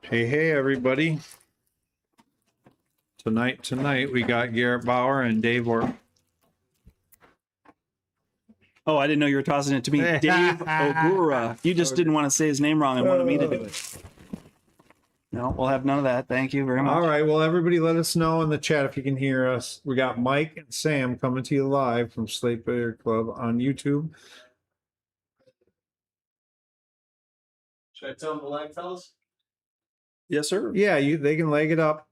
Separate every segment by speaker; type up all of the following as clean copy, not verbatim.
Speaker 1: Hey, everybody. Tonight we got Garrett Bauer and Dave Orr.
Speaker 2: Oh, I didn't know you were tossing it to me. Dave OGURA. You just didn't want to say his name wrong and wanted me to do it. No, we'll have none of that. Thank you very much.
Speaker 1: All right. Well, everybody let us know in the chat if you can hear us. We got Mike and Sam coming to you live from Slate Billiard Club on YouTube.
Speaker 3: Should I tell them the lag, fellas?
Speaker 2: Yes, sir.
Speaker 1: Yeah, they can leg it up.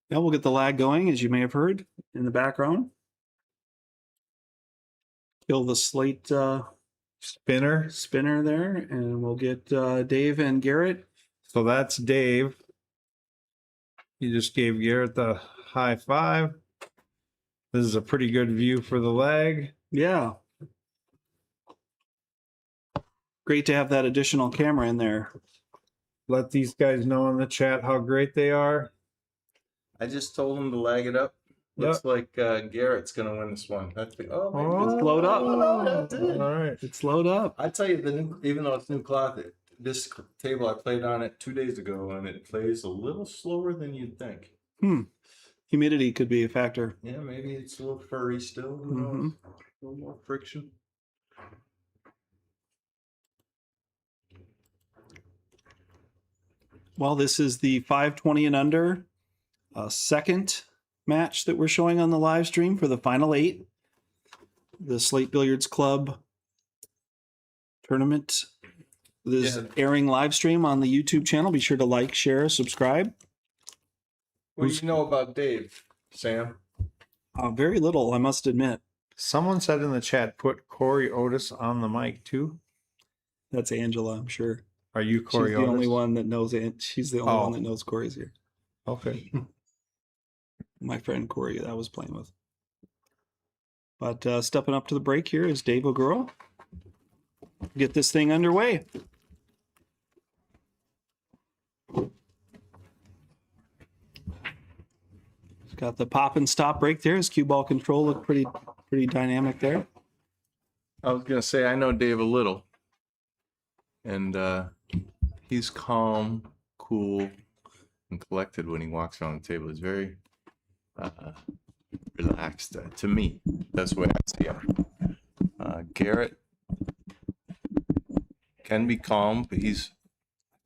Speaker 2: Yeah, we'll get the lag going, as you may have heard in the background. Kill the Slate
Speaker 1: spinner
Speaker 2: there, and we'll get Dave and Garrett.
Speaker 1: So that's Dave. He just gave Garrett the high five. This is a pretty good view for the leg.
Speaker 2: Yeah. Great to have that additional camera in there.
Speaker 1: Let these guys know in the chat how great they are.
Speaker 3: I just told him to lag it up. Looks like Garrett's going to win this one. That's the,
Speaker 2: It's load up.
Speaker 1: All right.
Speaker 2: It's load up.
Speaker 3: I tell you, even though it's new cloth, this table I played on it 2 days ago, and it plays a little slower than you'd think.
Speaker 2: Humidity could be a factor.
Speaker 3: Yeah, maybe it's a little furry still. Who knows? A little more friction.
Speaker 2: Well, this is the 520 and under second match that we're showing on the live stream for the final 8. The Slate Billiards Club tournament. This is airing live stream on the YouTube channel. Be sure to like, share, subscribe.
Speaker 3: What do you know about Dave, Sam?
Speaker 2: Very little, I must admit.
Speaker 1: Someone said in the chat, put Corey Otis on the mic too.
Speaker 2: That's Angela, I'm sure.
Speaker 1: Are you Corey
Speaker 2: She's the
Speaker 1: Otis?
Speaker 2: only one that knows it. She's the only one that knows Corey's here.
Speaker 1: Okay.
Speaker 2: My friend Corey that I was playing with. But stepping up to the break here is Dave OGURA. Get this thing underway. Got the pop and stop break there. His cue ball control looked pretty dynamic there.
Speaker 3: I was going to say, I know Dave a little. And he's calm, cool, and collected when he walks around the table. He's very relaxed. To me, that's the way I see him. Garrett can be calm, but I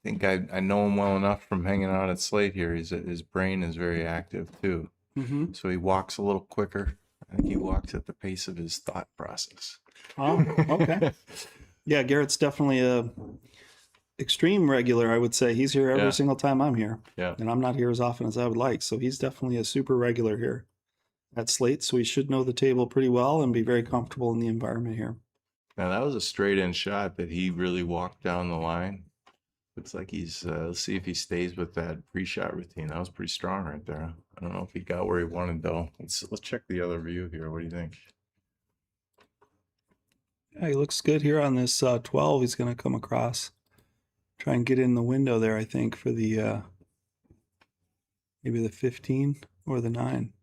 Speaker 3: think I know him well enough from hanging out at Slate here. His brain is very active too. So he walks a little quicker. I think he walks at the pace of his thought process.
Speaker 2: Oh, okay. Yeah, Garrett's definitely a extreme regular, I would say. He's here every single time I'm here.
Speaker 3: Yeah.
Speaker 2: And I'm not here as often as I would like. So he's definitely a super regular here at Slate. So he should know the table pretty well and be very comfortable in the environment here.
Speaker 3: Now that was a straight in shot that he really walked down the line. Looks like he's, let's see if he stays with that pre-shot routine. That was pretty strong right there. I don't know if he got where he wanted though. Let's check the other view here. What do you think?
Speaker 2: Yeah, he looks good here on this 12. He's going to come across. Try and get in the window there, I think, for the maybe the 15 or the 9.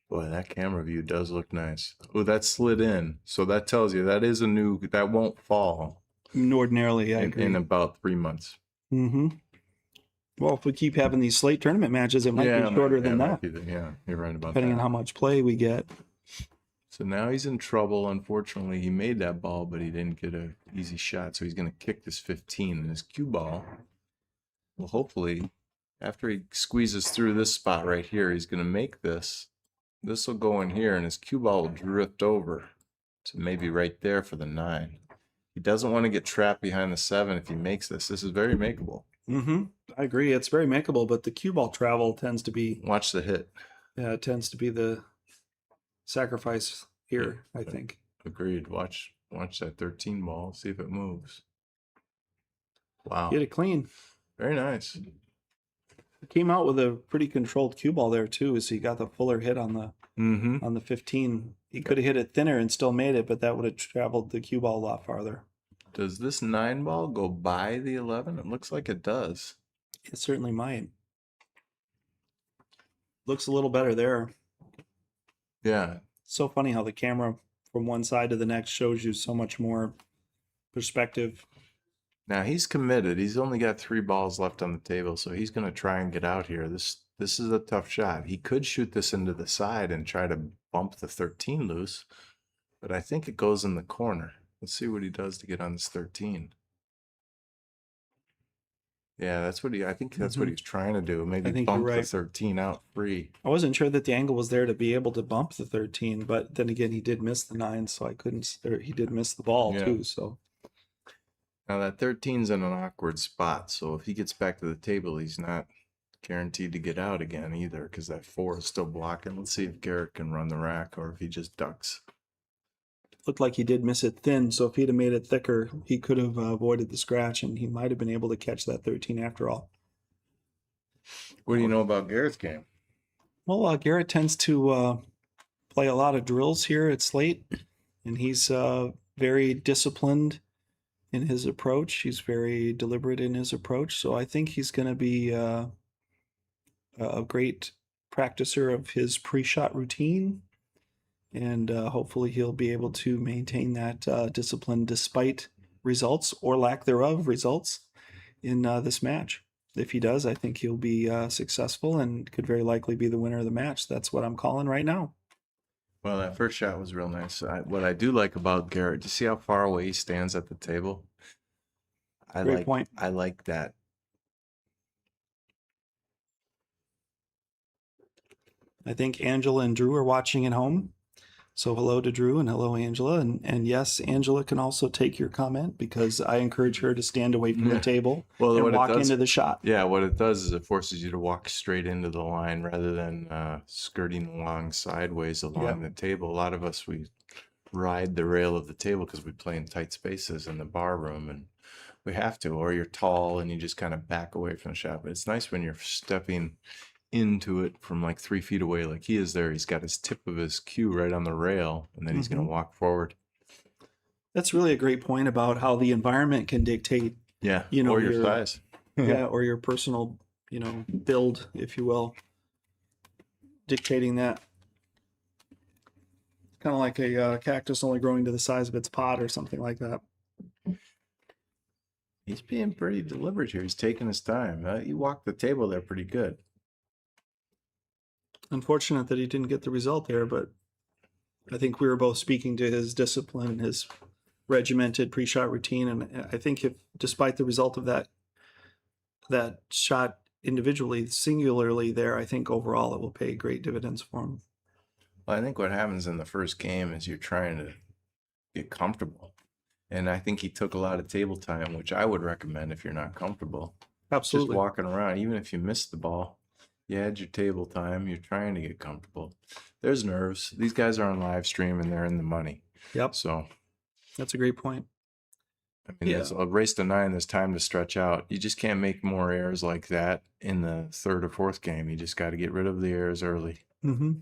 Speaker 3: Boy, that camera view does look nice. Oh, that slid in. So that tells you that is that won't fall.
Speaker 2: Ordinarily, I agree.
Speaker 3: In about 3 months.
Speaker 2: Well, if we keep having these Slate tournament matches, it might be shorter than that.
Speaker 3: Yeah, you're right about
Speaker 2: depending
Speaker 3: that.
Speaker 2: on how much play we get.
Speaker 3: So now he's in trouble. Unfortunately, he made that ball, but he didn't get an easy shot. So he's going to kick this 15, and his cue ball, well, hopefully, after he squeezes through this spot right here, he's going to make this. This will go in here, and his cue ball will drift over to maybe right there for the 9. He doesn't want to get trapped behind the 7 if he makes this. This is very makeable.
Speaker 2: I agree. It's very makeable, but the cue ball travel tends to be...
Speaker 3: Watch the hit.
Speaker 2: Yeah, it tends to be the sacrifice here, I think.
Speaker 3: Agreed. Watch that 13 ball. See if it moves. Wow.
Speaker 2: Get it clean.
Speaker 3: Very nice.
Speaker 2: It came out with a pretty controlled cue ball there, too, so he got the fuller hit on the 15. He could have hit it thinner and still made it, but that would have traveled the cue ball a lot farther.
Speaker 3: Does this 9 ball go by the 11? It looks like it does.
Speaker 2: It certainly might. Looks a little better there.
Speaker 3: Yeah.
Speaker 2: It's so funny how the camera from one side to the next shows you so much more perspective
Speaker 3: Now he's committed. He's only got 3 balls left on the table, so he's going to try and get out here. This is a tough shot. He could shoot this into the side and try to bump the 13 loose, but I think it goes in the corner. Let's see what he does to get on this 13. Yeah, that's what I think that's what he's trying to do. Maybe
Speaker 2: think
Speaker 3: bump
Speaker 2: you're
Speaker 3: the
Speaker 2: right.
Speaker 3: 13 out free.
Speaker 2: I wasn't sure that the angle was there to be able to bump the 13, but then again, he did miss the 9, so I couldn't. Or he did miss the ball
Speaker 3: Yeah.
Speaker 2: too. So
Speaker 3: Now that 13's in an awkward spot, so if he gets back to the table, he's not guaranteed to get out again either, because that 4 is still blocking. Let's see if Garrett can run the rack or if he just ducks.
Speaker 2: looked like he did miss it thin. So if he'd have made it thicker, he could have avoided the scratch, and he might have been able to catch that 13 after all.
Speaker 3: What do you know about Garrett's game?
Speaker 2: Well, Garrett tends to play a lot of drills here at Slate, and he's very disciplined in his approach. He's very deliberate in his approach. So I think he's going to be a great practicer of his pre-shot routine, and hopefully he'll be able to maintain that discipline despite results or lack thereof results in this match. If he does, I think he'll be successful and could very likely be the winner of the match. That's what I'm calling right now.
Speaker 3: Well, that first shot was real nice. What I do like about Garrett, do you see how far away he stands at the table?
Speaker 2: Great point.
Speaker 3: I like that.
Speaker 2: I think Angela and Drew are watching at home. So hello to Drew and hello, Angela. And yes, Angela can also take your comment, because I encourage her to stand away from the table
Speaker 3: Well,
Speaker 2: and
Speaker 3: what it
Speaker 2: walk
Speaker 3: does-
Speaker 2: into the shot.
Speaker 3: Yeah, what it does is it forces you to walk straight into the line rather than skirting along sideways along the table. A lot of us, we ride the rail of the table because we play in tight spaces in the bar room, and we have to, or you're tall and you just kind of back away from the shot. But it's nice when you're stepping into it from like 3 feet away, like he is there. He's got his tip of his cue right on the rail, and then he's going to walk forward.
Speaker 2: That's really a great point about how the environment can dictate,
Speaker 3: Yeah,
Speaker 2: you know,
Speaker 3: or your size.
Speaker 2: or your personal, build, if you will, dictating that. Kind of like a cactus only growing to the size of its pot or something like that.
Speaker 3: He's being pretty deliberate here. He's taking his time. He walked the table there pretty good.
Speaker 2: Unfortunate that he didn't get the result there, but I think we were both speaking to his discipline and his regimented pre-shot routine. And I think if, despite the result of that shot individually, singularly there, I think overall it will pay great dividends for him.
Speaker 3: Well, I think what happens in the first game is you're trying to get comfortable. And I think he took a lot of table time, which I would recommend if you're not comfortable.
Speaker 2: Absolutely.
Speaker 3: Just walking around, even if you miss the ball, you had your table time, you're trying to get comfortable. There's nerves. These guys are on live stream and they're in the money.
Speaker 2: Yep.
Speaker 3: So
Speaker 2: That's a great point.
Speaker 3: I mean, there's a race to 9, there's time to stretch out. You just can't make more errors like that in the 3rd or 4th game. You just got to get rid of the errors early.
Speaker 2: Mm-hmm.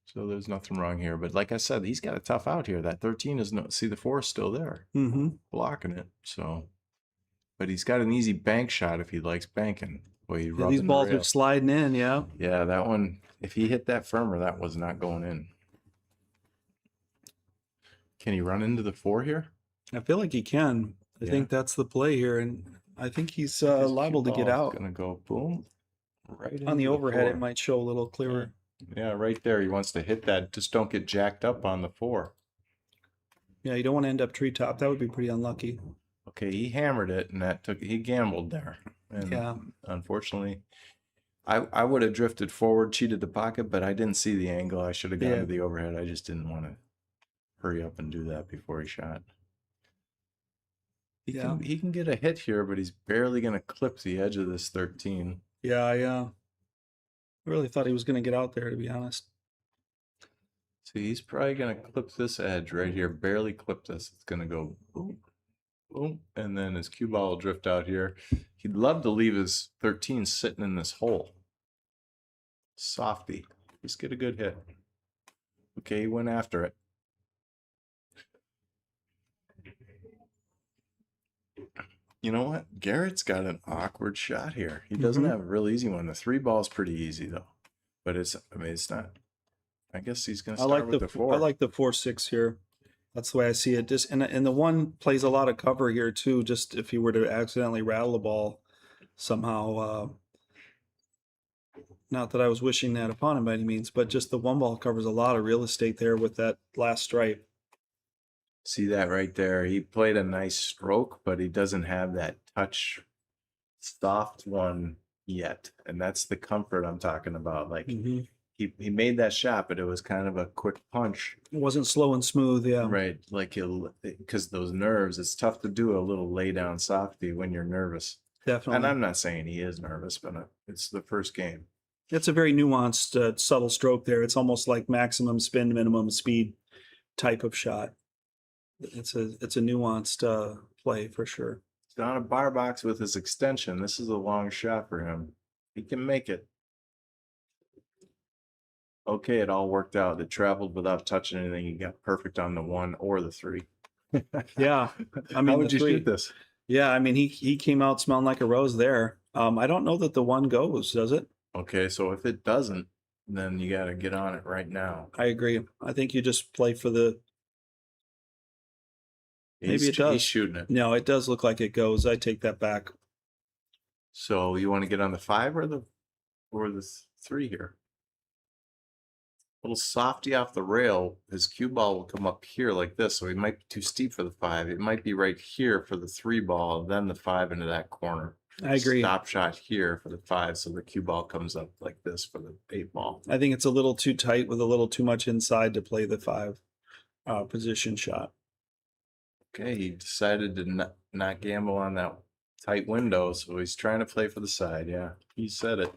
Speaker 3: So there's nothing wrong here. But like I said, he's got a tough out here. That 13 is no, see, the 4 is still there, blocking it. So, but he's got an easy bank shot if he likes banking. Boy,
Speaker 2: These balls are sliding in, yeah.
Speaker 3: Yeah, that one, if he hit that firmer, that was not going in. Can he run into the 4 here?
Speaker 2: I feel like he can. I think that's the play here, and I think he's liable to get out.
Speaker 3: Going to go boom. Right
Speaker 2: On the overhead,
Speaker 3: 4.
Speaker 2: it might show a little clearer.
Speaker 3: Yeah, right there. He wants to hit that. Just don't get jacked up on the 4.
Speaker 2: Yeah, you don't want to end up treetop. That would be pretty unlucky.
Speaker 3: Okay, he hammered it, and he gambled there. And
Speaker 2: yeah.
Speaker 3: Unfortunately, I would have drifted forward, cheated the pocket, but I didn't see the angle. I should have gone to the overhead. I just didn't want to hurry up and do that before he shot. He can get a hit here, but he's barely going to clip the edge of this 13.
Speaker 2: Yeah, I really thought he was going to get out there, to be honest.
Speaker 3: See, he's probably going to clip this edge right here, barely clip this. It's going to go boom, boom, and then his cue ball will drift out here. He'd love to leave his 13 sitting in this hole. Softy. Just get a good hit. Okay, he went after it. You know what? Garrett's got an awkward shot here. He doesn't have a real easy one. The 3 ball's pretty easy though, but it's not. I guess he's going to start with the 4.
Speaker 2: I like the 4-6 here. That's the way I see it. Just and the one plays a lot of cover here too. Just if you were to accidentally rattle the ball somehow, not that I was wishing that upon him by any means, but just the one ball covers a lot of real estate there with that last stripe.
Speaker 3: See that right there? He played a nice stroke, but he doesn't have that touch soft one yet. And that's the comfort I'm talking about. Like
Speaker 2: Mhm.
Speaker 3: he made that shot, but it was kind of a quick punch.
Speaker 2: It wasn't slow and smooth. Yeah.
Speaker 3: Right. Like because those nerves, it's tough to do a little lay down softy when you're nervous.
Speaker 2: Definitely.
Speaker 3: And I'm not saying he is nervous, but it's the first game.
Speaker 2: It's a very nuanced, subtle stroke there. It's almost like maximum spin, minimum speed type of shot. It's a nuanced play for sure.
Speaker 3: He's on a bar box with his extension. This is a long shot for him. He can make it. Okay, it all worked out. It traveled without touching anything. He got perfect on the 1 or the 3.
Speaker 2: Yeah, I mean,
Speaker 3: how would
Speaker 2: the
Speaker 3: you
Speaker 2: 3.
Speaker 3: shoot this?
Speaker 2: Yeah, I mean, he came out smelling like a rose there. I don't know that the 1 goes, does it?
Speaker 3: Okay, so if it doesn't, then you got to get on it right now.
Speaker 2: I agree. I think you just play for the. Maybe it does.
Speaker 3: He's shooting it.
Speaker 2: No, it does look like it goes. I take that back.
Speaker 3: So you want to get on the 5 or the 3 here? A little softy off the rail. His cue ball will come up here like this, so he might be too steep for the 5. It might be right here for the 3 ball, then the 5 into that corner.
Speaker 2: I agree.
Speaker 3: Stop shot here for the 5, so the cue ball comes up like this for the 8 ball.
Speaker 2: I think it's a little too tight with a little too much inside to play the 5 position shot.
Speaker 3: Okay, he decided to not gamble on that tight window, so he's trying to play for the side. Yeah, he said it.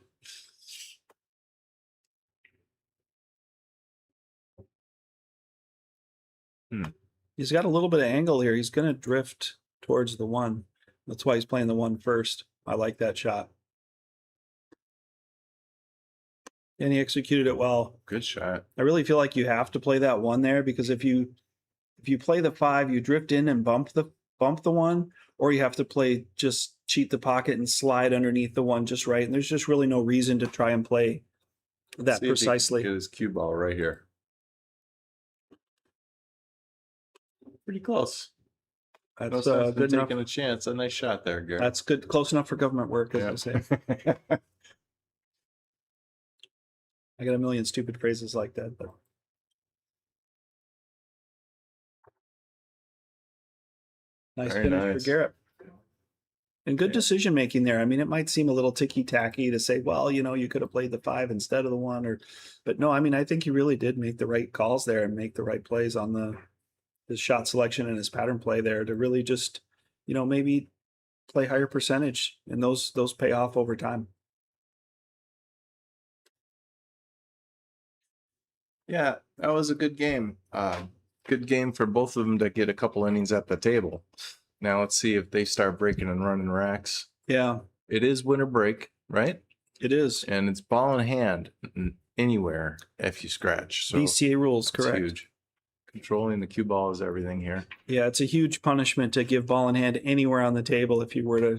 Speaker 2: He's got a little bit of angle here. He's going to drift towards the 1. That's why he's playing the 1 first. I like that shot. And he executed it well.
Speaker 3: Good shot.
Speaker 2: I really feel like you have to play that 1 there, because if you play the 5, you drift in and bump the 1, or you have to play just cheat the pocket and slide underneath the 1 just right. And there's just really no reason to try and play that
Speaker 3: See if he can
Speaker 2: precisely.
Speaker 3: get his cue ball right here. Pretty close.
Speaker 2: That's
Speaker 3: No sense in
Speaker 2: good enough.
Speaker 3: taking a chance. A nice shot there, Garrett.
Speaker 2: That's good. Close enough for government work, as I say. I got a million stupid phrases like that, but nice
Speaker 3: Very
Speaker 2: finish
Speaker 3: nice.
Speaker 2: for Garrett. And good
Speaker 3: Yeah.
Speaker 2: decision making there. I mean, it might seem a little ticky tacky to say, well, you could have played the 5 instead of the 1, but no, I mean, I think he really did make the right calls there and make the right plays on his shot selection and his pattern play there to really just, maybe play higher percentage, and those pay off over time.
Speaker 3: Yeah, that was a good game. Good game for both of them to get a couple innings at the table. Now let's see if they start breaking and running racks.
Speaker 2: Yeah,
Speaker 3: It is winter break, right?
Speaker 2: it is.
Speaker 3: And it's ball in hand anywhere if you scratch. So
Speaker 2: BCA rules,
Speaker 3: it's
Speaker 2: correct.
Speaker 3: huge. Controlling the cue ball is everything here.
Speaker 2: Yeah, it's a huge punishment to give ball in hand anywhere on the table if you were to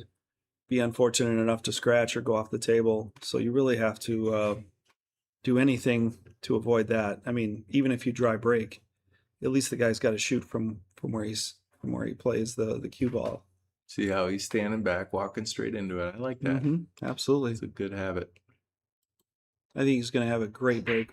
Speaker 2: be unfortunate enough to scratch or go off the table. So you really have to do anything to avoid that. I mean, even if you dry break, at least the guy's got to shoot from where he plays the cue ball.
Speaker 3: See how he's standing back, walking straight into it. I like that.
Speaker 2: Absolutely.
Speaker 3: It's a good habit.
Speaker 2: I think he's going to have a great break.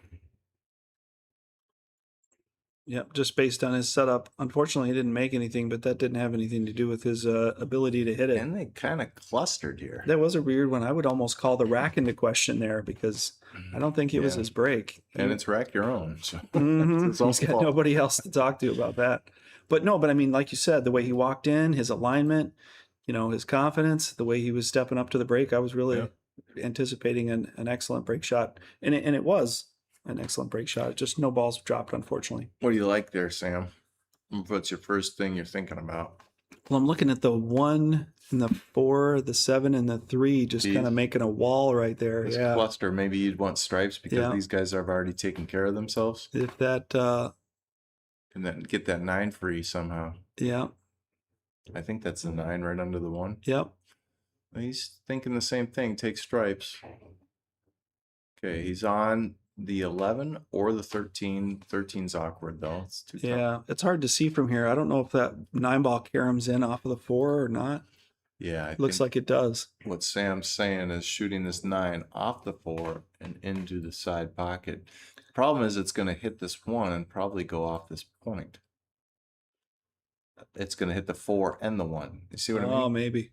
Speaker 2: Yep, just based on his setup. Unfortunately, he didn't make anything, but that didn't have anything to do with his ability to hit it.
Speaker 3: And they kind of clustered here.
Speaker 2: That was a weird one. I would almost call the rack into question there, because I don't think it was
Speaker 3: Yeah.
Speaker 2: his break.
Speaker 3: And it's rack your own. So
Speaker 2: Mhm.
Speaker 3: it's his
Speaker 2: He's
Speaker 3: own
Speaker 2: got
Speaker 3: fault.
Speaker 2: nobody else to talk to about that. But I mean, like you said, the way he walked in, his alignment, his confidence, the way he was stepping up to the break, I was really anticipating an excellent break shot. And it was an excellent break shot. Just no balls dropped, unfortunately.
Speaker 3: What do you like there, Sam? What's your first thing you're thinking about?
Speaker 2: Well, I'm looking at the 1 and the 4, the 7 and the 3, just kind of making a wall right there.
Speaker 3: This
Speaker 2: Yeah.
Speaker 3: cluster, maybe you'd want stripes because these guys have already taken care of themselves.
Speaker 2: If that,
Speaker 3: And then get that 9 free somehow.
Speaker 2: yeah.
Speaker 3: I think that's the 9 right under the 1.
Speaker 2: Yep.
Speaker 3: He's thinking the same thing. Take stripes. Okay, he's on the 11 or the 13. 13's awkward though. It's too tough.
Speaker 2: Yeah, it's hard to see from here. I don't know if that 9-ball caroms in off of the 4 or not.
Speaker 3: Yeah, I
Speaker 2: Looks
Speaker 3: think
Speaker 2: like it does.
Speaker 3: what Sam's saying is shooting this 9 off the 4 and into the side pocket. Problem is it's going to hit this 1 and probably go off this point. It's going to hit the 4 and the 1. You see what I
Speaker 2: Oh,
Speaker 3: mean?
Speaker 2: maybe.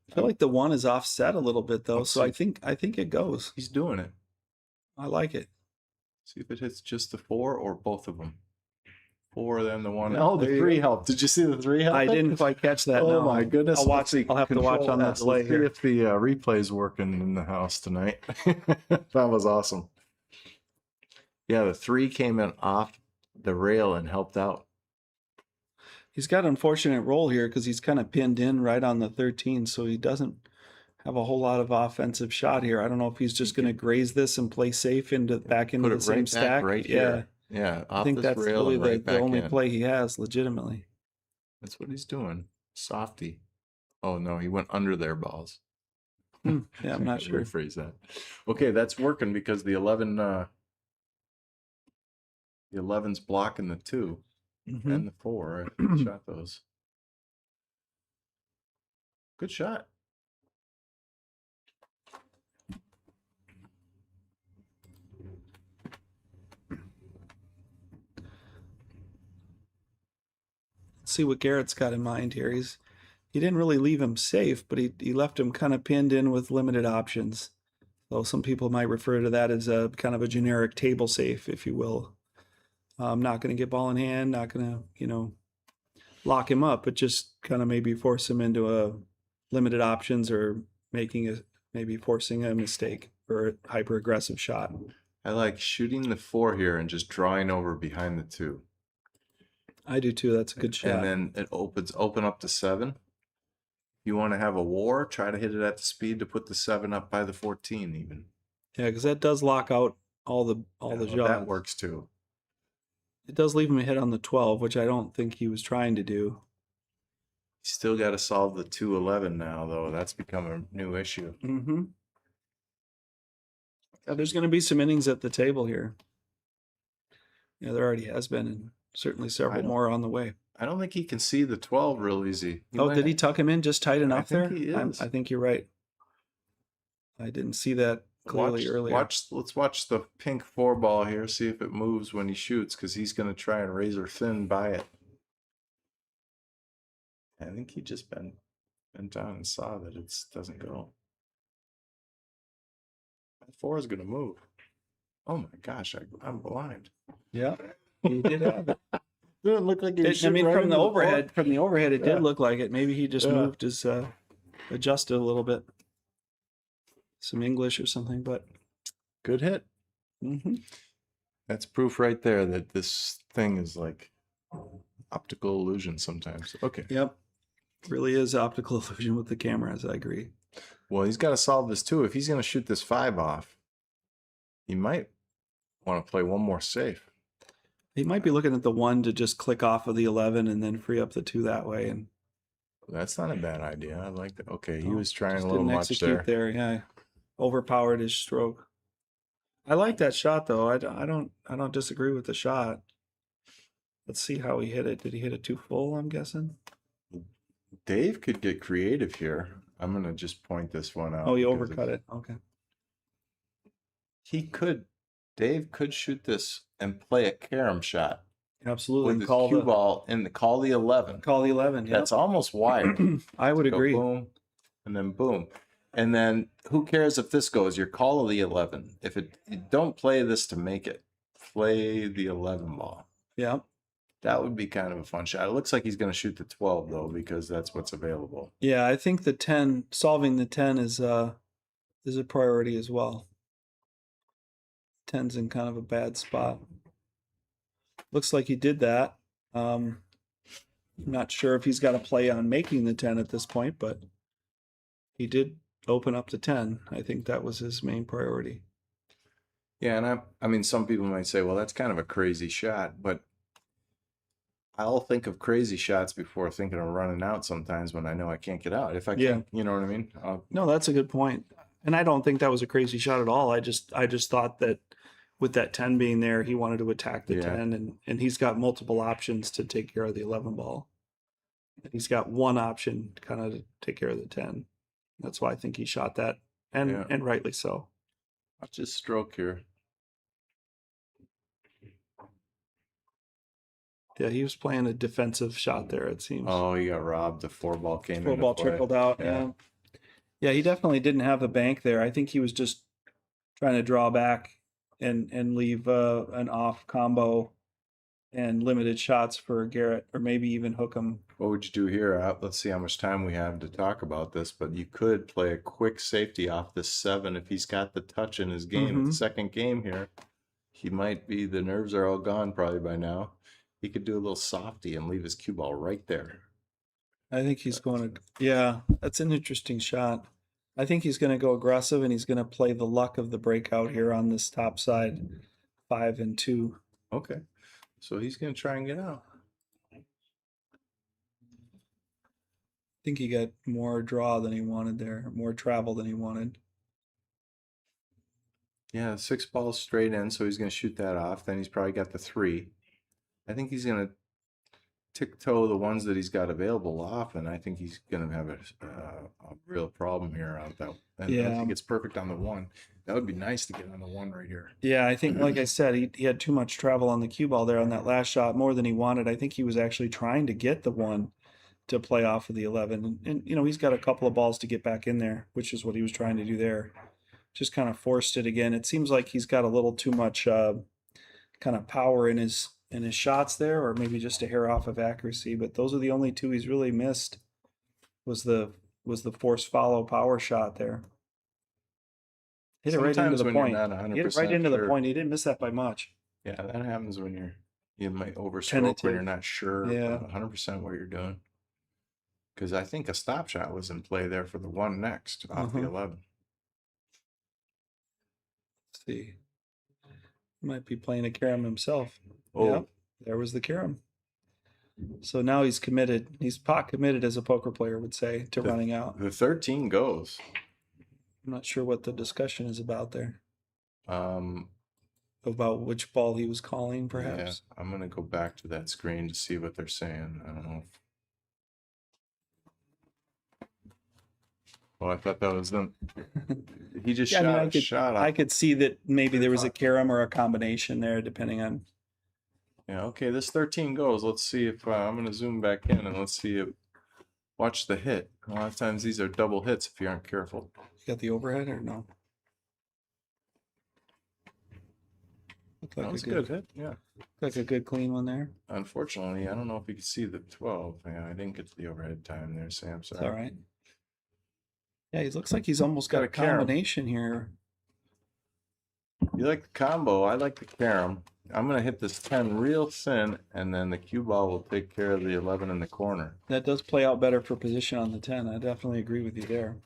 Speaker 2: I feel like the 1 is offset a little bit though,
Speaker 3: Let's
Speaker 2: so
Speaker 3: see.
Speaker 2: I think it goes.
Speaker 3: He's doing it.
Speaker 2: I like it.
Speaker 3: See if it hits just the 4 or both of them. 4 then the 1.
Speaker 2: Yeah,
Speaker 3: Oh, the
Speaker 2: there you
Speaker 3: 3
Speaker 2: go.
Speaker 3: helped. Did you see the 3 help?
Speaker 2: I didn't quite catch that.
Speaker 3: Oh
Speaker 2: no.
Speaker 3: my goodness!
Speaker 2: I'll watch. I'll have to watch on the delay
Speaker 3: Let's
Speaker 2: here.
Speaker 3: see if the replay's working in the house tonight. That was awesome. Yeah, the 3 came in off the rail and helped out.
Speaker 2: He's got an unfortunate roll here because he's kind of pinned in right on the 13, so he doesn't have a whole lot of offensive shot here. I don't know if he's just going to graze this and play safe back into
Speaker 3: Put
Speaker 2: the
Speaker 3: it
Speaker 2: same
Speaker 3: right back
Speaker 2: stack.
Speaker 3: right
Speaker 2: yeah,
Speaker 3: here. Yeah,
Speaker 2: I
Speaker 3: off
Speaker 2: think
Speaker 3: this
Speaker 2: that's
Speaker 3: rail
Speaker 2: really
Speaker 3: and right
Speaker 2: the
Speaker 3: back
Speaker 2: only
Speaker 3: in.
Speaker 2: play he has legitimately.
Speaker 3: That's what he's doing. Softy. Oh no, he went under their balls.
Speaker 2: Yeah, I'm not sure.
Speaker 3: Rephrase that. Okay, that's working because the 11 the 11's blocking the 2
Speaker 2: Mhm.
Speaker 3: and the 4. I shot those. Good shot.
Speaker 2: Let's see what Garrett's got in mind here. He didn't really leave him safe, but he left him kind of pinned in with limited options. So some people might refer to that as a kind of a generic table safe, if you will. I'm not going to get ball in hand, not going to, lock him up, but just kind of maybe force him into a limited options or maybe forcing a mistake or a hyper aggressive shot.
Speaker 3: I like shooting the 4 here and just drawing over behind the 2.
Speaker 2: I do too. That's a good shot.
Speaker 3: And then it open up to 7. You want to have a war, try to hit it at the speed to put the 7 up by the 14 even.
Speaker 2: Yeah, because that does lock out all the
Speaker 3: Yeah,
Speaker 2: shots.
Speaker 3: that works too.
Speaker 2: It does leave him a hit on the 12, which I don't think he was trying to do.
Speaker 3: Still got to solve the 2-11 now, though. That's become a new issue.
Speaker 2: Mm-hmm. Yeah, there's going to be some innings at the table here. Yeah, there already has been, and certainly several more on the way.
Speaker 3: I don't think he can see the 12 real easy.
Speaker 2: Did he tuck him in just tight enough there?
Speaker 3: He is.
Speaker 2: I think you're right. I didn't see that clearly earlier.
Speaker 3: Let's watch the pink 4 ball here, see if it moves when he shoots, because he's going to try and razor thin by it. I think he just bent down and saw that it doesn't go. That 4 is going to move. Oh my gosh, I'm blind.
Speaker 2: Yeah, he did have it.
Speaker 3: Didn't look like he was
Speaker 2: I mean,
Speaker 3: right
Speaker 2: from
Speaker 3: into
Speaker 2: the
Speaker 3: ball.
Speaker 2: overhead, it
Speaker 3: Yeah.
Speaker 2: did look like it. Maybe he just moved his, adjusted a little bit. Some English or something, but
Speaker 3: Good hit. That's proof right there that this thing is like optical illusion sometimes. Okay.
Speaker 2: Yep. Really is optical illusion with the cameras. I agree.
Speaker 3: Well, he's got to solve this too. If he's going to shoot this 5 off, he might want to play one more safe.
Speaker 2: He might be looking at the 1 to just click off of the 11 and then free up the 2 that way. And
Speaker 3: That's not a bad idea. I like that. Okay, he
Speaker 2: Oh,
Speaker 3: was trying
Speaker 2: just
Speaker 3: a little
Speaker 2: didn't
Speaker 3: much
Speaker 2: execute there. Yeah, overpowered his stroke. I like that shot though. I don't disagree with the shot. Let's see how he hit it. Did he hit it too full? I'm guessing.
Speaker 3: Dave could get creative here. I'm going to just point this one out.
Speaker 2: Oh, he
Speaker 3: because
Speaker 2: overcut it. Okay.
Speaker 3: Dave could shoot this and play a carom shot
Speaker 2: Absolutely.
Speaker 3: with his cue ball and call the 11.
Speaker 2: Call the 11. Yeah.
Speaker 3: That's almost wired.
Speaker 2: I would
Speaker 3: Go
Speaker 2: agree.
Speaker 3: boom, and then boom. And then who cares if this goes? Your call of the 11. You don't play this to make it. Play the 11 ball.
Speaker 2: Yeah.
Speaker 3: That would be kind of a fun shot. It looks like he's going to shoot the 12 though, because that's what's available.
Speaker 2: Yeah, I think the 10, solving the 10 is a priority as well. 10's in kind of a bad spot. Looks like he did that. I'm not sure if he's got a play on making the 10 at this point, but he did open up the 10. I think that was his main priority.
Speaker 3: Yeah, and I mean, some people might say, well, that's kind of a crazy shot, but I'll think of crazy shots before thinking of running out sometimes when I know I can't get out. If I can't, you know what I mean?
Speaker 2: No, that's a good point. And I don't think that was a crazy shot at all. I just thought that with that 10 being there, he wanted to attack the
Speaker 3: Yeah.
Speaker 2: 10, and he's got multiple options to take care of the 11 ball. And he's got one option kind of to take care of the 10. That's why I think he shot that,
Speaker 3: Yeah.
Speaker 2: and rightly so.
Speaker 3: Watch his stroke here.
Speaker 2: Yeah, he was playing a defensive shot there, it seems.
Speaker 3: Oh, he got robbed. The 4-ball came
Speaker 2: Full
Speaker 3: into
Speaker 2: ball
Speaker 3: play.
Speaker 2: trickled out. Yeah. Yeah, he definitely didn't have the bank there. I think he was just trying to draw back and leave an off combo and limited shots for Garrett, or maybe even hook him.
Speaker 3: What would you do here? Let's see how much time we have to talk about this, but you could play a quick safety off the 7 if he's got the touch in his game. The second game here, he might be, the nerves are all gone probably by now. He could do a little softy and leave his cue ball right there.
Speaker 2: I think he's going to, yeah, that's an interesting shot. I think he's going to go aggressive, and he's going to play the luck of the breakout here on this top side, 5 and 2.
Speaker 3: Okay. So he's going to try and get out.
Speaker 2: I think he got more draw than he wanted there, more travel than he wanted.
Speaker 3: Yeah, 6 balls straight in, so he's going to shoot that off. Then he's probably got the 3. I think he's going to tiptoe the ones that he's got available off, and I think he's going to have a real problem here on that. And I think it's perfect on the 1. That would be nice to get on the 1 right here.
Speaker 2: Yeah, I think, like I said, he had too much travel on the cue ball there on that last shot, more than he wanted. I think he was actually trying to get the 1 to play off of the 11. And you know, he's got a couple of balls to get back in there, which is what he was trying to do there. Just kind of forced it again. It seems like he's got a little too much kind of power in his shots there, or maybe just a hair off of accuracy. But those are the only 2 he's really missed. Was the force follow power shot there. Hit it right into the point. Hit it right into the point. He didn't miss that by much.
Speaker 3: Yeah, that happens when you might overstroke when you're not sure 100% what you're doing. Because I think a stop shot was in play there for the 1 next off the 11.
Speaker 2: Let's see. He might be playing a carom himself.
Speaker 3: Oh,
Speaker 2: yeah, there was the carom. So now he's committed. He's pot committed, as a poker player would say, to running out.
Speaker 3: The 13 goes.
Speaker 2: I'm not sure what the discussion is about there. About which ball he was calling, perhaps.
Speaker 3: Yeah, I'm gonna go back to that screen to see what they're saying. I don't know. Well, I thought that was them. He just shot.
Speaker 2: I could see that maybe there was a carom or a combination there, depending on.
Speaker 3: Yeah. Okay. This 13 goes. Let's see if I'm gonna zoom back in and let's see if. Watch the hit. A lot of times these are double hits if you aren't careful.
Speaker 2: You got the overhead or no?
Speaker 3: Like that was a good hit. Yeah.
Speaker 2: Like a good clean one there.
Speaker 3: Unfortunately, I don't know if you could see the 12. Yeah, I didn't get to the overhead time there, Sam. Sorry.
Speaker 2: It's all right. Yeah, he looks like he's almost got a combination here.
Speaker 3: You like the combo. I like the carom. I'm going to hit this 10 real thin, and then the cue ball will take care of the 11 in the corner.
Speaker 2: That does play out better for position on the 10. I definitely agree with you there.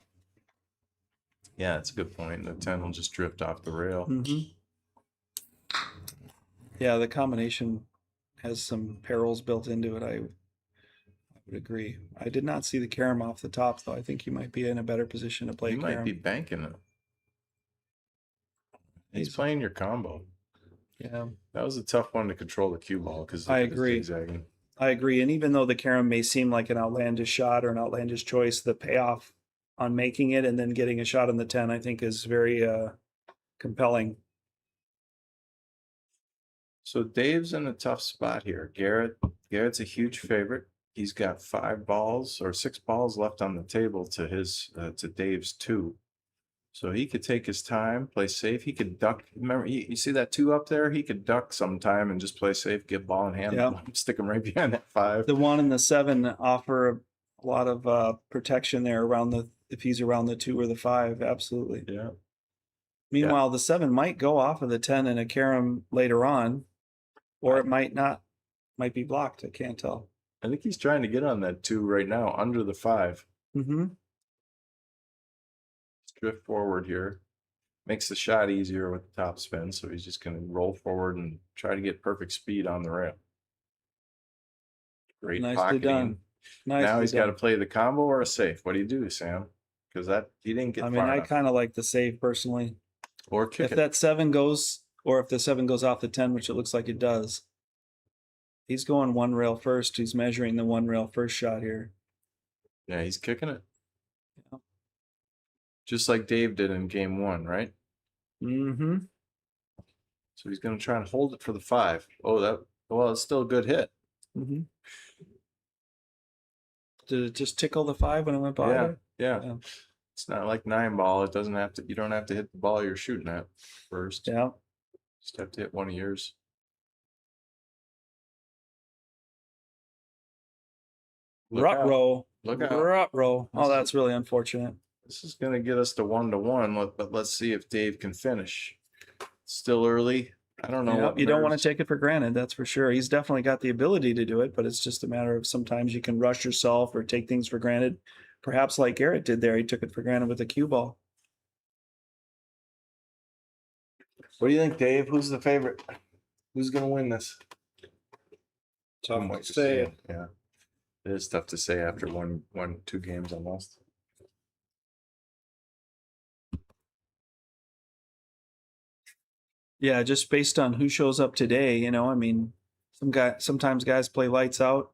Speaker 3: Yeah, that's a good point. The 10 will just drift off the rail.
Speaker 2: Yeah, the combination has some perils built into it. I would agree. I did not see the carom off the top, though. I think you might be in a better position to play.
Speaker 3: You might be banking it. He's playing your combo.
Speaker 2: Yeah,
Speaker 3: that was a tough one to control the cue ball because
Speaker 2: I agree. I agree. And even though the carom may seem like an outlandish shot or an outlandish choice, the payoff on making it and then getting a shot on the 10, I think, is very compelling.
Speaker 3: So Dave's in a tough spot here. Garrett's a huge favorite. He's got 5 balls or 6 balls left on the table to his to Dave's 2. So he could take his time, play safe. He could duck. Remember, you see that 2 up there? He could duck sometime and just play safe, get ball in hand, stick him right behind that 5.
Speaker 2: The 1 and the 7 offer a lot of protection there around if he's around the 2 or the 5. Absolutely.
Speaker 3: Yeah.
Speaker 2: Meanwhile, the 7 might go off of the 10 and a carom later on, or it might not. Might be blocked. I can't tell.
Speaker 3: I think he's trying to get on that 2 right now, under the 5. Drift forward here. Makes the shot easier with the top spin, so he's just going to roll forward and try to get perfect speed on the rail. Great pocketing. Now he's got to play the combo or a safe. What do you do, Sam? Because he didn't get.
Speaker 2: I mean, I kind of like the safe personally.
Speaker 3: Or kick
Speaker 2: if
Speaker 3: it.
Speaker 2: That 7 goes or if the 7 goes off the 10, which it looks like it does. He's going one rail first. He's measuring the one rail first shot here.
Speaker 3: Yeah, he's kicking it.
Speaker 2: Yeah.
Speaker 3: Just like Dave did in game 1, right?
Speaker 2: Mm-hmm.
Speaker 3: So he's going to try and hold it for the 5. Oh, well, it's still a good hit.
Speaker 2: Mm-hmm. Did it just tickle the 5 when it went by?
Speaker 3: Yeah,
Speaker 2: there?
Speaker 3: yeah. It's not like 9 ball. It doesn't have to, you don't have to hit the ball you're shooting at first.
Speaker 2: Yeah.
Speaker 3: Just have to hit one of yours. Look out.
Speaker 2: Rut-row.
Speaker 3: Look out.
Speaker 2: Rut-row. Oh, that's really unfortunate.
Speaker 3: This is going to get us to 1-1, but let's see if Dave can finish. Still early. I don't know.
Speaker 2: Yep, you don't want to take it for granted, that's for sure. He's definitely got the ability to do it, but it's just a matter of sometimes you can rush yourself or take things for granted. Perhaps like Garrett did there, he took it for granted with a cue ball.
Speaker 3: What do you think, Dave? Who's the favorite? Who's going to win this?
Speaker 1: Tough to say.
Speaker 3: Yeah, it is tough to say after 2 games almost.
Speaker 2: Yeah, just based on who shows up today, you know, I mean, sometimes guys play lights out,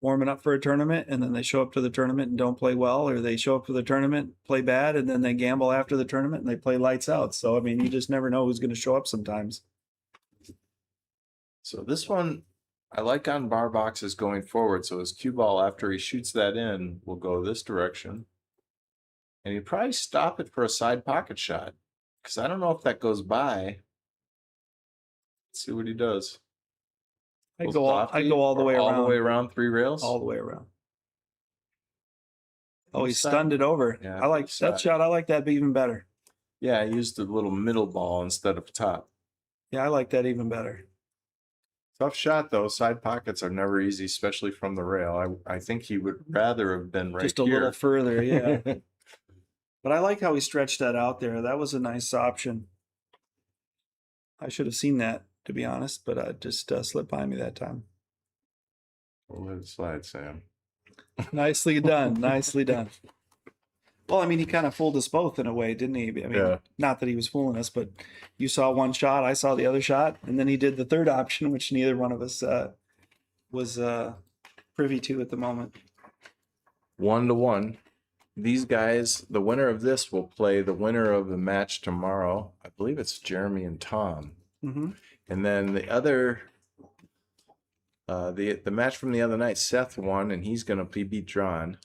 Speaker 2: warming up for a tournament, and then they show up to the tournament and don't play well, or they show up for the tournament, play bad, and then they gamble after the tournament and they play lights out. So, I mean, you just never know who's going to show up sometimes.
Speaker 3: So this one, I like on bar boxes going forward. So his cue ball, after he shoots that in, will go this direction. And he'd probably stop it for a side pocket shot. Because I don't know if that goes by. Let's see what he does.
Speaker 2: I go all the way around.
Speaker 3: All the way around 3 rails?
Speaker 2: All the way around. Oh, he stunned it over.
Speaker 3: Yeah,
Speaker 2: I like that shot. I like that even better.
Speaker 3: Yeah, I used the little middle ball instead of top.
Speaker 2: Yeah, I like that even better.
Speaker 3: Tough shot, though. Side pockets are never easy, especially from the rail. I think he would rather have been right
Speaker 2: Just a little further, yeah. But I like how he stretched that out there. That was a nice option. I should have seen that, to be honest, but it just slipped by me that time.
Speaker 3: We'll let it slide, Sam.
Speaker 2: Nicely done. Nicely done. Well, I mean, he kind of fooled us both in a way, didn't he? I mean,
Speaker 3: Yeah.
Speaker 2: Not that he was fooling us, but you saw one shot, I saw the other shot, and then he did the third option, which neither one of us was privy to at the moment.
Speaker 3: 1-1. These guys, the winner of this will play the winner of the match tomorrow. I believe it's Jeremy and Tom.
Speaker 2: Mm-hmm.
Speaker 3: And then the other, the match from the other night, Seth won, and he's going to be drawn.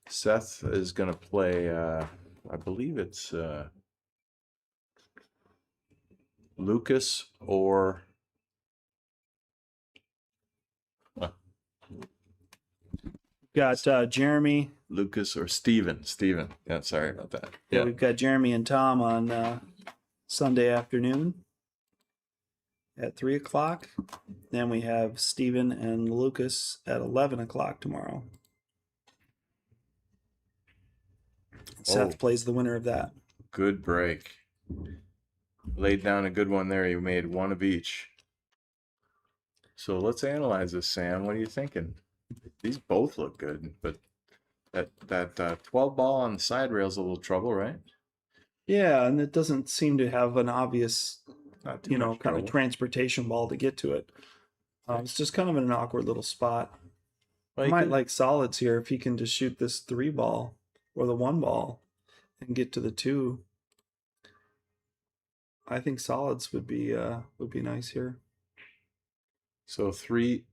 Speaker 3: Seth is going to play, I believe it's Lucas or
Speaker 2: Got Jeremy.
Speaker 3: Lucas or Steven. Yeah, sorry about that.
Speaker 2: Yeah,
Speaker 3: Yeah.
Speaker 2: we've got Jeremy and Tom on Sunday afternoon at 3 o'clock. Then we have Steven and Lucas at 11 o'clock tomorrow. Seth plays the winner of that.
Speaker 3: Good break. Laid down a good one there. He made one of each. So let's analyze this, Sam. What are you thinking? These both look good, but that 12 ball on the side rail is a little trouble, right?
Speaker 2: Yeah, and it doesn't seem to have an obvious,
Speaker 3: Not too
Speaker 2: kind
Speaker 3: much
Speaker 2: of
Speaker 3: trouble.
Speaker 2: transportation ball to get to it. It's just kind of in an awkward little spot.
Speaker 3: Well,
Speaker 2: I
Speaker 3: you
Speaker 2: might
Speaker 3: could-
Speaker 2: like solids here if he can just shoot this 3 ball or the 1 ball and get to the 2. I think solids would be nice here.
Speaker 3: So 3,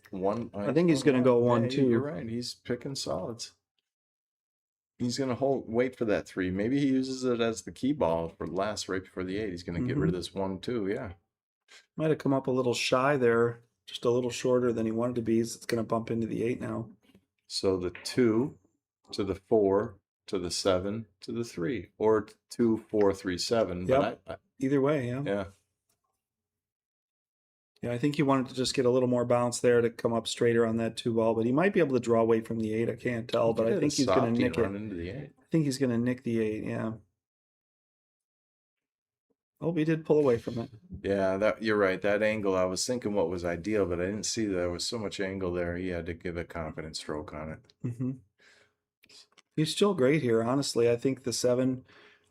Speaker 3: 1.
Speaker 2: I think he's gonna go 1, 2.
Speaker 3: You're right. He's picking solids. He's gonna wait for that 3. Maybe he uses it as the key ball for last right before the 8. He's gonna get rid of this 1, 2. Yeah.
Speaker 2: Might have come up a little shy there, just a little shorter than he wanted to be. It's going to bump into the 8 now.
Speaker 3: So the 2 to the 4 to the 7 to the 3, or 2, 4, 3, 7.
Speaker 2: Yep.
Speaker 3: But
Speaker 2: Either way, yeah.
Speaker 3: yeah.
Speaker 2: Yeah, I think he wanted to just get a little more bounce there to come up straighter on that 2 ball, but he might be able to draw away from the 8. I can't tell, but I think he's going to nick it.
Speaker 3: Run into the 8.
Speaker 2: I think he's going to nick the 8, yeah. Oh, he did pull away from it.
Speaker 3: Yeah, you're right. That angle, I was thinking what was ideal, but I didn't see that there was so much angle there. He had to give a confident stroke on it.
Speaker 2: He's still great here, honestly. I think the 7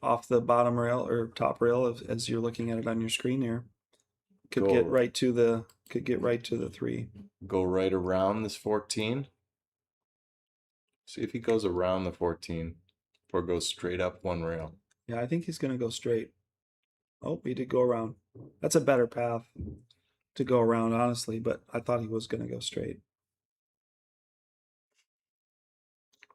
Speaker 2: off the bottom rail or top rail as you're looking at it on your screen here. Could
Speaker 3: Go.
Speaker 2: get right to the 3.
Speaker 3: Go right around this 14. See if he goes around the 14 or goes straight up one rail.
Speaker 2: Yeah, I think he's going to go straight. Oh, he did go around. That's a better path to go around, honestly, but I thought he was going to go straight.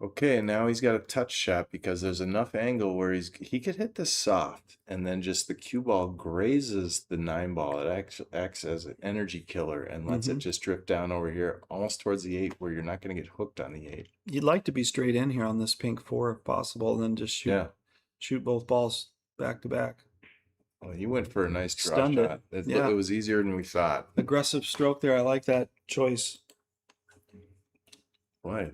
Speaker 3: Okay, now he's got a touch shot because there's enough angle where he could hit this soft, and then just the cue ball grazes the 9 ball. It acts as an energy killer and lets it just drift down over here, almost towards the 8, where you're not going to get hooked on the 8.
Speaker 2: You'd like to be straight in here on this pink 4 if possible, and then just shoot both balls back to back.
Speaker 3: Well, he went for a nice draw
Speaker 2: Stunned
Speaker 3: shot.
Speaker 2: it.
Speaker 3: It was easier than we thought.
Speaker 2: Aggressive stroke there. I like that choice.
Speaker 3: Boy,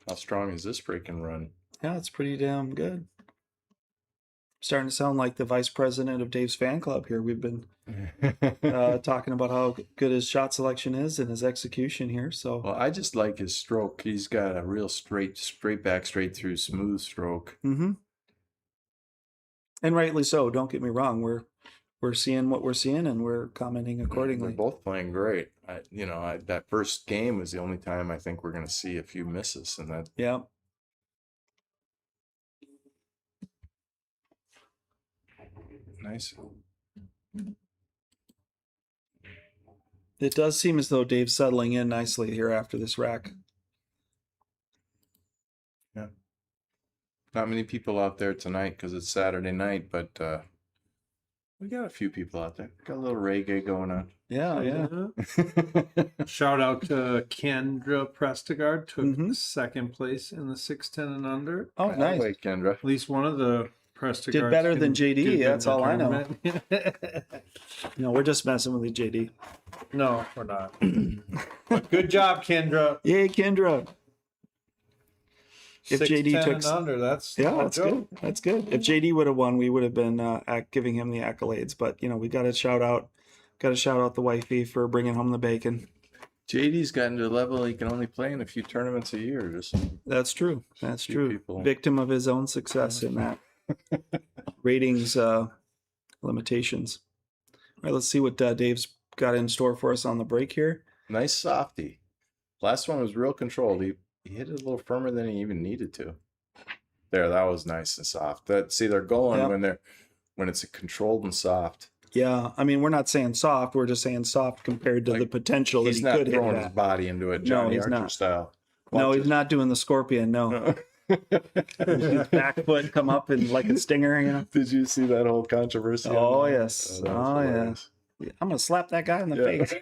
Speaker 3: how strong is this breaking run?
Speaker 2: Yeah, it's pretty damn good. Starting to sound like the vice president of Dave's fan club here. We've been talking about how good his shot selection is and his execution here. So,
Speaker 3: well, I just like his stroke. He's got a real straight back, straight through, smooth stroke.
Speaker 2: And rightly so. Don't get me wrong. We're seeing what we're seeing, and we're commenting accordingly.
Speaker 3: They're both playing great. That first game was the only time I think we're going to see a few misses, and that.
Speaker 2: Yeah.
Speaker 3: Nice.
Speaker 2: It does seem as though Dave's settling in nicely here after this rack.
Speaker 3: Yeah. Not many people out there tonight because it's Saturday night, but we got a few people out there. Got a little reggae going on.
Speaker 2: Yeah.
Speaker 1: Shout out to Kendra Prestigard, took second place in the 610 and under.
Speaker 2: Oh, nice.
Speaker 3: Wait, Kendra.
Speaker 1: At least one of the Prestigards
Speaker 2: Did better than JD. That's all I know.
Speaker 1: tournament.
Speaker 2: No, we're just messing with you, JD.
Speaker 1: No, we're not. But good job, Kendra.
Speaker 2: Yay, Kendra. If
Speaker 1: 610
Speaker 2: JD took
Speaker 1: and under, that's
Speaker 2: that's good. That's good. If JD would have won, we would have been giving him the accolades. But we got to shout out the wifey for bringing home the bacon.
Speaker 3: JD's gotten to a level he can only play in a few tournaments a year.
Speaker 2: That's true. That's true.
Speaker 3: People.
Speaker 2: Victim of his own success in that ratings limitations. All right, let's see what Dave's got in store for us on the break here.
Speaker 3: Nice softy. Last one was real controlled. He hit it a little firmer than he even needed to. There, that was nice and soft. They're going when it's controlled and soft.
Speaker 2: Yeah, I mean, we're not saying soft. We're just saying soft compared to the potential that he could hit.
Speaker 3: He's not throwing his body into it, Johnny Archer style.
Speaker 2: He's not doing the scorpion. No. His back foot come up and like a stinger.
Speaker 3: Did you see that whole controversy?
Speaker 2: Oh yes. Yes. I'm gonna slap that guy in the face.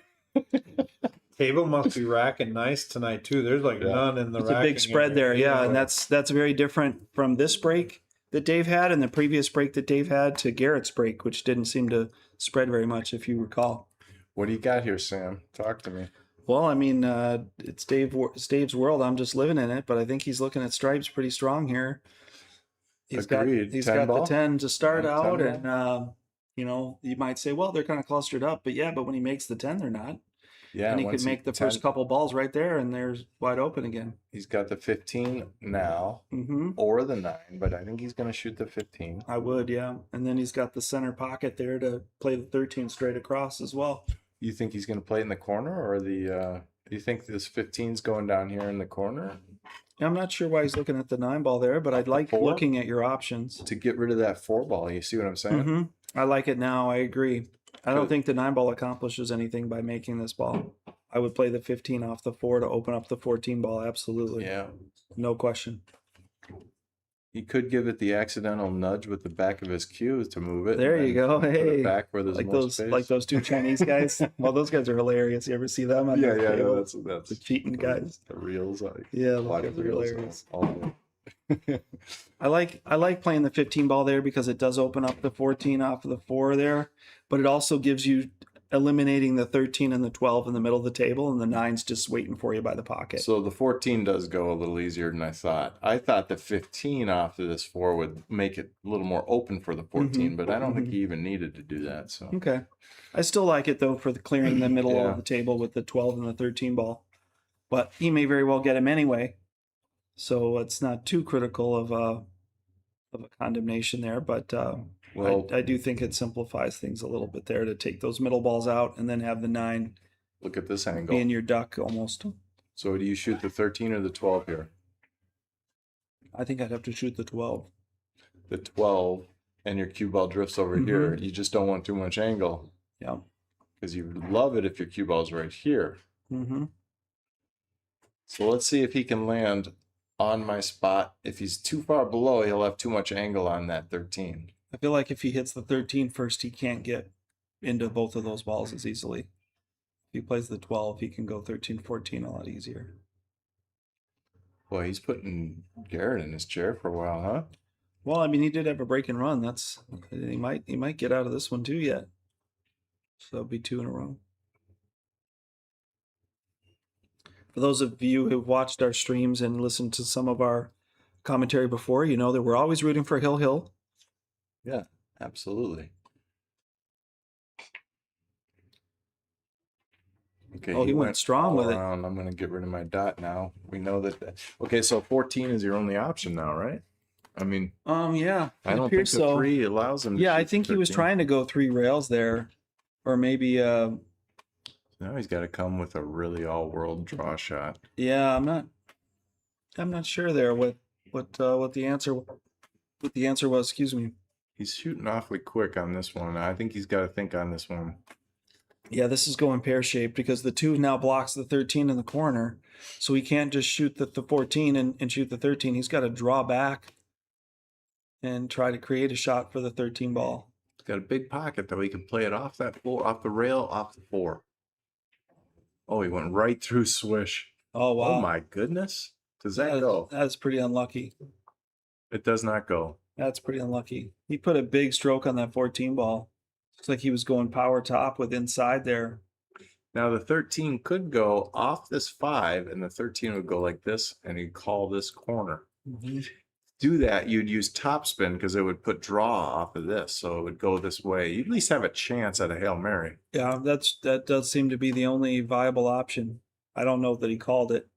Speaker 1: Table must be racking nice tonight too. There's none in the
Speaker 2: It's a big spread there, and that's very different from this break that Dave had and the previous break that Dave had to Garrett's break, which didn't seem to spread very much, if you recall.
Speaker 3: What do you got here, Sam? Talk to me.
Speaker 2: Well, I mean, it's Dave's world. I'm just living in it, but I think he's looking at stripes pretty strong here. He's
Speaker 3: Agreed.
Speaker 2: got the 10 to start out, and you might say, well, they're kind of clustered up, but when he makes the 10, they're not.
Speaker 3: Yeah,
Speaker 2: and he could make the first couple balls right there, and there's wide open again.
Speaker 3: He's got the 15 now, or the 9, but I think he's going to shoot the 15.
Speaker 2: I would, yeah. And then he's got the center pocket there to play the 13 straight across as well.
Speaker 3: You think he's going to play in the corner, or do you think this 15's going down here in the corner?
Speaker 2: I'm not sure why he's looking at the 9 ball there, but I'd like looking at your options.
Speaker 3: To get rid of that 4 ball, you see what I'm saying?
Speaker 2: I like it now, I agree. I don't think the 9 ball accomplishes anything by making this ball. I would play the 15 off the 4 to open up the 14 ball, absolutely.
Speaker 3: Yeah.
Speaker 2: No question.
Speaker 3: He could give it the accidental nudge with the back of his cue to move it.
Speaker 2: There you go. Hey,
Speaker 3: back where there's more space.
Speaker 2: Like those 2 Chinese guys. Well, those guys are hilarious. You ever see them?
Speaker 3: Yeah, that's
Speaker 2: the cheating guys.
Speaker 3: The reels.
Speaker 2: Yeah, those guys are hilarious. I like playing the 15 ball there because it does open up the 14 off of the 4 there, but it also gives you eliminating the 13 and the 12 in the middle of the table, and the 9's just waiting for you by the pocket.
Speaker 3: So the 14 does go a little easier than I thought. I thought the 15 off of this 4 would make it a little more open for the 14, but I don't think he even needed to do that. So
Speaker 2: okay, I still like it though for the clearing the middle of the table with the 12 and the 13 ball, but he may very well get him anyway. So it's not too critical of of a condemnation there, but
Speaker 3: Well,
Speaker 2: I do think it simplifies things a little bit there to take those middle balls out and then have the 9
Speaker 3: look at this
Speaker 2: being
Speaker 3: angle.
Speaker 2: your duck almost.
Speaker 3: So do you shoot the 13 or the 12 here?
Speaker 2: I think I'd have to shoot the 12.
Speaker 3: The 12 and your cue ball drifts over here. You just don't want too much angle
Speaker 2: Yeah.
Speaker 3: because you would love it if your cue ball's right here.
Speaker 2: Mm-hmm.
Speaker 3: So let's see if he can land on my spot. If he's too far below, he'll have too much angle on that 13.
Speaker 2: I feel like if he hits the 13 first, he can't get into both of those balls as easily. If he plays the 12, he can go 13, 14 a lot easier.
Speaker 3: Boy, he's putting Garrett in his chair for a while, huh?
Speaker 2: Well, I mean, he did have a break and run. He might get out of this one too yet. So it'll be 2 in a row. For those of you who've watched our streams and listened to some of our commentary before, you know that we're always rooting for Hill.
Speaker 3: Yeah, absolutely. Okay,
Speaker 2: Oh, he went strong
Speaker 3: all
Speaker 2: with it.
Speaker 3: around. I'm going to get rid of my dot now. We know that. Okay, so 14 is your only option now, right? I mean,
Speaker 2: Yeah,
Speaker 3: I
Speaker 2: it
Speaker 3: don't think
Speaker 2: appears
Speaker 3: the
Speaker 2: so.
Speaker 3: 3 allows him to
Speaker 2: Yeah, I
Speaker 3: shoot
Speaker 2: think he was
Speaker 3: 13.
Speaker 2: trying to go 3 rails there, or maybe
Speaker 3: Now he's got to come with a really all-world draw shot.
Speaker 2: yeah, I'm not sure there what the answer was. Excuse me.
Speaker 3: He's shooting awfully quick on this one. I think he's got to think on this one.
Speaker 2: Yeah, this is going pear-shaped because the 2 now blocks the 13 in the corner. So he can't just shoot the 14 and shoot the 13. He's got to draw back and try to create a shot for the 13 ball.
Speaker 3: He's got a big pocket, though. He can play it off that 4, off the rail, off the 4. Oh, he went right through swish.
Speaker 2: Oh, wow.
Speaker 3: Oh, my goodness. Does that go?
Speaker 2: That's pretty unlucky.
Speaker 3: It does not go.
Speaker 2: That's pretty unlucky. He put a big stroke on that 14 ball. Looks like he was going power top with inside there.
Speaker 3: Now, the 13 could go off this 5, and the 13 would go like this, and he'd call this corner.
Speaker 2: Mm-hmm.
Speaker 3: Do that, you'd use topspin because it would put draw off of this, so it would go this way. You'd at least have a chance at a Hail Mary.
Speaker 2: Yeah, that does seem to be the only viable option. I don't know that he called it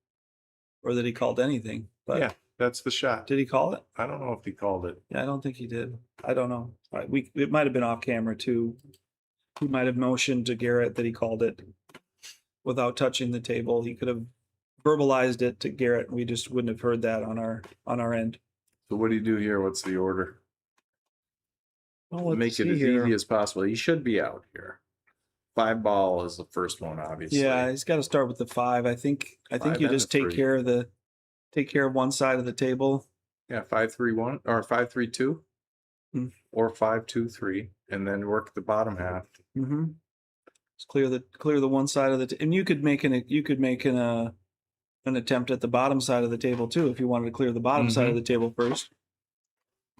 Speaker 2: or that he called anything, but
Speaker 3: Yeah, that's the shot.
Speaker 2: did he call it?
Speaker 3: I don't know if he called it.
Speaker 2: Yeah, I don't think he did. I don't know. It might have been off camera too. He might have motioned to Garrett that he called it without touching the table. He could have verbalized it to Garrett. We just wouldn't have heard that on our end.
Speaker 3: So what do you do here? What's the order?
Speaker 2: Well, let's
Speaker 3: Make it
Speaker 2: see
Speaker 3: as
Speaker 2: here.
Speaker 3: easy as possible. He should be out here. 5 ball is the first one, obviously.
Speaker 2: Yeah, he's got to start with the 5. I think
Speaker 3: 5
Speaker 2: you
Speaker 3: and
Speaker 2: just
Speaker 3: the
Speaker 2: take
Speaker 3: 3.
Speaker 2: care of one side of the table.
Speaker 3: Yeah, 5-3-1 or 5-3-2
Speaker 2: Hmm.
Speaker 3: or 5-2-3, and then work the bottom half.
Speaker 2: Mm-hmm. Just clear the one side of the and you could make an attempt at the bottom side of the table too if you wanted to clear the bottom side of the table first.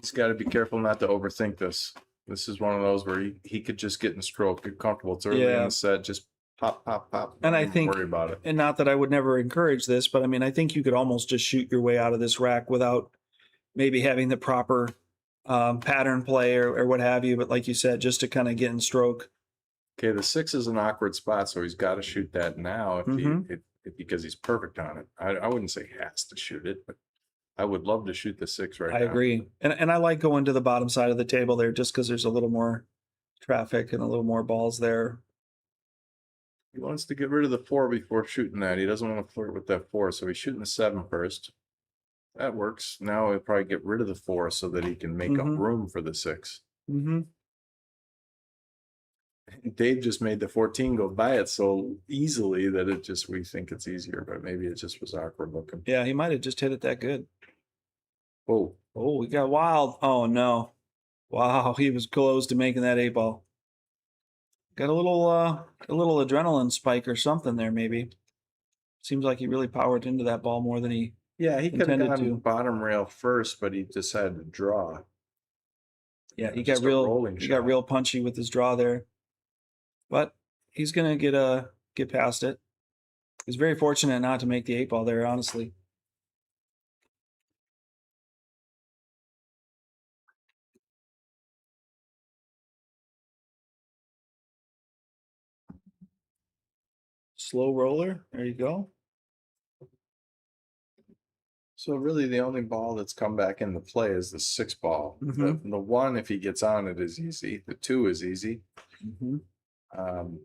Speaker 3: He's got to be careful not to overthink this. This is one of those where he could just get in stroke, get comfortable. It's early in the set, just pop, pop, pop.
Speaker 2: And I
Speaker 3: don't
Speaker 2: think,
Speaker 3: worry about it.
Speaker 2: and not that I would never encourage this, but I mean, I think you could almost just shoot your way out of this rack without maybe having the proper pattern play or what have you. But like you said, just to kind of get in stroke.
Speaker 3: Okay, the 6 is an awkward spot, so he's got to shoot that now if because he's perfect on it. I wouldn't say he has to shoot it, but I would love to shoot the 6 right now.
Speaker 2: I agree. And I like going to the bottom side of the table there just because there's a little more traffic and a little more balls there.
Speaker 3: He wants to get rid of the 4 before shooting that. He doesn't want to flirt with that 4, so he's shooting the 7 first. That works. Now he'll probably get rid of the 4 so that he can make up room for the 6.
Speaker 2: Mm-hmm.
Speaker 3: Dave just made the 14 go by it so easily that we think it's easier, but maybe it just was awkward looking.
Speaker 2: Yeah, he might have just hit it that good.
Speaker 3: Oh,
Speaker 2: we got wild. Oh no. Wow, he was close to making that 8 ball. Got a little adrenaline spike or something there, maybe. Seems like he really powered into that ball more than he
Speaker 3: yeah, he could have
Speaker 2: intended
Speaker 3: gone
Speaker 2: to.
Speaker 3: bottom rail first, but he decided to draw.
Speaker 2: Yeah, he
Speaker 3: Just
Speaker 2: got
Speaker 3: a
Speaker 2: real
Speaker 3: rolling
Speaker 2: he got
Speaker 3: shot.
Speaker 2: real punchy with his draw there. But he's gonna get past it. He's very fortunate not to make the 8 ball there, honestly. Slow roller. There you go.
Speaker 3: So really, the only ball that's come back into play is the 6 ball.
Speaker 2: Mhm.
Speaker 3: The 1, if he gets on it, is easy. The 2 is easy.
Speaker 2: Mm-hmm.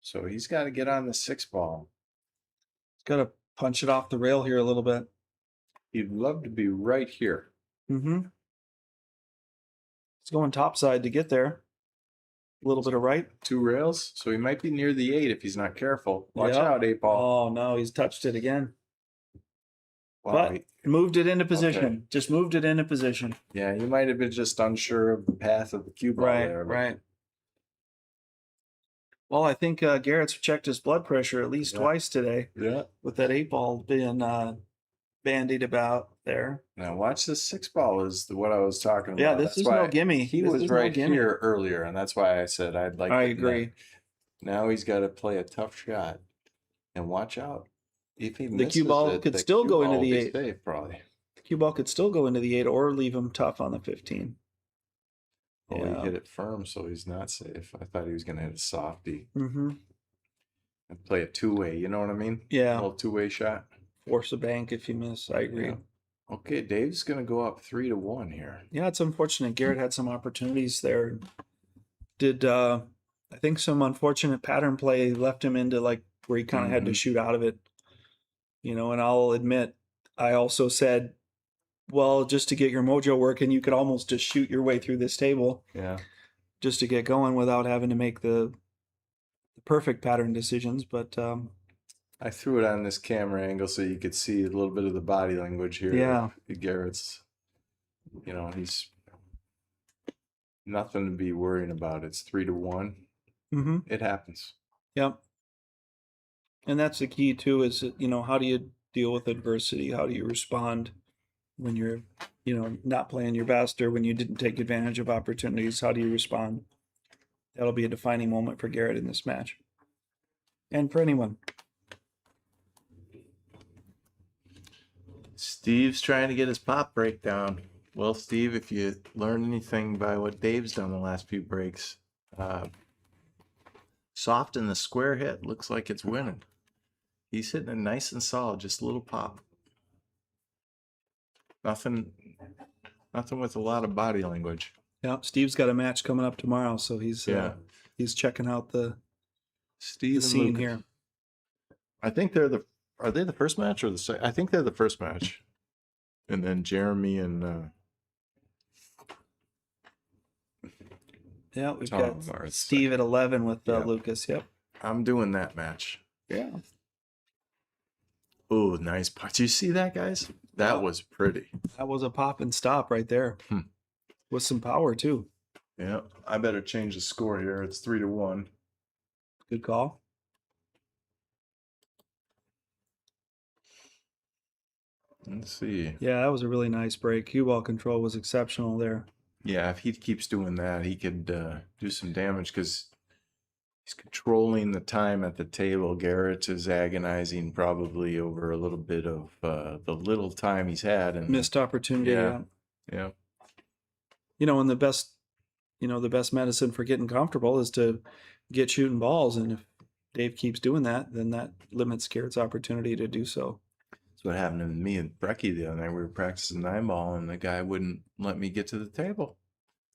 Speaker 3: So he's got to get on the 6 ball.
Speaker 2: Got to punch it off the rail here a little bit.
Speaker 3: He'd love to be right here.
Speaker 2: Mm-hmm. It's going topside to get there. A little bit of right.
Speaker 3: 2 rails, so he might be near the 8 if he's not careful. Watch
Speaker 2: Yep.
Speaker 3: out, 8 ball.
Speaker 2: Oh no, he's touched it again.
Speaker 3: Wow.
Speaker 2: But moved it into position.
Speaker 3: Okay.
Speaker 2: Just moved it into position.
Speaker 3: Yeah, he might have been just unsure of the path of the cue ball there. But
Speaker 2: Right. Well, I think Garrett's checked his blood pressure at least twice today
Speaker 3: yeah.
Speaker 2: with that 8 ball being bandied about there.
Speaker 3: Now watch this 6 ball is what I was talking about.
Speaker 2: Yeah, this
Speaker 3: That's
Speaker 2: is
Speaker 3: why
Speaker 2: no gimme.
Speaker 3: He
Speaker 2: This
Speaker 3: was
Speaker 2: is no
Speaker 3: right
Speaker 2: gimme.
Speaker 3: here earlier, and that's why I said I'd like.
Speaker 2: I agree.
Speaker 3: Now he's got to play a tough shot, and watch out. If he misses
Speaker 2: cue ball
Speaker 3: it,
Speaker 2: could
Speaker 3: the
Speaker 2: still
Speaker 3: cue
Speaker 2: go
Speaker 3: ball
Speaker 2: into
Speaker 3: will
Speaker 2: the
Speaker 3: be
Speaker 2: 8.
Speaker 3: safe, probably.
Speaker 2: The cue ball could still go into the 8 or leave him tough on the 15.
Speaker 3: Oh,
Speaker 2: Yeah.
Speaker 3: he hit it firm, so he's not safe. I thought he was going to hit a softie
Speaker 2: Mm-hmm.
Speaker 3: and play a 2-way. You know what I mean?
Speaker 2: Yeah.
Speaker 3: A little 2-way shot.
Speaker 2: Force a bank if you miss. I agree.
Speaker 3: Yeah. Okay, Dave's going to go up 3-1 here.
Speaker 2: Yeah, it's unfortunate. Garrett had some opportunities there. Did I think some unfortunate pattern play left him into like where he kind of had to shoot out of it. You know, and I'll admit, I also said, well, just to get your mojo working, you could almost just shoot your way through this table
Speaker 3: Yeah.
Speaker 2: just to get going without having to make the perfect pattern decisions. But
Speaker 3: I threw it on this camera angle so you could see a little bit of the body language here.
Speaker 2: Yeah.
Speaker 3: Garrett's, he's nothing to be worrying about. It's 3-1.
Speaker 2: mm-hmm.
Speaker 3: It happens.
Speaker 2: Yep. And that's the key too, is, how do you deal with adversity? How do you respond when you're, not playing your best or when you didn't take advantage of opportunities? How do you respond? That'll be a defining moment for Garrett in this match. And for anyone.
Speaker 3: Steve's trying to get his pop breakdown. Well, Steve, if you learn anything by what Dave's done the last few breaks, soft in the square hit looks like it's winning. He's hitting it nice and solid, just a little pop. Nothing with a lot of body language.
Speaker 2: Yeah, Steve's got a match coming up tomorrow, so he's checking out the
Speaker 3: Steve
Speaker 2: scene here.
Speaker 3: I think are they the first match or the second? I think they're the first match. And then Jeremy and
Speaker 2: yeah, we've
Speaker 3: Tom
Speaker 2: got
Speaker 3: are
Speaker 2: Steve at 11 with
Speaker 3: Yep.
Speaker 2: Lucas. Yep.
Speaker 3: I'm doing that match.
Speaker 2: Yeah.
Speaker 3: Oh, nice putt. Do you see that, guys? That was pretty.
Speaker 2: That was a pop and stop right there. With some power too.
Speaker 3: Yeah, I better change the score here. It's 3-1.
Speaker 2: Good call.
Speaker 3: Let's see.
Speaker 2: Yeah, that was a really nice break. Cue ball control was exceptional there.
Speaker 3: Yeah, if he keeps doing that, he could do some damage because he's controlling the time at the table. Garrett is agonizing probably over a little bit of the little time he's had. And
Speaker 2: Missed opportunity.
Speaker 3: Yeah.
Speaker 2: Yeah.
Speaker 3: yeah.
Speaker 2: And the best medicine for getting comfortable is to get shooting balls. And if Dave keeps doing that, then that limits Garrett's opportunity to do so.
Speaker 3: That's what happened to me and Brecky the other night. We were practicing 9-ball, and the guy wouldn't let me get to the table.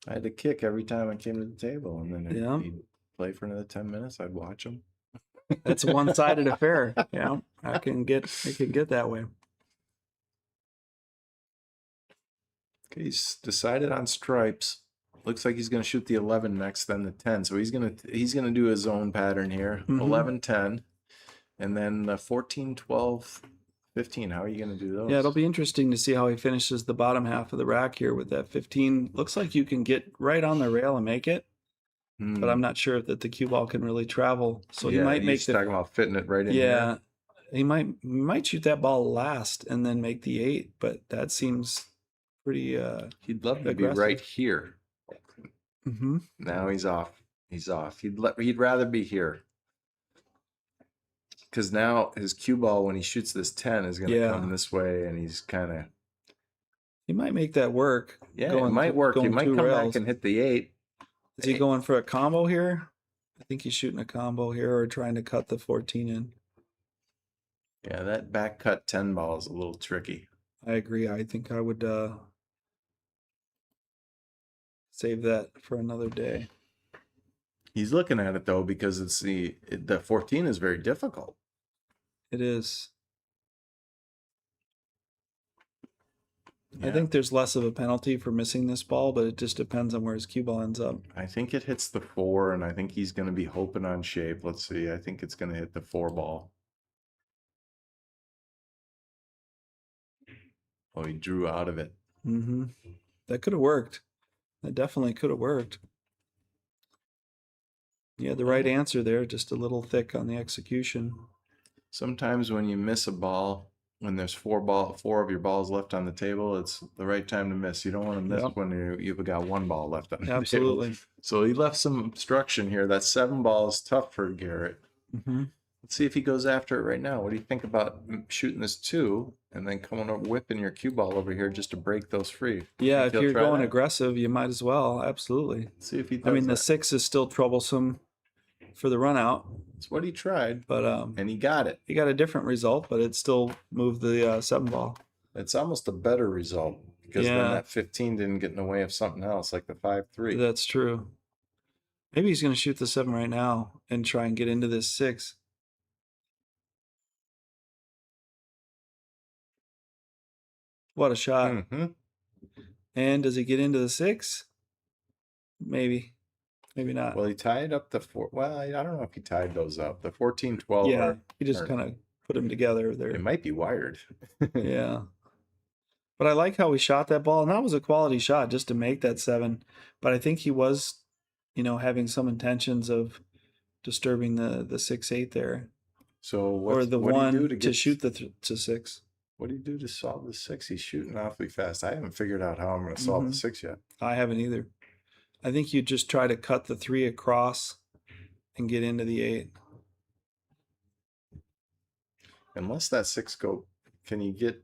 Speaker 3: I had to kick every time I came to the table, and then he'd play for another 10 minutes. I'd watch him.
Speaker 2: That's a one-sided affair. Yeah, it can get that way.
Speaker 3: Okay, he's decided on stripes. Looks like he's going to shoot the 11 next, then the 10. So he's gonna do his own pattern here. 11-10, and then 14, 12, 15. How are you going to do those?
Speaker 2: Yeah, it'll be interesting to see how he finishes the bottom half of the rack here with that 15. Looks like you can get right on the rail and make it, but I'm not sure that the cue ball can really travel. So he might make
Speaker 3: talking about fitting it right in there.
Speaker 2: Yeah, he might shoot that ball last and then make the 8, but that seems pretty
Speaker 3: He'd love to
Speaker 2: aggressive.
Speaker 3: be right here.
Speaker 2: Mm-hmm.
Speaker 3: Now he's off. He'd rather be here. Because now his cue ball, when he shoots this 10, is going to come this way, and he's kind of...
Speaker 2: He might make that work.
Speaker 3: Yeah, it might work. He might come back and hit the 8.
Speaker 2: Is he going for a combo here? I think he's shooting a combo here or trying to cut the 14 in.
Speaker 3: Yeah, that back cut 10 ball is a little tricky.
Speaker 2: I agree. I think I would save that for another day.
Speaker 3: He's looking at it though because it's the 14 is very difficult.
Speaker 2: It is. I
Speaker 3: Yeah.
Speaker 2: think there's less of a penalty for missing this ball, but it just depends on where his cue ball ends up.
Speaker 3: I think it hits the 4, and I think he's going to be hoping on shape. Let's see. I think it's going to hit the 4 ball. Oh, he drew out of it.
Speaker 2: Mm-hmm. That could have worked. That definitely could have worked. You had the right answer there, just a little thick on the execution.
Speaker 3: Sometimes when you miss a ball, when there's 4 of your balls left on the table, it's the right time to miss. You don't want to miss
Speaker 2: Yep.
Speaker 3: when you've got 1 ball left on the table.
Speaker 2: Absolutely.
Speaker 3: So he left some obstruction here. That 7 ball is tough for Garrett.
Speaker 2: Mm-hmm.
Speaker 3: Let's see if he goes after it right now. What do you think about shooting this 2 and then coming up whipping your cue ball over here just to break those free?
Speaker 2: Yeah,
Speaker 3: Think
Speaker 2: if
Speaker 3: he'll
Speaker 2: you're
Speaker 3: try
Speaker 2: going
Speaker 3: that?
Speaker 2: aggressive, you might as well. Absolutely.
Speaker 3: Let's see if he does
Speaker 2: I mean, the
Speaker 3: that.
Speaker 2: 6 is still troublesome for the run out,
Speaker 3: That's what he tried,
Speaker 2: but
Speaker 3: and he got it.
Speaker 2: he got a different result, but it still moved the 7 ball.
Speaker 3: It's almost a better result because then
Speaker 2: Yeah.
Speaker 3: that 15 didn't get in the way of something else like the 5-3.
Speaker 2: That's true. Maybe he's going to shoot the 7 right now and try and get into this 6. What a shot.
Speaker 3: Mm-hmm.
Speaker 2: And does he get into the 6? Maybe. Maybe not.
Speaker 3: Well, he tied up the 4. Well, I don't know if he tied those up. The 14-12.
Speaker 2: Yeah, he just
Speaker 3: or-
Speaker 2: kind of put them together there.
Speaker 3: It might be wired.
Speaker 2: Yeah. But I like how he shot that ball, and that was a quality shot just to make that 7. But I think he was, having some intentions of disturbing the 6-8 there,
Speaker 3: So
Speaker 2: or the
Speaker 3: what do you
Speaker 2: 1
Speaker 3: do
Speaker 2: to shoot the to 6.
Speaker 3: What do you do to solve the 6? He's shooting awfully fast. I haven't figured out how I'm going to solve the 6 yet.
Speaker 2: I haven't either. I think you just try to cut the 3 across and get into the 8.
Speaker 3: Unless that 6 can you get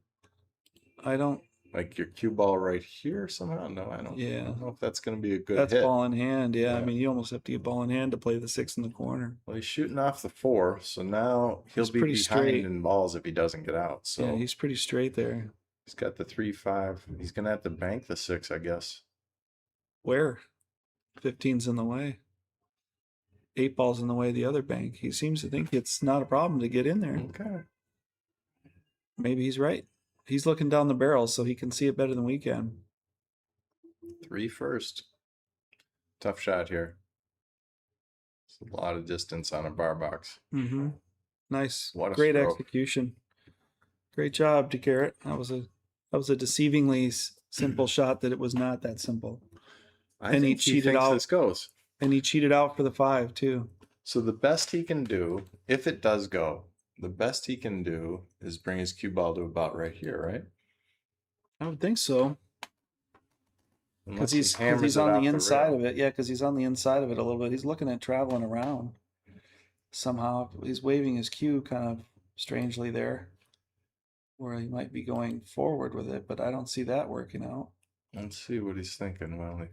Speaker 2: I don't.
Speaker 3: like your cue ball right here somehow? No, I don't.
Speaker 2: Yeah.
Speaker 3: I don't know if that's going to be a good
Speaker 2: That's
Speaker 3: hit.
Speaker 2: ball in hand. Yeah, I
Speaker 3: Yeah.
Speaker 2: mean, you almost have to get ball in hand to play the 6 in the corner.
Speaker 3: Well, he's shooting off the 4, so now he'll
Speaker 2: He's
Speaker 3: be
Speaker 2: pretty
Speaker 3: behind
Speaker 2: straight.
Speaker 3: in balls if he doesn't get out. So
Speaker 2: Yeah, he's pretty straight there.
Speaker 3: he's got the 3-5. He's going to have to bank the 6, I guess.
Speaker 2: Where? 15's in the way. 8 balls in the way of the other bank. He seems to think it's not a problem to get in there.
Speaker 3: Okay.
Speaker 2: Maybe he's right. He's looking down the barrel, so he can see it better than we can.
Speaker 3: 3 first. Tough shot here. It's a lot of distance on a bar box.
Speaker 2: Mm-hmm. Nice.
Speaker 3: What a
Speaker 2: Great
Speaker 3: stroke.
Speaker 2: execution. Great job to Garrett. That was a deceivingly simple shot that it was not that simple.
Speaker 3: I
Speaker 2: And he
Speaker 3: think he
Speaker 2: cheated
Speaker 3: thinks
Speaker 2: out.
Speaker 3: this goes.
Speaker 2: And he cheated out for the 5 too.
Speaker 3: So the best he can do, if it does go, the best he can do is bring his cue ball to about right here, right?
Speaker 2: I would think so.
Speaker 3: Unless
Speaker 2: Because
Speaker 3: hammers
Speaker 2: he's
Speaker 3: it
Speaker 2: on
Speaker 3: off
Speaker 2: the inside
Speaker 3: rail.
Speaker 2: of it. Yeah, because he's on the inside of it a little bit. He's looking at traveling around. Somehow he's waving his cue kind of strangely there, where he might be going forward with it, but I don't see that working out.
Speaker 3: Let's see what he's thinking. Well,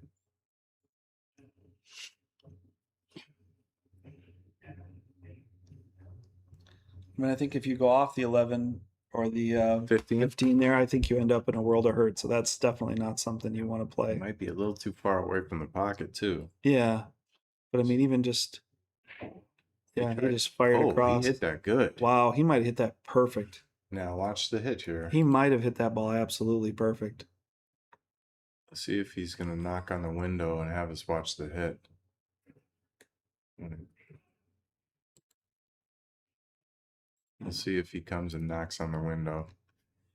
Speaker 2: I mean, I think if you go off the 11 or the
Speaker 3: 15
Speaker 2: 15 there, I think you end up in a world of hurt. So that's definitely not something you want to play.
Speaker 3: might be a little too far away from the pocket too.
Speaker 2: Yeah. But I mean, even just, yeah, he just fired
Speaker 3: Oh,
Speaker 2: across.
Speaker 3: he hit that good.
Speaker 2: Wow, he might have hit that perfect.
Speaker 3: Now watch the hit here.
Speaker 2: He might have hit that ball absolutely perfect.
Speaker 3: Let's see if he's going to knock on the window and have us watch the hit. Let's see if he comes and knocks on the window.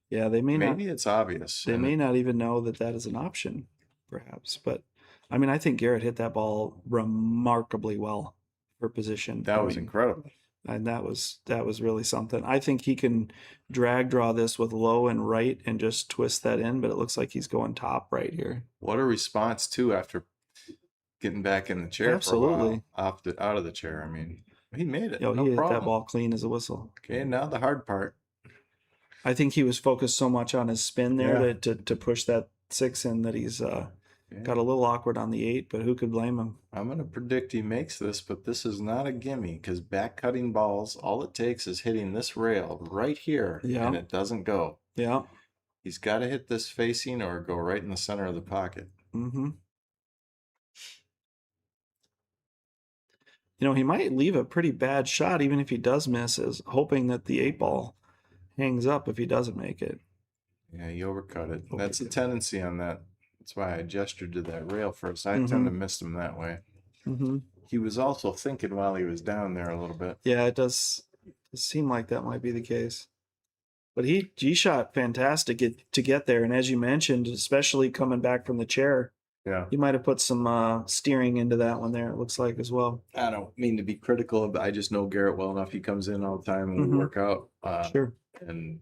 Speaker 2: Yeah, they may not.
Speaker 3: Maybe it's obvious.
Speaker 2: They
Speaker 3: and
Speaker 2: may not even know that that is an option, perhaps. But I mean, I think Garrett hit that ball remarkably well for position.
Speaker 3: That
Speaker 2: I
Speaker 3: was
Speaker 2: mean,
Speaker 3: incredible.
Speaker 2: and that was really something. I think he can drag draw this with low and right and just twist that in, but it looks like he's going top right here.
Speaker 3: What a response too after getting back in the chair
Speaker 2: Absolutely.
Speaker 3: for a while. Out of the chair. I mean, he made it.
Speaker 2: He
Speaker 3: No
Speaker 2: hit
Speaker 3: problem.
Speaker 2: that ball clean as a whistle.
Speaker 3: Okay, now the hard part.
Speaker 2: I think he was focused so much on his spin there
Speaker 3: Yeah.
Speaker 2: to push that 6 in that he's got a little awkward on the 8, but who could blame him?
Speaker 3: I'm going to predict he makes this, but this is not a gimme because back cutting balls, all it takes is hitting this rail right here
Speaker 2: Yeah.
Speaker 3: and it doesn't go.
Speaker 2: Yeah.
Speaker 3: He's got to hit this facing or go right in the center of the pocket.
Speaker 2: Mm-hmm. You know, he might leave a pretty bad shot even if he does miss, is hoping that the 8-ball hangs up if he doesn't make it.
Speaker 3: Yeah, he overcut it.
Speaker 2: Okay,
Speaker 3: That's a
Speaker 2: good.
Speaker 3: tendency on that. That's why I gestured to that rail first. I tend to miss him that way.
Speaker 2: Mm-hmm.
Speaker 3: He was also thinking while he was down there a little bit.
Speaker 2: Yeah, it does seem like that might be the case. But he shot fantastic to get there. And as you mentioned, especially coming back from the chair,
Speaker 3: Yeah.
Speaker 2: he might have put some steering into that one there, it looks like, as well.
Speaker 3: I don't mean to be critical, but I just know Garrett well enough. He comes in all the time and we work out.
Speaker 2: Sure.
Speaker 3: And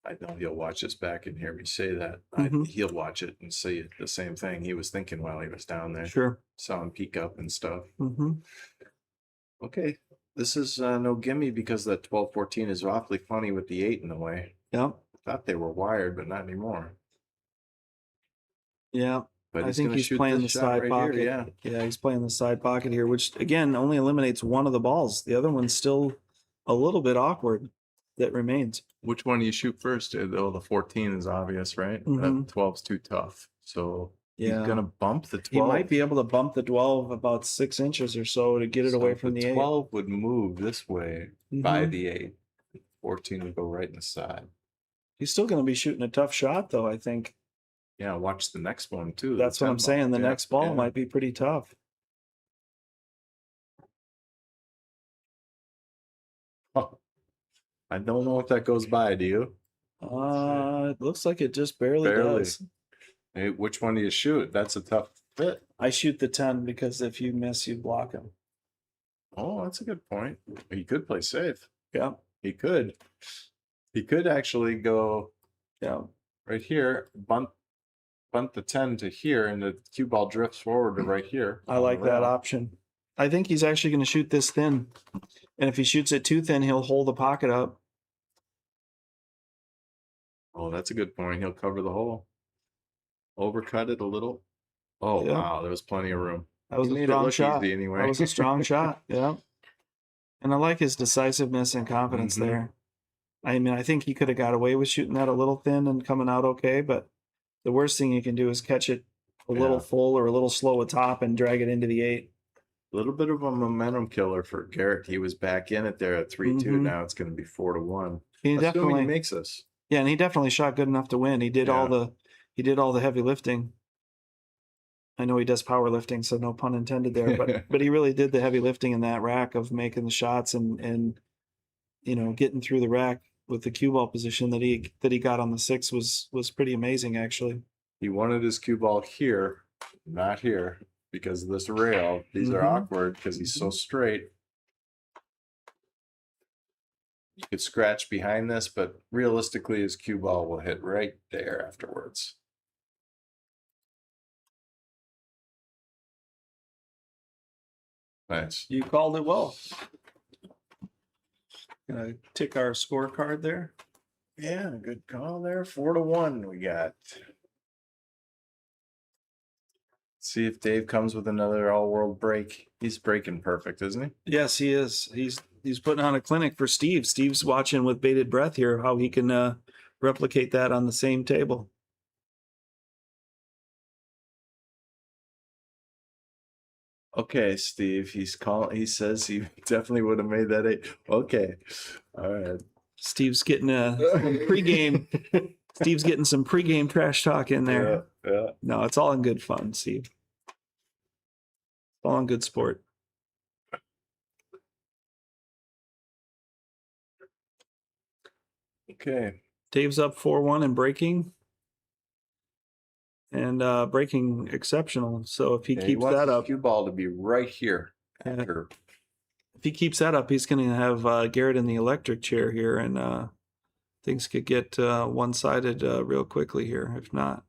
Speaker 3: I know he'll watch this back and hear me say that.
Speaker 2: Mhm.
Speaker 3: He'll watch it and say the same thing. He was thinking while he was down there.
Speaker 2: Sure.
Speaker 3: Saw him peek up and stuff.
Speaker 2: Mm-hmm.
Speaker 3: Okay. This is no gimme because that 12-14 is awfully funny with the 8 in the way.
Speaker 2: Yep.
Speaker 3: Thought they were wired, but not anymore.
Speaker 2: Yeah.
Speaker 3: But
Speaker 2: I think he's playing the side pocket.
Speaker 3: Here,
Speaker 2: Yeah, he's playing the side pocket here, which again only eliminates one of the balls. The other one's still a little bit awkward that remains.
Speaker 3: Which one do you shoot first? Oh, the 14 is obvious, right?
Speaker 2: Mhm.
Speaker 3: 12's too tough. So
Speaker 2: Yeah.
Speaker 3: he's gonna bump the 12.
Speaker 2: He might be able to bump the 12 about 6 inches or so to get it away from the 8.
Speaker 3: 12 would move this way by
Speaker 2: Mhm.
Speaker 3: the 8. 14 would go right in the side.
Speaker 2: He's still going to be shooting a tough shot, though, I think.
Speaker 3: Yeah, watch the next one too.
Speaker 2: That's what I'm saying. The next ball might be pretty tough.
Speaker 3: Oh, I don't know if that goes by, do you?
Speaker 2: It looks like it just barely does.
Speaker 3: Hey, which one do you shoot? That's a tough fit.
Speaker 2: I shoot the 10 because if you miss, you block him.
Speaker 3: Oh, that's a good point. He could play safe.
Speaker 2: Yeah.
Speaker 3: He could. He could actually go
Speaker 2: Yeah.
Speaker 3: right here, bunt the 10 to here, and the cue ball drifts forward to right here.
Speaker 2: I like that option. I think he's actually going to shoot this thin. And if he shoots it too thin, he'll hold the pocket up.
Speaker 3: Oh, that's a good point. He'll cover the hole. Overcut it a little. Oh,
Speaker 2: Yeah.
Speaker 3: wow. There was plenty of room.
Speaker 2: That was
Speaker 3: He
Speaker 2: a
Speaker 3: made it
Speaker 2: strong
Speaker 3: look
Speaker 2: shot.
Speaker 3: easy anyway.
Speaker 2: That was a strong shot. Yeah. And I like his decisiveness and confidence
Speaker 3: Mhm.
Speaker 2: there. I mean, I think he could have got away with shooting that a little thin and coming out okay, but the worst thing you can do is catch it a little
Speaker 3: Yeah.
Speaker 2: full or a little slow at top and drag it into the 8.
Speaker 3: A little bit of a momentum killer for Garrett. He was back in it there at 3-2.
Speaker 2: Mhm.
Speaker 3: Now it's going to be 4-1.
Speaker 2: He
Speaker 3: Assuming
Speaker 2: definitely
Speaker 3: he makes this.
Speaker 2: Yeah, and he definitely shot good enough to win. He did all the heavy lifting. I know he does powerlifting, so no pun intended there, but he really did the heavy lifting in that rack of making the shots and you know, getting through the rack with the cue ball position that he got on the 6 was pretty amazing actually.
Speaker 3: He wanted his cue ball here, not here, because of this rail. These are
Speaker 2: Mhm.
Speaker 3: awkward because he's so straight. You could scratch behind this, but realistically, his cue ball will hit right there afterwards. Nice.
Speaker 2: You called it well. Gonna tick our scorecard there.
Speaker 3: Yeah, good call there. 4-1 we got. See if Dave comes with another all-world break. He's breaking perfect, isn't he?
Speaker 2: Yes, he is. He's putting on a clinic for Steve. Steve's watching with bated breath here how he can replicate that on the same table.
Speaker 3: Okay, Steve. He says he definitely would have made that 8. Okay. All right.
Speaker 2: Steve's getting some pregame. Steve's getting some pregame trash talk in there.
Speaker 3: Yeah.
Speaker 2: No, it's all in good fun, Steve. It's all in good sport.
Speaker 3: Okay.
Speaker 2: Dave's up 4-1 and breaking. And breaking exceptional. So if he
Speaker 3: Yeah,
Speaker 2: keeps
Speaker 3: wants
Speaker 2: that
Speaker 3: his
Speaker 2: up,
Speaker 3: cue ball to be right here.
Speaker 2: Yeah.
Speaker 3: After.
Speaker 2: if he keeps that up, he's going to have Garrett in the electric chair here, and things could get one-sided real quickly here, if not.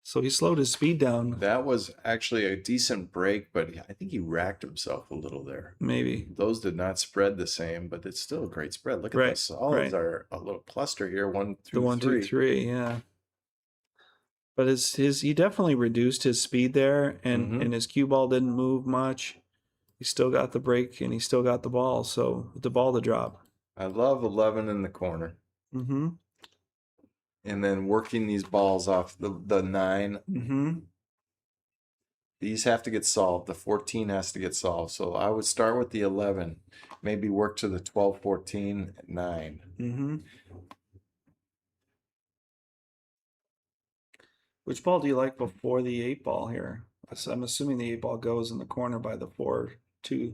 Speaker 2: So he slowed his speed down,
Speaker 3: That was actually a decent break, but I think he racked himself a little there.
Speaker 2: maybe.
Speaker 3: Those did not spread the same, but it's still a great spread. Look at
Speaker 2: Right,
Speaker 3: this. All these
Speaker 2: right.
Speaker 3: are a little cluster here. 1, 2,
Speaker 2: The 1, 2, 3, yeah. But he definitely reduced his speed there, and his cue ball didn't move much. He still got the break, and he still got the ball. So the ball to drop.
Speaker 3: I love 11 in the corner.
Speaker 2: Mm-hmm.
Speaker 3: and then working these balls off the 9.
Speaker 2: Mm-hmm.
Speaker 3: These have to get solved. The 14 has to get solved. So I would start with the 11, maybe work to the 12, 14, 9.
Speaker 2: Mm-hmm. Which ball do you like before the 8 ball here? So I'm assuming the 8 ball goes in the corner by the 4-2.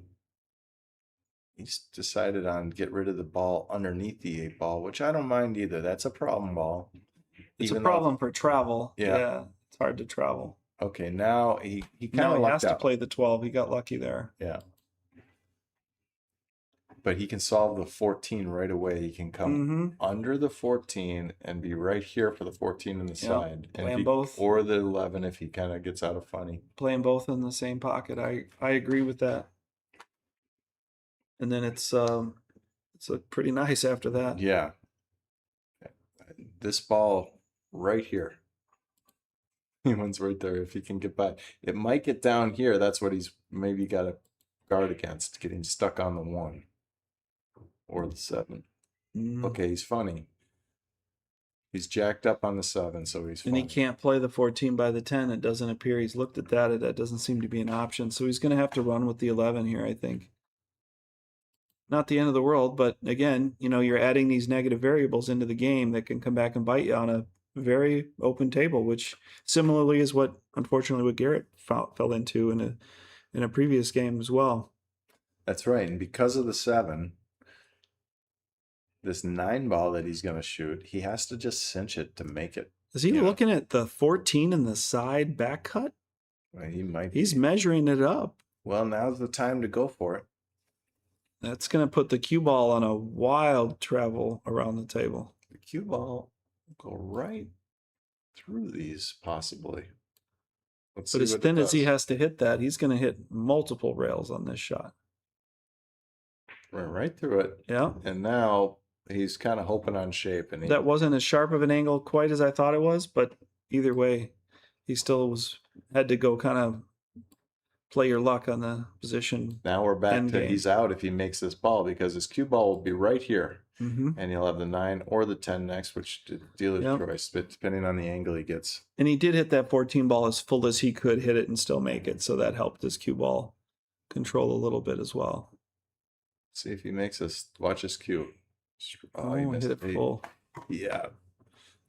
Speaker 3: He's decided on get rid of the ball underneath the 8 ball, which I don't mind either. That's a problem ball.
Speaker 2: It's
Speaker 3: Even
Speaker 2: a
Speaker 3: though-
Speaker 2: problem for travel.
Speaker 3: Yeah.
Speaker 2: Yeah, it's hard to travel.
Speaker 3: Okay, now he kind
Speaker 2: No,
Speaker 3: of
Speaker 2: he has
Speaker 3: lucked
Speaker 2: to
Speaker 3: out.
Speaker 2: play the 12. He got lucky there.
Speaker 3: Yeah. But he can solve the 14 right away. He can come
Speaker 2: Mm-hmm.
Speaker 3: under the 14 and be right here for the 14 in the side.
Speaker 2: play
Speaker 3: And
Speaker 2: 'em both.
Speaker 3: Or the 11 if he kind of gets out of funny.
Speaker 2: Playing both in the same pocket. I agree with that. And then it's pretty nice after that.
Speaker 3: Yeah. This ball right here. He wins right there if he can get by. It might get down here. That's what he's maybe got to guard against, getting stuck on the 1 or the 7.
Speaker 2: Mm.
Speaker 3: Okay, he's funny. He's jacked up on the 7, so he's
Speaker 2: And
Speaker 3: funny.
Speaker 2: he can't play the 14 by the 10. It doesn't appear. He's looked at that. That doesn't seem to be an option. So he's going to have to run with the 11 here, I think. Not the end of the world, but again, you're adding these negative variables into the game that can come back and bite you on a very open table, which similarly is what, unfortunately, what Garrett fell into in a previous game as well.
Speaker 3: That's right. And because of the 7, this 9 ball that he's going to shoot, he has to just cinch it to make it.
Speaker 2: Is he looking at the 14 in the side back cut?
Speaker 3: Well, he might.
Speaker 2: He's
Speaker 3: be.
Speaker 2: measuring it up.
Speaker 3: Well, now's the time to go for it.
Speaker 2: That's going to put the cue ball on a wild travel around the table.
Speaker 3: The cue ball will go right through these, possibly. Let's
Speaker 2: But
Speaker 3: see
Speaker 2: as
Speaker 3: what it
Speaker 2: thin as he
Speaker 3: does.
Speaker 2: has to hit that, he's going to hit multiple rails on this shot.
Speaker 3: Right through it.
Speaker 2: Yeah.
Speaker 3: And now he's kind of hoping on shape. And
Speaker 2: That wasn't as sharp of an angle quite as I thought it was, but either way, he still had to go kind of play your luck on the position.
Speaker 3: now we're back
Speaker 2: end
Speaker 3: to
Speaker 2: game.
Speaker 3: he's out if he makes this ball, because his cue ball will be right here.
Speaker 2: Mm-hmm.
Speaker 3: And he'll have the 9 or the 10 next, which dealer's
Speaker 2: Yep.
Speaker 3: choice, but depending on the angle he gets.
Speaker 2: And he did hit that 14 ball as full as he could hit it and still make it, so that helped his cue ball control a little bit as well.
Speaker 3: See if he makes us watch his cue.
Speaker 2: Oh,
Speaker 3: he
Speaker 2: he
Speaker 3: missed
Speaker 2: hit it
Speaker 3: it.
Speaker 2: full.
Speaker 3: Yeah.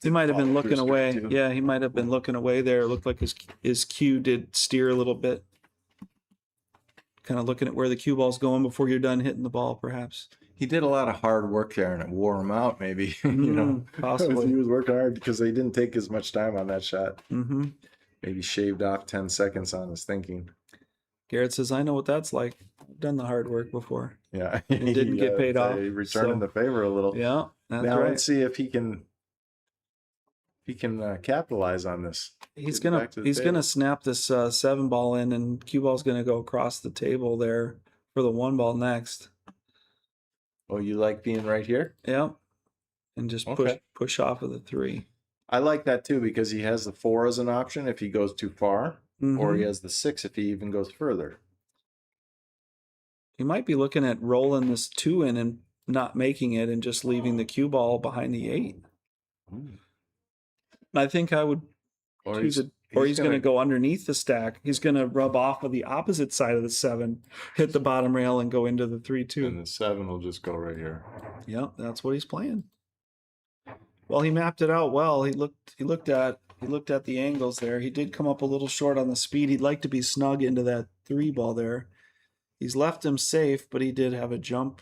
Speaker 2: He might have been
Speaker 3: Follow
Speaker 2: looking
Speaker 3: through
Speaker 2: away.
Speaker 3: straight, too.
Speaker 2: Yeah, he might have been looking away there. It looked like his cue did steer a little bit. Kind of looking at where the cue ball's going before you're done hitting the ball, perhaps.
Speaker 3: He did a lot of hard work there, and it wore him out, maybe.
Speaker 2: Possibly.
Speaker 3: He was working hard because he didn't take as much time on that shot.
Speaker 2: Mm-hmm.
Speaker 3: Maybe shaved off 10 seconds on his thinking.
Speaker 2: Garrett says, I know what that's like. I've done the hard work before.
Speaker 3: Yeah.
Speaker 2: And didn't get paid off,
Speaker 3: He returned
Speaker 2: so-
Speaker 3: the favor a little.
Speaker 2: Yeah, that's
Speaker 3: Now
Speaker 2: right.
Speaker 3: let's see if he can capitalize on this.
Speaker 2: He's
Speaker 3: Get back to the
Speaker 2: gonna
Speaker 3: table.
Speaker 2: snap this 7 ball in, and cue ball's gonna go across the table there for the 1 ball next.
Speaker 3: Oh, you like being right here?
Speaker 2: Yep. And just
Speaker 3: Okay.
Speaker 2: push off of the 3.
Speaker 3: I like that too, because he has the 4 as an option if he goes too far, or he
Speaker 2: Mhm.
Speaker 3: has the 6 if he even goes further.
Speaker 2: He might be looking at rolling this 2 in and not making it and just leaving the cue ball behind the 8. I think I would
Speaker 3: Or
Speaker 2: choose it. Or he's going to go underneath the stack. He's going to rub off of the opposite side of the 7, hit the bottom rail, and go into the 3-2.
Speaker 3: And the 7 will just go right here.
Speaker 2: Yep, that's what he's playing. Well, he mapped it out well. He looked at the angles there. He did come up a little short on the speed. He'd like to be snug into that 3 ball there. He's left him safe, but he did have a jump,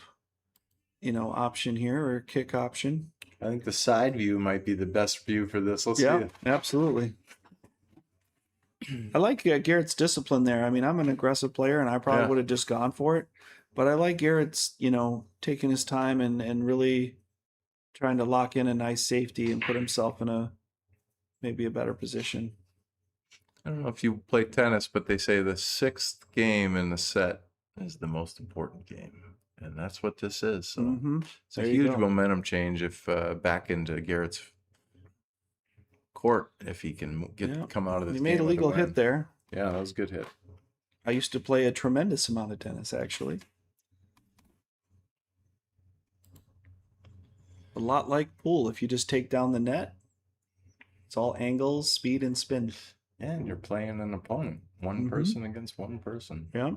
Speaker 2: option here, or kick option.
Speaker 3: I think the side view might be the best view for this. Let's see
Speaker 2: Yeah,
Speaker 3: it.
Speaker 2: absolutely. I like Garrett's discipline there. I mean, I'm an aggressive player, and I probably
Speaker 3: Yeah.
Speaker 2: would have just gone for it. But I like Garrett's, taking his time and really trying to lock in a nice safety and put himself in maybe a better position.
Speaker 3: I don't know if you play tennis, but they say the 6th game in the set is the most important game. And that's what this is. So
Speaker 2: Mhm.
Speaker 3: it's a
Speaker 2: There you
Speaker 3: huge
Speaker 2: go.
Speaker 3: momentum change if back into Garrett's court, if he can
Speaker 2: Yeah.
Speaker 3: come out of this
Speaker 2: He made a
Speaker 3: game with
Speaker 2: legal
Speaker 3: win.
Speaker 2: hit there.
Speaker 3: Yeah, that was a good hit.
Speaker 2: I used to play a tremendous amount of tennis, actually. A lot like pool. If you just take down the net, It's all angles, speed, and spin.
Speaker 3: And you're playing an opponent, one person against one person.
Speaker 2: Yeah.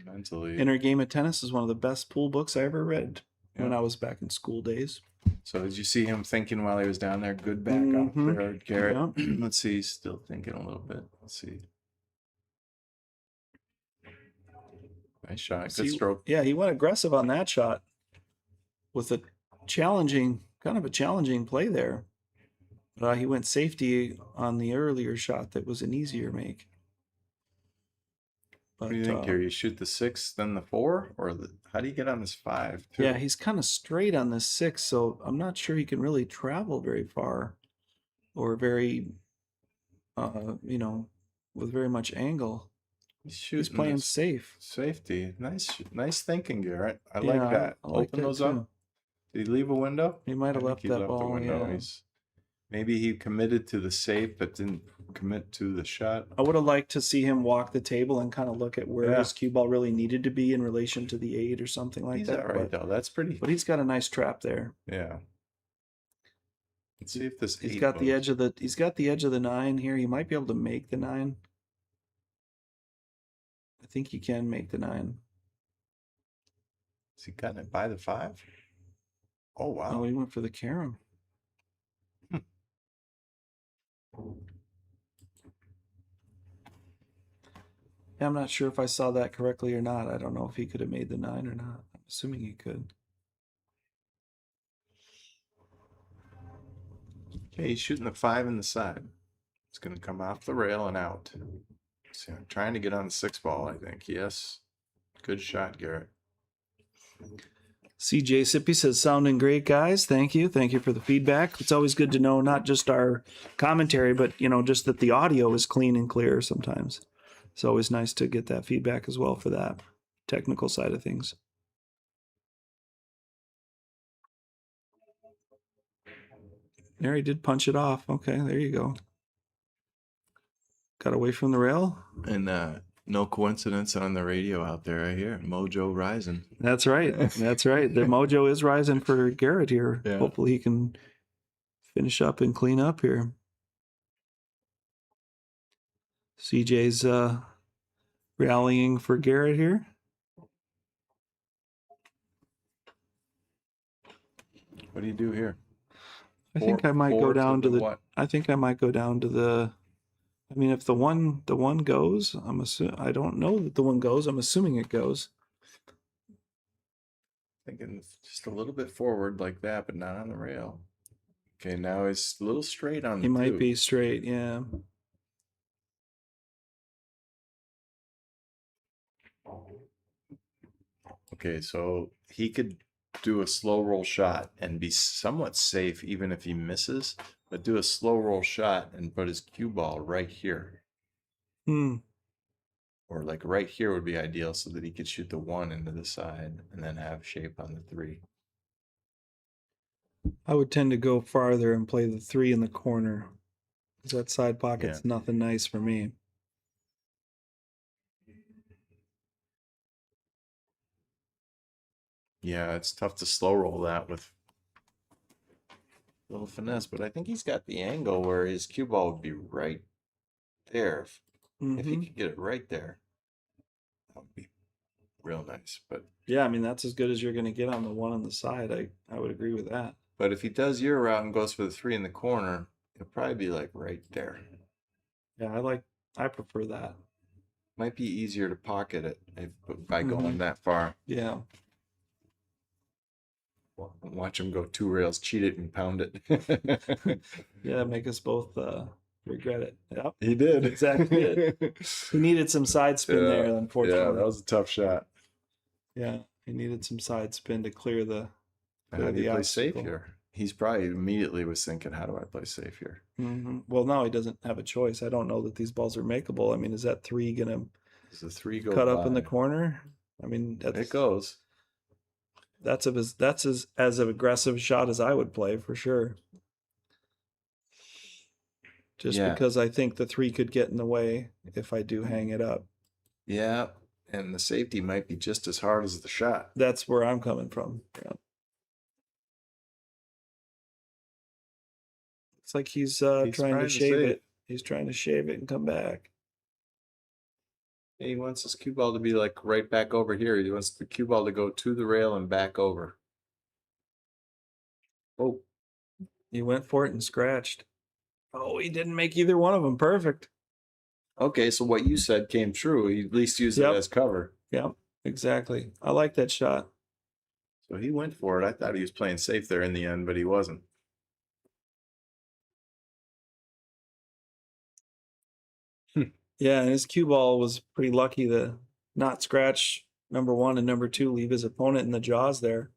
Speaker 3: Mentally.
Speaker 2: Inner Game of Tennis is one of the best pool books I ever read when
Speaker 3: Yeah.
Speaker 2: I was back in school days.
Speaker 3: So did you see him thinking while he was down there? Good back out there, Garrett.
Speaker 2: Yeah.
Speaker 3: Let's see, he's still thinking a little bit. Let's see. Nice shot. Good stroke.
Speaker 2: Yeah, he went aggressive on that shot with a challenging play there. But he went safety on the earlier shot that was an easier make. But,
Speaker 3: What do you think here? You shoot the 6, then the 4, or how do you get on this 5? Too?
Speaker 2: Yeah, he's kind of straight on this 6, so I'm not sure he can really travel very far, or very, with very much angle. He's playing safe.
Speaker 3: Safety. Nice thinking, Garrett. I like that.
Speaker 2: I like
Speaker 3: Open
Speaker 2: that
Speaker 3: those
Speaker 2: too.
Speaker 3: up. Did he leave a window?
Speaker 2: He might have left that ball. Yeah.
Speaker 3: Maybe he committed to the safe, but didn't commit to the shot.
Speaker 2: I would have liked to see him walk the table and kind of look at where his cue ball really needed to be in relation to the 8 or something like
Speaker 3: He's
Speaker 2: that.
Speaker 3: All right, though. That's pretty.
Speaker 2: But he's got a nice trap there.
Speaker 3: Yeah. Let's see if this.
Speaker 2: He's got the edge of the. He's got the edge of the 9 here. He might be able to make the 9. I think you can make the 9.
Speaker 3: Has he gotten it by the 5? Oh wow!
Speaker 2: Oh, he went for the carom. Yeah, I'm not sure if I saw that correctly or not. I don't know if he could have made the 9 or not. I'm assuming he could.
Speaker 3: Okay, he's shooting the 5 in the side. It's going to come off the rail and out. See, I'm trying to get on the 6 ball, I think. Yes. Good shot, Garrett.
Speaker 2: CJ Sippy says, sounding great, guys. Thank you. Thank you for the feedback. It's always good to know not just our commentary, but, just that the audio is clean and clear sometimes. It's always nice to get that feedback as well for that technical side of things. There, he did punch it off. Okay, there you go. Got away from the rail.
Speaker 3: And no coincidence on the radio out there, I hear. Mojo rising.
Speaker 2: That's right. That's right. The mojo is rising for Garrett here.
Speaker 3: Yeah.
Speaker 2: Hopefully he can finish up and clean up here. CJ's rallying for Garrett here.
Speaker 3: What do you do here?
Speaker 2: I think I might go down to the
Speaker 3: what?
Speaker 2: I think I might go down to the I mean, if the one goes, I don't know that the one goes. I'm assuming it goes.
Speaker 3: Thinking just a little bit forward like that, but not on the rail. Okay, now he's a little straight on the
Speaker 2: He might
Speaker 3: 2.
Speaker 2: be straight, yeah.
Speaker 3: Okay, so he could do a slow roll shot and be somewhat safe even if he misses, but do a slow roll shot and put his cue ball right here. Or like right here would be ideal so that he could shoot the 1 into the side and then have shape on the 3.
Speaker 2: I would tend to go farther and play the 3 in the corner. Because that side pocket's nothing nice for me.
Speaker 3: Yeah, it's tough to slow roll that with a little finesse, but I think he's got the angle where his cue ball would be right there. If he could get it right there, that would be real nice. But
Speaker 2: yeah, I mean, that's as good as you're going to get on the 1 on the side. I would agree with that.
Speaker 3: But if he does your route and goes for the 3 in the corner, it'll probably be like right there.
Speaker 2: Yeah, I prefer that.
Speaker 3: Might be easier to pocket it by going that far.
Speaker 2: Yeah.
Speaker 3: Watch him go 2 rails, cheat it, and pound it.
Speaker 2: Yeah, make us both regret it. Yep.
Speaker 3: He did.
Speaker 2: Exactly it. He needed some side spin there, unfortunately.
Speaker 3: Yeah, that was a tough shot.
Speaker 2: Yeah, he needed some side spin to clear the.
Speaker 3: How do you play safe here? He's probably immediately was thinking, how do I play safe here?
Speaker 2: Well, now he doesn't have a choice. I don't know that these balls are makeable. I mean, is that 3 gonna
Speaker 3: Does the 3 go
Speaker 2: cut up in the corner? I mean,
Speaker 3: it goes.
Speaker 2: That's as aggressive shot as I would play for sure. Just because I think the 3 could get in the way if I do hang it up.
Speaker 3: Yeah, and the safety might be just as hard as the shot.
Speaker 2: That's where I'm coming from. Yeah. It's like he's trying
Speaker 3: trying
Speaker 2: to
Speaker 3: to
Speaker 2: shave
Speaker 3: save.
Speaker 2: it. He's trying to shave it and come back.
Speaker 3: He wants his cue ball to be like right back over here. He wants the cue ball to go to the rail and back over. Oh,
Speaker 2: He went for it and scratched. Oh, he didn't make either one of them perfect.
Speaker 3: okay. So what you said came true. He at least used it
Speaker 2: Yep.
Speaker 3: as cover.
Speaker 2: Yep, exactly. I like that shot.
Speaker 3: So he went for it. I thought he was playing safe there in the end, but he wasn't.
Speaker 2: Yeah, and his cue ball was pretty lucky to not scratch number one and number two, leave his opponent in the jaws there.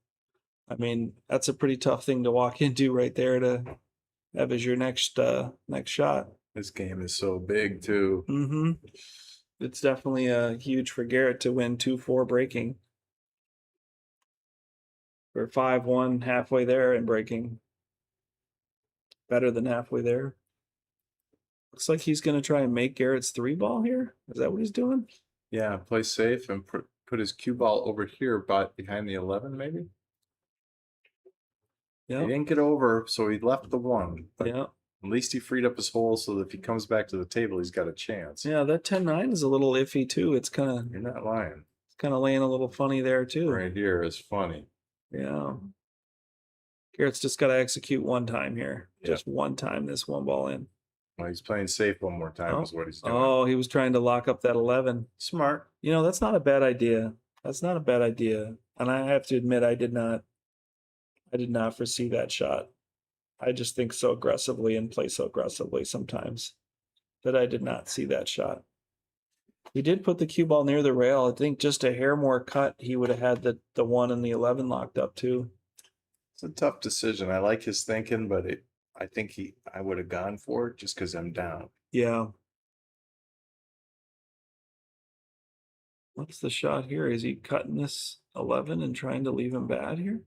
Speaker 2: I mean, that's a pretty tough thing to walk into right there to have as your next shot.
Speaker 3: This game is so big too.
Speaker 2: Mm-hmm. It's definitely huge for Garrett to win 2-4 breaking. Or 5-1 halfway there and breaking. Better than halfway there. Looks like he's going to try and make Garrett's 3-ball here. Is that what he's doing?
Speaker 3: Yeah, play safe and put his cue ball over here, but behind the 11 maybe.
Speaker 2: Yeah.
Speaker 3: He didn't get over, so he left the 1. But
Speaker 2: Yeah.
Speaker 3: at least he freed up his hole so that if he comes back to the table, he's got a chance.
Speaker 2: Yeah, that 10-9 is a little iffy too. It's kind of
Speaker 3: You're not lying.
Speaker 2: laying a little funny there too.
Speaker 3: Right here is funny.
Speaker 2: Yeah. Garrett's just got to execute one time here.
Speaker 3: Yeah.
Speaker 2: Just one time this 1-ball in.
Speaker 3: Well, he's playing safe one more time is what he's doing.
Speaker 2: Oh, he was trying to lock up that 11.
Speaker 3: Smart.
Speaker 2: You know, that's not a bad idea. That's not a bad idea. And I have to admit, I did not foresee that shot. I just think so aggressively and play so aggressively sometimes that I did not see that shot. He did put the cue ball near the rail. I think just a hair more cut, he would have had the 1 and the 11 locked up too.
Speaker 3: It's a tough decision. I like his thinking, but I think I would have gone for it just because I'm down.
Speaker 2: Yeah. What's the shot here? Is he cutting this 11 and trying to leave him bad here?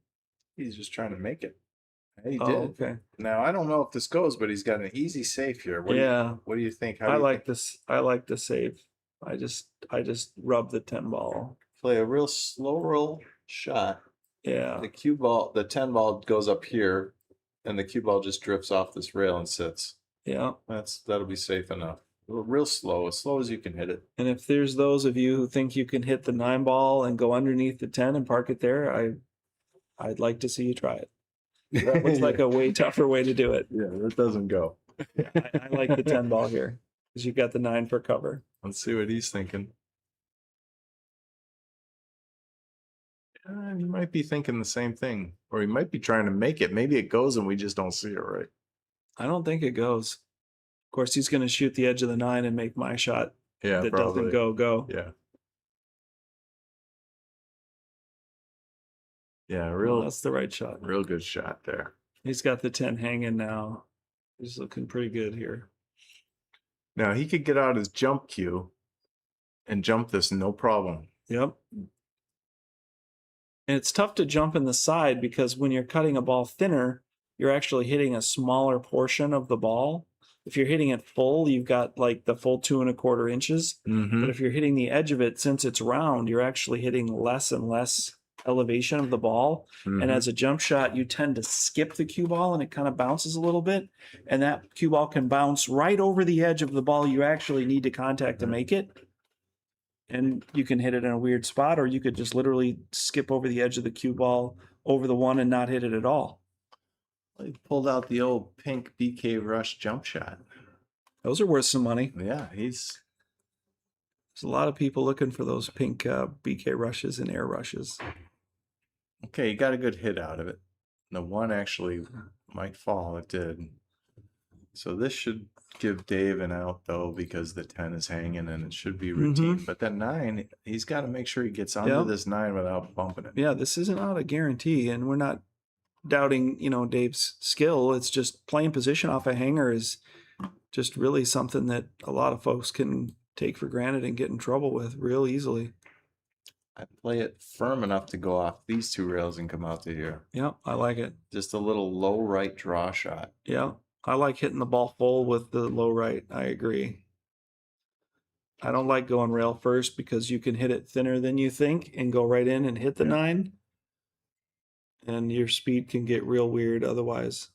Speaker 3: He's just trying to make it. He
Speaker 2: Oh,
Speaker 3: did.
Speaker 2: okay.
Speaker 3: Now I don't know if this goes, but he's got an easy save here. What do you think? How do
Speaker 2: I
Speaker 3: you
Speaker 2: like this. I like the save. I just rub the 10 ball.
Speaker 3: play a real slow roll shot?
Speaker 2: Yeah.
Speaker 3: The cue ball, the 10 ball goes up here, and the cue ball just drifts off this rail and sits.
Speaker 2: Yeah.
Speaker 3: That'll be safe enough. Real slow, as slow as you can hit it.
Speaker 2: And if there's those of you who think you can hit the 9 ball and go underneath the 10 and park it there, I'd like to see you try it. That looks like a way tougher way to do it.
Speaker 3: Yeah, that doesn't go.
Speaker 2: I like the 10 ball here because you've got the 9 for cover.
Speaker 3: Let's see what he's thinking. He might be thinking the same thing, or he might be trying to make it. Maybe it goes and we just don't see it right.
Speaker 2: I don't think it goes. Of course, he's going to shoot the edge of the 9 and make my shot
Speaker 3: Yeah,
Speaker 2: that
Speaker 3: probably.
Speaker 2: doesn't go.
Speaker 3: Yeah. Yeah,
Speaker 2: That's the right shot.
Speaker 3: real good shot there.
Speaker 2: He's got the 10 hanging now. He's looking pretty good here.
Speaker 3: Now he could get out his jump cue and jump this no problem.
Speaker 2: Yep. And it's tough to jump in the side because when you're cutting a ball thinner, you're actually hitting a smaller portion of the ball. If you're hitting it full, you've got like the full 2 1/4 inches.
Speaker 3: Mm-hmm.
Speaker 2: But if you're hitting the edge of it, since it's round, you're actually hitting less and less elevation of the ball. And as a jump shot, you tend to skip the cue ball and it kind of bounces a little bit. And that cue ball can bounce right over the edge of the ball you actually need to contact to make it. And you can hit it in a weird spot, or you could just literally skip over the edge of the cue ball over the 1 and not hit it at all.
Speaker 3: He pulled out the old pink BK Rush jump shot.
Speaker 2: Those are worth some money.
Speaker 3: Yeah,
Speaker 2: There's a lot of people looking for those pink BK rushes and air rushes.
Speaker 3: okay. He got a good hit out of it. The 1 actually might fall. It did. So this should give Dave an out though, because the 10 is hanging and it should be routine. But that 9, he's got to make sure he gets under this 9 without bumping it.
Speaker 2: Yeah, this isn't not a guarantee, and we're not doubting, Dave's skill. It's just playing position off a hanger is just really something that a lot of folks can take for granted and get in trouble with real easily.
Speaker 3: I play it firm enough to go off these 2 rails and come out to here.
Speaker 2: Yeah, I like it.
Speaker 3: Just a little low right draw shot.
Speaker 2: Yeah, I like hitting the ball full with the low right. I agree. I don't like going rail first because you can hit it thinner than you think and go right in and hit the 9. And your speed can get real weird otherwise.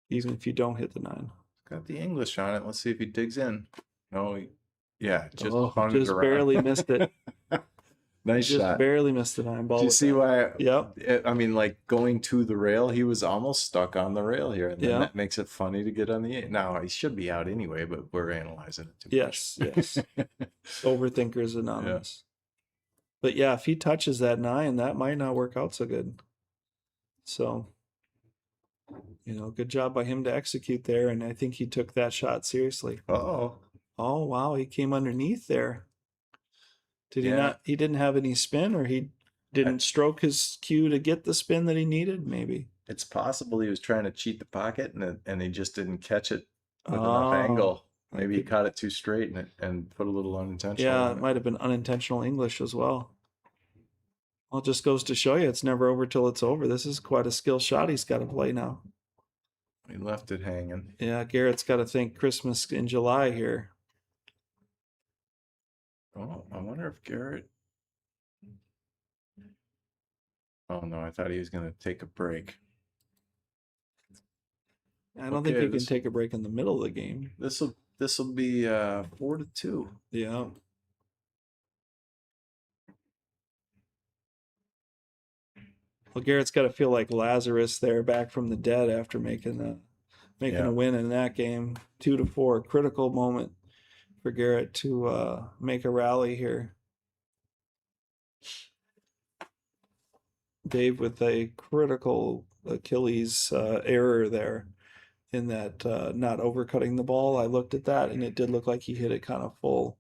Speaker 2: even if you don't hit the 9.
Speaker 3: Got the English on it. Let's see if he digs in. No, yeah, just
Speaker 2: Oh,
Speaker 3: punted
Speaker 2: just
Speaker 3: around.
Speaker 2: barely missed it.
Speaker 3: Nice
Speaker 2: Just
Speaker 3: shot.
Speaker 2: barely missed the 9 ball.
Speaker 3: Do you
Speaker 2: with
Speaker 3: see
Speaker 2: that.
Speaker 3: why?
Speaker 2: Yep.
Speaker 3: I mean, like going to the rail, he was almost stuck on the rail here, and then
Speaker 2: Yeah.
Speaker 3: that makes it funny to get on the 8. Now he should be out anyway, but we're analyzing it too
Speaker 2: Yes,
Speaker 3: much.
Speaker 2: yes. Overthinkers Anonymous. But yeah, if he touches that 9, that might not work out so good. So, good job by him to execute there, and I think he took that shot seriously.
Speaker 3: Oh,
Speaker 2: Oh wow, he came underneath there. Did he
Speaker 3: Yeah.
Speaker 2: not? He didn't have any spin, or he didn't stroke his cue to get the spin that he needed. Maybe.
Speaker 3: it's possible he was trying to cheat the pocket, and he just didn't catch it with enough
Speaker 2: Oh,
Speaker 3: angle.
Speaker 2: that
Speaker 3: Maybe he
Speaker 2: could-
Speaker 3: caught it too straight and put a little unintentional.
Speaker 2: Yeah,
Speaker 3: on
Speaker 2: it
Speaker 3: it.
Speaker 2: might have been unintentional English as well. Well, it just goes to show you it's never over till it's over. This is quite a skill shot he's got to play now.
Speaker 3: He left it hanging.
Speaker 2: Yeah, Garrett's got to think Christmas in July here.
Speaker 3: Oh, I wonder if Garrett. Oh no, I thought he was gonna take a break.
Speaker 2: I don't think
Speaker 3: Okay,
Speaker 2: he can take a break in the middle of the game.
Speaker 3: This'll be 4-2.
Speaker 2: Yeah. Well, Garrett's got to feel like Lazarus there, back from the dead after making
Speaker 3: Yeah.
Speaker 2: a win in that game. 2-4, critical moment for Garrett to make a rally here. Dave with a critical Achilles error there in that not overcutting the ball. I looked at that and it did look like he hit it kind of full.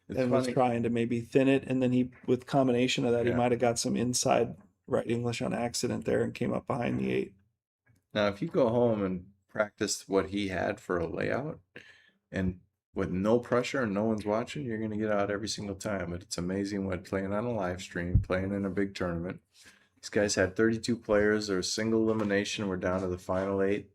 Speaker 3: It's
Speaker 2: And was
Speaker 3: funny.
Speaker 2: trying to maybe thin it, and then he, with combination of that, he
Speaker 3: Yeah.
Speaker 2: might have got some inside right English on accident there and came up behind the 8.
Speaker 3: Now, if you go home and practice what he had for a layout, and with no pressure and no one's watching, you're going to get out every single time. But it's amazing what playing on a live stream, playing in a big tournament. These guys had 32 players. They're a single elimination. We're down to the final 8.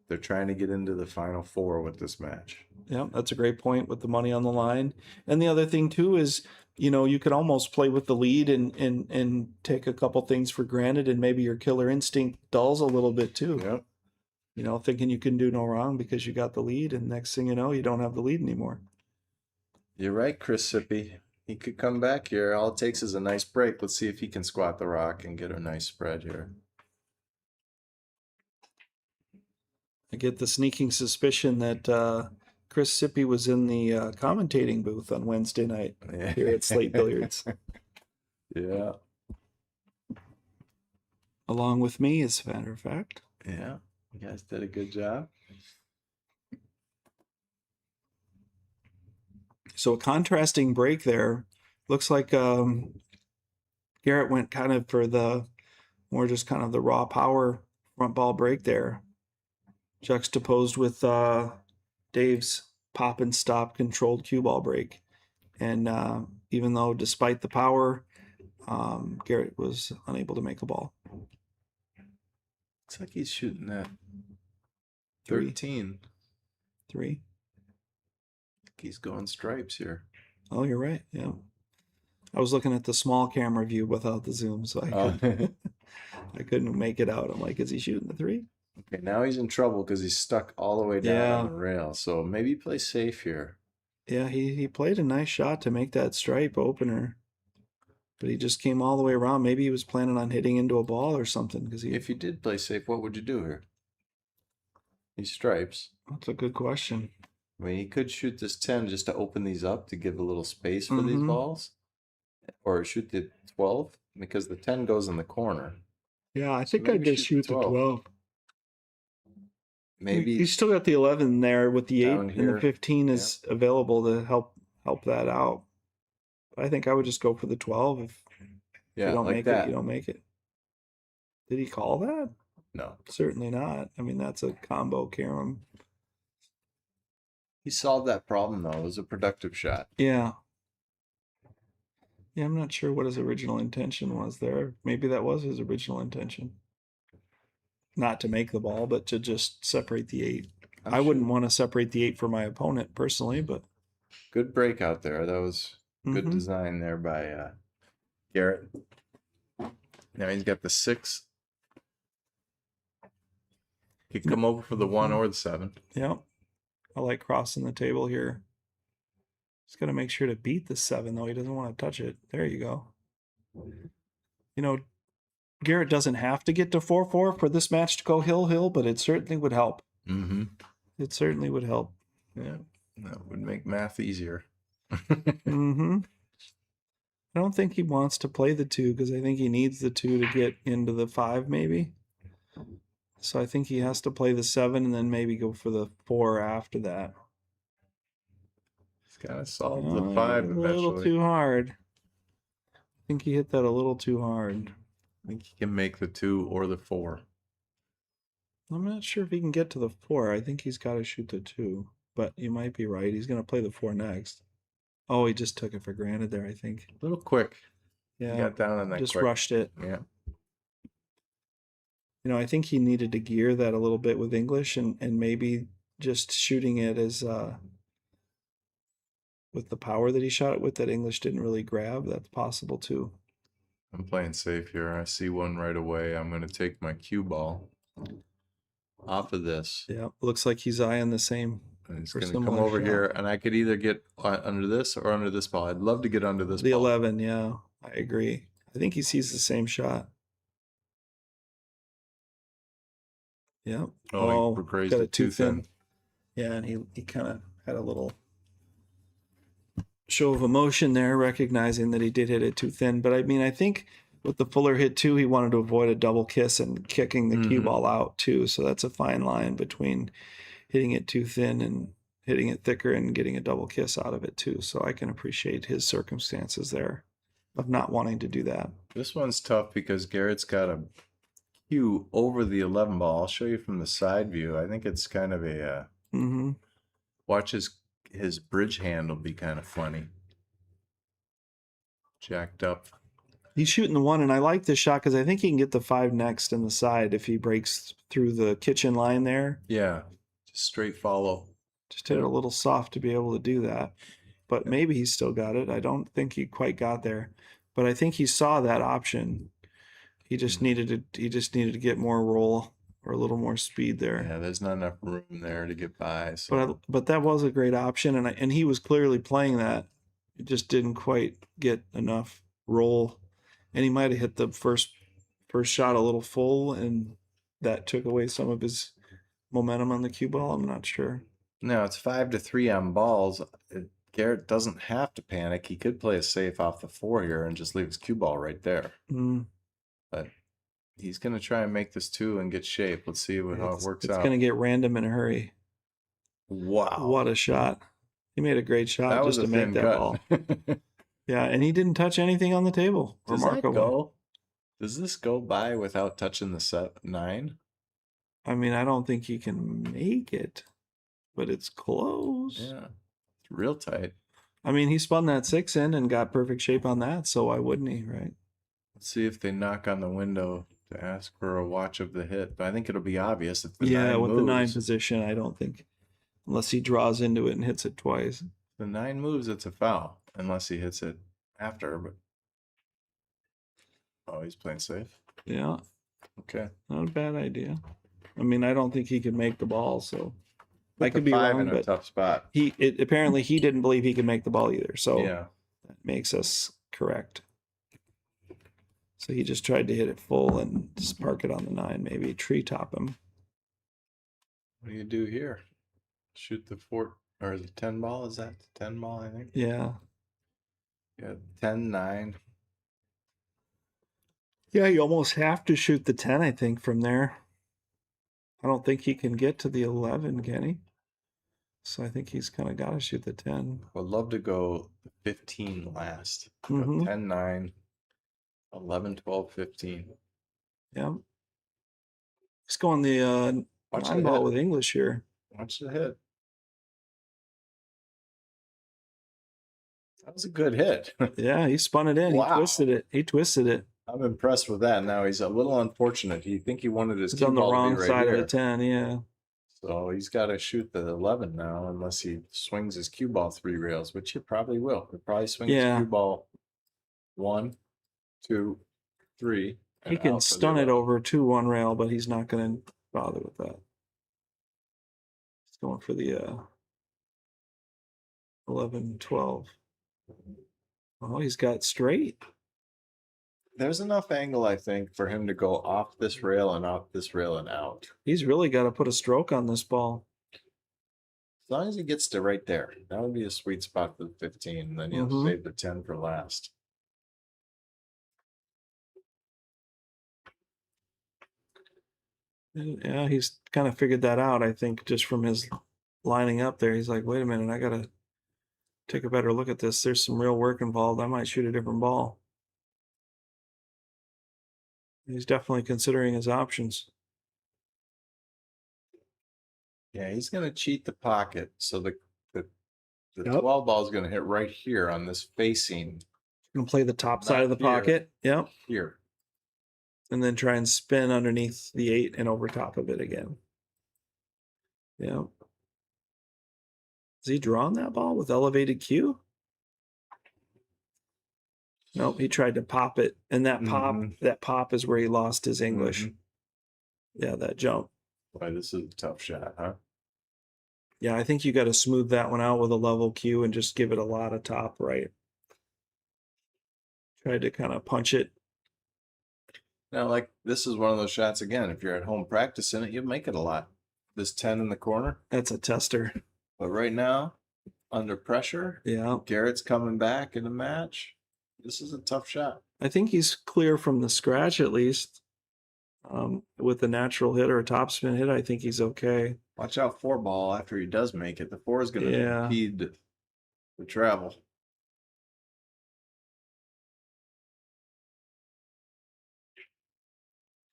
Speaker 3: They're trying to get into the final 4 with this match.
Speaker 2: Yeah, that's a great point with the money on the line. And the other thing too is, you could almost play with the lead and take a couple things for granted, and maybe your killer instinct dulls a little bit too.
Speaker 3: Yep.
Speaker 2: Thinking you can do no wrong because you got the lead, and next thing you know, you don't have the lead anymore.
Speaker 3: You're right, Chris Sippy. He could come back here. All it takes is a nice break. Let's see if he can squat the rock and get a nice spread here.
Speaker 2: I get the sneaking suspicion that Chris Sippy was in the commentating booth on Wednesday night here at Slate Billiards.
Speaker 3: Yeah.
Speaker 2: Along with me, as a matter of fact.
Speaker 3: Yeah. You guys did a good job.
Speaker 2: So a contrasting break there. Looks like Garrett went kind of for the more just kind of the raw power front ball break there, juxtaposed with Dave's pop and stop controlled cue ball break. And even though despite the power, Garrett was unable to make a ball.
Speaker 3: Looks like he's shooting that
Speaker 2: 3.
Speaker 3: 13.
Speaker 2: 3.
Speaker 3: He's going stripes here.
Speaker 2: Oh, you're right. Yeah. I was looking at the small camera view without the zoom, so I couldn't make it out. I'm like, is he shooting the 3?
Speaker 3: Okay, now he's in trouble because he's stuck all the way down on the rail. So maybe play safe here.
Speaker 2: Yeah, he played a nice shot to make that stripe opener, but he just came all the way around. Maybe he was planning on hitting into a ball or something.
Speaker 3: If you did play safe, what would you do here? He stripes.
Speaker 2: That's a good question.
Speaker 3: I mean, he could shoot this 10 just to open these up to give a little space for these balls, or shoot the 12 because the 10 goes in the corner.
Speaker 2: Yeah, I
Speaker 3: So
Speaker 2: think I'd
Speaker 3: maybe
Speaker 2: just
Speaker 3: shoot
Speaker 2: shoot
Speaker 3: the
Speaker 2: the 12.
Speaker 3: Maybe
Speaker 2: You still got the 11 there with the 8,
Speaker 3: Down
Speaker 2: and
Speaker 3: here.
Speaker 2: the 15 is available to help that out. But I think I would just go for the 12. If you don't
Speaker 3: like
Speaker 2: make
Speaker 3: that.
Speaker 2: it, you don't make it. Did he call that?
Speaker 3: No,
Speaker 2: Certainly not. I mean, that's a combo carom.
Speaker 3: he solved that problem though. It was a productive shot.
Speaker 2: Yeah. Yeah, I'm not sure what his original intention was there. Maybe that was his original intention. Not to make the ball, but to just separate the 8. I wouldn't want to separate the 8 for my opponent personally, but
Speaker 3: Good break out there. That was good
Speaker 2: Mhm.
Speaker 3: design there by Garrett. Now he's got the 6. Could come over for the 1 or the 7.
Speaker 2: Yep. I like crossing the table here. He's got to make sure to beat the 7, though. He doesn't want to touch it. There you go. You know, Garrett doesn't have to get to 4-4 for this match to go hill, but it certainly would help.
Speaker 3: Mm-hmm.
Speaker 2: It certainly would help.
Speaker 3: Yeah, that would make math easier.
Speaker 2: Mm-hmm. I don't think he wants to play the 2 because I think he needs the 2 to get into the 5, maybe. So I think he has to play the 7 and then maybe go for the 4 after that.
Speaker 3: He's got to solve the 5
Speaker 2: A
Speaker 3: eventually.
Speaker 2: little too hard. I think he hit that a little too hard.
Speaker 3: I think he can make the 2 or the 4.
Speaker 2: I'm not sure if he can get to the 4. I think he's got to shoot the 2. But you might be right. He's going to play the 4 next. Oh, he just took it for granted there, I think.
Speaker 3: A little quick.
Speaker 2: Yeah.
Speaker 3: He got down on that
Speaker 2: Just
Speaker 3: quick.
Speaker 2: rushed it.
Speaker 3: Yeah.
Speaker 2: You know, I think he needed to gear that a little bit with English and maybe just shooting it as with the power that he shot it with that English didn't really grab. That's possible too.
Speaker 3: I'm playing safe here. I see one right away. I'm going to take my cue ball off of this.
Speaker 2: Yeah, looks like he's eyeing the same.
Speaker 3: And it's
Speaker 2: for
Speaker 3: going to come
Speaker 2: similar
Speaker 3: over
Speaker 2: shot.
Speaker 3: here, and I could either get under this or under this ball. I'd love to get under this
Speaker 2: The
Speaker 3: ball.
Speaker 2: 11, yeah, I agree. I think he sees the same shot. Yeah.
Speaker 3: Oh, he grazed it too thin.
Speaker 2: Yeah, and he kind of had a little show of emotion there, recognizing that he did hit it too thin. But I mean, I think with the fuller hit too, he wanted to avoid a double kiss and kicking the cue ball out too. So that's a fine line between hitting it too thin and hitting it thicker and getting a double kiss out of it too. So I can appreciate his circumstances there of not wanting to do that.
Speaker 3: This one's tough because Garrett's got a cue over the 11 ball. I'll show you from the side view. I think it's kind of a watch his bridge hand will be kind of funny. Jacked up.
Speaker 2: He's shooting the 1, and I like this shot because I think he can get the 5 next in the side if he breaks through the kitchen line there.
Speaker 3: Yeah, just straight follow.
Speaker 2: Just hit it a little soft to be able to do that. But maybe he's still got it. I don't think he quite got there. But I think he saw that option. He just needed to get more roll or a little more speed there.
Speaker 3: Yeah, there's not enough room there to get by. So.
Speaker 2: But that was a great option, and he was clearly playing that. It just didn't quite get enough roll, and he might have hit the first shot a little full, and that took away some of his momentum on the cue ball. I'm not sure.
Speaker 3: No, it's 5-3 on balls. Garrett doesn't have to panic. He could play a safe off the 4 here and just leave his cue ball right there. But he's going to try and make this 2 and get shape. Let's see how it works out.
Speaker 2: It's going to get random in a hurry.
Speaker 3: Wow.
Speaker 2: What a shot. He made a great shot
Speaker 3: That
Speaker 2: just
Speaker 3: was
Speaker 2: to
Speaker 3: a
Speaker 2: make
Speaker 3: thin
Speaker 2: that
Speaker 3: cut.
Speaker 2: ball. Yeah, and he didn't touch anything on the table.
Speaker 3: Does that
Speaker 2: Remarkable.
Speaker 3: go? Does this go by without touching the 9?
Speaker 2: I mean, I don't think he can make it, but it's close.
Speaker 3: Yeah. It's real tight.
Speaker 2: I mean, he spun that 6 in and got perfect shape on that, so why wouldn't he, right?
Speaker 3: Let's see if they knock on the window to ask for a watch of the hit. But I think it'll be obvious if the 9
Speaker 2: with
Speaker 3: moves.
Speaker 2: the 9 position, I don't think, unless he draws into it and hits it twice.
Speaker 3: The 9 moves, it's a foul, unless he hits it after. But oh, he's playing safe.
Speaker 2: Yeah,
Speaker 3: Okay.
Speaker 2: not a bad idea. I mean, I don't think he could make the ball, so I
Speaker 3: Put
Speaker 2: could
Speaker 3: the
Speaker 2: be
Speaker 3: 5
Speaker 2: wrong,
Speaker 3: in a
Speaker 2: but
Speaker 3: tough spot.
Speaker 2: apparently he didn't believe he could make the ball either, so
Speaker 3: Yeah.
Speaker 2: that makes us correct. So he just tried to hit it full and just park it on the 9, maybe treetop him.
Speaker 3: What do you do here? Shoot the 4 or the 10 ball? Is that the 10 ball? I think.
Speaker 2: Yeah.
Speaker 3: Yeah, 10-9.
Speaker 2: Yeah, you almost have to shoot the 10, I think, from there. I don't think he can get to the 11, can he? So I think he's kind of got to shoot the 10.
Speaker 3: Would love to go 15 last. Go
Speaker 2: Mhm.
Speaker 3: 10-9, 11-12, 15.
Speaker 2: Yeah. He's going the
Speaker 3: Watch
Speaker 2: 9
Speaker 3: the
Speaker 2: ball
Speaker 3: hit.
Speaker 2: with English here.
Speaker 3: Watch the hit. That was a good hit.
Speaker 2: Yeah, he spun it in.
Speaker 3: Wow.
Speaker 2: He twisted it.
Speaker 3: I'm impressed with that. Now he's a little unfortunate. He wanted his
Speaker 2: He's
Speaker 3: cue
Speaker 2: on the
Speaker 3: ball to be
Speaker 2: wrong
Speaker 3: right
Speaker 2: side
Speaker 3: here.
Speaker 2: of the 10, yeah.
Speaker 3: So he's got to shoot the 11 now, unless he swings his cue ball 3 rails, which he probably will. He'll probably swing his
Speaker 2: Yeah.
Speaker 3: cue ball 1, 2, 3.
Speaker 2: He can stun it over 2 1 rail, but he's not going to bother with that. going for the 11, 12. Oh, he's got straight.
Speaker 3: There's enough angle, I think, for him to go off this rail and off this rail and out.
Speaker 2: He's really got to put a stroke on this ball.
Speaker 3: As long as he gets to right there, that would be a sweet spot for the 15. And then you'll save the 10 for last.
Speaker 2: Yeah, he's kind of figured that out, I think, just from his lining up there. He's like, wait a minute, I got to take a better look at this. There's some real work involved. I might shoot a different ball. He's definitely considering his options.
Speaker 3: Yeah, he's going to cheat the pocket. So the
Speaker 2: Yep.
Speaker 3: 12 ball is going to hit right here on this facing.
Speaker 2: Gonna play the top side of the
Speaker 3: Not here.
Speaker 2: pocket. Yep.
Speaker 3: Here.
Speaker 2: And then try and spin underneath the 8 and over top of it again. Yep. Is he drawing that ball with elevated cue? Nope, he tried to pop it. And that pop is where he lost his English. Yeah, that jump.
Speaker 3: Boy, this is a tough shot, huh?
Speaker 2: Yeah, I think you got to smooth that one out with a level cue and just give it a lot of top right. Tried to kind of punch it.
Speaker 3: Now, like, this is one of those shots, again, if you're at home practicing it, you'll make it a lot. This 10 in the corner.
Speaker 2: That's a tester.
Speaker 3: But right now, under pressure,
Speaker 2: Yeah.
Speaker 3: Garrett's coming back in the match. This is a tough shot.
Speaker 2: I think he's clear from the scratch at least. With the natural hit or a topspin hit, I think he's okay.
Speaker 3: Watch out 4 ball after he does make it. The 4 is going to impede the travel.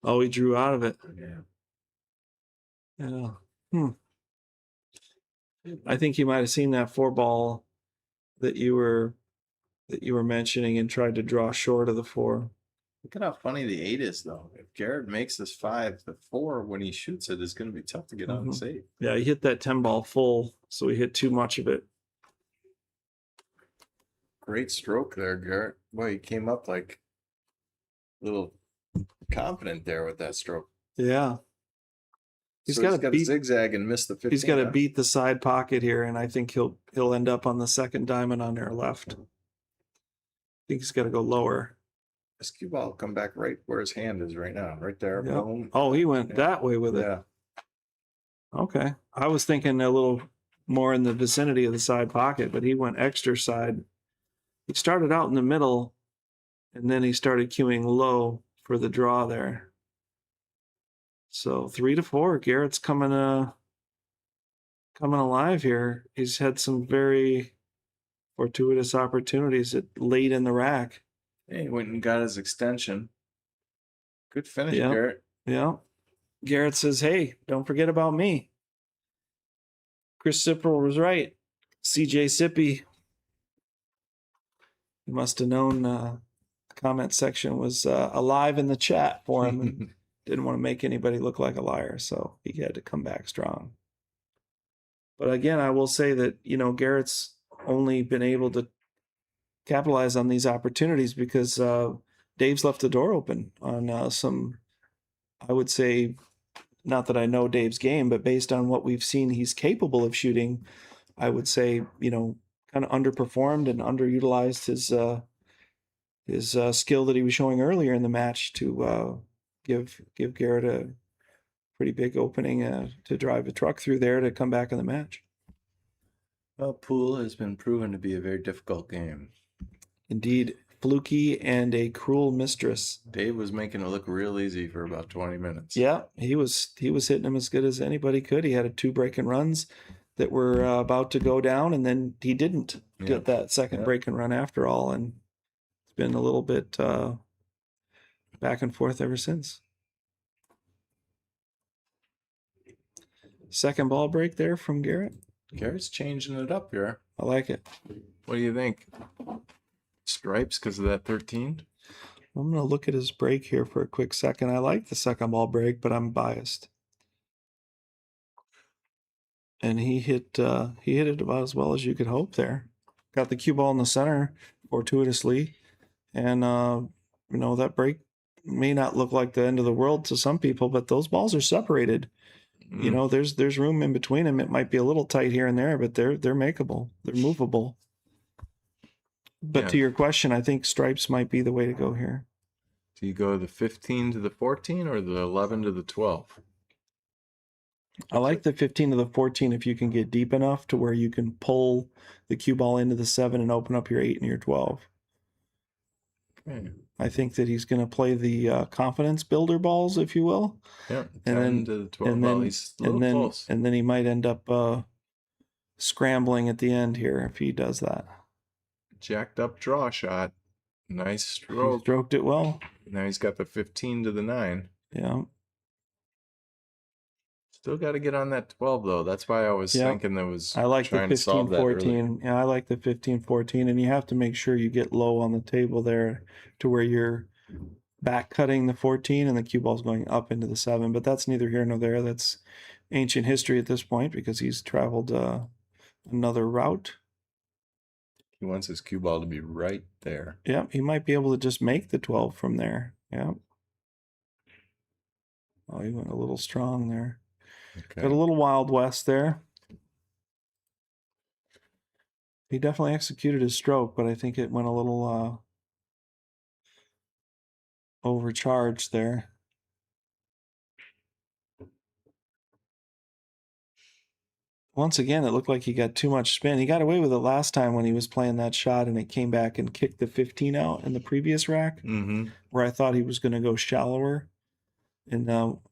Speaker 2: Oh, he drew out of it.
Speaker 3: Yeah.
Speaker 2: Yeah. I think you might have seen that 4 ball that you were mentioning and tried to draw short of the 4.
Speaker 3: Look at how funny the 8 is, though. If Garrett makes this 5, the 4, when he shoots it, is going to be tough to get on safe.
Speaker 2: Yeah, he hit that 10 ball full, so he hit too much of it.
Speaker 3: Great stroke there, Garrett. Boy, he came up like a little confident there with that stroke.
Speaker 2: Yeah.
Speaker 3: He's got to zigzag and miss the 15.
Speaker 2: He's got to beat the side pocket here, and I think he'll end up on the second diamond on their left. I think he's got to go lower.
Speaker 3: This cue ball will come back right where his hand is right now, right there.
Speaker 2: Yep.
Speaker 3: Boom.
Speaker 2: Oh, he went that way with it.
Speaker 3: Yeah.
Speaker 2: Okay. I was thinking a little more in the vicinity of the side pocket, but he went extra side. He started out in the middle, and then he started cueing low for the draw there. So 3-4, Garrett's coming alive here. He's had some very fortuitous opportunities late in the rack.
Speaker 3: Hey, he went and got his extension. Good finish,
Speaker 2: Yep.
Speaker 3: Garrett.
Speaker 2: Yeah. Garrett says, hey, don't forget about me. Chris Sipperl was right. CJ Sippy. He must have known the comment section was alive in the chat for him and didn't want to make anybody look like a liar, so he had to come back strong. But again, I will say that, Garrett's only been able to capitalize on these opportunities because Dave's left the door open on some, I would say, not that I know Dave's game, but based on what we've seen he's capable of shooting, I would say, kind of underperformed and underutilized his skill that he was showing earlier in the match to give Garrett a pretty big opening to drive a truck through there to come back in the match.
Speaker 3: Well, pool has been proven to be a very difficult game.
Speaker 2: Indeed, fluky and a cruel mistress.
Speaker 3: Dave was making it look real easy for about 20 minutes.
Speaker 2: Yeah, he was hitting him as good as anybody could. He had 2 break and runs that were about to go down, and then he didn't get that second break and run after all, and it's been a little bit back and forth ever since. Second ball break there from Garrett.
Speaker 3: Garrett's changing it up here.
Speaker 2: I like it.
Speaker 3: What do you think? Stripes because of that 13?
Speaker 2: I'm going to look at his break here for a quick second. I like the second ball break, but I'm biased. And he hit it about as well as you could hope there. Got the cue ball in the center fortuitously. And, that break may not look like the end of the world to some people, but those balls are separated. You know, there's room in between them. It might be a little tight here and there, but they're makeable. They're movable. But
Speaker 3: Yeah.
Speaker 2: to your question, I think stripes might be the way to go here.
Speaker 3: Do you go the 15 to the 14 or the 11 to the 12?
Speaker 2: I like the 15 to the 14 if you can get deep enough to where you can pull the cue ball into the 7 and open up your 8 and your 12.
Speaker 3: Okay.
Speaker 2: I think that he's going to play the confidence builder balls, if you will.
Speaker 3: Yeah, 10
Speaker 2: And then,
Speaker 3: to the 12.
Speaker 2: and then,
Speaker 3: Well, he's a little close.
Speaker 2: and then he might end up scrambling at the end here if he does that.
Speaker 3: Jacked up draw shot. Nice
Speaker 2: He
Speaker 3: stroke.
Speaker 2: stroked it well.
Speaker 3: Now he's got the 15 to the 9.
Speaker 2: Yeah.
Speaker 3: Still got to get on that 12 though. That's why I was thinking there was.
Speaker 2: I like the
Speaker 3: trying to solve
Speaker 2: 15
Speaker 3: that early.
Speaker 2: 14. Yeah, I like the 15 14. And you have to make sure you get low on the table there to where you're back cutting the 14 and the cue ball's going up into the 7. But that's neither here nor there. That's ancient history at this point because he's traveled another route.
Speaker 3: He wants his cue ball to be right there.
Speaker 2: Yeah, he might be able to just make the 12 from there. Yeah. Oh, he went a little strong there.
Speaker 3: Okay.
Speaker 2: Got a little Wild West there. He definitely executed his stroke, but I think it went a little overcharged there. Once again, it looked like he got too much spin. He got away with it last time when he was playing that shot and it came back and kicked the 15 out in the previous rack, where I thought he was going to go shallower. And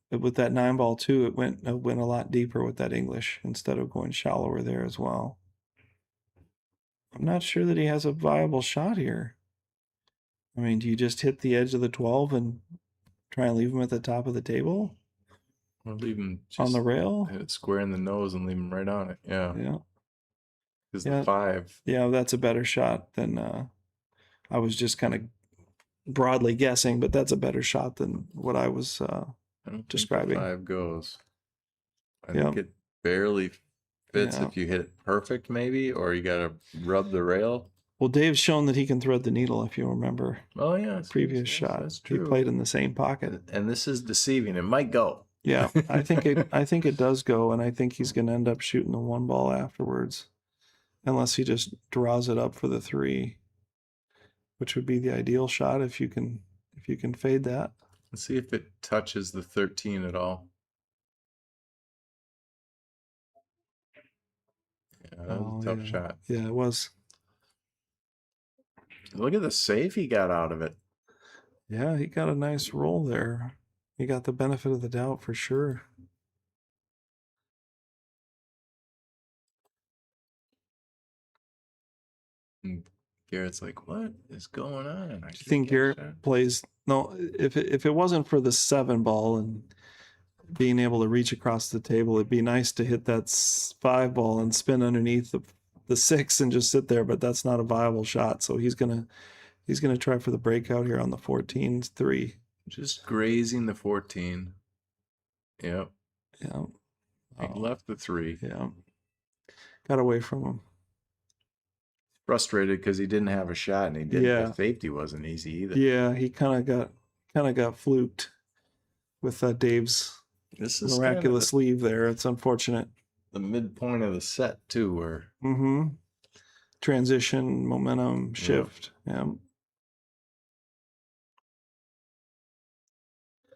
Speaker 2: with that 9 ball too, it went a lot deeper with that English instead of going shallower there as well. I'm not sure that he has a viable shot here. I mean, do you just hit the edge of the 12 and try and leave him at the top of the table?
Speaker 3: Or leave him just
Speaker 2: On the rail?
Speaker 3: hit it square in the nose and leave him right on it. Yeah.
Speaker 2: Yeah.
Speaker 3: Because
Speaker 2: Yeah.
Speaker 3: the 5.
Speaker 2: Yeah, that's a better shot than I was just kind of broadly guessing, but that's a better shot than what I was
Speaker 3: I don't
Speaker 2: describing.
Speaker 3: think the 5 goes. I
Speaker 2: Yeah.
Speaker 3: think it barely fits
Speaker 2: Yeah.
Speaker 3: if you hit it perfect, maybe, or you got to rub the rail.
Speaker 2: Well, Dave's shown that he can thread the needle, if you remember.
Speaker 3: Oh, yeah.
Speaker 2: Previous shot.
Speaker 3: That's
Speaker 2: He
Speaker 3: true.
Speaker 2: played in the same pocket.
Speaker 3: And this is deceiving. It might go.
Speaker 2: Yeah, I think it does go, and I think he's going to end up shooting the 1 ball afterwards, unless he just draws it up for the 3, which would be the ideal shot if you can fade that.
Speaker 3: Let's see if it touches the 13 at all. Yeah, that was a tough shot.
Speaker 2: Yeah, it was.
Speaker 3: Look at the save he got out of it.
Speaker 2: Yeah, he got a nice roll there. He got the benefit of the doubt for sure.
Speaker 3: And Garrett's like, what is going on?
Speaker 2: I think Garrett plays no. If it wasn't for the 7 ball and being able to reach across the table, it'd be nice to hit that 5 ball and spin underneath the 6 and just sit there. But that's not a viable shot. So he's gonna try for the breakout here on the 14-3.
Speaker 3: Just grazing the 14. Yep.
Speaker 2: Yeah.
Speaker 3: He left the 3.
Speaker 2: Yeah. Got away from him.
Speaker 3: Frustrated because he didn't have a shot and he didn't.
Speaker 2: Yeah.
Speaker 3: The safety wasn't easy either.
Speaker 2: Yeah, he kind of got fluked with Dave's
Speaker 3: This is
Speaker 2: miraculous leave there. It's unfortunate.
Speaker 3: The midpoint of the set too, where
Speaker 2: Transition, momentum, shift. Yeah.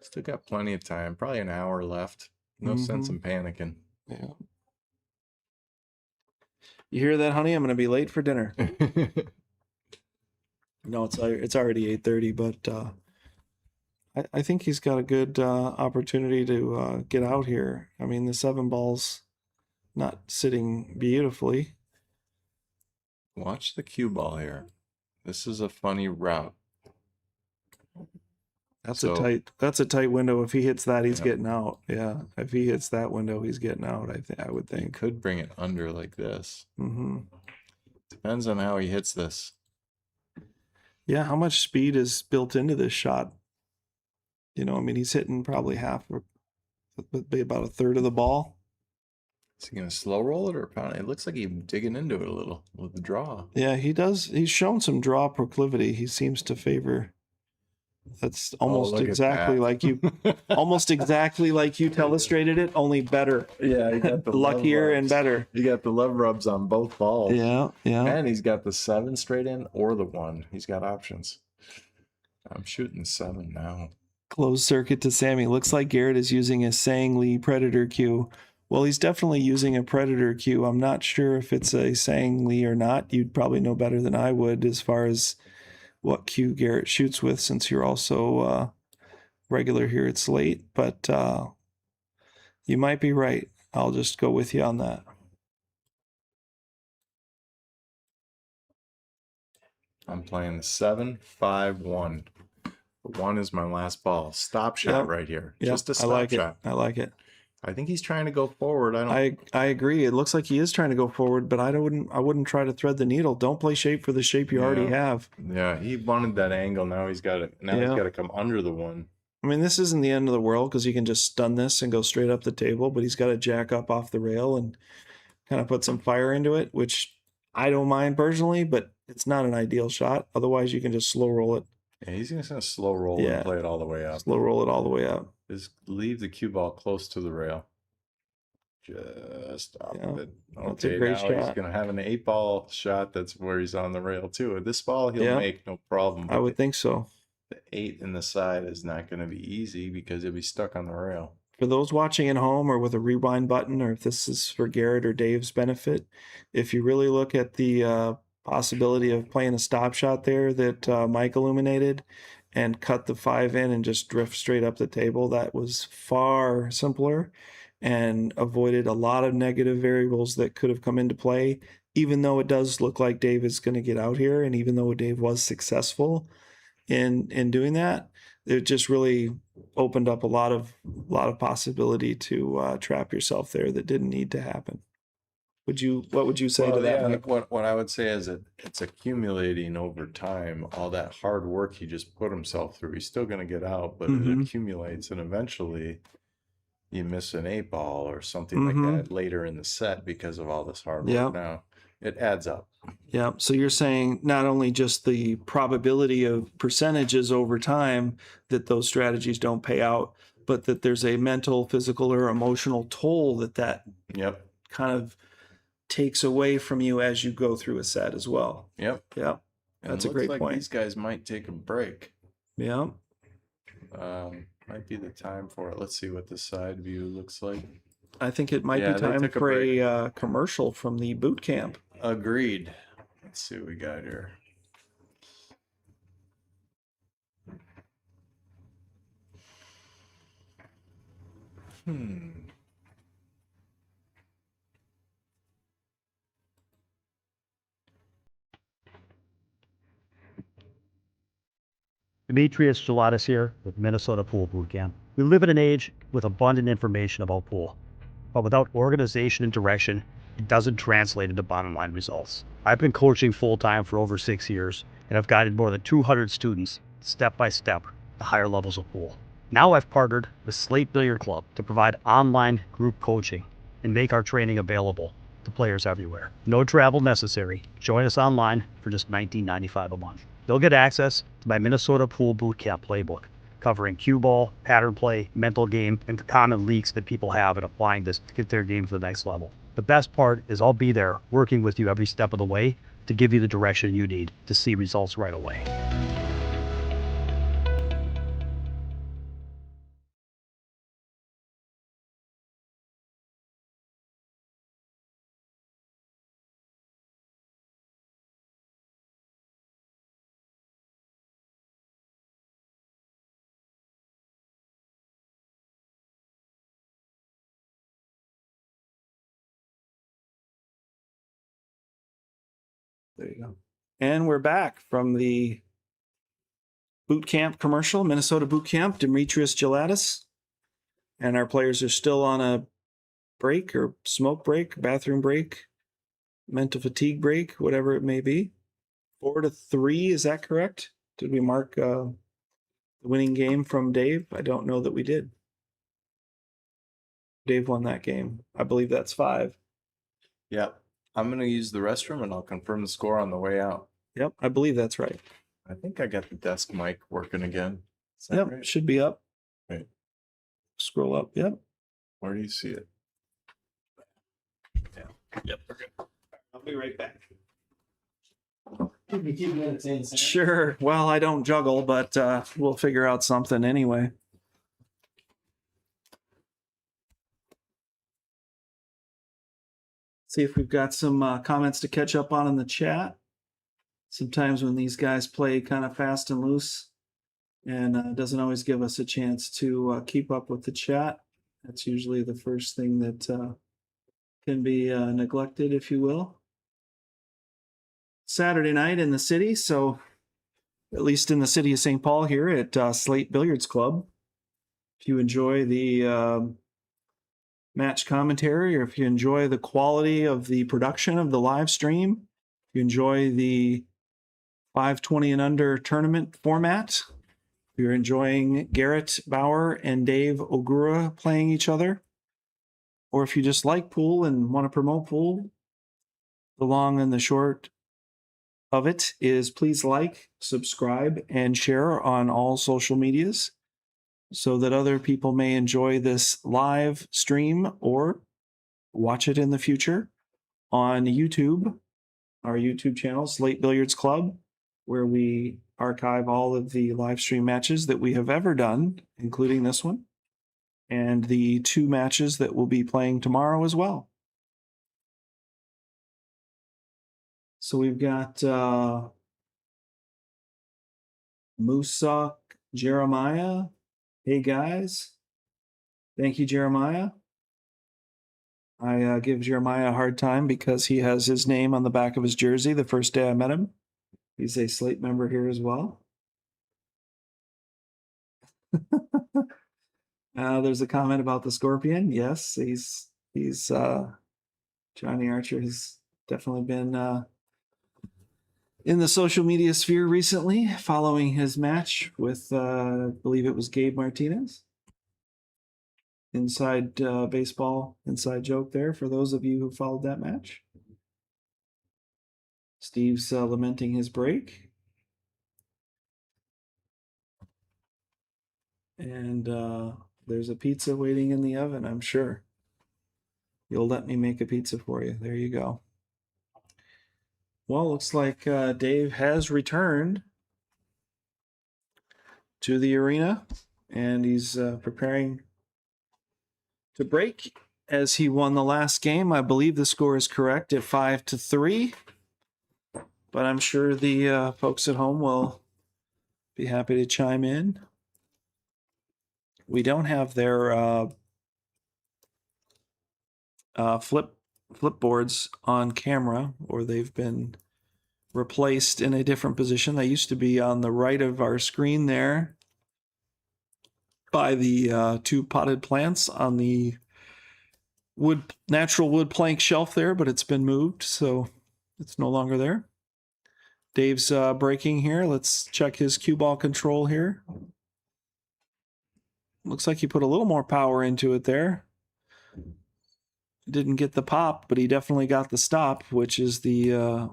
Speaker 3: Still got plenty of time. Probably an hour left. No sense in panicking.
Speaker 2: Yeah. You hear that, honey? I'm going to be late for dinner. No, it's already 8:30, but I think he's got a good opportunity to get out here. I mean, the 7 ball's not sitting beautifully.
Speaker 3: Watch the cue ball here. This is a funny route.
Speaker 2: That's a tight window. If he hits that, he's getting out. Yeah, if he hits that window, he's getting out. I would think.
Speaker 3: Could bring it under like this.
Speaker 2: Mm-hmm.
Speaker 3: Depends on how he hits this.
Speaker 2: Yeah, how much speed is built into this shot? You know, I mean, he's hitting probably half or about a third of the ball.
Speaker 3: Is he gonna slow roll it or pound it? It looks like he's digging into it a little with the draw.
Speaker 2: Yeah, he does. He's shown some draw proclivity. He seems to favor That's
Speaker 3: Oh,
Speaker 2: almost
Speaker 3: look at
Speaker 2: exactly
Speaker 3: that.
Speaker 2: like you, almost exactly like you illustrated it, only better.
Speaker 3: Yeah, he got the
Speaker 2: Luckier and better.
Speaker 3: He got the love rubs on both balls.
Speaker 2: Yeah, yeah.
Speaker 3: And he's got the 7 straight in or the 1. He's got options. I'm shooting 7 now.
Speaker 2: Closed circuit to Sammy. Looks like Garrett is using a Sang Lee Predator cue. Well, he's definitely using a Predator cue. I'm not sure if it's a Sang Lee or not. You'd probably know better than I would as far as what cue Garrett shoots with, since you're also regular here at Slate. But you might be right. I'll just go with you on that.
Speaker 3: I'm playing the 7, 5, 1. The 1 is my last ball. Stop shot
Speaker 2: Yep.
Speaker 3: right here.
Speaker 2: Yep.
Speaker 3: Just a
Speaker 2: I
Speaker 3: stop
Speaker 2: like
Speaker 3: shot.
Speaker 2: it. I like it.
Speaker 3: I think he's trying to go forward.
Speaker 2: I agree. It looks like he is trying to go forward, but I wouldn't try to thread the needle. Don't play shape for the shape you already have.
Speaker 3: Yeah, he wanted that angle. Now he's got it. Now he's got to come under the 1.
Speaker 2: I mean, this isn't the end of the world because you can just stun this and go straight up the table, but he's got to jack up off the rail and kind of put some fire into it, which I don't mind personally, but it's not an ideal shot. Otherwise, you can just slow roll it.
Speaker 3: Yeah, he's just going to slow roll and play it all the way up.
Speaker 2: Slow roll it all the way up.
Speaker 3: Just leave the cue ball close to the rail. Just off of it.
Speaker 2: That's a
Speaker 3: Okay,
Speaker 2: great
Speaker 3: now
Speaker 2: shot.
Speaker 3: he's going to have an 8-ball shot that's where he's on the rail too. This ball he'll make no problem.
Speaker 2: I would think so.
Speaker 3: The 8 in the side is not going to be easy because he'll be stuck on the rail.
Speaker 2: For those watching at home or with a rewind button, or if this is for Garrett or Dave's benefit, if you really look at the possibility of playing a stop shot there that Mike illuminated and cut the 5 in and just drift straight up the table, that was far simpler and avoided a lot of negative variables that could have come into play, even though it does look like Dave is going to get out here. And even though Dave was successful in doing that, it just really opened up a lot of possibility to trap yourself there that didn't need to happen. What would you say to that, Mike?
Speaker 3: What I would say is that it's accumulating over time. All that hard work he just put himself through, he's still going to get out, but it accumulates, and eventually you miss an 8-ball or something like that later in the set because of all this hard work. Now it adds up.
Speaker 2: Yeah. So you're saying not only just the probability of percentages over time that those strategies don't pay out, but that there's a mental, physical, or emotional toll that kind of takes away from you as you go through a set as well.
Speaker 3: Yep.
Speaker 2: Yeah. That's a great point.
Speaker 3: These guys might take a break.
Speaker 2: Yeah.
Speaker 3: Might be the time for it. Let's see what the side view looks like.
Speaker 2: I think it might be time for a commercial from the boot camp.
Speaker 3: Agreed. Let's see what we got here.
Speaker 4: Demetrius Gelatis here with Minnesota Pool Boot Camp. We live in an age with abundant information about pool, but without organization and direction, it doesn't translate into bottom line results. I've been coaching full-time for over 6 years, and I've guided more than 200 students step by step to higher levels of pool. Now I've partnered with Slate Billiard Club to provide online group coaching and make our training available to players everywhere. No travel necessary. Join us online for just $19.95 a month. They'll get access to my Minnesota Pool Boot Camp playbook, covering cue ball, pattern play, mental game, and the common leaks that people have in applying this to get their game to the next level. The best part is I'll be there working with you every step of the way to give you the direction you need to see results right away.
Speaker 2: There you go. And we're back from the boot camp commercial, Minnesota boot camp, Demetrius Gelatis. And our players are still on a break or smoke break, bathroom break, mental fatigue break, whatever it may be. 4-3, is that correct? Did we mark the winning game from Dave? I don't know that we did. Dave won that game. I believe that's 5.
Speaker 3: Yep. I'm going to use the restroom and I'll confirm the score on the way out.
Speaker 2: Yep, I believe that's right.
Speaker 3: I think I got the desk mic working again. Is that
Speaker 2: Yep,
Speaker 3: right?
Speaker 2: should be up.
Speaker 3: Right.
Speaker 2: Scroll up. Yep.
Speaker 3: Where do you see it?
Speaker 1: Yep. We're good. I'll be right back.
Speaker 2: Sure. Well, I don't juggle, but we'll figure out something anyway. See if we've got some comments to catch up on in the chat. Sometimes when these guys play kind of fast and loose, and doesn't always give us a chance to keep up with the chat. That's usually the first thing that can be neglected, if you will. Saturday night in the city, so at least in the city of St. Paul here at Slate Billiards Club. If you enjoy the match commentary, or if you enjoy the quality of the production of the live stream, if you enjoy the 520 and under tournament format, if you're enjoying Garrett Bauer and Dave Ogura playing each other, or if you just like pool and want to promote pool, the long and the short of it is please like, subscribe, and share on all social medias so that other people may enjoy this live stream or watch it in the future on YouTube, our YouTube channel, Slate Billiards Club, where we archive all of the live stream matches that we have ever done, including this one, and the 2 matches that we'll be playing tomorrow as well. So we've got Musak Jeremiah. Hey guys. Thank you, Jeremiah. I give Jeremiah a hard time because he has his name on the back of his jersey the first day I met him. He's a Slate member here as well. There's a comment about the Scorpion. Yes, he's Johnny Archer has definitely been in the social media sphere recently, following his match with I believe it was Gabe Martinez. Inside baseball, inside joke there for those of you who followed that match. Steve's lamenting his break. And there's a pizza waiting in the oven, I'm sure. You'll let me make a pizza for you. There you go. Well, looks like Dave has returned to the arena, and he's preparing to break as he won the last game. I believe the score is correct at 5-3, but I'm sure the folks at home will be happy to chime in. We don't have their flip boards on camera, or they've been replaced in a different position. They used to be on the right of our screen there by the 2 potted plants on the natural wood plank shelf there, but it's been moved, so it's no longer there. Dave's breaking here. Let's check his cue ball control here. Looks like he put a little more power into it there. Didn't get the pop, but he definitely got the stop, which is the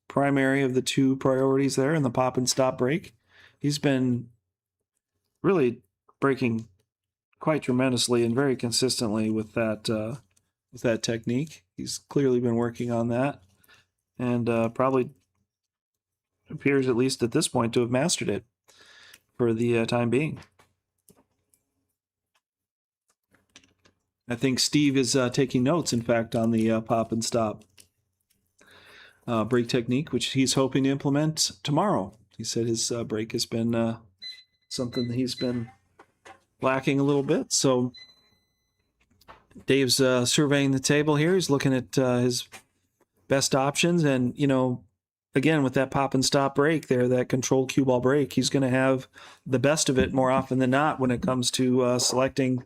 Speaker 2: primary of the 2 priorities there in the pop and stop break. He's been really breaking quite tremendously and very consistently with that technique. He's clearly been working on that, and probably appears, at least at this point, to have mastered it for the time being. I think Steve is taking notes, in fact, on the pop and stop break technique, which he's hoping to implement tomorrow. He said his break has been something that he's been lacking a little bit. So Dave's surveying the table here. He's looking at his best options. And, you know, again, with that pop and stop break there, that controlled cue ball break, he's going to have the best of it more often than not when it comes to selecting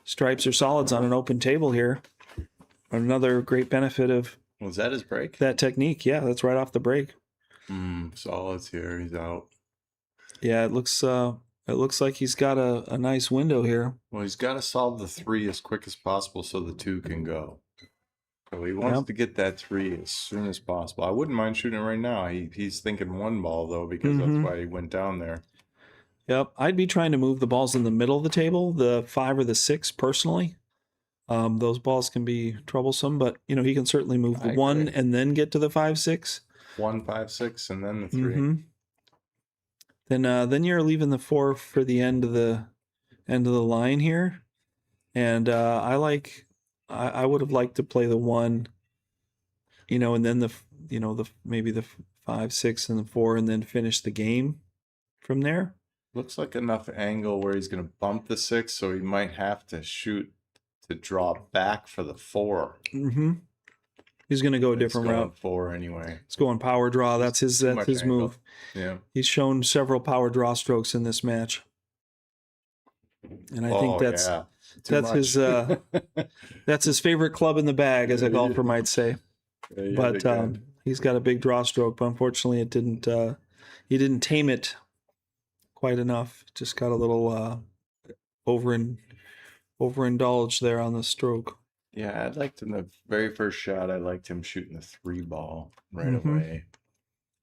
Speaker 2: stripes or solids on an open table here. Another great benefit of
Speaker 3: Was that his break?
Speaker 2: that technique. Yeah, that's right off the break.
Speaker 3: Solids here. He's out.
Speaker 2: Yeah, it looks like he's got a nice window here.
Speaker 3: Well, he's got to solve the 3 as quick as possible so the 2 can go. So he wants to get that 3 as soon as possible. I wouldn't mind shooting it right now. He's thinking 1 ball, though, because that's why he went down there.
Speaker 2: Yep. I'd be trying to move the balls in the middle of the table, the 5 or the 6 personally. Those balls can be troublesome, but you know, he can certainly move the
Speaker 3: I
Speaker 2: 1
Speaker 3: agree.
Speaker 2: and then get to the 5, 6.
Speaker 3: 1, 5, 6, and then the 3.
Speaker 2: Mm-hmm. Then you're leaving the 4 for the end of the line here. And I would have liked to play the 1, you know, and then maybe the 5, 6, and the 4, and then finish the game from there.
Speaker 3: Looks like enough angle where he's going to bump the 6, so he might have to shoot to draw back for the 4.
Speaker 2: Mm-hmm. He's going to go a different route.
Speaker 3: 4 anyway.
Speaker 2: He's going power draw. That's his move.
Speaker 3: Yeah.
Speaker 2: He's shown several power draw strokes in this match, and I think that's that's his favorite club in the bag, as a golfer might say. But he's got a big draw stroke, but unfortunately, it didn't. He didn't tame it quite enough. Just got a little overindulged there on the stroke.
Speaker 3: Yeah, I liked him the very first shot. I liked him shooting the 3 ball right away.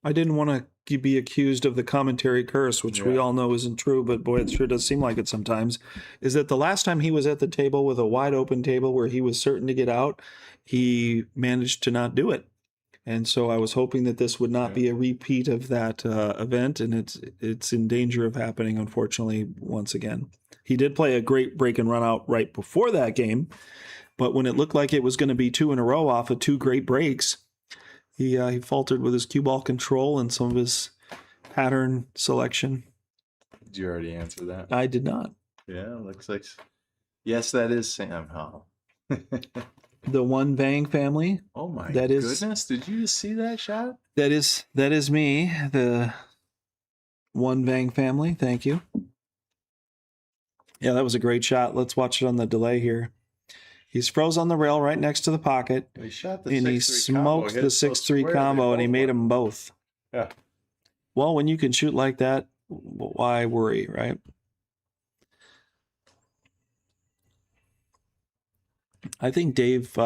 Speaker 2: I didn't want to be accused of the commentary curse, which we all know isn't true, but boy, it sure does seem like it sometimes. Is that the last time he was at the table with a wide open table where he was certain to get out, he managed to not do it. And so I was hoping that this would not be a repeat of that event, and it's in danger of happening, unfortunately, once again. He did play a great break and run out right before that game, but when it looked like it was going to be 2 in a row off of 2 great breaks, he faltered with his cue ball control and some of his pattern selection.
Speaker 3: Did you already answer that?
Speaker 2: I did not.
Speaker 3: Yeah, looks like... Yes, that is Sam Howell.
Speaker 2: The One Vang family.
Speaker 3: Oh my
Speaker 2: goodness.
Speaker 3: Did you just see that shot?
Speaker 2: That is me, the One Vang family. Thank you. Yeah, that was a great shot. Let's watch it on the delay here. He's froze on the rail right next to the pocket.
Speaker 3: He shot the
Speaker 2: and
Speaker 3: 6-3
Speaker 2: he smoked the 6-3 combo, and he made them both.
Speaker 3: Yeah.
Speaker 2: Well, when you can shoot like that, why worry, right? I think Dave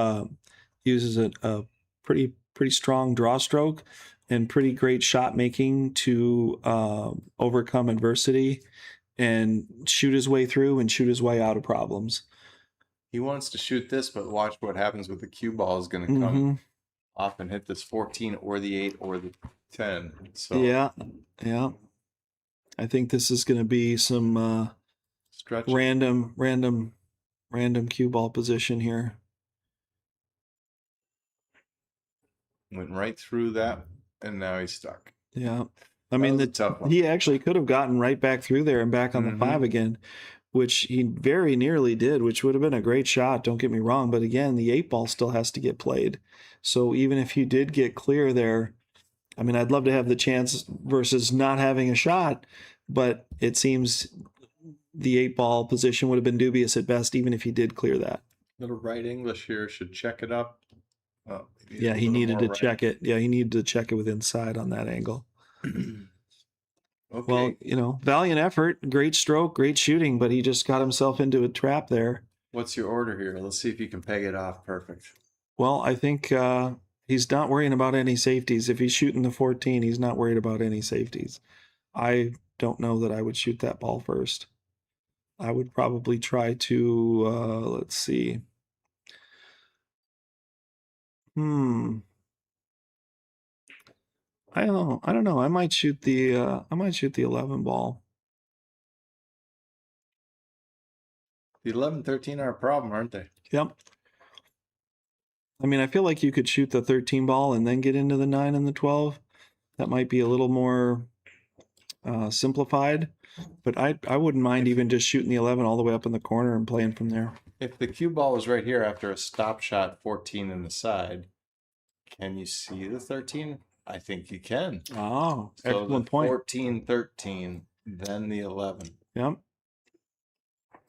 Speaker 2: uses a pretty strong draw stroke and pretty great shot making to overcome adversity and shoot his way through and shoot his way out of problems.
Speaker 3: He wants to shoot this, but watch what happens with the cue ball is going to come off and hit this 14 or the 8 or the 10. So
Speaker 2: yeah. I think this is going to be some random cue ball position here.
Speaker 3: Went right through that, and now he's stuck.
Speaker 2: Yeah. I mean,
Speaker 3: tough one.
Speaker 2: He actually could have gotten right back through there and back on the 5 again, which he very nearly did, which would have been a great shot. Don't get me wrong. But again, the 8 ball still has to get played. So even if you did get clear there, I mean, I'd love to have the chance versus not having a shot, but it seems the 8 ball position would have been dubious at best, even if he did clear that.
Speaker 3: Little right English here should check it up.
Speaker 2: Yeah, he needed to check it. Yeah, he needed to check it with inside on that angle.
Speaker 3: Okay.
Speaker 2: Well, you know, valiant effort, great stroke, great shooting, but he just got himself into a trap there.
Speaker 3: What's your order here? Let's see if you can peg it off perfect.
Speaker 2: Well, I think he's not worrying about any safeties. If he's shooting the 14, he's not worried about any safeties. I don't know that I would shoot that ball first. I would probably try to, let's see. I don't know. I might shoot the 11 ball.
Speaker 3: The 11, 13 are a problem, aren't they?
Speaker 2: Yep. I mean, I feel like you could shoot the 13 ball and then get into the 9 and the 12. That might be a little more simplified, but I wouldn't mind even just shooting the 11 all the way up in the corner and playing from there.
Speaker 3: If the cue ball was right here after a stop shot 14 in the side, can you see the 13? I think you can.
Speaker 2: Oh,
Speaker 3: So
Speaker 2: excellent
Speaker 3: the
Speaker 2: point.
Speaker 3: 14, 13, then the 11.
Speaker 2: Yep.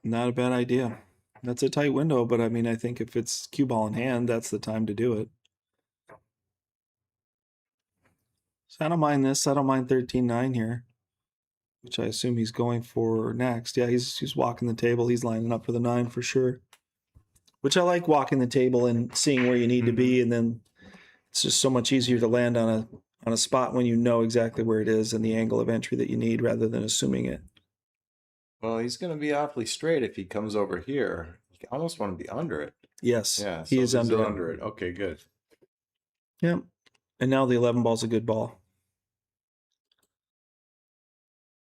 Speaker 2: Not a bad idea. That's a tight window, but I mean, I think if it's cue ball in hand, that's the time to do it. So I don't mind this. I don't mind 13-9 here, which I assume he's going for next. Yeah, he's walking the table. He's lining up for the 9 for sure, which I like, walking the table and seeing where you need to be. And then it's just so much easier to land on a spot when you know exactly where it is and the angle of entry that you need rather than assuming it.
Speaker 3: Well, he's going to be awfully straight if he comes over here. You almost want to be under it.
Speaker 2: Yes,
Speaker 3: Yeah,
Speaker 2: he
Speaker 3: so
Speaker 2: is
Speaker 3: these
Speaker 2: under
Speaker 3: are
Speaker 2: it.
Speaker 3: under it. Okay, good.
Speaker 2: Yep. And now the 11 ball's a good ball.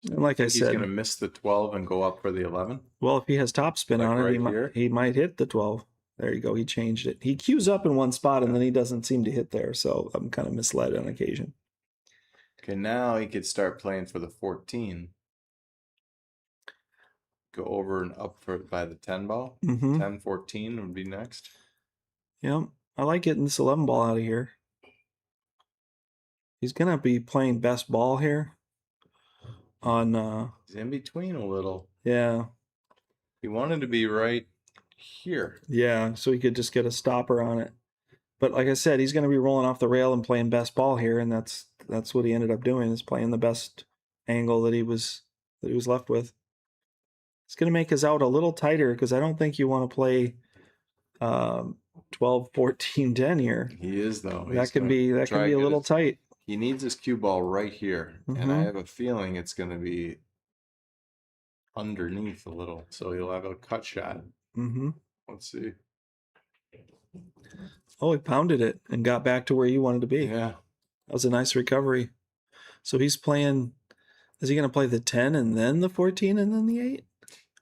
Speaker 2: And like I
Speaker 3: Think he's
Speaker 2: said,
Speaker 3: going to miss the 12 and go up for the 11.
Speaker 2: well, if he has top spin
Speaker 3: Like
Speaker 2: on it,
Speaker 3: right here?
Speaker 2: he might hit the 12. There you go. He changed it. He cues up in one spot and then he doesn't seem to hit there. So I'm kind of misled on occasion.
Speaker 3: Okay, now he could start playing for the 14. Go over and up for by the 10 ball.
Speaker 2: Mm-hmm.
Speaker 3: 10, 14 would be next.
Speaker 2: Yep. I like getting this 11 ball out of here. He's going to be playing best ball here on,
Speaker 3: He's in between a little.
Speaker 2: yeah.
Speaker 3: He wanted to be right here.
Speaker 2: Yeah. So he could just get a stopper on it. But like I said, he's going to be rolling off the rail and playing best ball here. And that's what he ended up doing, is playing the best angle that he was left with. It's going to make his out a little tighter because I don't think you want to play 12, 14, 10 here.
Speaker 3: He is though.
Speaker 2: That can be a little tight.
Speaker 3: He needs his cue ball right here, and I
Speaker 2: Mhm.
Speaker 3: have a feeling it's going to be underneath a little, so he'll have a cut shot.
Speaker 2: Mm-hmm.
Speaker 3: Let's see.
Speaker 2: Oh, he pounded it and got back to where you wanted to be.
Speaker 3: Yeah,
Speaker 2: That was a nice recovery. So he's playing. Is he going to play the 10 and then the 14 and then the 8?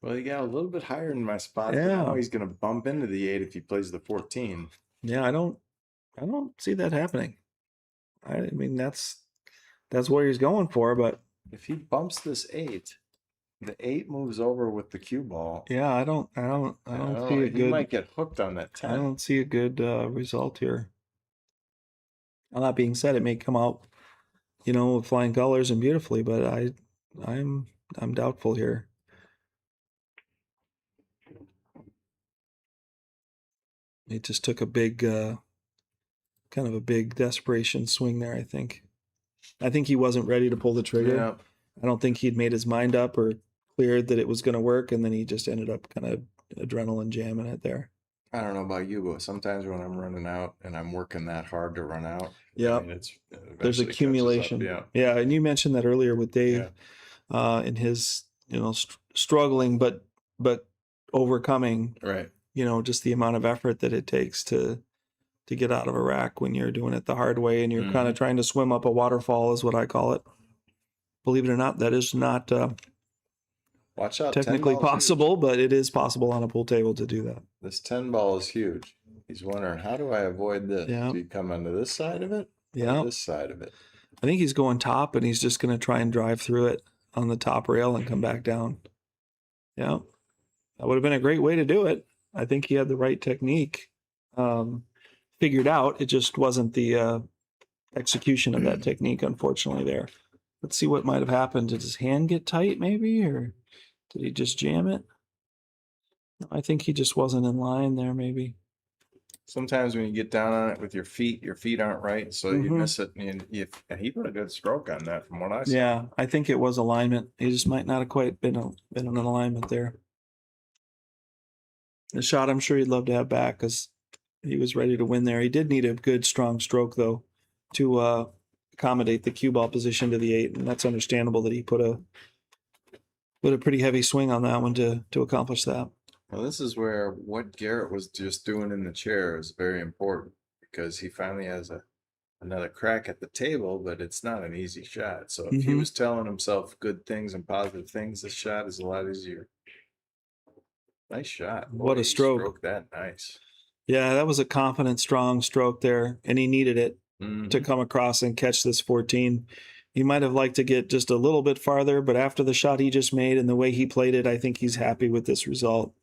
Speaker 3: well, he got a little bit higher in my spot. But
Speaker 2: Yeah.
Speaker 3: now he's going to bump into the 8 if he plays the 14.
Speaker 2: Yeah, I don't see that happening. I mean, that's what he's going for, but
Speaker 3: If he bumps this 8, the 8 moves over with the cue ball.
Speaker 2: yeah, I don't see a
Speaker 3: He
Speaker 2: good.
Speaker 3: might get hooked on that 10.
Speaker 2: I don't see a good result here. Now, that being said, it may come out, with flying colors and beautifully, but I'm doubtful here. He just took a big, kind of a big desperation swing there. I think he wasn't ready to pull the trigger.
Speaker 3: Yeah.
Speaker 2: I don't think he'd made his mind up or cleared that it was going to work, and then he just ended up kind of adrenaline jamming it there.
Speaker 3: I don't know about you, but sometimes when I'm running out and I'm working that hard to run out,
Speaker 2: Yeah,
Speaker 3: it's
Speaker 2: there's
Speaker 3: eventually catches up.
Speaker 2: accumulation. Yeah, and you mentioned that earlier with Dave, in his struggling but overcoming.
Speaker 3: Right.
Speaker 2: Just the amount of effort that it takes to get out of a rack when you're doing it the hard way and you're kind of trying to swim up a waterfall, is what I call it. Believe it or not, that is not
Speaker 3: Watch out!
Speaker 2: technically possible, but it is possible on a pool table to do that.
Speaker 3: This 10 ball is huge. He's wondering, how do I avoid this?
Speaker 2: Yeah.
Speaker 3: Do you come onto this side of it?
Speaker 2: Yeah.
Speaker 3: Or this side of it?
Speaker 2: I think he's going top, and he's just going to try and drive through it on the top rail and come back down. Yeah, that would have been a great way to do it. I think he had the right technique figured out. It just wasn't the execution of that technique, unfortunately, there. Let's see what might have happened. Did his hand get tight, maybe, or did he just jam it? I think he just wasn't in line there, maybe.
Speaker 3: Sometimes when you get down on it with your feet aren't right, so you miss it. And he put a good stroke on that, from what I saw.
Speaker 2: Yeah, I think it was alignment. He just might not have quite been in an alignment there. The shot, I'm sure he'd love to have back because he was ready to win there. He did need a good, strong stroke, though, to accommodate the cue ball position to the 8, and that's understandable that he put a pretty heavy swing on that one to accomplish that.
Speaker 3: Well, this is where what Garrett was just doing in the chair is very important, because he finally has another crack at the table, but it's not an easy shot. So if he was telling himself good things and positive things, this shot is a lot easier. Nice shot. Boy,
Speaker 2: What a stroke.
Speaker 3: He stroked that nice.
Speaker 2: Yeah, that was a confident, strong stroke there, and he needed it to come across and catch this 14. He might have liked to get just a little bit farther, but after the shot he just made and the way he played it, I think he's happy with this result.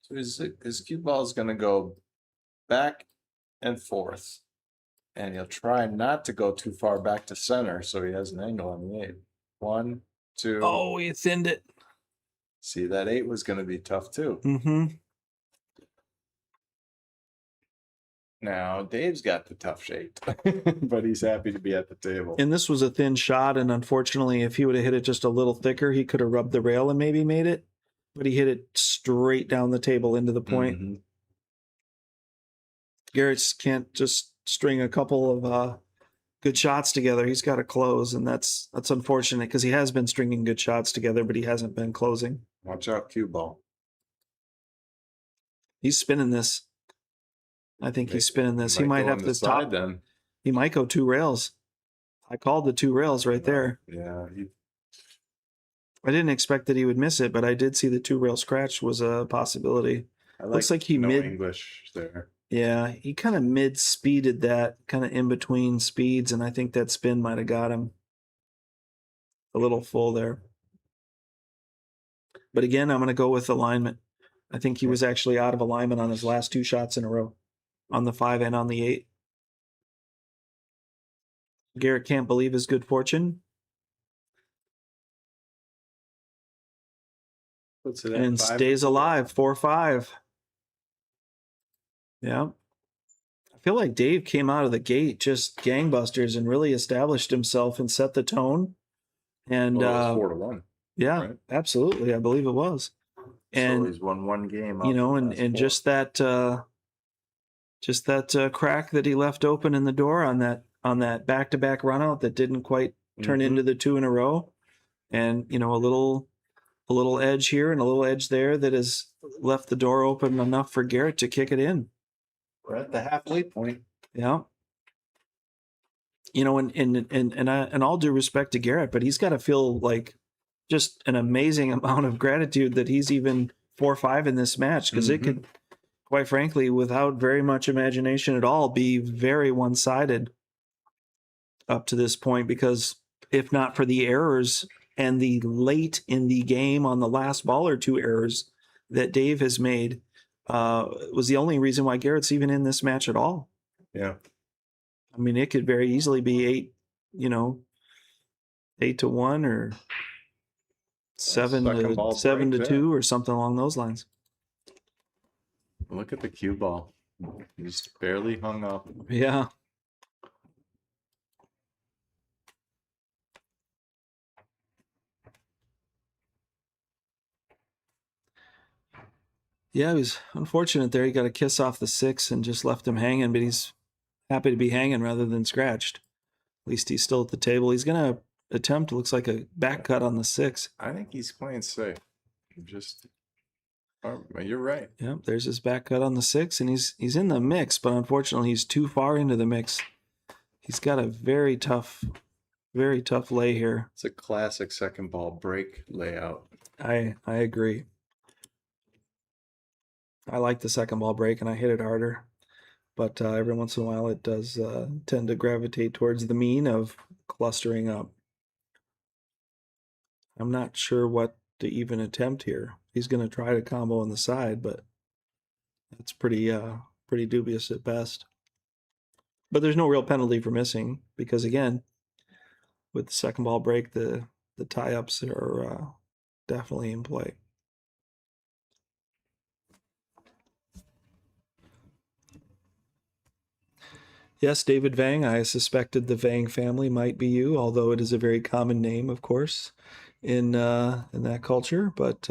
Speaker 3: So his cue ball is going to go back and forth, and he'll try not to go too far back to center, so he has an angle on the 8. 1, 2.
Speaker 2: Oh, he thinned it.
Speaker 3: See, that 8 was going to be tough too. Now, Dave's got the tough shape, but he's happy to be at the table.
Speaker 2: And this was a thin shot, and unfortunately, if he would have hit it just a little thicker, he could have rubbed the rail and maybe made it. But he hit it straight down the table into the point. Garrett can't just string a couple of good shots together. He's got to close, and that's unfortunate because he has been stringing good shots together, but he hasn't been closing.
Speaker 3: Watch out, cue ball.
Speaker 2: He's spinning this. I think he's spinning this. He might
Speaker 3: go
Speaker 2: have
Speaker 3: on
Speaker 2: to
Speaker 3: the side
Speaker 2: top.
Speaker 3: then.
Speaker 2: He might go 2 rails. I called the 2 rails right there.
Speaker 3: Yeah,
Speaker 2: I didn't expect that he would miss it, but I did see the 2 rail scratch was a possibility. Looks like he
Speaker 3: no
Speaker 2: mid-
Speaker 3: English there.
Speaker 2: Yeah, he kind of mid-speeded that, kind of in between speeds, and I think that spin might have got him a little full there. But again, I'm going to go with alignment. I think he was actually out of alignment on his last 2 shots in a row, on the 5 and on the 8. Garrett can't believe his good fortune
Speaker 3: Puts it at
Speaker 2: and
Speaker 3: 5.
Speaker 2: stays alive, 4-5. Yeah. I feel like Dave came out of the gate just gangbusters and really established himself and set the tone. And
Speaker 3: Well, it was 4-1.
Speaker 2: yeah,
Speaker 3: right?
Speaker 2: absolutely. I believe it was. And
Speaker 3: So he's won 1 game.
Speaker 2: you know,
Speaker 3: off the
Speaker 2: and
Speaker 3: last 4.
Speaker 2: just that crack that he left open in the door on that back-to-back run out that didn't quite turn into the 2 in a row. And, you know, a little edge here and a little edge there that has left the door open enough for Garrett to kick it in.
Speaker 3: We're at the halfway point.
Speaker 2: Yeah. You know, and all due respect to Garrett, but he's got to feel like just an amazing amount of gratitude that he's even 4-5 in this match, because it could, quite frankly, without very much imagination at all, be very one-sided up to this point, because if not for the errors and the late in the game on the last ball or 2 errors that Dave has made, was the only reason why Garrett's even in this match at all.
Speaker 3: Yeah.
Speaker 2: I mean, it could very easily be 8-1 or 7-2 or something along those lines.
Speaker 3: Look at the cue ball. He's barely hung up.
Speaker 2: Yeah. Yeah, it was unfortunate there. He got a kiss off the 6 and just left him hanging, but he's happy to be hanging rather than scratched. At least he's still at the table. He's going to attempt, looks like a back cut on the 6.
Speaker 3: I think he's playing safe. You're right.
Speaker 2: Yep, there's his back cut on the 6, and he's in the mix, but unfortunately he's too far into the mix. He's got a very tough lay here.
Speaker 3: It's a classic second ball break layout.
Speaker 2: I agree. I like the second ball break, and I hit it harder. But every once in a while, it does tend to gravitate towards the mean of clustering up. I'm not sure what to even attempt here. He's going to try to combo on the side, but it's pretty dubious at best. But there's no real penalty for missing, because again, with the second ball break, the tie-ups are definitely in play. Yes, David Vang. I suspected the Vang family might be you, although it is a very common name, of course, in that culture. But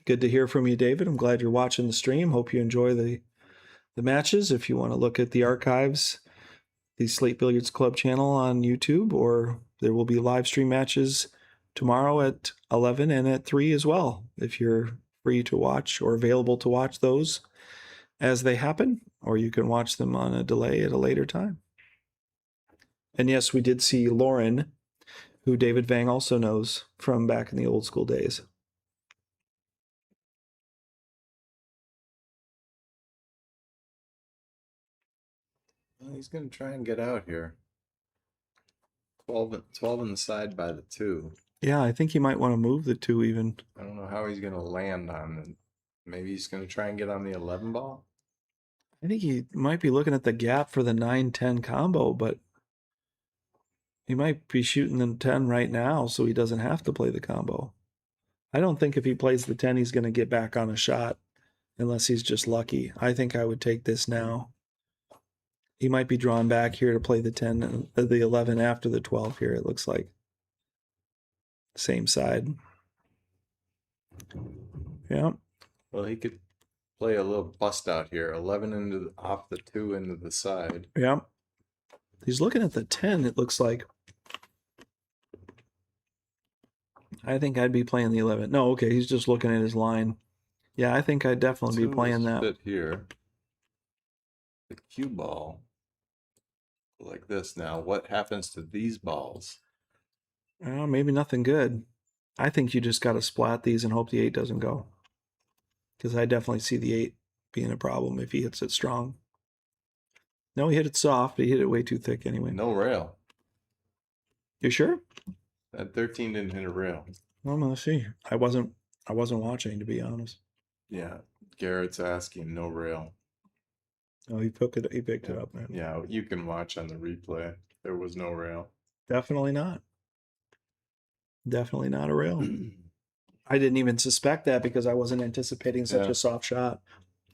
Speaker 2: good to hear from you, David. I'm glad you're watching the stream. Hope you enjoy the matches. If you want to look at the archives, the Slate Billiards Club channel on YouTube, or there will be live stream matches tomorrow at 11 and at 3 as well, if you're free to watch or available to watch those as they happen, or you can watch them on a delay at a later time. And yes, we did see Lauren, who David Vang also knows from back in the old school days.
Speaker 3: Well, he's going to try and get out here. 12 on the side by the 2.
Speaker 2: Yeah, I think he might want to move the 2 even.
Speaker 3: I don't know how he's going to land on it. Maybe he's going to try and get on the 11 ball.
Speaker 2: I think he might be looking at the gap for the 9-10 combo, but he might be shooting the 10 right now, so he doesn't have to play the combo. I don't think if he plays the 10, he's going to get back on a shot unless he's just lucky. I think I would take this now. He might be drawn back here to play the 10, the 11 after the 12 here, it looks like. Same side. Yeah.
Speaker 3: Well, he could play a little bust out here. 11 off the 2 into the side.
Speaker 2: Yeah. He's looking at the 10, it looks like. I think I'd be playing the 11. No, okay, he's just looking at his line. Yeah, I think I'd definitely be playing that.
Speaker 3: Fit here. The cue ball. Like this now. What happens to these balls?
Speaker 2: Maybe nothing good. I think you just got to splat these and hope the 8 doesn't go. Because I definitely see the 8 being a problem if he hits it strong. No, he hit it soft. He hit it way too thick anyway.
Speaker 3: No rail.
Speaker 2: You sure?
Speaker 3: That 13 didn't hit a rail.
Speaker 2: Well, let's see. I wasn't watching, to be honest.
Speaker 3: Yeah. Garrett's asking no rail.
Speaker 2: Oh, he picked it up, man.
Speaker 3: Yeah, you can watch on the replay. There was no rail.
Speaker 2: Definitely not. Definitely not a rail. I didn't even suspect that because I wasn't anticipating such a soft shot.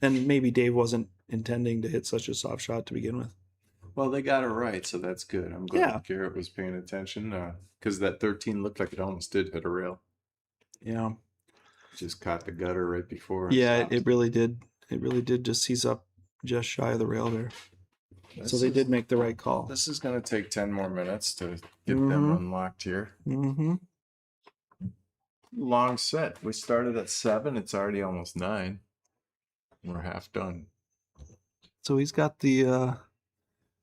Speaker 2: And maybe Dave wasn't intending to hit such a soft shot to begin with.
Speaker 3: Well, they got it right, so that's good. I'm glad Garrett was paying attention because that 13 looked like it almost did hit a rail.
Speaker 2: Yeah.
Speaker 3: Just caught the gutter right before.
Speaker 2: Yeah, it really did. It really did just seize up just shy of the rail there. So they did make the right call.
Speaker 3: This is going to take 10 more minutes to get them unlocked here.
Speaker 2: Mm-hmm.
Speaker 3: Long set. We started at 7. It's already almost 9. We're half done.
Speaker 2: So he's got the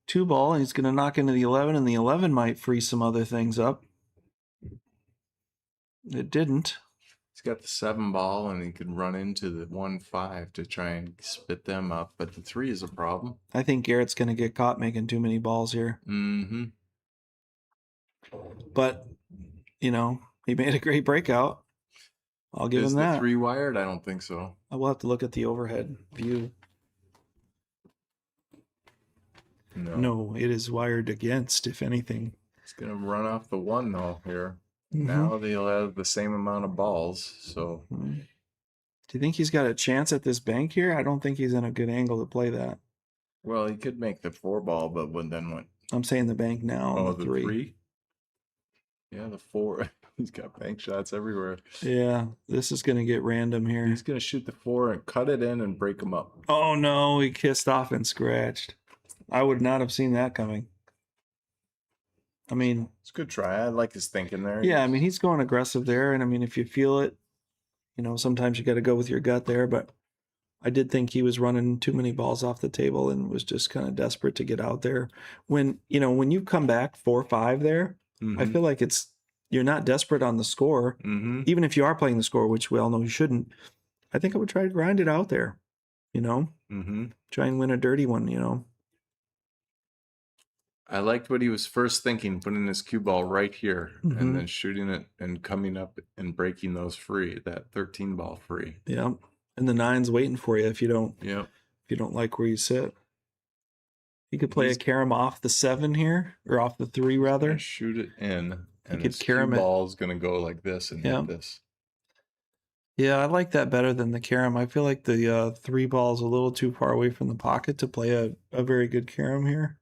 Speaker 2: 2 ball, and he's going to knock into the 11, and the 11 might free some other things up. It didn't.
Speaker 3: He's got the 7 ball, and he could run into the 1-5 to try and spit them up, but the 3 is a problem.
Speaker 2: I think Garrett's going to get caught making too many balls here.
Speaker 3: Mm-hmm.
Speaker 2: But, you know, he made a great breakout. I'll give him that.
Speaker 3: Is the 3 wired? I don't think so.
Speaker 2: I will have to look at the overhead view. No, it is wired against, if anything.
Speaker 3: It's going to run off the 1, though, here. Now they'll have the same amount of balls, so.
Speaker 2: Do you think he's got a chance at this bank here? I don't think he's in a good angle to play that.
Speaker 3: Well, he could make the 4 ball, but then what?
Speaker 2: I'm saying the bank now.
Speaker 3: Oh,
Speaker 2: the
Speaker 3: the 3? Yeah, the 4. He's got bank shots everywhere.
Speaker 2: Yeah, this is going to get random here.
Speaker 3: He's going to shoot the 4 and cut it in and break them up.
Speaker 2: Oh, no, he kissed off and scratched. I would not have seen that coming. I mean,
Speaker 3: it's a good try. I like his thinking there.
Speaker 2: Yeah, I mean, he's going aggressive there. And I mean, if you feel it, you know, sometimes you got to go with your gut there. But I did think he was running too many balls off the table and was just kind of desperate to get out there. When, you know, when you come back 4-5 there, I feel like you're not desperate on the score. Even if you are playing the score, which we all know you shouldn't, I think I would try to grind it out there, you know, try and win a dirty one, you know.
Speaker 3: I liked what he was first thinking, putting his cue ball right here and then shooting it and coming up and breaking those free, that 13 ball free.
Speaker 2: Yeah. And the 9's waiting for you if you don't like where you sit. He could play a carom off the 7 here, or off the 3 rather.
Speaker 3: Shoot it in, and
Speaker 2: his cue
Speaker 3: ball is going to go like this and hit this.
Speaker 2: Yeah, I like that better than the carom. I feel like the 3 ball is a little too far away from the pocket to play a very good carom here.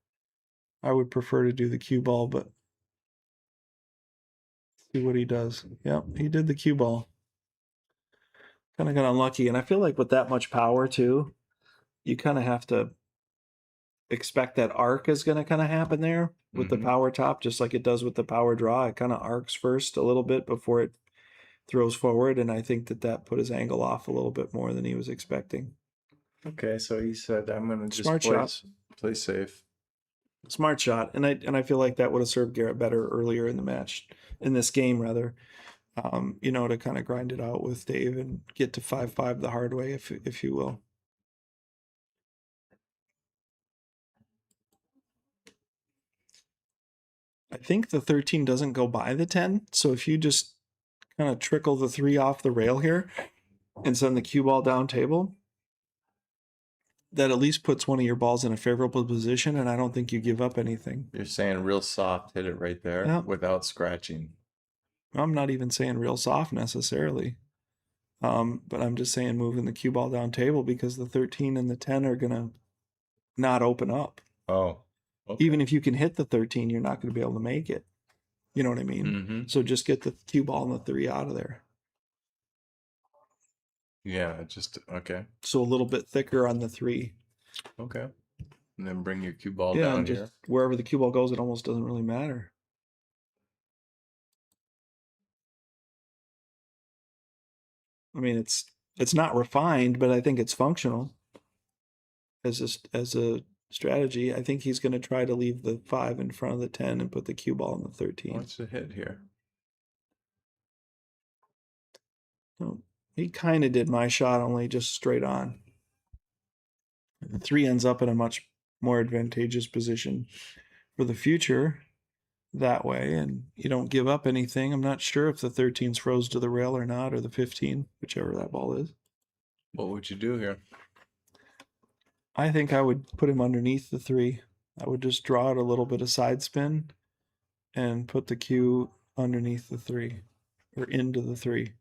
Speaker 2: I would prefer to do the cue ball, but see what he does. Yep, he did the cue ball. Kind of got unlucky, and I feel like with that much power too, you kind of have to expect that arc is going to kind of happen there with the power top, just like it does with the power draw. It kind of arcs first a little bit before it throws forward, and I think that put his angle off a little bit more than he was expecting.
Speaker 3: Okay, so he said, "I'm going to just play safe."
Speaker 2: Smart shot, and I feel like that would have served Garrett better earlier in the match, in this game rather. You know, to kind of grind it out with Dave and get to 5-5 the hard way, if you will. I think the 13 doesn't go by the 10, so if you just kind of trickle the 3 off the rail here and send the cue ball down table, that at least puts one of your balls in a favorable position, and I don't think you give up anything.
Speaker 3: You're saying real soft, hit it right there without scratching.
Speaker 2: I'm not even saying real soft necessarily. But I'm just saying moving the cue ball down table because the 13 and the 10 are going to not open up.
Speaker 3: Oh. Okay.
Speaker 2: Even if you can hit the 13, you're not going to be able to make it. You know what I mean? So just get the cue ball and the 3 out of there.
Speaker 3: Yeah, just okay.
Speaker 2: So a little bit thicker on the 3.
Speaker 3: Okay. And then bring your cue ball
Speaker 2: Yeah,
Speaker 3: down
Speaker 2: and just
Speaker 3: here.
Speaker 2: wherever the cue ball goes, it almost doesn't really matter. I mean, it's not refined, but I think it's functional as a strategy. I think he's going to try to leave the 5 in front of the 10 and put the cue ball in the 13.
Speaker 3: What's the hit here?
Speaker 2: No, he kind of did my shot, only just straight on. The 3 ends up in a much more advantageous position for the future that way, and you don't give up anything. I'm not sure if the 13's froze to the rail or not, or the 15, whichever that ball is.
Speaker 3: What would you do here?
Speaker 2: I think I would put him underneath the 3. I would just draw out a little bit of side spin and put the cue underneath the 3 or into the 3.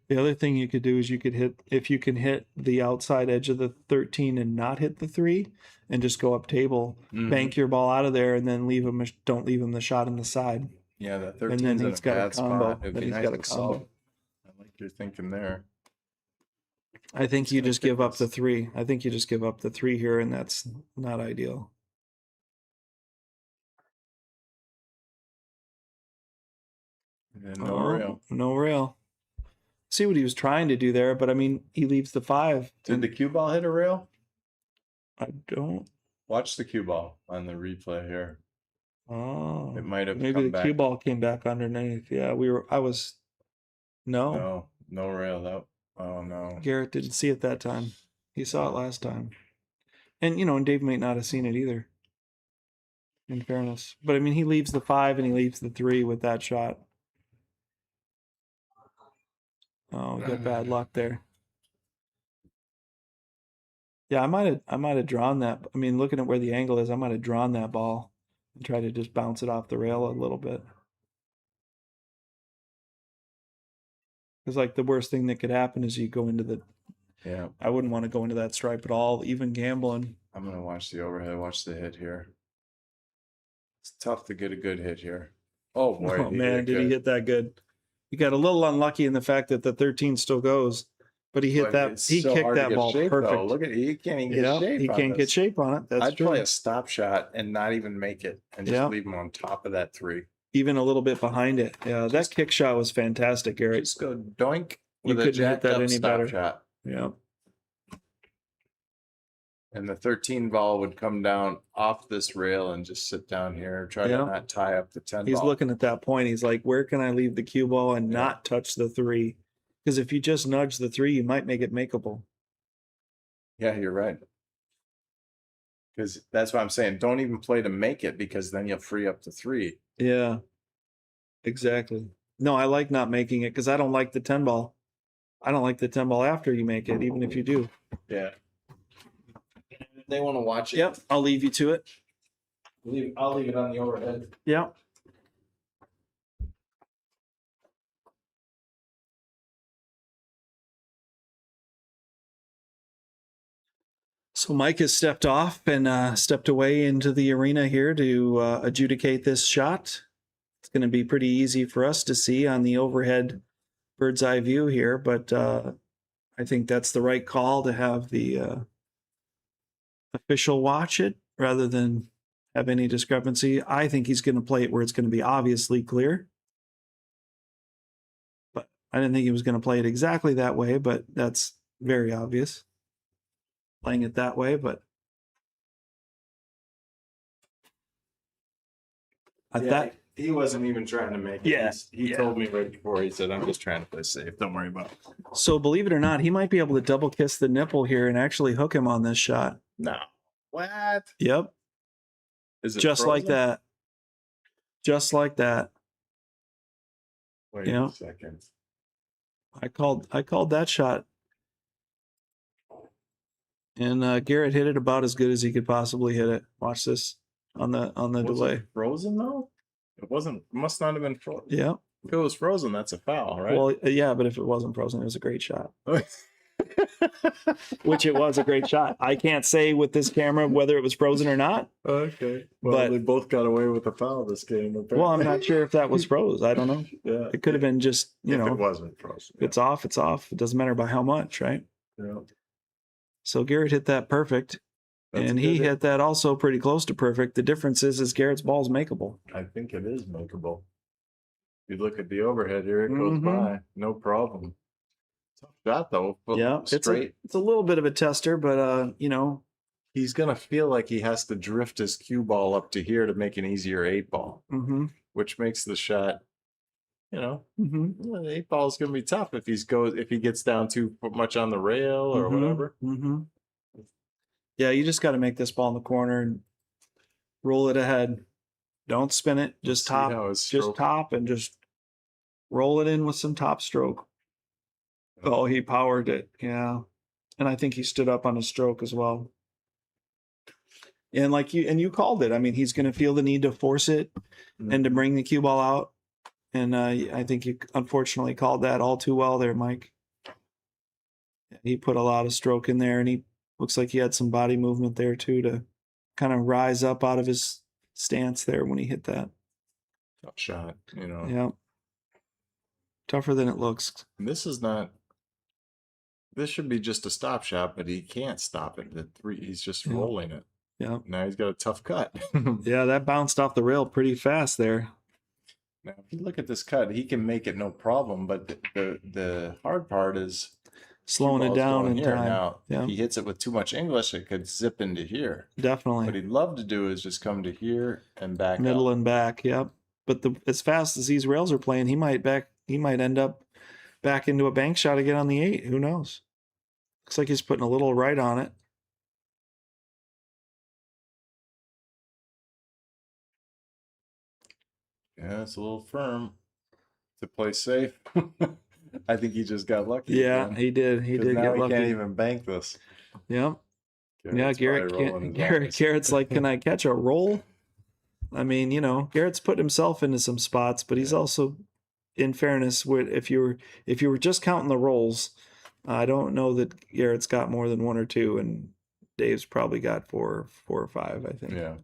Speaker 2: The other thing you could do is you could hit, if you can hit the outside edge of the 13 and not hit the 3 and just go up table, bank your ball out of there and then don't leave him the shot in the side.
Speaker 3: Yeah, that
Speaker 2: And
Speaker 3: 13's
Speaker 2: then
Speaker 3: in
Speaker 2: he's
Speaker 3: a
Speaker 2: got a
Speaker 3: bad
Speaker 2: combo.
Speaker 3: spot. It'd
Speaker 2: Then
Speaker 3: be
Speaker 2: he's
Speaker 3: nice
Speaker 2: got a
Speaker 3: to
Speaker 2: combo.
Speaker 3: solve. I like your thinking there.
Speaker 2: I think you
Speaker 3: gonna
Speaker 2: just
Speaker 3: kick
Speaker 2: give up the
Speaker 3: this.
Speaker 2: 3. I think you just give up the 3 here, and that's not ideal.
Speaker 3: And no rail.
Speaker 2: No rail. See what he was trying to do there, but I mean, he leaves the 5.
Speaker 3: Did the cue ball hit a rail?
Speaker 2: I don't.
Speaker 3: Watch the cue ball on the replay here.
Speaker 2: Oh,
Speaker 3: It might have
Speaker 2: maybe
Speaker 3: come
Speaker 2: the cue
Speaker 3: back.
Speaker 2: ball came back underneath. Yeah, I was. No,
Speaker 3: No rail. Oh no.
Speaker 2: Garrett didn't see it that time. He saw it last time, and and Dave might not have seen it either. In fairness, but I mean, he leaves the 5 and he leaves the 3 with that shot. Oh, we got bad luck there. Yeah, I might have drawn that. I mean, looking at where the angle is, I might have drawn that ball and tried to just bounce it off the rail a little bit. Because like the worst thing that could happen is you go into the.
Speaker 3: Yeah.
Speaker 2: I wouldn't want to go into that stripe at all, even gambling.
Speaker 3: I'm gonna watch the overhead. Watch the hit here. It's tough to get a good hit here. Oh boy.
Speaker 2: Oh man, did he hit that good? He got a little unlucky in the fact that the 13 still goes, but he hit that. He kicked that ball perfect.
Speaker 3: Look at he can't even get shape.
Speaker 2: He can't get shape on it. That's
Speaker 3: I'd
Speaker 2: true.
Speaker 3: play a stop shot and not even make it, and just leave him on top of that 3.
Speaker 2: Even a little bit behind it. Yeah, that kick shot was fantastic, Garrett.
Speaker 3: Just go doink
Speaker 2: You
Speaker 3: with a
Speaker 2: couldn't hit
Speaker 3: jacked
Speaker 2: that
Speaker 3: up
Speaker 2: any
Speaker 3: stop
Speaker 2: better.
Speaker 3: shot.
Speaker 2: Yeah.
Speaker 3: And the 13 ball would come down off this rail and just sit down here, try to not tie up the 10
Speaker 2: He's
Speaker 3: ball.
Speaker 2: looking at that point. He's like, where can I leave the cue ball and not touch the 3? Because if you just nudge the 3, you might make it makeable.
Speaker 3: Yeah, you're right. Because that's what I'm saying. Don't even play to make it, because then you'll free up the 3.
Speaker 2: Yeah, exactly. No, I like not making it because I don't like the 10 ball. I don't like the 10 ball after you make it, even if you do.
Speaker 3: Yeah. They want to watch it.
Speaker 2: Yep, I'll leave you to it.
Speaker 3: I'll leave it on the overhead.
Speaker 2: Yep. So Mike has stepped off and stepped away into the arena here to adjudicate this shot. It's going to be pretty easy for us to see on the overhead bird's eye view here, but I think that's the right call to have the official watch it rather than have any discrepancy. I think he's going to play it where it's going to be obviously clear. But I didn't think he was going to play it exactly that way, but that's very obvious. Playing it that way, but
Speaker 3: He wasn't even trying to make it.
Speaker 2: Yeah,
Speaker 3: He told me right before, he said, I'm just trying to play safe. Don't worry about it.
Speaker 2: So believe it or not, he might be able to double kiss the nipple here and actually hook him on this shot.
Speaker 3: No. What?
Speaker 2: Yep.
Speaker 3: Is it
Speaker 2: Just like
Speaker 3: frozen?
Speaker 2: that. Just like that.
Speaker 3: Wait
Speaker 2: Yeah.
Speaker 3: a second.
Speaker 2: I called that shot. And Garrett hit it about as good as he could possibly hit it. Watch this on the
Speaker 3: Was
Speaker 2: delay.
Speaker 3: it frozen though? It wasn't. Must not have been frozen.
Speaker 2: Yeah.
Speaker 3: If it was frozen, that's a foul, right?
Speaker 2: Well, yeah, but if it wasn't frozen, it was a great shot. which it was a great shot. I can't say with this camera whether it was frozen or not.
Speaker 3: Okay. Well,
Speaker 2: But-
Speaker 3: they both got away with a foul this game. Apparently.
Speaker 2: Well, I'm not sure if that was froze. I don't know.
Speaker 3: Yeah.
Speaker 2: It could have been just, you
Speaker 3: if
Speaker 2: know,
Speaker 3: it wasn't frozen.
Speaker 2: it's off, it's off. It doesn't matter by how much, right?
Speaker 3: Yeah.
Speaker 2: So Garrett hit that perfect.
Speaker 3: That's
Speaker 2: and
Speaker 3: a
Speaker 2: he
Speaker 3: good
Speaker 2: hit that also pretty close to perfect. The difference is Garrett's ball's makeable.
Speaker 3: I think it is makeable. You look at the overhead here, it goes
Speaker 2: Mhm.
Speaker 3: by. No problem. Tough shot though. But
Speaker 2: Yeah,
Speaker 3: straight.
Speaker 2: it's a little bit of a tester, but you know,
Speaker 3: He's gonna feel like he has to drift his cue ball up to here to make an easier 8-ball,
Speaker 2: mm-hmm,
Speaker 3: which makes the shot, you know,
Speaker 2: mm-hmm,
Speaker 3: the 8-ball is gonna be tough if he gets down too much on the rail or whatever.
Speaker 2: Mm-hmm. Yeah, you just got to make this ball in the corner and roll it ahead. Don't spin it. Just
Speaker 3: See how
Speaker 2: top,
Speaker 3: his
Speaker 2: just
Speaker 3: stroke-
Speaker 2: top, and just roll it in with some top stroke. Oh, he powered it. Yeah, and I think he stood up on his stroke as well. And like you called it. I mean, he's going to feel the need to force it and to bring the cue ball out. And I think you unfortunately called that all too well there, Mike. He put a lot of stroke in there, and he looks like he had some body movement there too to kind of rise up out of his stance there when he hit that.
Speaker 3: Tough shot, you know.
Speaker 2: Yeah. Tougher than it looks.
Speaker 3: And this should be just a stop shot, but he can't stop it. He's just
Speaker 2: Yeah.
Speaker 3: rolling it.
Speaker 2: Yeah.
Speaker 3: Now he's got a tough cut.
Speaker 2: Yeah, that bounced off the rail pretty fast there.
Speaker 3: Now, if you look at this cut, he can make it no problem, but the hard part is
Speaker 2: Slowing it
Speaker 3: ball's
Speaker 2: down
Speaker 3: going
Speaker 2: in
Speaker 3: here.
Speaker 2: time.
Speaker 3: Now,
Speaker 2: Yeah.
Speaker 3: if he hits it with too much English, it could zip into here. What
Speaker 2: Definitely.
Speaker 3: he'd love to do is just come to here and back
Speaker 2: Middle
Speaker 3: up.
Speaker 2: and back. Yep. But as fast as these rails are playing, he might end up back into a bank shot again on the 8. Who knows? Looks like he's putting a little right on it.
Speaker 3: Yeah, it's a little firm to play safe. I think he just got lucky.
Speaker 2: Yeah,
Speaker 3: again,
Speaker 2: he did. He
Speaker 3: 'cause
Speaker 2: did
Speaker 3: now
Speaker 2: get
Speaker 3: he
Speaker 2: lucky.
Speaker 3: can't even bank this.
Speaker 2: Yep.
Speaker 3: Garrett's
Speaker 2: Garrett
Speaker 3: probably rolling
Speaker 2: can't.
Speaker 3: his eyes.
Speaker 2: Garrett's like, can I catch a roll? I mean, you know, Garrett's put himself into some spots, but he's also, in fairness, if you were just counting the rolls, I don't know that Garrett's got more than 1 or 2, and Dave's probably got 4 or 5. I think.
Speaker 3: Yeah.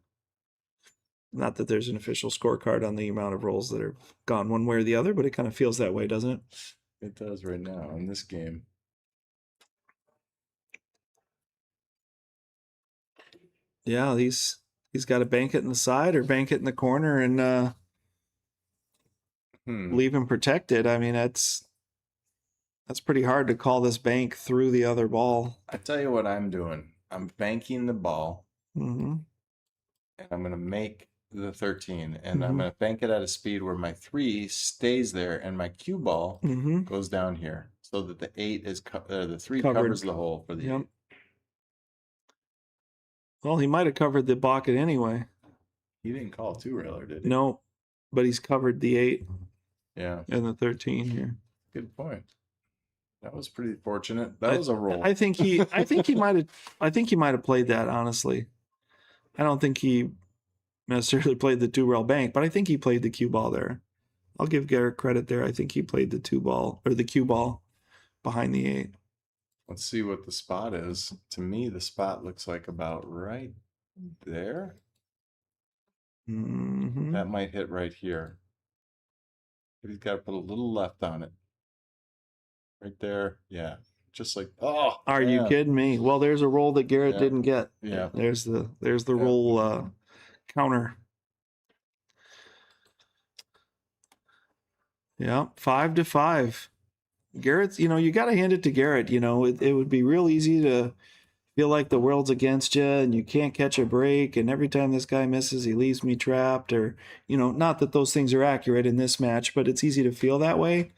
Speaker 2: Not that there's an official scorecard on the amount of rolls that are gone one way or the other, but it kind of feels that way, doesn't it?
Speaker 3: It does right now in this game.
Speaker 2: Yeah, he's got to bank it in the side or bank it in the corner and leave him protected. I mean, that's pretty hard to call this bank through the other ball.
Speaker 3: I tell you what I'm doing. I'm banking the ball,
Speaker 2: Mm-hmm.
Speaker 3: and I'm going to make the 13, and I'm
Speaker 2: Mhm.
Speaker 3: going to bank it at a speed where my 3 stays there, and my cue ball
Speaker 2: Mm-hmm.
Speaker 3: goes down here, so that the 8 is the 3
Speaker 2: Covered.
Speaker 3: covers the hole for the
Speaker 2: Yep.
Speaker 3: 8.
Speaker 2: Well, he might have covered the bucket anyway.
Speaker 3: He didn't call 2-railer, did he?
Speaker 2: No, but he's covered the 8
Speaker 3: Yeah,
Speaker 2: and the 13 here.
Speaker 3: good point. That was pretty fortunate. That was a roll.
Speaker 2: I think he might have played that, honestly. I don't think he necessarily played the 2-rail bank, but I think he played the cue ball there. I'll give Garrett credit there. I think he played the 2-ball or the cue ball behind the 8.
Speaker 3: Let's see what the spot is. To me, the spot looks like about right there.
Speaker 2: Mm-hmm.
Speaker 3: That might hit right here. But he's got to put a little left on it. Right there. Yeah. Just like, oh.
Speaker 2: Are you
Speaker 3: man.
Speaker 2: kidding me? Well, there's a roll that Garrett
Speaker 3: Yeah.
Speaker 2: didn't get.
Speaker 3: Yeah.
Speaker 2: There's the
Speaker 3: Yeah.
Speaker 2: roll counter. Yeah, 5-5. Garrett's, you got to hand it to Garrett. It would be real easy to feel like the world's against you and you can't catch a break. And every time this guy misses, he leaves me trapped. Or, not that those things are accurate in this match, but it's easy to feel that way.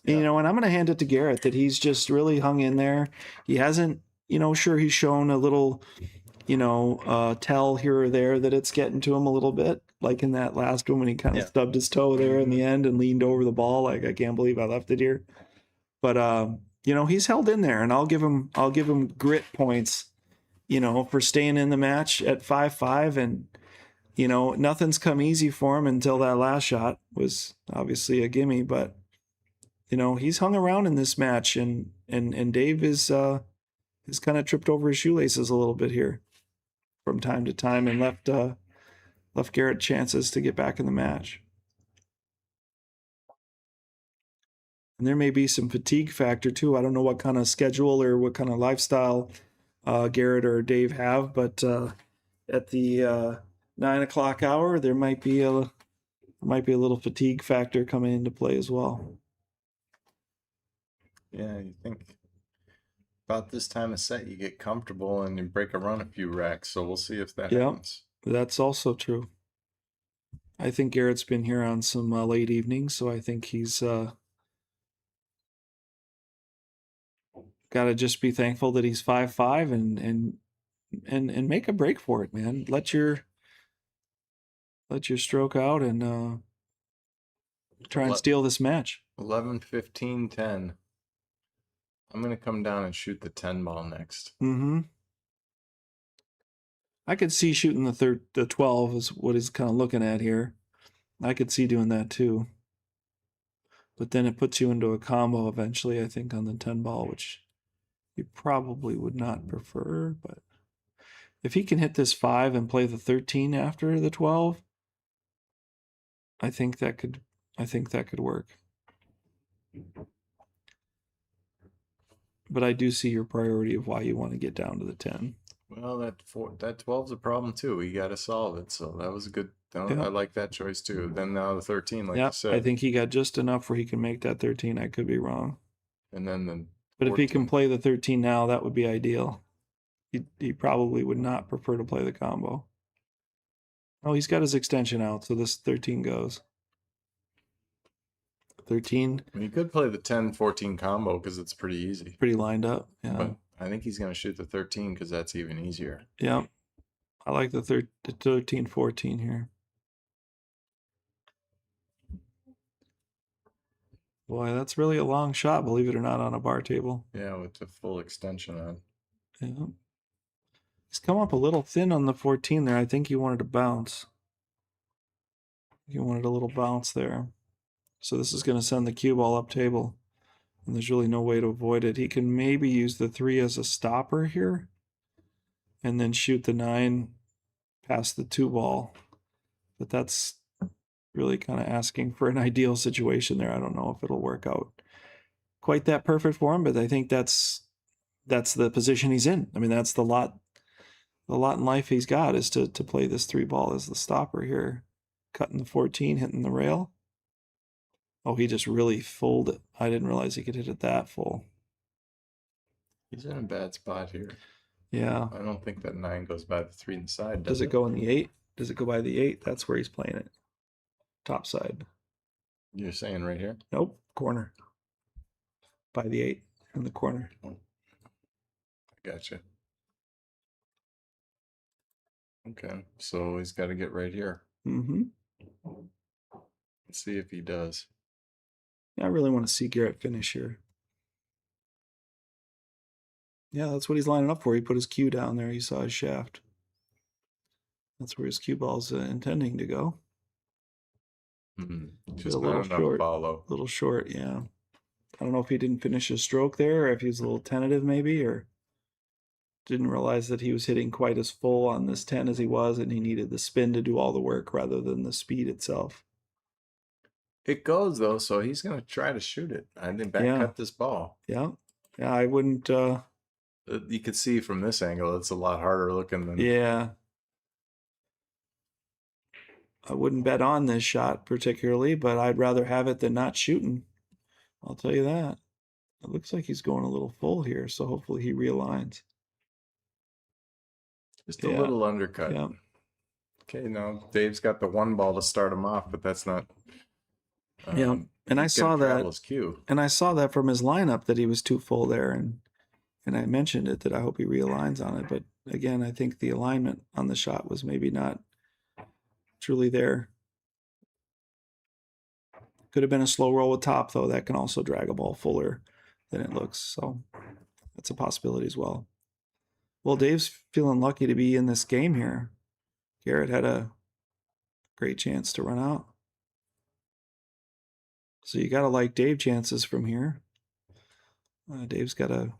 Speaker 3: Yeah.
Speaker 2: And, and I'm going to hand it to Garrett that he's just really hung in there. He hasn't, sure, he's shown a little, tell here or there that it's getting to him a little bit. Like in that last one when he kind of
Speaker 3: Yeah.
Speaker 2: stubbed his toe there in the end and leaned over the ball. Like, I can't believe I left it here. But, he's held in there, and I'll give him grit points, for staying in the match at 5-5. And, nothing's come easy for him until that last shot was obviously a gimme. But, he's hung around in this match, and And Dave is kind of tripped over his shoelaces a little bit here from time to time and left Garrett chances to get back in the match. And there may be some fatigue factor too. I don't know what kind of schedule or what kind of lifestyle Garrett or Dave have, but at the 9 o'clock hour, there might be a little fatigue factor coming into play as well.
Speaker 3: Yeah, you think about this time of set, you get comfortable and you break a run a few racks. So we'll see if that happens.
Speaker 2: That's also true. I think Garrett's been here on some late evenings, so I think he's got to just be thankful that he's 5-5 and make a break for it, man. Let your stroke out and try and steal this match.
Speaker 3: 11, 15, 10. I'm going to come down and shoot the 10 ball next.
Speaker 2: Mm-hmm. I could see shooting the 12 is what he's kind of looking at here. I could see doing that too. But then it puts you into a combo eventually, I think, on the 10 ball, which you probably would not prefer. But if he can hit this 5 and play the 13 after the 12, I think that could work. But I do see your priority of why you want to get down to the 10.
Speaker 3: Well, that 12's a problem too. We got to solve it. So that was a good. I like that choice too. Then now the 13, like you said.
Speaker 2: I think he got just enough where he can make that 13. I could be wrong.
Speaker 3: And then the.
Speaker 2: But
Speaker 3: 14.
Speaker 2: if he can play the 13 now, that would be ideal. He probably would not prefer to play the combo. Oh, he's got his extension out, so this 13 goes. 13.
Speaker 3: I mean, you could play the 10-14 combo because it's pretty easy.
Speaker 2: Pretty lined up. Yeah.
Speaker 3: But I think he's going to shoot the 13 because that's even easier.
Speaker 2: Yeah. I like the 13-14 here. Boy, that's really a long shot, believe it or not, on a bar table.
Speaker 3: Yeah, with the full extension on.
Speaker 2: Yeah. He's come up a little thin on the 14 there. I think he wanted to bounce. He wanted a little bounce there. So this is going to send the cue ball up table. And there's really no way to avoid it. He can maybe use the 3 as a stopper here. And then shoot the 9 past the 2 ball. But that's really kind of asking for an ideal situation there. I don't know if it'll work out quite that perfect for him, but I think that's the position he's in. I mean, that's the lot in life he's got is to play this 3 ball as the stopper here. Cutting the 14, hitting the rail. Oh, he just really fulled it. I didn't realize he could hit it that full.
Speaker 3: He's in a bad spot here.
Speaker 2: Yeah.
Speaker 3: I don't think that 9 goes by the 3 in the side.
Speaker 2: Does it go in the 8? Does it go by the 8? That's where he's playing it. Top side.
Speaker 3: You're saying right here?
Speaker 2: Nope. Corner. By the 8 in the corner.
Speaker 3: Gotcha. Okay, so he's got to get right here.
Speaker 2: Mm-hmm.
Speaker 3: Let's see if he does.
Speaker 2: Yeah, I really want to see Garrett finish here. Yeah, that's what he's lining up for. He put his cue down there. He saw his shaft. That's where his cue ball's intending to go.
Speaker 3: Just
Speaker 2: a little
Speaker 3: not enough
Speaker 2: short.
Speaker 3: follow.
Speaker 2: A little short, yeah. I don't know if he didn't finish his stroke there, or if he was a little tentative maybe, or didn't realize that he was hitting quite as full on this 10 as he was, and he needed the spin to do all the work rather than the speed itself.
Speaker 3: It goes though, so he's gonna try to shoot it. I think back cut this ball.
Speaker 2: Yeah, I wouldn't.
Speaker 3: You could see from this angle, it's a lot harder looking than.
Speaker 2: Yeah, I wouldn't bet on this shot particularly, but I'd rather have it than not shooting. I'll tell you that. It looks like he's going a little full here, so hopefully he realigns.
Speaker 3: Just a little undercut.
Speaker 2: Yeah.
Speaker 3: Okay, now Dave's got the 1 ball to start him off, but that's not.
Speaker 2: Yeah, and I saw that.
Speaker 3: His cue.
Speaker 2: And I saw that from his lineup that he was too full there, and I mentioned it that I hope he realigns on it. But again, I think the alignment on the shot was maybe not truly there. Could have been a slow roll with top though. That can also drag a ball fuller than it looks. So that's a possibility as well. Well, Dave's feeling lucky to be in this game here. Garrett had a great chance to run out. So you got to like Dave chances from here. Dave's got a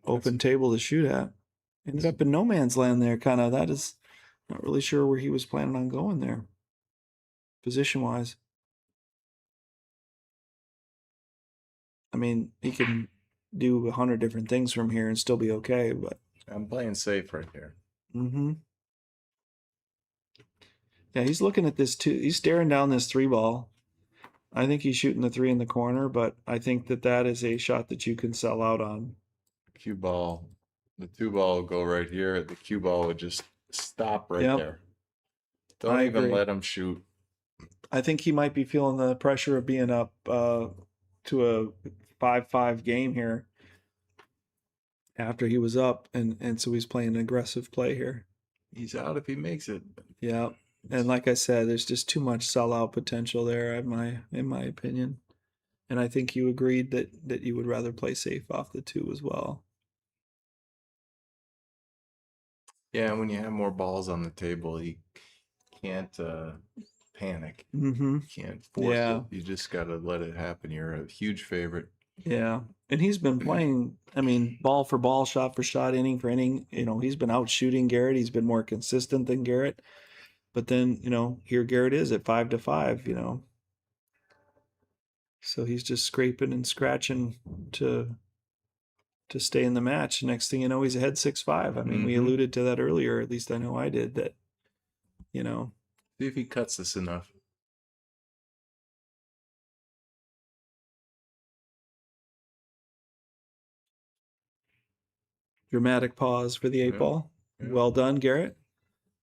Speaker 2: open table to shoot at. Ended up in no man's land there, kind of. That is not really sure where he was planning on going there, position wise. I mean, he can do 100 different things from here and still be okay, but.
Speaker 3: I'm playing safe right here.
Speaker 2: Mm-hmm. Yeah, he's looking at this too. He's staring down this 3-ball. I think he's shooting the 3 in the corner, but I think that is a shot that you can sell out on.
Speaker 3: Cue ball. The 2-ball will go right here. The cue ball would just stop right
Speaker 2: Yep.
Speaker 3: there. Don't
Speaker 2: I
Speaker 3: even
Speaker 2: agree.
Speaker 3: let him shoot.
Speaker 2: I think he might be feeling the pressure of being up to a 5-5 game here after he was up, and so he's playing an aggressive play here.
Speaker 3: He's out if he makes it.
Speaker 2: Yeah, and like I said, there's just too much sellout potential there, in my opinion. And I think you agreed that you would rather play safe off the 2 as well.
Speaker 3: Yeah, when you have more balls on the table, you can't panic.
Speaker 2: Mm-hmm.
Speaker 3: You can't force
Speaker 2: Yeah.
Speaker 3: it. You just got to let it happen. You're a huge favorite.
Speaker 2: Yeah, and he's been playing, I mean, ball for ball, shot for shot, inning for inning. You know, he's been out shooting Garrett. He's been more consistent than Garrett. But then, you know, here Garrett is at 5-5, you know. So he's just scraping and scratching to stay in the match. Next thing you know, he's ahead 6-5. I mean, we
Speaker 3: Mhm.
Speaker 2: alluded to that earlier, at least I know I did, that, you know.
Speaker 3: See if he cuts this enough.
Speaker 2: Dramatic pause for the 8
Speaker 3: Yeah,
Speaker 2: ball.
Speaker 3: yeah.
Speaker 2: Well done, Garrett.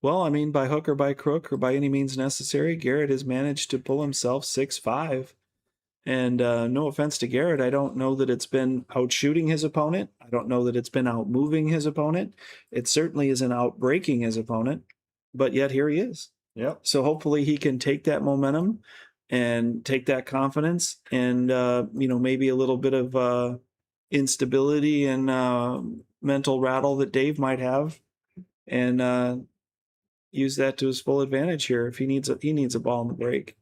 Speaker 2: Well, I mean, by hook or by crook or by any means necessary, Garrett has managed to pull himself 6-5. And no offense to Garrett, I don't know that it's been out shooting his opponent. I don't know that it's been out moving his opponent. It certainly isn't out breaking his opponent, but yet here he is.
Speaker 3: Yep.
Speaker 2: So hopefully he can take that momentum and take that confidence and, you know, maybe a little bit of instability and mental rattle that Dave might have, and use that to his full advantage here. If he needs a ball in the break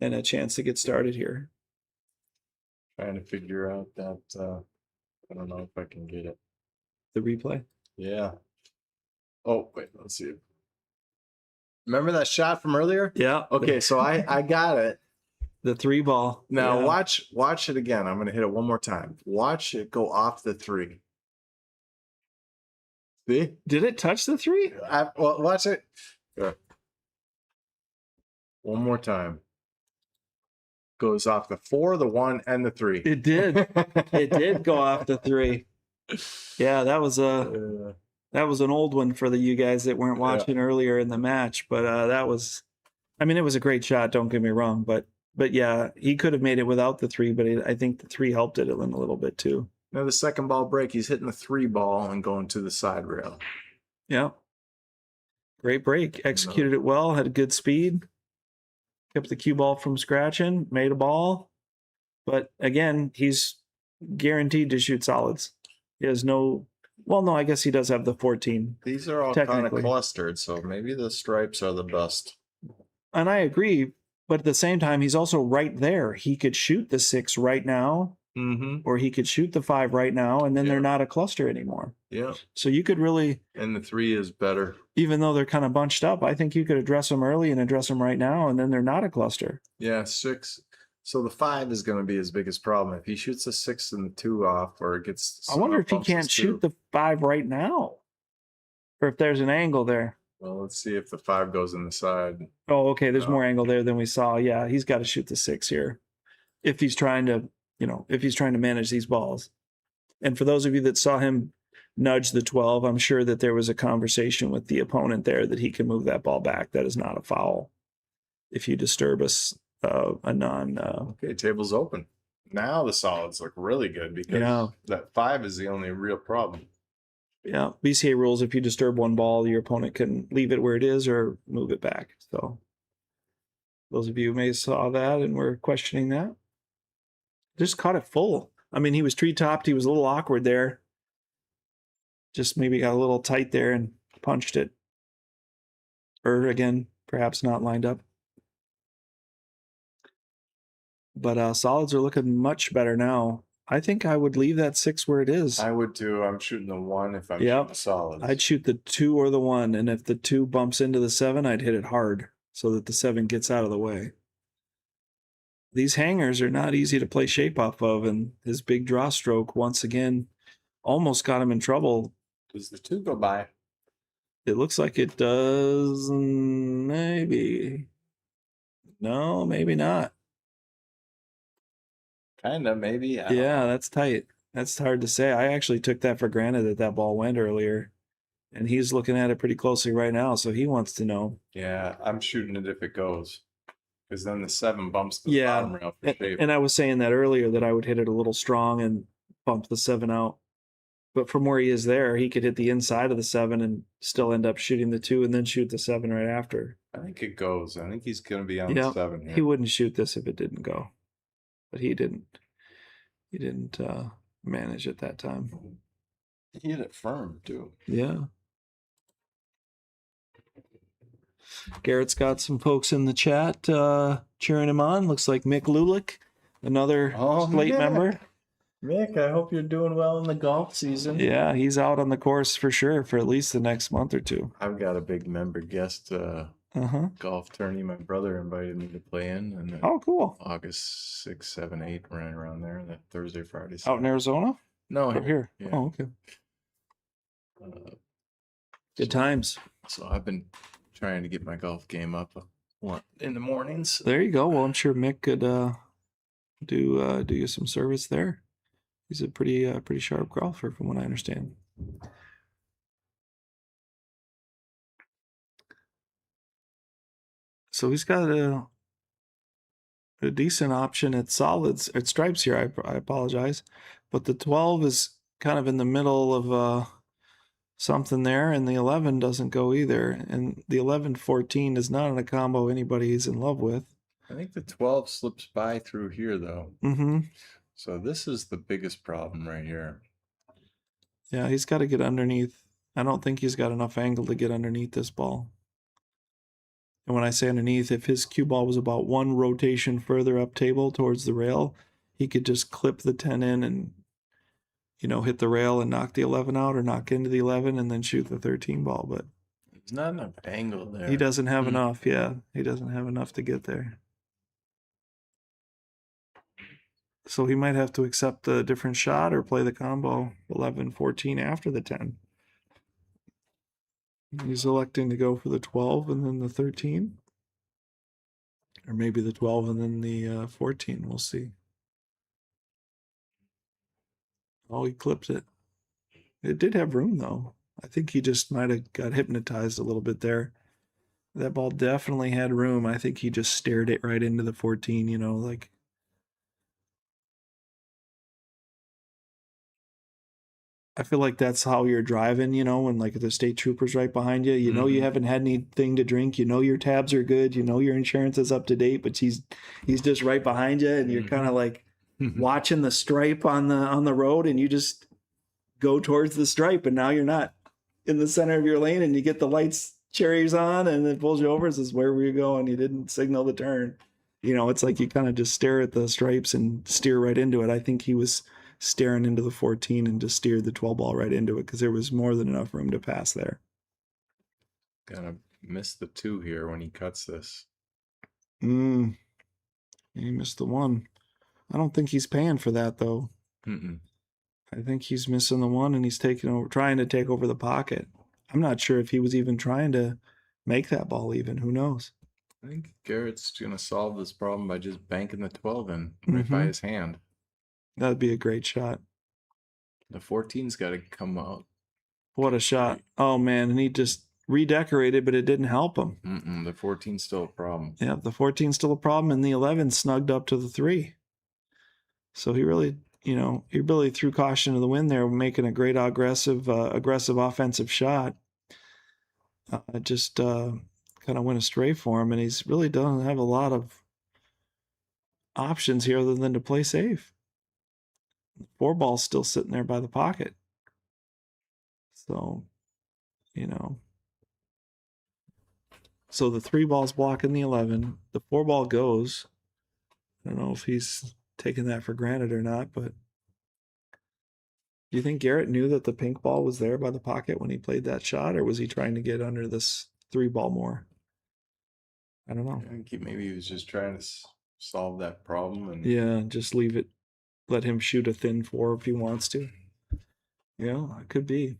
Speaker 2: and a chance to get started here.
Speaker 3: Trying to figure out that. I don't know if I can get it.
Speaker 2: The replay.
Speaker 3: Yeah. Oh, wait. Let's see. Remember that shot from earlier?
Speaker 2: Yeah.
Speaker 3: Okay, so I got it.
Speaker 2: The 3-ball.
Speaker 3: Now
Speaker 2: Yeah.
Speaker 3: watch it again. I'm gonna hit it one more time. Watch it go off the 3. See?
Speaker 2: Did it touch the 3?
Speaker 3: Well, watch it. Good. One more time. Goes off the 4, the 1, and the 3.
Speaker 2: It did. It did go off the 3. Yeah, that was an old one for you guys that weren't watching earlier in the match, but that was, I mean, it was a great shot. Don't get me wrong, but yeah, he could have made it without the 3, but I think the 3 helped it a little bit too.
Speaker 3: Now the second ball break, he's hitting the 3-ball and going to the side rail.
Speaker 2: Yeah, great break. Executed it well. Had a good speed. Kept the cue ball from scratching. Made a ball, but again, he's guaranteed to shoot solids. He has no. Well, no, I guess he does have the 14.
Speaker 3: These are all kind of
Speaker 2: Technically.
Speaker 3: clustered, so maybe the stripes are the best.
Speaker 2: And I agree, but at the same time, he's also right there. He could shoot the 6 right now,
Speaker 3: Mm-hmm.
Speaker 2: or he could shoot the 5 right now, and then
Speaker 3: Yeah.
Speaker 2: they're not a cluster anymore.
Speaker 3: Yeah.
Speaker 2: So you could really,
Speaker 3: And the 3 is better.
Speaker 2: even though they're kind of bunched up, I think you could address them early and address them right now, and then they're not a cluster.
Speaker 3: Yeah, 6. So the 5 is going to be his biggest problem. If he shoots the 6 and the 2 off, or gets.
Speaker 2: I wonder if he
Speaker 3: bumps his
Speaker 2: can't
Speaker 3: 2.
Speaker 2: shoot the 5 right now, or if there's an angle there.
Speaker 3: Well, let's see if the 5 goes in the side.
Speaker 2: Oh, okay. There's
Speaker 3: No.
Speaker 2: more angle there than we saw. Yeah, he's got to shoot the 6 here if he's trying to, if he's trying to manage these balls. And for those of you that saw him nudge the 12, I'm sure that there was a conversation with the opponent there that he can move that ball back. That is not a foul if you disturb a non.
Speaker 3: Okay, table's open. Now the solids look really good because
Speaker 2: Yeah.
Speaker 3: that 5 is the only real problem.
Speaker 2: Yeah, BCA rules, if you disturb one ball, your opponent can leave it where it is or move it back. So those of you who may have saw that and were questioning that, just caught it full. I mean, he was tree-topped. He was a little awkward there. Just maybe got a little tight there and punched it. Or again, perhaps not lined up. But solids are looking much better now. I think I would leave that 6 where it is.
Speaker 3: I would too. I'm shooting the 1 if I'm
Speaker 2: Yep.
Speaker 3: shooting solids.
Speaker 2: I'd shoot the 2 or the 1, and if the 2 bumps into the 7, I'd hit it hard so that the 7 gets out of the way. These hangers are not easy to play shape off of, and his big draw stroke once again almost got him in trouble.
Speaker 3: Does the 2 go by?
Speaker 2: It looks like it does. Maybe. No, maybe not.
Speaker 3: Kinda, maybe. I don't
Speaker 2: Yeah,
Speaker 3: know.
Speaker 2: that's tight. That's hard to say. I actually took that for granted that that ball went earlier, and he's looking at it pretty closely right now, so he wants to know.
Speaker 3: Yeah, I'm shooting it if it goes. Because then the 7 bumps the
Speaker 2: Yeah,
Speaker 3: bottom rail for shape.
Speaker 2: and I was saying that earlier that I would hit it a little strong and bump the 7 out. But from where he is there, he could hit the inside of the 7 and still end up shooting the 2 and then shoot the 7 right after.
Speaker 3: I think it goes. I think he's going to be on
Speaker 2: Yeah,
Speaker 3: the 7 here.
Speaker 2: he wouldn't shoot this if it didn't go, but he didn't. He didn't manage at that time.
Speaker 3: He hit it firm, too.
Speaker 2: Yeah. Garrett's got some folks in the chat cheering him on. Looks like Mick Lulick, another Slate member.
Speaker 3: Mick, I hope you're doing well in the golf season.
Speaker 2: Yeah, he's out on the course for sure for at least the next month or two.
Speaker 3: I've got a big member guest golf tourney my brother invited me to play in. And
Speaker 2: Oh, cool.
Speaker 3: August 6, 7, 8, right around there. That Thursday, Friday.
Speaker 2: Out in
Speaker 3: Saturday.
Speaker 2: Arizona?
Speaker 3: No,
Speaker 2: Or here?
Speaker 3: Yeah.
Speaker 2: Oh, okay. Good times.
Speaker 3: So I've been trying to get my golf game up in the mornings.
Speaker 2: There you go. Well, I'm sure Mick could do you some service there. He's a pretty sharp golfer, from what I understand. So he's got a decent option at solids at stripes here. I apologize, but the 12 is kind of in the middle of something there, and the 11 doesn't go either. And the 11-14 is not in a combo anybody's in love with.
Speaker 3: I think the 12 slips by through here, though.
Speaker 2: Mm-hmm.
Speaker 3: So this is the biggest problem right here.
Speaker 2: Yeah, he's got to get underneath. I don't think he's got enough angle to get underneath this ball. And when I say underneath, if his cue ball was about 1 rotation further up table towards the rail, he could just clip the 10 in and, hit the rail and knock the 11 out, or knock into the 11 and then shoot the 13 ball. But
Speaker 3: there's not enough angle there.
Speaker 2: he doesn't have enough. Yeah, he doesn't have enough to get there. So he might have to accept a different shot or play the combo 11-14 after the 10. He's electing to go for the 12 and then the 13. Or maybe the 12 and then the 14. We'll see. Oh, he clipped it. It did have room, though. I think he just might have got hypnotized a little bit there. That ball definitely had room. I think he just stared it right into the 14, like... I feel like that's how you're driving, when like the state trooper's right behind you, you haven't had anything to drink, your tabs are good, your insurance is up to date, but he's just right behind you, and you're kind of like watching the stripe on the road, and you just go towards the stripe, and now you're not in the center of your lane, and you get the lights cherries on, and it pulls you over and says, where were you going? You didn't signal the turn. It's like you kind of just stare at the stripes and steer right into it. I think he was staring into the 14 and just steered the 12 ball right into it because there was more than enough room to pass there.
Speaker 3: Gonna miss the 2 here when he cuts this.
Speaker 2: He missed the 1. I don't think he's paying for that, though. I think he's missing the 1, and he's trying to take over the pocket. I'm not sure if he was even trying to make that ball even. Who knows?
Speaker 3: I think Garrett's gonna solve this problem by just banking the 12 in right by his hand.
Speaker 2: That'd be a great shot.
Speaker 3: The 14's got to come out.
Speaker 2: What a shot. Oh, man. And he just redecorated, but it didn't help him.
Speaker 3: The 14's still a problem.
Speaker 2: Yeah, the 14's still a problem, and the 11 snugged up to the 3. So he really, threw caution to the wind there, making a great aggressive offensive shot. It just kind of went astray for him, and he's really doesn't have a lot of options here other than to play safe. 4 ball's still sitting there by the pocket. So, So the 3 ball's blocking the 11. The 4 ball goes. I don't know if he's taking that for granted or not, but Do you think Garrett knew that the pink ball was there by the pocket when he played that shot, or was he trying to get under this 3-ball more? I don't know.
Speaker 3: I think maybe he was just trying to solve that problem, and
Speaker 2: Yeah, just leave it. Let him shoot a thin 4 if he wants to. Yeah, it could be.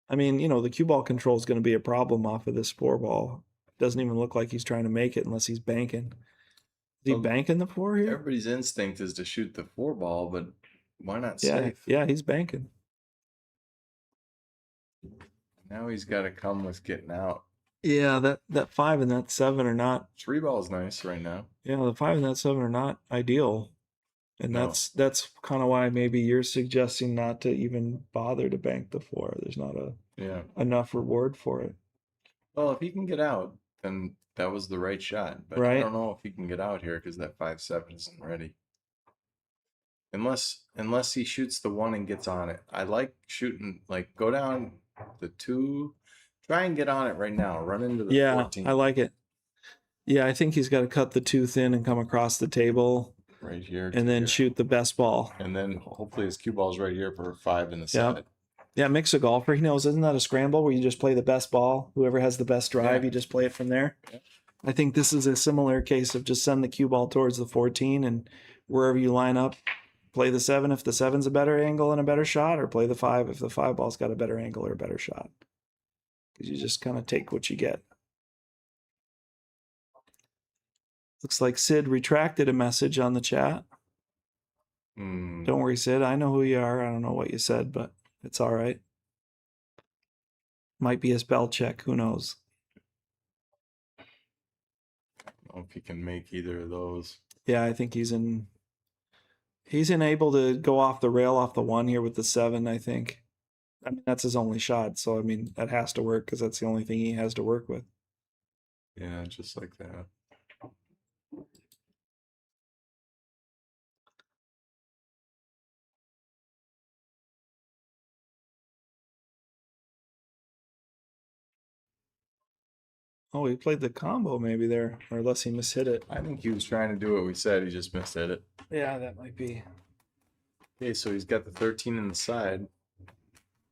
Speaker 2: I mean, the cue ball control is going to be a problem off of this 4-ball. Doesn't even look like he's trying to make it unless he's banking. Is he
Speaker 3: Well,
Speaker 2: banking the 4 here?
Speaker 3: everybody's instinct is to shoot the 4-ball, but why not
Speaker 2: Yeah,
Speaker 3: safe?
Speaker 2: yeah, he's banking.
Speaker 3: Now he's got to come with getting out.
Speaker 2: Yeah, that 5 and that 7 are not.
Speaker 3: 3-ball is nice right now.
Speaker 2: Yeah, the 5 and that 7 are not ideal. And
Speaker 3: No.
Speaker 2: that's kind of why maybe you're suggesting not to even bother to bank the 4. There's not enough reward for it.
Speaker 3: Well, if he can get out, then that was the right shot. But I
Speaker 2: Right.
Speaker 3: don't know if he can get out here because that 5-7 isn't ready. Unless he shoots the 1 and gets on it. I like shooting, like, go down the 2, try and get on it right now. Run into the 14.
Speaker 2: I like it. Yeah, I think he's got to cut the 2 thin and come across the table
Speaker 3: right here.
Speaker 2: and then shoot the best ball.
Speaker 3: And then hopefully his cue ball's right here for a 5 in the side.
Speaker 2: Yeah, Mick's a golfer. He knows, isn't that a scramble where you just play the best ball? Whoever has the best drive,
Speaker 3: Yeah.
Speaker 2: you just play it from there.
Speaker 3: Yeah.
Speaker 2: I think this is a similar case of just send the cue ball towards the 14 and wherever you line up, play the 7 if the 7's a better angle and a better shot, or play the 5 if the 5 ball's got a better angle or a better shot. Because you just kind of take what you get. Looks like Sid retracted a message on the chat. Don't worry, Sid. I know who you are. I don't know what you said, but it's all right. Might be a spell check. Who knows?
Speaker 3: I don't know if he can make either of those.
Speaker 2: Yeah, I think he's able to go off the rail off the 1 here with the 7, I think. I mean, that's his only shot. So, I mean, that has to work because that's the only thing he has to work with.
Speaker 3: Yeah, just like that.
Speaker 2: Oh, he played the combo maybe there, or unless he mishit it.
Speaker 3: I think he was trying to do what we said. He just missed it.
Speaker 2: Yeah, that might be.
Speaker 3: Okay, so he's got the 13 in the side.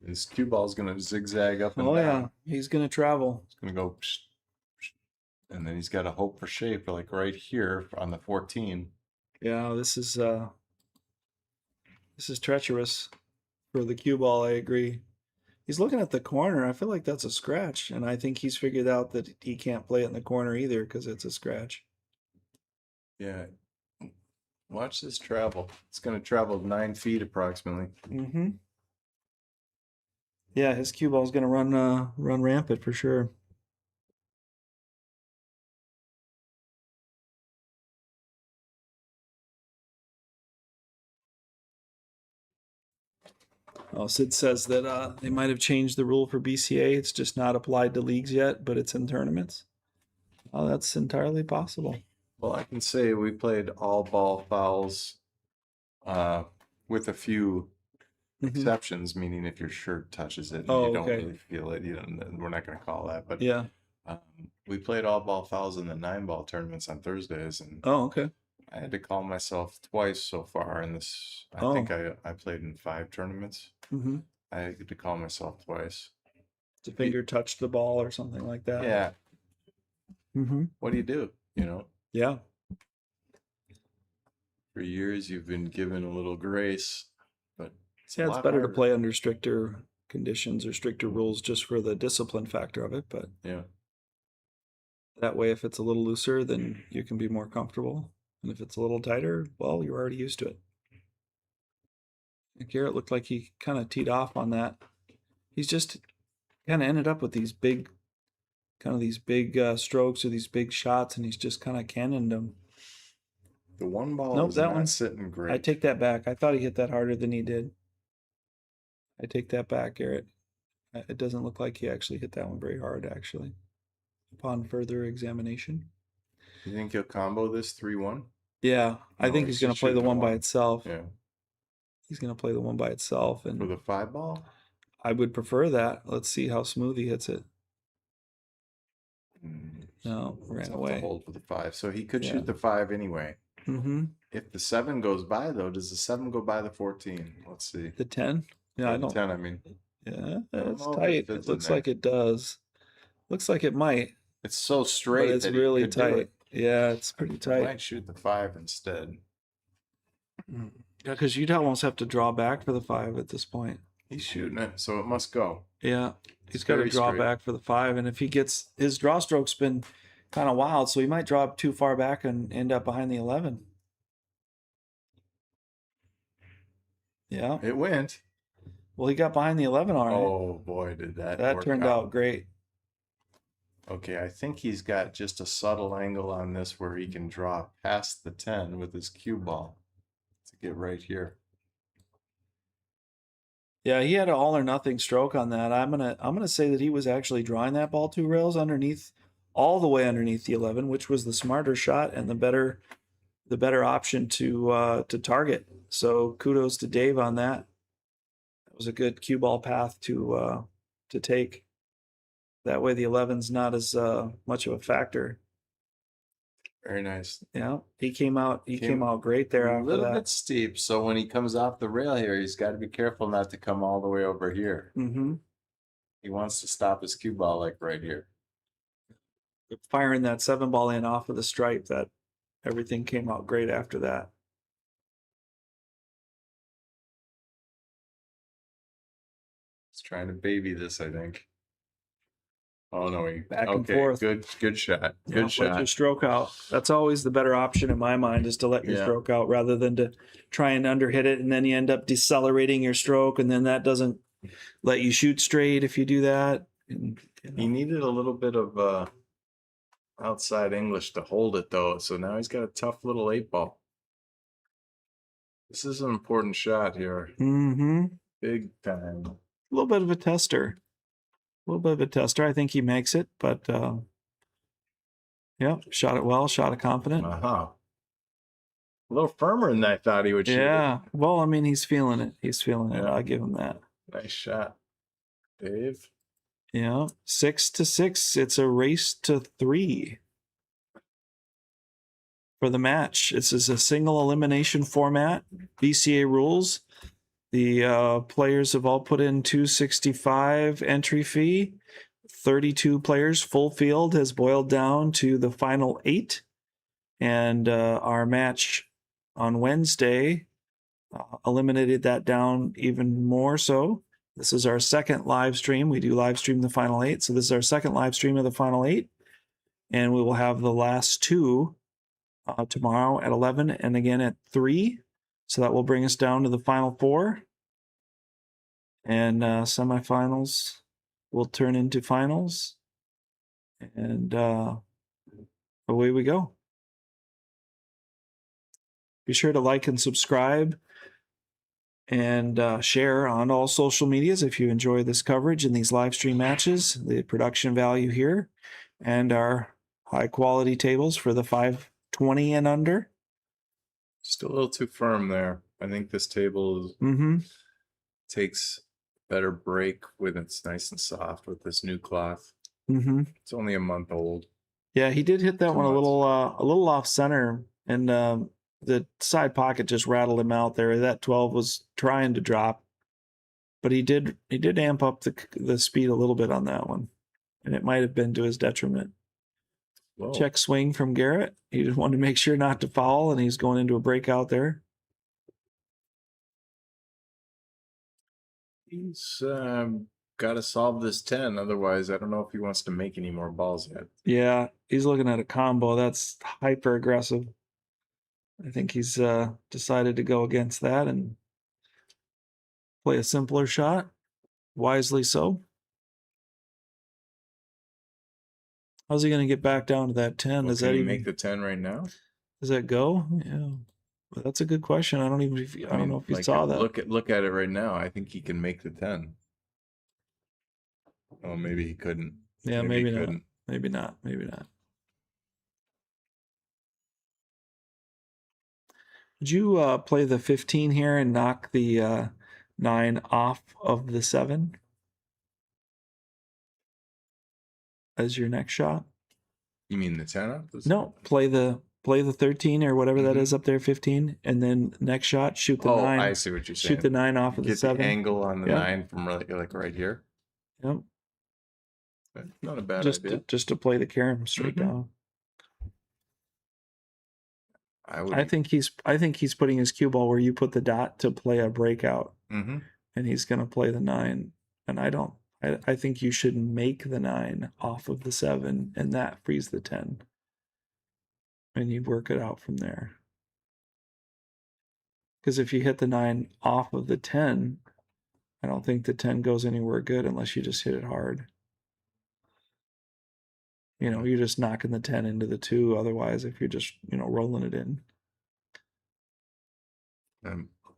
Speaker 3: His cue ball's going to zigzag up and
Speaker 2: Oh,
Speaker 3: down.
Speaker 2: yeah. He's going to travel.
Speaker 3: It's going to go, psh, psh, and then he's got to hope for shape, like right here on the 14.
Speaker 2: Yeah, this is treacherous for the cue ball. I agree. He's looking at the corner. I feel like that's a scratch, and I think he's figured out that he can't play it in the corner either because it's a scratch.
Speaker 3: Yeah. Watch this travel. It's going to travel 9 feet approximately.
Speaker 2: Mm-hmm. Yeah, his cue ball is going to run rampant for sure. Oh, Sid says that they might have changed the rule for BCA. It's just not applied to leagues yet, but it's in tournaments. Oh, that's entirely possible.
Speaker 3: Well, I can say we played all ball fouls with a few exceptions, meaning if your shirt touches it and you don't really feel it, we're not going to call that. But
Speaker 2: yeah,
Speaker 3: we played all ball fouls in the 9-ball tournaments on Thursdays, and I had to call myself twice so far in this. I think I played in 5 tournaments. I had to call myself twice.
Speaker 2: The finger touched the ball or something like that.
Speaker 3: Yeah. What do you do?
Speaker 2: Yeah.
Speaker 3: For years, you've been given a little grace, but
Speaker 2: it's better to play under stricter conditions or stricter rules just for the discipline factor of it. But
Speaker 3: yeah,
Speaker 2: that way, if it's a little looser, then you can be more comfortable. And if it's a little tighter, well, you're already used to it. And Garrett looked like he kind of teed off on that. He's just kind of ended up with these big strokes or these big shots, and he's just kind of cannoned them.
Speaker 3: The 1 ball is not sitting great.
Speaker 2: I take that back. I thought he hit that harder than he did. I take that back, Garrett. It doesn't look like he actually hit that one very hard, actually, upon further examination.
Speaker 3: You think he'll combo this 3-1?
Speaker 2: Yeah, I think he's going to play the 1 by itself.
Speaker 3: Yeah.
Speaker 2: He's going to play the 1 by itself. And
Speaker 3: for the 5 ball?
Speaker 2: I would prefer that. Let's see how smooth he hits it. No, ran away.
Speaker 3: To hold for the 5. So he could shoot the 5 anyway. If the 7 goes by, though, does the 7 go by the 14? Let's see.
Speaker 2: The 10? Yeah,
Speaker 3: Or
Speaker 2: I
Speaker 3: the
Speaker 2: don't.
Speaker 3: 10, I mean.
Speaker 2: Yeah,
Speaker 3: don't
Speaker 2: it's
Speaker 3: know if it
Speaker 2: tight.
Speaker 3: fits
Speaker 2: It
Speaker 3: in
Speaker 2: looks
Speaker 3: there.
Speaker 2: like it does. Looks like it might,
Speaker 3: It's so
Speaker 2: but
Speaker 3: straight
Speaker 2: it's
Speaker 3: that he
Speaker 2: really
Speaker 3: could do
Speaker 2: tight.
Speaker 3: it.
Speaker 2: Yeah, it's pretty
Speaker 3: I
Speaker 2: tight.
Speaker 3: might shoot the 5 instead.
Speaker 2: Yeah, because you'd almost have to draw back for the 5 at this point.
Speaker 3: He's shooting it, so it must go.
Speaker 2: Yeah,
Speaker 3: It's
Speaker 2: he's got to
Speaker 3: very
Speaker 2: draw
Speaker 3: straight.
Speaker 2: back for the 5, and if he gets his draw stroke's been kind of wild, so he might draw too far back and end up behind the 11. Yeah,
Speaker 3: It went.
Speaker 2: well, he got behind the 11 all right.
Speaker 3: Oh boy, did that
Speaker 2: That
Speaker 3: work
Speaker 2: turned out great.
Speaker 3: Okay, I think he's got just a subtle angle on this where he can draw past the 10 with his cue ball to get right here.
Speaker 2: Yeah, he had an all or nothing stroke on that. I'm gonna say that he was actually drawing that ball 2 rails underneath, all the way underneath the 11, which was the smarter shot and the better option to target. So kudos to Dave on that. That was a good cue ball path to take. That way the 11's not as much of a factor.
Speaker 3: Very nice.
Speaker 2: Yeah, he came out great there
Speaker 3: A
Speaker 2: after
Speaker 3: little
Speaker 2: that.
Speaker 3: bit steep, so when he comes off the rail here, he's got to be careful not to come all the way over here.
Speaker 2: Mm-hmm.
Speaker 3: He wants to stop his cue ball like right here.
Speaker 2: Firing that 7 ball in off of the stripe, that everything came out great after that.
Speaker 3: He's trying to baby this, I think. Oh no, he
Speaker 2: Back and
Speaker 3: okay,
Speaker 2: forth.
Speaker 3: good shot.
Speaker 2: Yeah,
Speaker 3: Good
Speaker 2: let
Speaker 3: shot.
Speaker 2: your stroke out. That's always the better option in my mind, is to let your
Speaker 3: Yeah.
Speaker 2: stroke out rather than to try and underhit it, and then you end up decelerating your stroke, and then that doesn't let you shoot straight if you do that. And,
Speaker 3: He needed a little bit of outside English to hold it though, so now he's got a tough little 8 ball. This is an important shot here.
Speaker 2: mm-hmm.
Speaker 3: Big time.
Speaker 2: A little bit of a tester. I think he makes it, but yeah, shot it well, shot it confident.
Speaker 3: Uh-huh. A little firmer than I thought he would shoot.
Speaker 2: Yeah. Well, I mean, he's feeling it.
Speaker 3: Yeah.
Speaker 2: I'll give him that.
Speaker 3: Nice shot, Dave.
Speaker 2: Yeah. 6-6. It's a race to 3 for the match. This is a single elimination format, BCA rules. The players have all put in $265 entry fee. 32 players, full field, has boiled down to the final 8. And our match on Wednesday eliminated that down even more so. This is our second live stream. We do live stream the final 8. So this is our second live stream of the final 8. And we will have the last 2 tomorrow at 11 and again at 3. So that will bring us down to the final 4. And semifinals will turn into finals. And away we go. Be sure to like and subscribe and share on all social medias if you enjoy this coverage and these live stream matches, the production value here, and our high quality tables for the 520 and under.
Speaker 3: Just a little too firm there. I think this table
Speaker 2: Mm-hmm.
Speaker 3: takes better break when it's nice and soft with this new cloth.
Speaker 2: Mm-hmm.
Speaker 3: It's only a month old.
Speaker 2: Yeah, he did hit that
Speaker 3: 2
Speaker 2: one
Speaker 3: months.
Speaker 2: a little off center, and the side pocket just rattled him out there. That 12 was trying to drop, but he did amp up the speed a little bit on that one, and it might have been to his detriment.
Speaker 3: Whoa.
Speaker 2: Check swing from Garrett. He just wanted to make sure not to foul, and he's going into a breakout there.
Speaker 3: He's got to solve this 10. Otherwise, I don't know if he wants to make any more balls yet.
Speaker 2: Yeah, he's looking at a combo. That's hyper aggressive. I think he's decided to go against that and play a simpler shot. Wisely so. How's he going to get back down to that 10?
Speaker 3: Well,
Speaker 2: Does
Speaker 3: can
Speaker 2: that
Speaker 3: he
Speaker 2: even
Speaker 3: make the 10 right now?
Speaker 2: Does that go? Yeah. Well, that's a good question. I don't know if you
Speaker 3: Like,
Speaker 2: saw that.
Speaker 3: Look at it right now. I think he can make the 10. Oh, maybe he couldn't.
Speaker 2: Yeah, maybe
Speaker 3: he
Speaker 2: not.
Speaker 3: couldn't.
Speaker 2: Maybe not. Maybe not. Would you play the 15 here and knock the 9 off of the 7 as your next shot?
Speaker 3: You mean the 10 up?
Speaker 2: No, play the play the 13 or whatever that
Speaker 3: Mhm.
Speaker 2: is up there, 15, and then next shot shoot the
Speaker 3: Oh,
Speaker 2: 9.
Speaker 3: I see what you're saying.
Speaker 2: Shoot the 9 off of the
Speaker 3: Get the
Speaker 2: 7.
Speaker 3: angle on the
Speaker 2: Yeah.
Speaker 3: 9 from like right here.
Speaker 2: Yep.
Speaker 3: Not a bad
Speaker 2: Just
Speaker 3: idea.
Speaker 2: to play the carom straight
Speaker 3: Mhm.
Speaker 2: down.
Speaker 3: I would.
Speaker 2: I think he's putting his cue ball where you put the dot to play a breakout,
Speaker 3: Mm-hmm.
Speaker 2: and he's going to play the 9. And I think you should make the 9 off of the 7, and that frees the 10. And you work it out from there. Because if you hit the 9 off of the 10, I don't think the 10 goes anywhere good unless you just hit it hard. You're just knocking the 10 into the 2. Otherwise, if you're just, rolling it in.
Speaker 3: I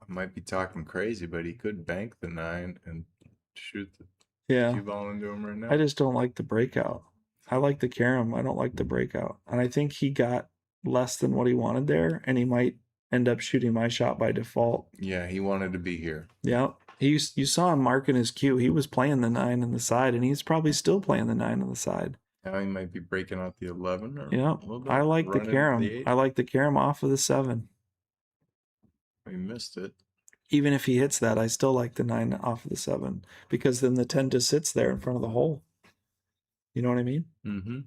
Speaker 3: might be talking crazy, but he could bank the 9 and shoot the
Speaker 2: Yeah.
Speaker 3: cue ball into him right now.
Speaker 2: I just don't like the breakout. I like the carom. I don't like the breakout. And I think he got less than what he wanted there, and he might end up shooting my shot by default.
Speaker 3: Yeah, he wanted to be here.
Speaker 2: Yeah. You saw him marking his cue. He was playing the 9 on the side, and he's probably still playing the 9 on the side.
Speaker 3: Now he might be breaking out the 11 or
Speaker 2: Yeah.
Speaker 3: a little bit.
Speaker 2: I like the
Speaker 3: running
Speaker 2: carom.
Speaker 3: the 8.
Speaker 2: I like the carom off of the 7.
Speaker 3: He missed it.
Speaker 2: Even if he hits that, I still like the 9 off of the 7, because then the 10 just sits there in front of the hole. You know what I mean?
Speaker 3: Mm-hmm.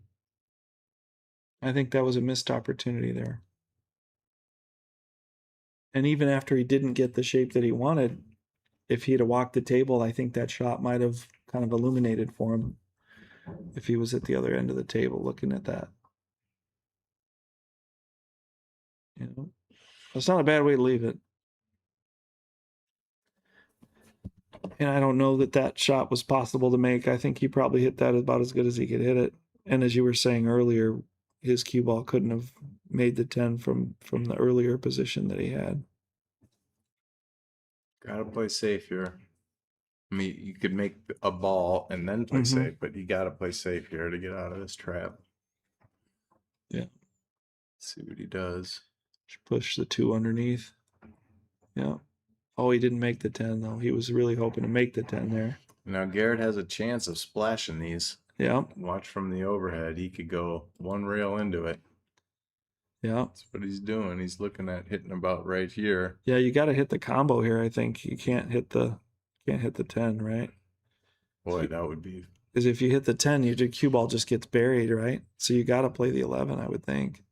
Speaker 2: I think that was a missed opportunity there. And even after he didn't get the shape that he wanted, if he'd have walked the table, I think that shot might have kind of illuminated for him if he was at the other end of the table looking at that. It's not a bad way to leave it. And I don't know that shot was possible to make. I think he probably hit that about as good as he could hit it. And as you were saying earlier, his cue ball couldn't have made the 10 from the earlier position that he had.
Speaker 3: Gotta play safe here. I mean, you could make a ball and then play safe, but you gotta play safe here to get out of this trap.
Speaker 2: Yeah.
Speaker 3: Let's see what he does.
Speaker 2: Push the 2 underneath. Yeah. Oh, he didn't make the 10, though. He was really hoping to make the 10 there.
Speaker 3: Now Garrett has a chance of splashing these.
Speaker 2: Yeah.
Speaker 3: Watch from the overhead. He could go one rail into it.
Speaker 2: Yeah.
Speaker 3: That's what he's doing. He's looking at hitting about right here.
Speaker 2: Yeah, you got to hit the combo here, I think. You can't hit the 10, right?
Speaker 3: Boy, that would be...
Speaker 2: Because if you hit the 10, your cue ball just gets buried, right? So you got to play the 11, I would think.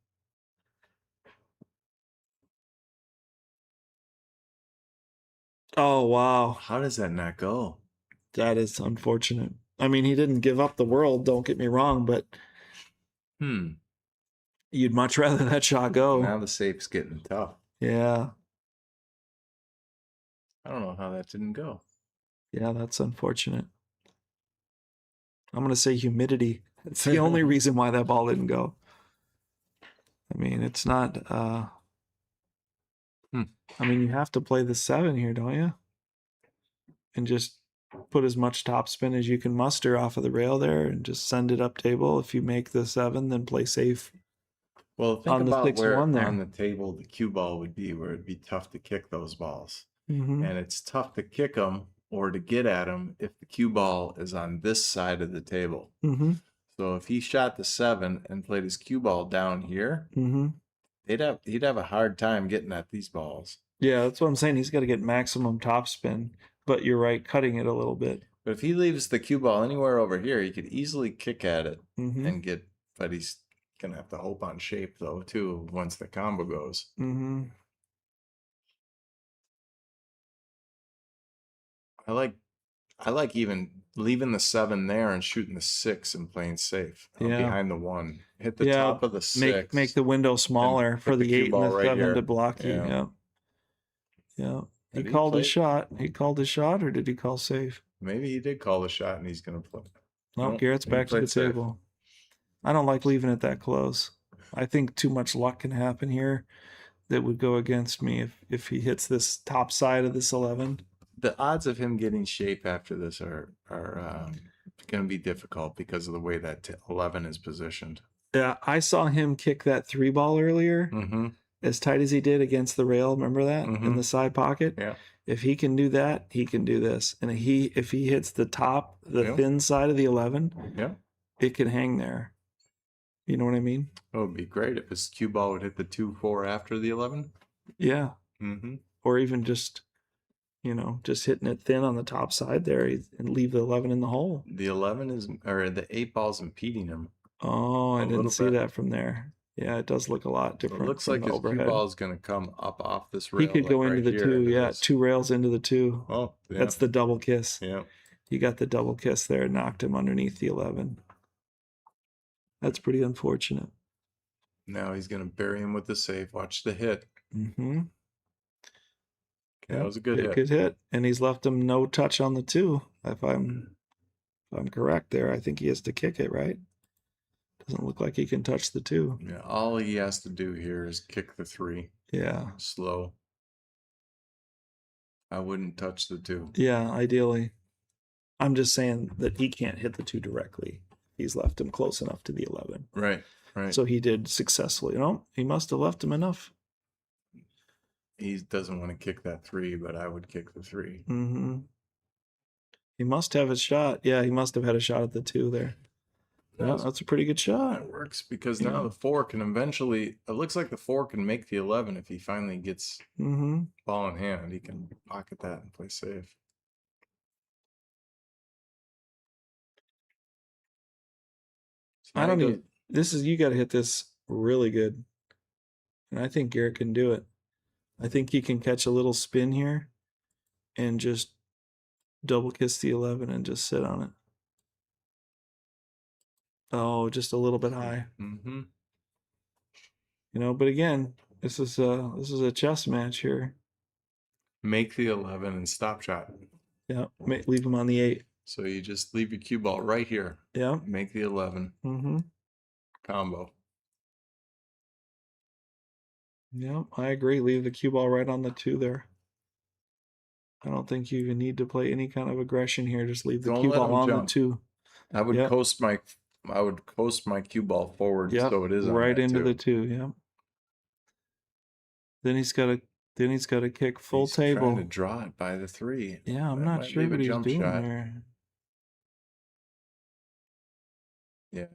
Speaker 2: Oh, wow.
Speaker 3: How does that not go?
Speaker 2: That is unfortunate. I mean, he didn't give up the world, don't get me wrong, but you'd much rather that shot go.
Speaker 3: Now the safe's getting tough.
Speaker 2: Yeah.
Speaker 3: I don't know how that didn't go.
Speaker 2: Yeah, that's unfortunate. I'm going to say humidity. It's the only reason why that ball didn't go. I mean, it's not... I mean, you have to play the 7 here, don't you? And just put as much topspin as you can muster off of the rail there and just send it up table. If you make the 7, then play safe.
Speaker 3: Well, think
Speaker 2: On the
Speaker 3: about where
Speaker 2: 6-1 there.
Speaker 3: on the table the cue ball would be, where it'd be tough to kick those balls.
Speaker 2: Mm-hmm.
Speaker 3: And it's tough to kick them or to get at them if the cue ball is on this side of the table.
Speaker 2: Mm-hmm.
Speaker 3: So if he shot the 7 and played his cue ball down here,
Speaker 2: Mm-hmm.
Speaker 3: he'd have a hard time getting at these balls.
Speaker 2: Yeah, that's what I'm saying. He's got to get maximum topspin. But you're right, cutting it a little bit.
Speaker 3: But if he leaves the cue ball anywhere over here, he could easily kick at it and get, but he's going to have to hope on shape though, too, once the combo goes.
Speaker 2: Mm-hmm.
Speaker 3: I like even leaving the 7 there and shooting the 6 and playing safe behind the 1. Hit the top of the 6.
Speaker 2: Make the window smaller for the 8 and the 7 to block you.
Speaker 3: Yeah.
Speaker 2: Yeah. He called his shot. He called his shot, or did he call safe?
Speaker 3: Maybe he did call the shot and he's going to play.
Speaker 2: No, Garrett's back to the table. I don't like leaving it that close. I think too much luck can happen here that would go against me if he hits this top side of this 11.
Speaker 3: The odds of him getting shape after this are going to be difficult because of the way that 11 is positioned.
Speaker 2: Yeah, I saw him kick that 3 ball earlier as tight as he did against the rail. Remember that in the side pocket?
Speaker 3: Yeah.
Speaker 2: If he can do that, he can do this. And if he hits the top, the thin side of the 11, it can hang there. You know what I mean?
Speaker 3: Oh, it'd be great if his cue ball would hit the 2-4 after the 11.
Speaker 2: Yeah.
Speaker 3: Mm-hmm.
Speaker 2: Or even just, just hitting it thin on the top side there and leave the 11 in the hole.
Speaker 3: The 11 is, or the 8 ball's impeding him.
Speaker 2: Oh, I
Speaker 3: A
Speaker 2: didn't
Speaker 3: little
Speaker 2: see
Speaker 3: bit.
Speaker 2: that from there. Yeah, it does look a lot
Speaker 3: So
Speaker 2: different.
Speaker 3: it looks
Speaker 2: from
Speaker 3: like
Speaker 2: the
Speaker 3: his cue
Speaker 2: overhead.
Speaker 3: ball is going to come up off this rail.
Speaker 2: He could go
Speaker 3: like
Speaker 2: into
Speaker 3: right
Speaker 2: the
Speaker 3: here,
Speaker 2: 2.
Speaker 3: into
Speaker 2: Yeah,
Speaker 3: this.
Speaker 2: 2 rails into the 2.
Speaker 3: Oh, yeah.
Speaker 2: That's the double kiss.
Speaker 3: Yeah.
Speaker 2: You got the double kiss there, knocked him underneath the 11. That's pretty unfortunate.
Speaker 3: Now he's going to bury him with the save. Watch the hit.
Speaker 2: Mm-hmm.
Speaker 3: That was a good hit.
Speaker 2: Good hit. And he's left him no touch on the 2. If I'm correct there, I think he has to kick it, right? Doesn't look like he can touch the 2.
Speaker 3: Yeah, all he has to do here is kick the 3.
Speaker 2: Yeah.
Speaker 3: Slow. I wouldn't touch the 2.
Speaker 2: Yeah, ideally. I'm just saying that he can't hit the 2 directly. He's left him close enough to the 11.
Speaker 3: Right, right.
Speaker 2: So he did successfully. He must have left him enough.
Speaker 3: He doesn't want to kick that 3, but I would kick the 3.
Speaker 2: Mm-hmm. He must have a shot. Yeah, he must have had a shot at the 2 there. Yeah, that's a pretty good shot.
Speaker 3: That works because now the 4 can eventually, it looks like the 4 can make the 11 if he finally gets ball in hand. He can pocket that and play safe. So
Speaker 2: I don't need you got to hit this really good. And I think Garrett can do it. I think he can catch a little spin here and just double kiss the 11 and just sit on it. Oh, just a little bit high.
Speaker 3: Mm-hmm.
Speaker 2: But again, this is a chess match here.
Speaker 3: Make the 11 and stop shot.
Speaker 2: Yeah, leave him on the 8.
Speaker 3: So you just leave your cue ball right here.
Speaker 2: Yeah.
Speaker 3: Make the 11.
Speaker 2: Mm-hmm.
Speaker 3: Combo.
Speaker 2: Yeah, I agree. Leave the cue ball right on the 2 there. I don't think you even need to play any kind of aggression here. Just leave the cue ball on the 2.
Speaker 3: I would coast my cue ball forward so it is
Speaker 2: right
Speaker 3: on
Speaker 2: into the 2. Yeah. Then he's got to kick full table.
Speaker 3: Trying to draw it by the 3.
Speaker 2: Yeah, I'm not sure what he's doing there.
Speaker 3: Yeah,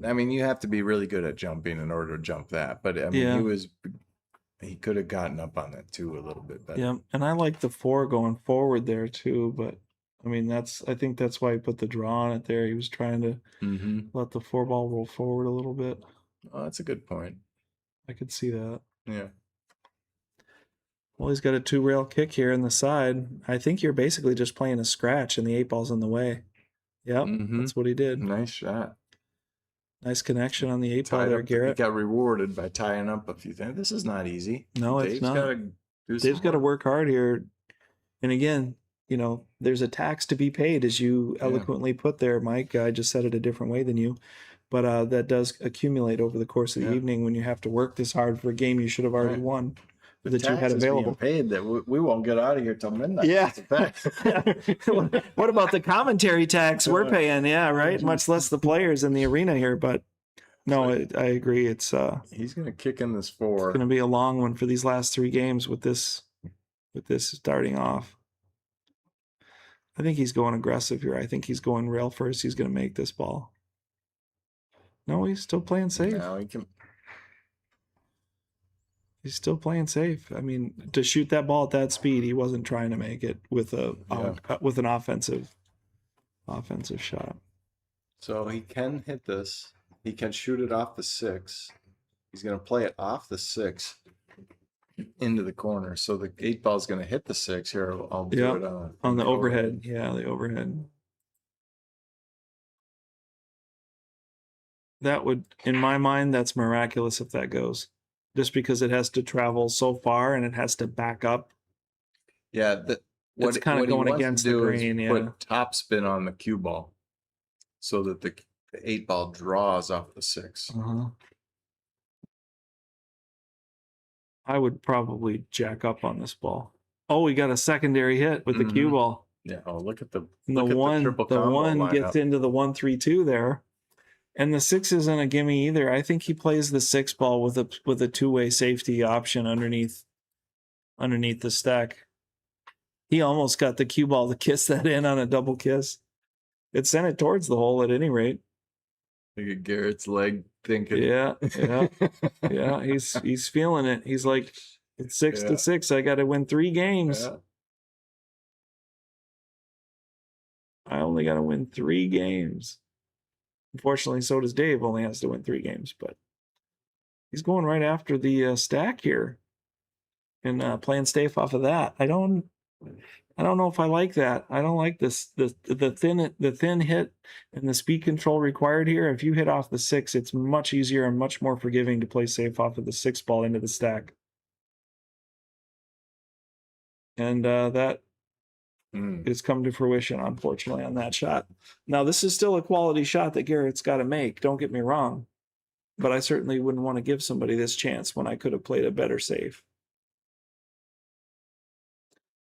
Speaker 3: I mean, you have to be really good at jumping in order to jump that. But I mean, he could have gotten up on that 2 a little bit better.
Speaker 2: Yeah, and I like the 4 going forward there too. But I mean, I think that's why he put the draw on it there. He was trying to let the 4 ball roll forward a little bit.
Speaker 3: Oh, that's a good point.
Speaker 2: I could see that.
Speaker 3: Yeah.
Speaker 2: Well, he's got a 2 rail kick here in the side. I think you're basically just playing a scratch and the 8 ball's in the way. Yep, that's what he did.
Speaker 3: Nice shot.
Speaker 2: Nice connection on the 8 ball there, Garrett.
Speaker 3: He got rewarded by tying up a few things. This is not easy.
Speaker 2: No, it's not. Dave's got to work hard here. And again, there's a tax to be paid, as you eloquently put there, Mike. I just said it a different way than you. But that does accumulate over the course of the evening when you have to work this hard for a game you should have already won. That you had available.
Speaker 3: Paid that we won't get out of here till midnight.
Speaker 2: Yeah. What about the commentary tax we're paying? Yeah, right. Much less the players in the arena here. But no, I agree. It's
Speaker 3: he's gonna kick in this 4.
Speaker 2: It's gonna be a long one for these last 3 games with this starting off. I think he's going aggressive here. I think he's going rail first. He's gonna make this ball. No, he's still playing safe.
Speaker 3: Now he can.
Speaker 2: He's still playing safe. I mean, to shoot that ball at that speed, he wasn't trying to make it with an offensive shot.
Speaker 3: So he can hit this. He can shoot it off the 6. He's going to play it off the 6 into the corner. So the 8 ball is going to hit the 6 here. I'll do it
Speaker 2: on the overhead. Yeah, the overhead. That would, in my mind, that's miraculous if that goes. Just because it has to travel so far and it has to back up.
Speaker 3: Yeah,
Speaker 2: it's kind of going against the grain. Yeah,
Speaker 3: put top spin on the cue ball so that the 8 ball draws off the 6.
Speaker 2: I would probably jack up on this ball. Oh, we got a secondary hit with the cue ball.
Speaker 3: Yeah. Oh, look at the
Speaker 2: triple combo. The 1 gets into the 1-3-2 there. And the 6 isn't a gimme either. I think he plays the 6 ball with a 2-way safety option underneath the stack. He almost got the cue ball to kiss that in on a double kiss. It sent it towards the hole at any rate.
Speaker 3: Look at Garrett's leg thinking.
Speaker 2: Yeah, yeah. He's feeling it. He's like, it's 6
Speaker 3: Yeah.
Speaker 2: to 6. I got to win 3 games.
Speaker 3: Yeah.
Speaker 2: I only got to win 3 games. Unfortunately, so does Dave. Only has to win 3 games, but he's going right after the stack here and playing safe off of that. I don't know if I like that. I don't like this the thin hit and the speed control required here. If you hit off the 6, it's much easier and much more forgiving to play safe off of the 6 ball into the stack. And that has come to fruition, unfortunately, on that shot. Now, this is still a quality shot that Garrett's got to make. Don't get me wrong. But I certainly wouldn't want to give somebody this chance when I could have played a better safe.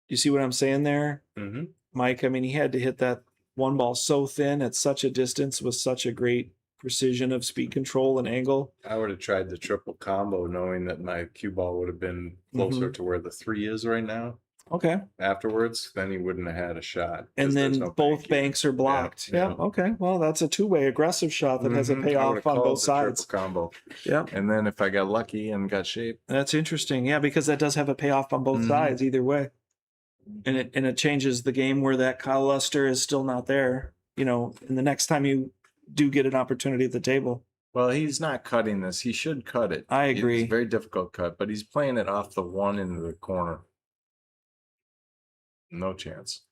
Speaker 2: You see what I'm saying there,
Speaker 3: Mm-hmm.
Speaker 2: Mike? I mean, he had to hit that one ball so thin at such a distance with such a great precision of speed control and angle.
Speaker 3: I would have tried the triple combo knowing that my cue ball would have been closer to where the 3 is right now.
Speaker 2: Okay.
Speaker 3: Afterwards, then he wouldn't have had a shot.
Speaker 2: And
Speaker 3: 'cause
Speaker 2: then
Speaker 3: there's no
Speaker 2: both
Speaker 3: bank
Speaker 2: banks are blocked. Yeah. Okay. Well, that's a two-way aggressive shot that has a
Speaker 3: I
Speaker 2: payoff
Speaker 3: would've
Speaker 2: on
Speaker 3: called
Speaker 2: both
Speaker 3: the
Speaker 2: sides.
Speaker 3: triple combo.
Speaker 2: Yeah.
Speaker 3: And then if I got lucky and got shape,
Speaker 2: That's interesting. Yeah, because that does have a payoff on both sides either way. And it changes the game where that Kyle luster is still not there, you know, and the next time you do get an opportunity at the table.
Speaker 3: well, he's not cutting this. He should cut it.
Speaker 2: I agree.
Speaker 3: It's a very difficult cut, but he's playing it off the 1 into the corner. No chance.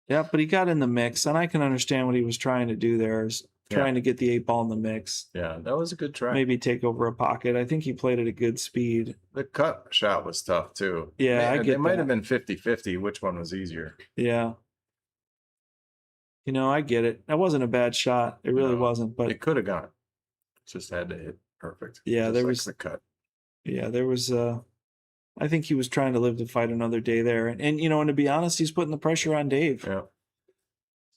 Speaker 2: Yeah, but he got in the mix, and I can understand what he was trying to do there, is trying to get the 8 ball in the mix.
Speaker 3: Yeah, that was a good try.
Speaker 2: Maybe take over a pocket. I think he played at a good speed.
Speaker 3: The cut shot was tough too.
Speaker 2: Yeah, I get
Speaker 3: It might
Speaker 2: that.
Speaker 3: have been 50-50. Which one was easier?
Speaker 2: Yeah. You know, I get it. That wasn't a bad shot. It really
Speaker 3: No,
Speaker 2: wasn't, but
Speaker 3: It could have gone. Just had to hit perfect.
Speaker 2: Yeah,
Speaker 3: Just
Speaker 2: there
Speaker 3: like
Speaker 2: was-
Speaker 3: the cut.
Speaker 2: yeah, there was I think he was trying to live to fight another day there. And you know, and to be honest, he's putting the pressure on Dave.
Speaker 3: Yeah.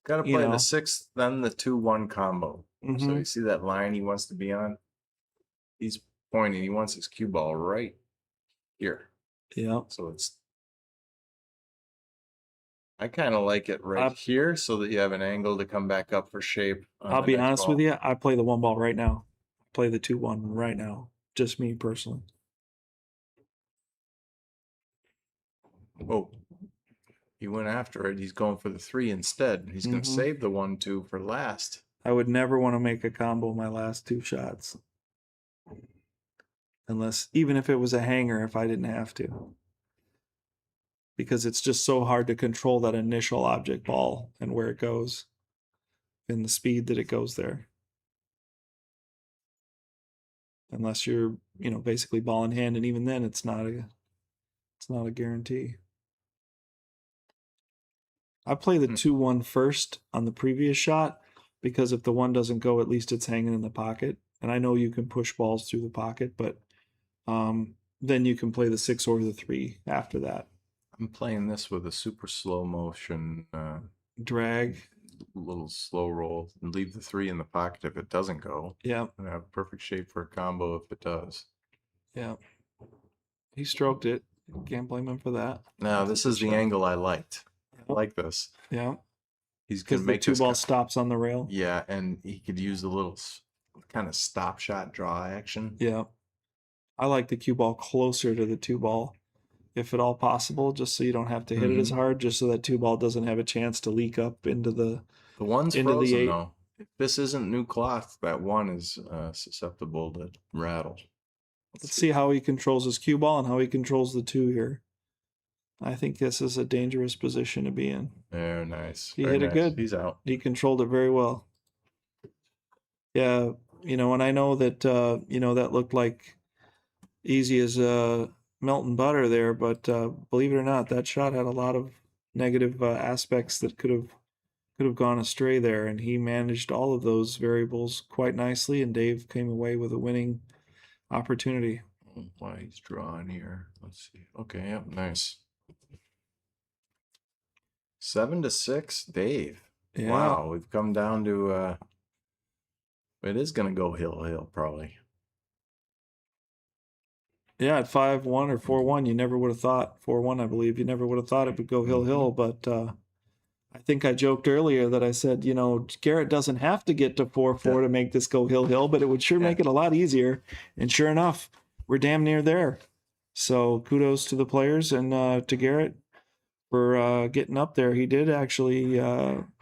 Speaker 3: Got to
Speaker 2: You
Speaker 3: play
Speaker 2: know.
Speaker 3: the 6, then the 2-1 combo. So
Speaker 2: Mhm.
Speaker 3: you see that line he wants to be on? He's pointing. He wants his cue ball right here.
Speaker 2: Yeah.
Speaker 3: So it's. I kind of like it right here so that you have an angle to come back up for shape.
Speaker 2: I'll be honest with you, I play the 1 ball right now. Play the 2-1 right now. Just me personally.
Speaker 3: Oh, he went after it. He's going for the 3 instead. He's going to save the 1-2 for last.
Speaker 2: I would never want to make a combo my last 2 shots. Unless, even if it was a hanger, if I didn't have to. Because it's just so hard to control that initial object ball and where it goes. And the speed that it goes there. Unless you're, you know, basically ball in hand, and even then it's not a guarantee. I play the 2-1 first on the previous shot because if the 1 doesn't go, at least it's hanging in the pocket. And I know you can push balls through the pocket, but then you can play the 6 or the 3 after that.
Speaker 3: I'm playing this with a super slow motion,
Speaker 2: Drag.
Speaker 3: little slow roll, and leave the 3 in the pocket if it doesn't go.
Speaker 2: Yeah.
Speaker 3: And have perfect shape for a combo if it does.
Speaker 2: Yeah. He stroked it. Can't blame him for that.
Speaker 3: Now, this is the angle I liked. I
Speaker 2: Yeah.
Speaker 3: like this.
Speaker 2: Yeah.
Speaker 3: He's going
Speaker 2: Because
Speaker 3: to
Speaker 2: the
Speaker 3: make
Speaker 2: 2
Speaker 3: this
Speaker 2: ball stops on the rail.
Speaker 3: Yeah, and he could use a little kind of stop shot draw action.
Speaker 2: Yeah. I like the cue ball closer to the 2 ball, if at all possible, just so you don't have to hit it as hard, just so that 2 ball doesn't have a chance to leak up into the.
Speaker 3: The 1's
Speaker 2: into the
Speaker 3: frozen
Speaker 2: 8.
Speaker 3: though. If this isn't new cloth, that 1 is susceptible to rattle.
Speaker 2: Let's see how he controls his cue ball and how he controls the 2 here. I think this is a dangerous position to be in.
Speaker 3: Very nice.
Speaker 2: He
Speaker 3: Very
Speaker 2: hit it
Speaker 3: nice.
Speaker 2: good.
Speaker 3: He's out.
Speaker 2: He controlled it very well. Yeah, you know, and I know that you know, that looked like easy as melting butter there, but believe it or not, that shot had a lot of negative aspects that could have gone astray there, and he managed all of those variables quite nicely, and Dave came away with a winning opportunity.
Speaker 3: Why he's drawing here. Let's see. Okay, yep, nice. 7-6, Dave.
Speaker 2: Yeah.
Speaker 3: Wow, we've come down to it is gonna go hill probably.
Speaker 2: Yeah, at 5-1 or 4-1, you never would have thought 4-1. I believe you never would have thought it would go hill, but I think I joked earlier that I said, Garrett doesn't have to get to 4-4 to make this go hill, but it would sure make it a lot easier. And sure enough, we're damn near there. So kudos to the players and to Garrett for getting up there. He did actually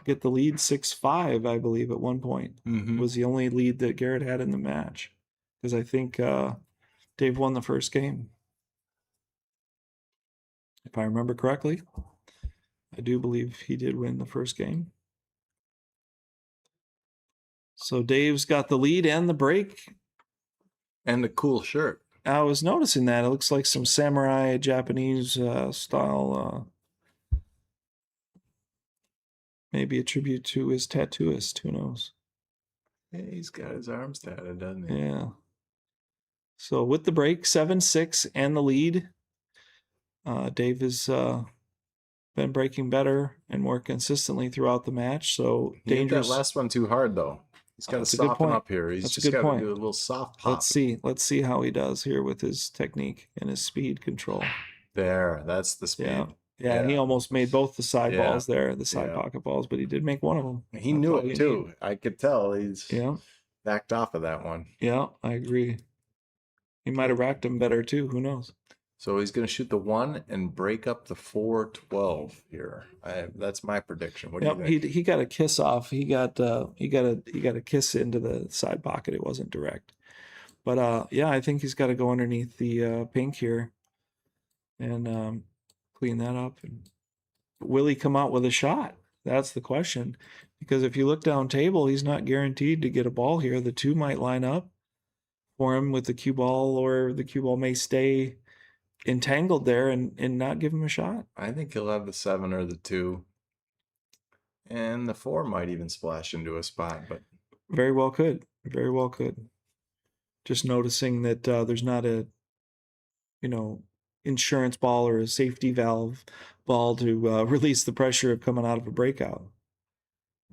Speaker 2: get the lead 6-5, I believe, at one point.
Speaker 3: Mm-hmm.
Speaker 2: It was the only lead that Garrett had in the match. Because I think Dave won the first game. If I remember correctly. I do believe he did win the first game. So Dave's got the lead and the break.
Speaker 3: And a cool shirt.
Speaker 2: I was noticing that. It looks like some samurai Japanese style. Maybe a tribute to his tattooist. Who knows?
Speaker 3: Yeah, he's got his arms tatted, doesn't he?
Speaker 2: Yeah. So with the break, 7-6 and the lead, Dave has been breaking better and more consistently throughout the match. So
Speaker 3: He hit
Speaker 2: dangerous.
Speaker 3: that last one too hard, though. He's got to
Speaker 2: That's a good
Speaker 3: soften
Speaker 2: point.
Speaker 3: up here. He's
Speaker 2: That's a
Speaker 3: just
Speaker 2: good
Speaker 3: got
Speaker 2: point.
Speaker 3: to do a little soft pop.
Speaker 2: Let's see how he does here with his technique and his speed control.
Speaker 3: There, that's the speed.
Speaker 2: Yeah, and he almost made both the side
Speaker 3: Yeah.
Speaker 2: balls there, the side
Speaker 3: Yeah.
Speaker 2: pocket balls, but he did make one of them.
Speaker 3: He
Speaker 2: That's
Speaker 3: knew
Speaker 2: all you
Speaker 3: it too.
Speaker 2: need.
Speaker 3: I could tell he's
Speaker 2: Yeah,
Speaker 3: backed off of that one.
Speaker 2: yeah, I agree. He might have racked him better too. Who knows?
Speaker 3: So he's going to shoot the 1 and break up the 4-12 here. That's my prediction. What do you think?
Speaker 2: He got a kiss off. He got a kiss into the side pocket. It wasn't direct, but yeah, I think he's got to go underneath the pink here and clean that up. And will he come out with a shot? That's the question. Because if you look down table, he's not guaranteed to get a ball here. The 2 might line up for him with the cue ball, or the cue ball may stay entangled there and not give him a shot.
Speaker 3: I think he'll have the 7 or the 2. And the 4 might even splash into a spot, but
Speaker 2: Very well could. Very well could. Just noticing that there's not a, insurance ball or a safety valve ball to release the pressure of coming out of a breakout.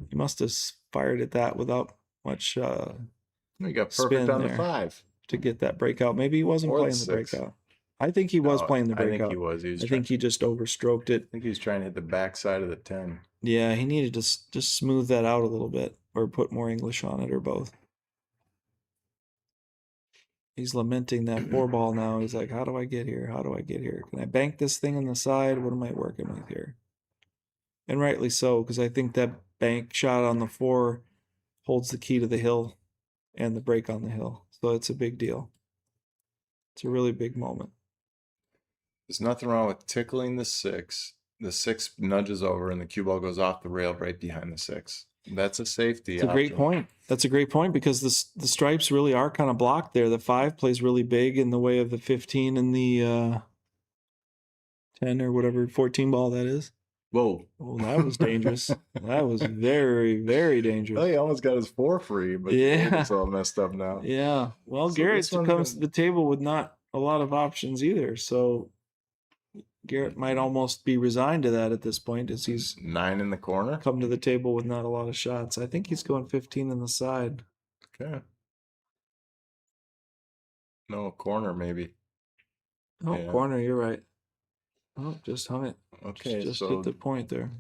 Speaker 2: He must have fired at that without much
Speaker 3: he got
Speaker 2: spin
Speaker 3: perfect on the
Speaker 2: there
Speaker 3: 5.
Speaker 2: to get that breakout. Maybe he wasn't
Speaker 3: Or the
Speaker 2: playing the
Speaker 3: 6.
Speaker 2: breakout. I think he was
Speaker 3: No,
Speaker 2: playing the
Speaker 3: I
Speaker 2: breakout.
Speaker 3: think he was.
Speaker 2: I think he just overstroked it.
Speaker 3: I think he was trying to hit the backside of the 10.
Speaker 2: Yeah, he needed to just smooth that out a little bit or put more English on it or both. He's lamenting that 4 ball now. He's like, how do I get here? How do I get here? Can I bank this thing on the side? What am I working with here? And rightly so, because I think that bank shot on the 4 holds the key to the hill and the break on the hill. So it's a big deal. It's a really big moment.
Speaker 3: There's nothing wrong with tickling the 6. The 6 nudges over and the cue ball goes off the rail right behind the 6. That's a safety.
Speaker 2: It's a great point. That's a great point because the stripes really are kind of blocked there. The 5 plays really big in the way of the 15 and the 10 or whatever 14 ball that is.
Speaker 3: Whoa.
Speaker 2: Oh, that was dangerous. That was very, very dangerous.
Speaker 3: Oh, he almost got his 4 free, but
Speaker 2: Yeah.
Speaker 3: it's all messed up now.
Speaker 2: Yeah. Well,
Speaker 3: So
Speaker 2: Garrett
Speaker 3: this one's
Speaker 2: comes
Speaker 3: been-
Speaker 2: to the table with not a lot of options either. So Garrett might almost be resigned to that at this point as he's
Speaker 3: 9 in the corner.
Speaker 2: come to the table with not a lot of shots. I think he's going 15 on the side.
Speaker 3: Okay. No, corner maybe.
Speaker 2: Oh,
Speaker 3: Yeah.
Speaker 2: corner, you're right. Oh, just hung it.
Speaker 3: Okay,
Speaker 2: Just
Speaker 3: so
Speaker 2: hit the point there.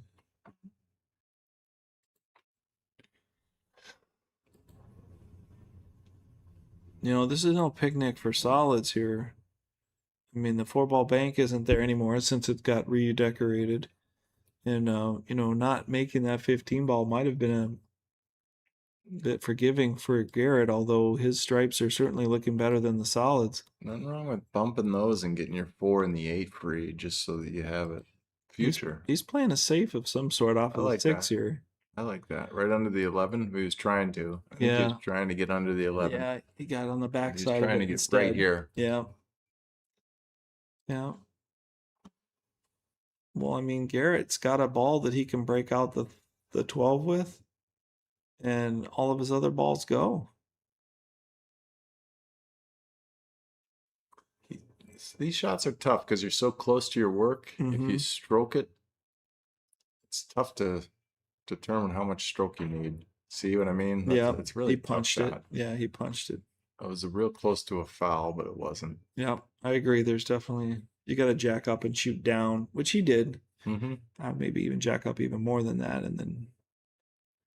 Speaker 2: This is no picnic for solids here. I mean, the 4-ball bank isn't there anymore since it got redecorated. And, not making that 15 ball might have been a bit forgiving for Garrett, although his stripes are certainly looking better than the solids.
Speaker 3: nothing wrong with bumping those and getting your 4 and the 8 free just so that you have it. Future.
Speaker 2: He's playing a safe of some sort off
Speaker 3: I
Speaker 2: of
Speaker 3: like
Speaker 2: the 6
Speaker 3: that.
Speaker 2: here.
Speaker 3: I like that. Right under the 11. He was trying to. I think he
Speaker 2: Yeah.
Speaker 3: was trying to get under the 11.
Speaker 2: Yeah, he got on the
Speaker 3: He's
Speaker 2: backside of
Speaker 3: trying
Speaker 2: it
Speaker 3: to get
Speaker 2: instead.
Speaker 3: right here.
Speaker 2: Yeah. Yeah. Well, I mean, Garrett's got a ball that he can break out the 12 with, and all of his other balls go.
Speaker 3: These shots are tough because you're so close to your work. If you
Speaker 2: Mhm.
Speaker 3: stroke it, it's tough to determine how much stroke you need. See what I mean?
Speaker 2: Yeah,
Speaker 3: It's really
Speaker 2: he
Speaker 3: a tough
Speaker 2: punched it.
Speaker 3: shot.
Speaker 2: Yeah, he punched it.
Speaker 3: It was real close to a foul, but it wasn't.
Speaker 2: Yeah, I agree. There's definitely, you got to jack up and shoot down, which he did. Maybe even jack up even more than that, and then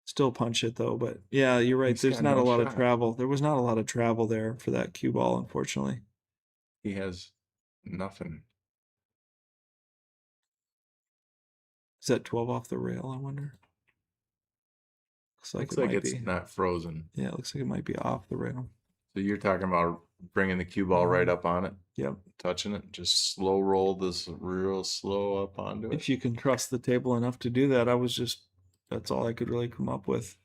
Speaker 2: still punch it though. But yeah, you're right.
Speaker 3: He's
Speaker 2: There's
Speaker 3: got
Speaker 2: not
Speaker 3: no
Speaker 2: a lot of
Speaker 3: shot.
Speaker 2: travel. There was not a lot of travel there for that cue ball, unfortunately.
Speaker 3: He has nothing.
Speaker 2: Is that 12 off the rail, I wonder?
Speaker 3: Looks like it's not frozen.
Speaker 2: Yeah, it looks like it might be off the rail.
Speaker 3: So you're talking about bringing the cue ball right up on it,
Speaker 2: Yep.
Speaker 3: touching it, just slow roll this real slow up onto it.
Speaker 2: If you can trust the table enough to do that, that's all I could really come up with.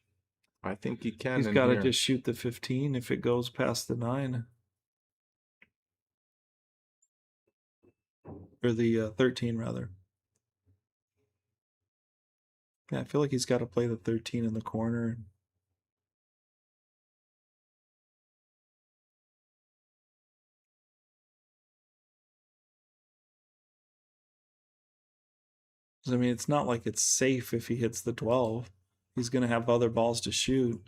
Speaker 3: I think he can.
Speaker 2: He's got to just shoot the 15 if it goes past the 9. Or the 13, rather. Yeah, I feel like he's got to play the 13 in the corner. I mean, it's not like it's safe if he hits the 12. He's going to have other balls to shoot.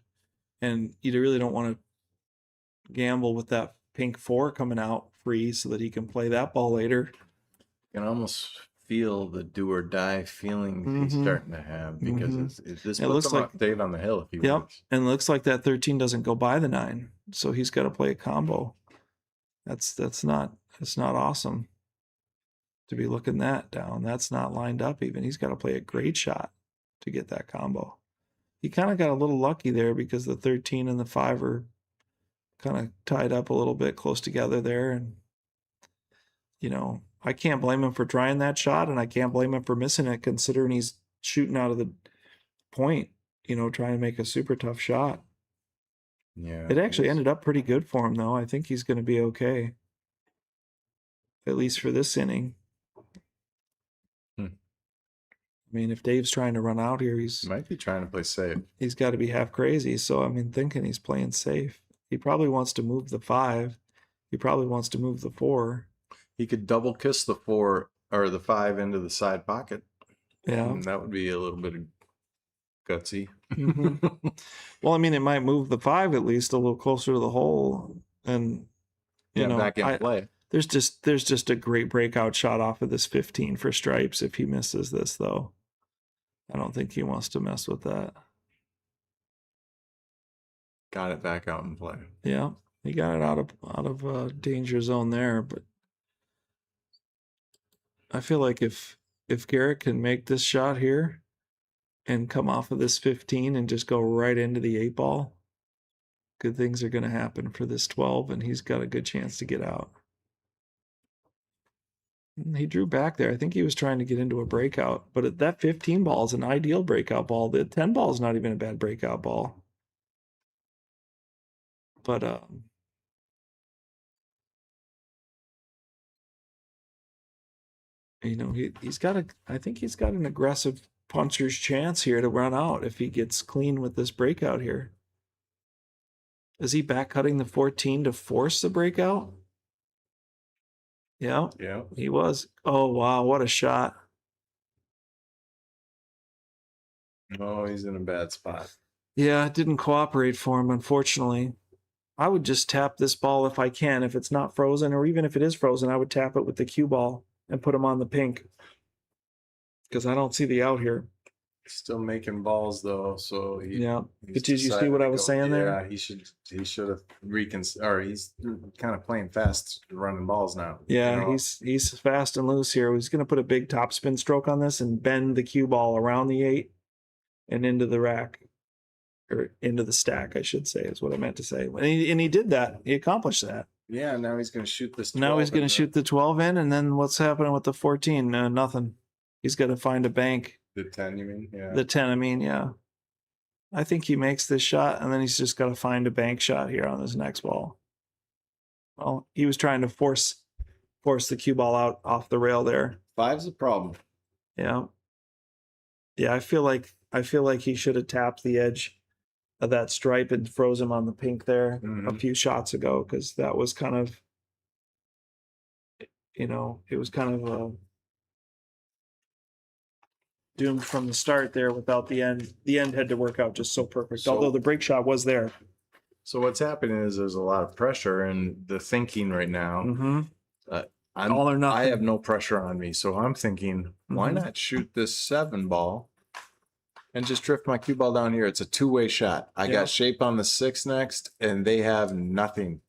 Speaker 2: And you really don't want to gamble with that pink 4 coming out free so that he can play that ball later.
Speaker 3: You can almost feel the do or die feeling he's starting to have, because this puts him like Dave on the hill if he wins.
Speaker 2: And it looks like that 13 doesn't go by the 9, so he's got to play a combo. That's not awesome to be looking that down. That's not lined up even. He's got to play a great shot to get that combo. He kind of got a little lucky there because the 13 and the 5 are kind of tied up a little bit close together there. And, I can't blame him for trying that shot, and I can't blame him for missing it considering he's shooting out of the point, trying to make a super tough shot.
Speaker 3: Yeah.
Speaker 2: It actually ended up pretty good for him, though. I think he's going to be okay, at least for this inning. I mean, if Dave's trying to run out here, he
Speaker 3: might be trying to play safe.
Speaker 2: He's got to be half crazy. So, thinking he's playing safe. He probably wants to move the 5. He probably wants to move the 4.
Speaker 3: He could double kiss the 4 or the 5 into the side pocket.
Speaker 2: Yeah.
Speaker 3: And that would be a little bit of gutsy.
Speaker 2: Well, it might move the 5 at least a little closer to the hole. And,
Speaker 3: back in play.
Speaker 2: There's just a great breakout shot off of this 15 for stripes if he misses this, though. I don't think he wants to mess with that.
Speaker 3: Got it back out in play.
Speaker 2: Yeah, he got it out of danger zone there, but I feel like if Garrett can make this shot here and come off of this 15 and just go right into the 8 ball, good things are going to happen for this 12, and he's got a good chance to get out. He drew back there. I think he was trying to get into a breakout, but that 15 ball is an ideal breakout ball. The 10 ball is not even a bad breakout ball. But he's got I think he's got an aggressive puncher's chance here to run out if he gets clean with this breakout here. Is he back cutting the 14 to force the breakout? Yeah, he was. Oh, wow, what a shot.
Speaker 3: Oh, he's in a bad spot.
Speaker 2: Yeah, it didn't cooperate for him, unfortunately. I would just tap this ball if I can. If it's not frozen, or even if it is frozen, I would tap it with the cue ball and put him on the pink. Because I don't see the out here.
Speaker 3: Still making balls though, so
Speaker 2: But did you see what I was saying there?
Speaker 3: Yeah, he should have or he's kind of playing fast, running balls now.
Speaker 2: Yeah, he's fast and loose here. He's going to put a big top spin stroke on this and bend the cue ball around the 8 and into the rack, or into the stack, I should say, is what I meant to say. And he did that. He accomplished that.
Speaker 3: Yeah, now he's going to shoot this 12.
Speaker 2: Now he's going to shoot the 12 in, and then what's happening with the 14? Nothing. He's got to find a bank.
Speaker 3: The 10, you mean? Yeah.
Speaker 2: The 10, yeah. I think he makes this shot, and then he's just got to find a bank shot here on this next ball. Well, he was trying to force the cue ball out off the rail there.
Speaker 3: 5's a problem.
Speaker 2: Yeah. Yeah, I feel like he should have tapped the edge of that stripe and froze him on the pink there a few shots ago, because that was kind of, it was kind of doomed from the start there without the end. The end had to work out just so perfect, although the break shot was there.
Speaker 3: So what's happening is there's a lot of pressure and the thinking right now.
Speaker 2: All or
Speaker 3: I
Speaker 2: nothing.
Speaker 3: have no pressure on me, so I'm thinking, why
Speaker 2: Mhm.
Speaker 3: not shoot this 7 ball and just drift my cue ball down here? It's a two-way shot. I
Speaker 2: Yeah.
Speaker 3: got shape on the 6 next, and they have nothing.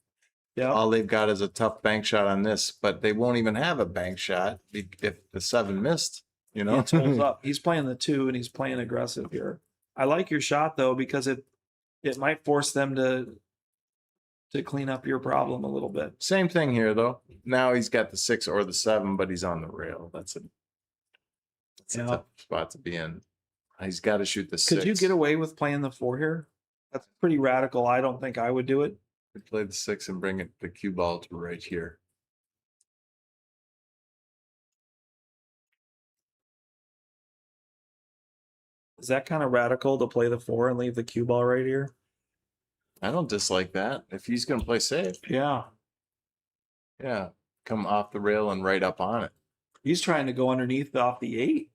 Speaker 2: Yeah.
Speaker 3: All they've got is a tough bank shot on this, but they won't even have a bank shot if the 7 missed. You know,
Speaker 2: It holds up. He's playing the 2 and he's playing aggressive here. I like your shot though, because it might force them to clean up your problem a little bit.
Speaker 3: Same thing here, though. Now he's got the 6 or the 7, but he's on the rail. That's a
Speaker 2: Yeah.
Speaker 3: tough spot to be in. He's got to shoot the 6.
Speaker 2: Could you get away with playing the 4 here? That's pretty radical. I don't think I would do it.
Speaker 3: Play the 6 and bring the cue ball to right here.
Speaker 2: Is that kind of radical to play the 4 and leave the cue ball right here?
Speaker 3: I don't dislike that. If he's going to play safe,
Speaker 2: Yeah.
Speaker 3: yeah, come off the rail and right up on it.
Speaker 2: He's trying to go underneath off the 8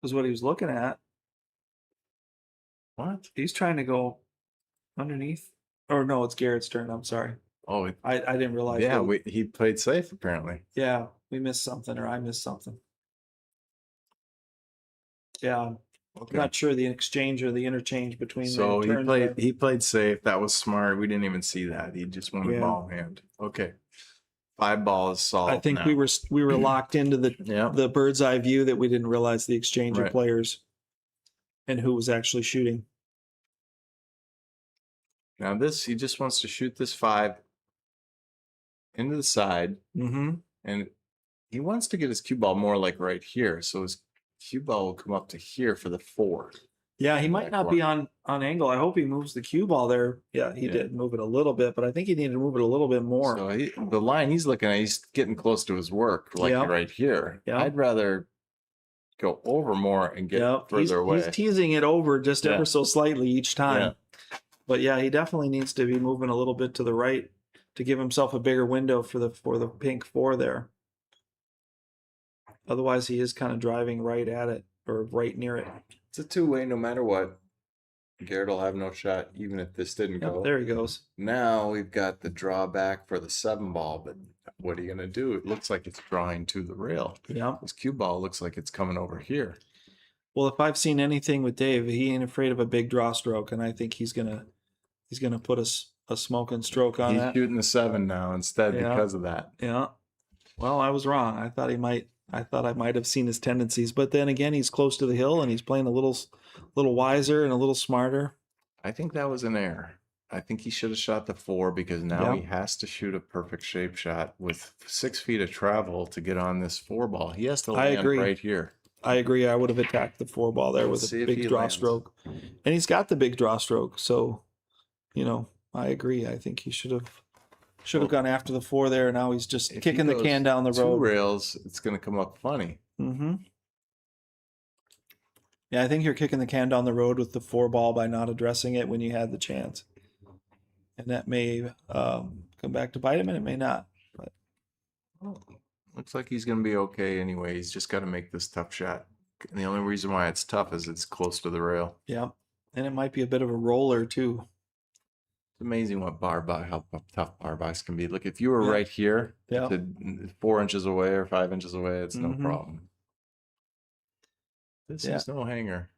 Speaker 2: is what he was looking at.
Speaker 3: What?
Speaker 2: He's trying to go underneath. Or no, it's Garrett's turn. I'm sorry.
Speaker 3: Oh,
Speaker 2: I didn't realize.
Speaker 3: yeah,
Speaker 2: that.
Speaker 3: he played safe apparently.
Speaker 2: Yeah, we missed something, or I missed something. Yeah,
Speaker 3: Okay.
Speaker 2: I'm not sure the exchange or the interchange between
Speaker 3: So
Speaker 2: the turns there.
Speaker 3: he played safe. That was smart. We didn't even see that. He just won a
Speaker 2: Yeah.
Speaker 3: ball hand. Okay. 5 balls solved.
Speaker 2: I think
Speaker 3: now.
Speaker 2: we were locked into
Speaker 3: Yeah.
Speaker 2: the bird's eye view that we didn't realize the exchange
Speaker 3: Right.
Speaker 2: of players and who was actually shooting.
Speaker 3: Now this, he just wants to shoot this 5 into the side,
Speaker 2: Mm-hmm.
Speaker 3: and he wants to get his cue ball more like right here. So his cue ball will come up to here for the 4.
Speaker 2: Yeah, he might not be on angle. I hope he moves the cue ball there. Yeah, he
Speaker 3: Yeah.
Speaker 2: did move it a little bit, but I think he needed to move it a little bit more.
Speaker 3: So the line he's looking at, he's getting close to his work, like
Speaker 2: Yeah.
Speaker 3: right here.
Speaker 2: Yeah.
Speaker 3: I'd rather go over more and get
Speaker 2: Yeah,
Speaker 3: further away.
Speaker 2: he's teasing it over just
Speaker 3: Yeah.
Speaker 2: ever so slightly each time.
Speaker 3: Yeah.
Speaker 2: But yeah, he definitely needs to be moving a little bit to the right to give himself a bigger window for the pink 4 there. Otherwise, he is kind of driving right at it or right near it.
Speaker 3: It's a two-way no matter what. Garrett will have no shot even if this didn't
Speaker 2: Yep,
Speaker 3: go.
Speaker 2: there he goes.
Speaker 3: Now we've got the drawback for the 7 ball, but what are you going to do? It looks like it's drawing to the rail.
Speaker 2: Yeah.
Speaker 3: This cue ball looks like it's coming over here.
Speaker 2: Well, if I've seen anything with Dave, he ain't afraid of a big draw stroke, and I think he's gonna put a smoking stroke on
Speaker 3: He's
Speaker 2: that.
Speaker 3: shooting the 7 now instead
Speaker 2: Yeah.
Speaker 3: because of that.
Speaker 2: Yeah. Well, I was wrong. I thought I might have seen his tendencies, but then again, he's close to the hill and he's playing a little wiser and a little smarter.
Speaker 3: I think that was an error. I think he should have shot the 4 because now
Speaker 2: Yeah.
Speaker 3: he has to shoot a perfect shape shot with 6 feet of travel to get on this 4 ball. He has to
Speaker 2: I
Speaker 3: land
Speaker 2: agree.
Speaker 3: right here.
Speaker 2: I agree. I would have attacked the 4 ball there
Speaker 3: Let's
Speaker 2: with
Speaker 3: see
Speaker 2: a
Speaker 3: if
Speaker 2: big
Speaker 3: he
Speaker 2: draw
Speaker 3: lands.
Speaker 2: stroke, and he's got the big draw stroke. So, I agree. I think he should have gone after the 4 there. Now he's just
Speaker 3: If he
Speaker 2: kicking the
Speaker 3: goes
Speaker 2: can down the
Speaker 3: 2
Speaker 2: road.
Speaker 3: rails, it's going to come up funny.
Speaker 2: Mm-hmm. Yeah, I think you're kicking the can down the road with the 4 ball by not addressing it when you had the chance, and that may come back to bite him, and it may not. But
Speaker 3: Looks like he's going to be okay anyway. He's just got to make this tough shot. And the only reason why it's tough is it's close to the rail.
Speaker 2: yeah, and it might be a bit of a roller too.
Speaker 3: It's amazing what how tough bar buys can be. Look, if you were
Speaker 2: Yeah.
Speaker 3: right here,
Speaker 2: Yeah.
Speaker 3: to 4 inches away or 5 inches away, it's no
Speaker 2: Mhm.
Speaker 3: problem. This
Speaker 2: Yeah.
Speaker 3: is no hanger.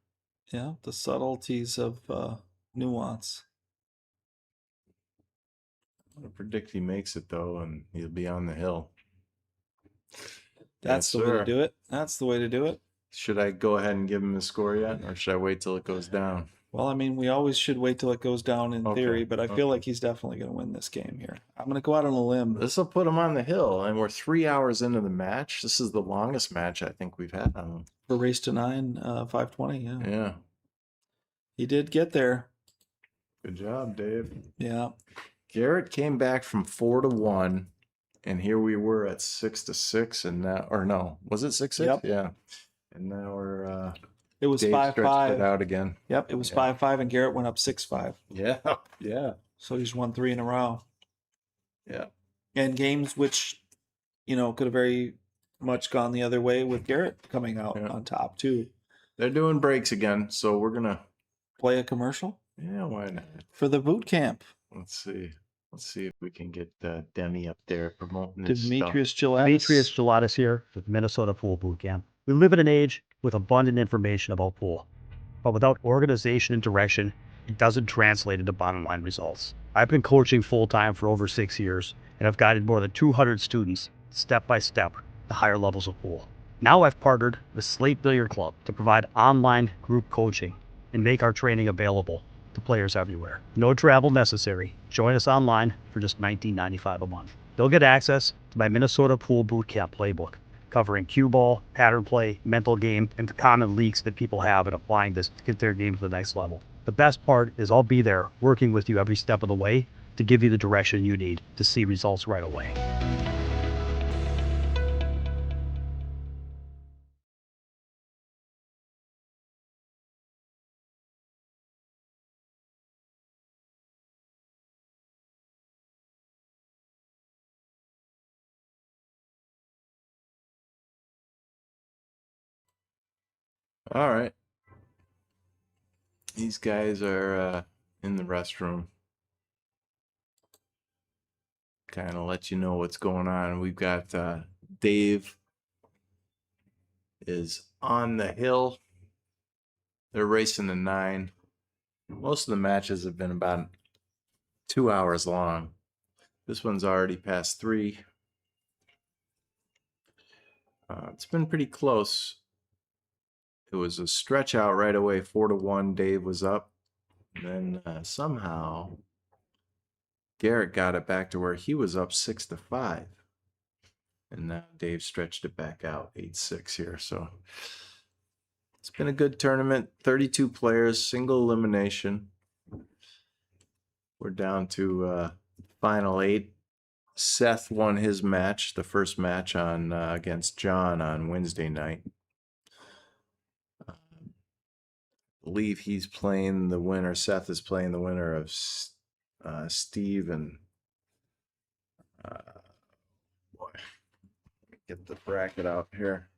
Speaker 2: Yeah, the subtleties of nuance.
Speaker 3: I predict he makes it though, and he'll be on the hill.
Speaker 2: That's
Speaker 3: Yes,
Speaker 2: the way
Speaker 3: sir.
Speaker 2: to do it. That's the way to do it.
Speaker 3: Should I go ahead and give him the score yet, or should I wait till it goes down?
Speaker 2: Well, I mean, we always should wait till it goes down in
Speaker 3: Okay,
Speaker 2: theory, but I
Speaker 3: okay.
Speaker 2: feel like he's definitely going to win this game here. I'm going to go out on a limb.
Speaker 3: This will put him on the hill, and we're 3 hours into the match. This is the longest match I think we've had on him.
Speaker 2: For race to 9, 520. Yeah.
Speaker 3: Yeah.
Speaker 2: He did get there.
Speaker 3: Good job, Dave.
Speaker 2: Yeah.
Speaker 3: Garrett came back from 4-1, and here we were at 6-6, and now, or no, was it 6-6?
Speaker 2: Yep.
Speaker 3: Yeah. And now we're
Speaker 2: It was
Speaker 3: Dave stretched it
Speaker 2: 5-5.
Speaker 3: out again.
Speaker 2: Yep, it was
Speaker 3: Yeah.
Speaker 2: 5-5, and Garrett went up 6-5.
Speaker 3: Yeah, yeah,
Speaker 2: So he's won 3 in a row.
Speaker 3: yeah.
Speaker 2: And games which, could have very much gone the other way with Garrett coming out
Speaker 3: Yeah.
Speaker 2: on top too.
Speaker 3: They're doing breaks again, so we're gonna.
Speaker 2: Play a commercial
Speaker 3: Yeah, why not?
Speaker 2: for the boot camp.
Speaker 3: Let's see. Let's see if we can get Demi up there promoting his stuff.
Speaker 2: Demetrius Gelatis.
Speaker 4: Demetrius Gelatis here with Minnesota Pool Boot Camp. We live in an age with abundant information about pool, but without organization and direction, it doesn't translate into bottom line results. I've been coaching full-time for over 6 years, and I've guided more than 200 students step by step to higher levels of pool. Now I've partnered with Slate Billiard Club to provide online group coaching and make our training available to players everywhere. No travel necessary. Join us online for just $19.95 a month. They'll get access to my Minnesota Pool Boot Camp playbook, covering cue ball, pattern play, mental game, and the common leaks that people have in applying this to get their game to the next level. The best part is I'll be there working with you every step of the way to give you the direction you need to see results right away.
Speaker 3: All right. These guys are in the restroom. Kind of let you know what's going on. We've got Dave is on the hill. They're racing to 9. Most of the matches have been about 2 hours long. This one's already past 3. It's been pretty close. It was a stretch out right away, 4-1. Dave was up. And then somehow Garrett got it back to where he was up 6-5. And now Dave stretched it back out 8-6 here. So it's been a good tournament. 32 players, single elimination. We're down to final 8. Seth won his match, the first match on against John on Wednesday night. I believe he's playing the winner. Seth is playing the winner of Steve and boy, get the bracket out here.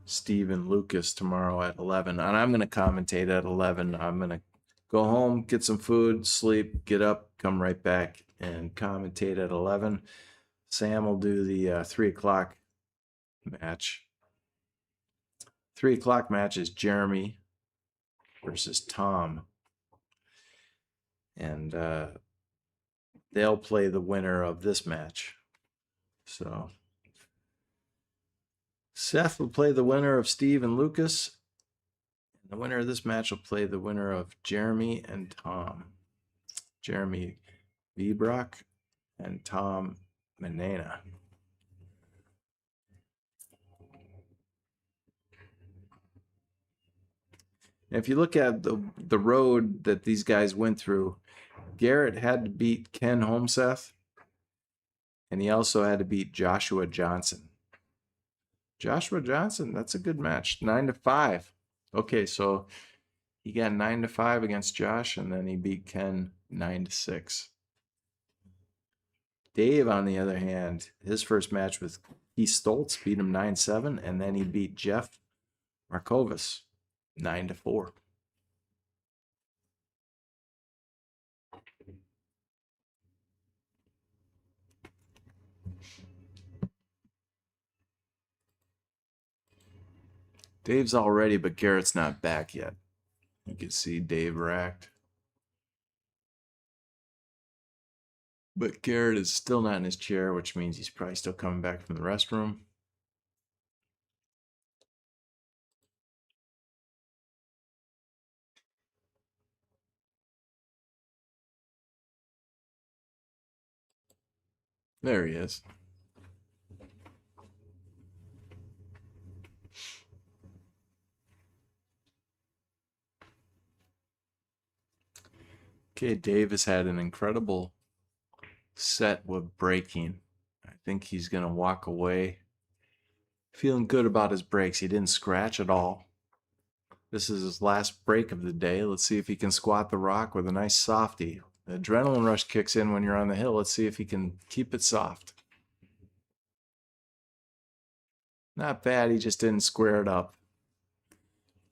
Speaker 3: Steve and Lucas tomorrow at 11, and I'm going to commentate at 11. I'm going to go home, get some food, sleep, get up, come right back and commentate at 11. Sam will do the 3 o'clock match. 3 o'clock match is Jeremy versus Tom. And they'll play the winner of this match. So Seth will play the winner of Steve and Lucas. The winner of this match will play the winner of Jeremy and Tom. Jeremy Vibrock and Tom Menena. If you look at the road that these guys went through, Garrett had to beat Ken Homseth, and he also had to beat Joshua Johnson. Joshua Johnson, that's a good match. 9-5. Okay, so he got 9-5 against Josh, and then he beat Ken 9-6. Dave, on the other hand, his first match with Keith Stoltz beat him 9-7, and then he beat Jeff Markovas 9-4. Dave's all ready, but Garrett's not back yet. You can see Dave racked. But Garrett is still not in his chair, which means he's probably still coming back from the restroom. There he is. Okay, Dave has had an incredible set with breaking. I think he's going to walk away feeling good about his breaks. He didn't scratch at all. This is his last break of the day. Let's see if he can squat the rock with a nice softie. The adrenaline rush kicks in when you're on the hill. Let's see if he can keep it soft. Not bad. He just didn't square it up.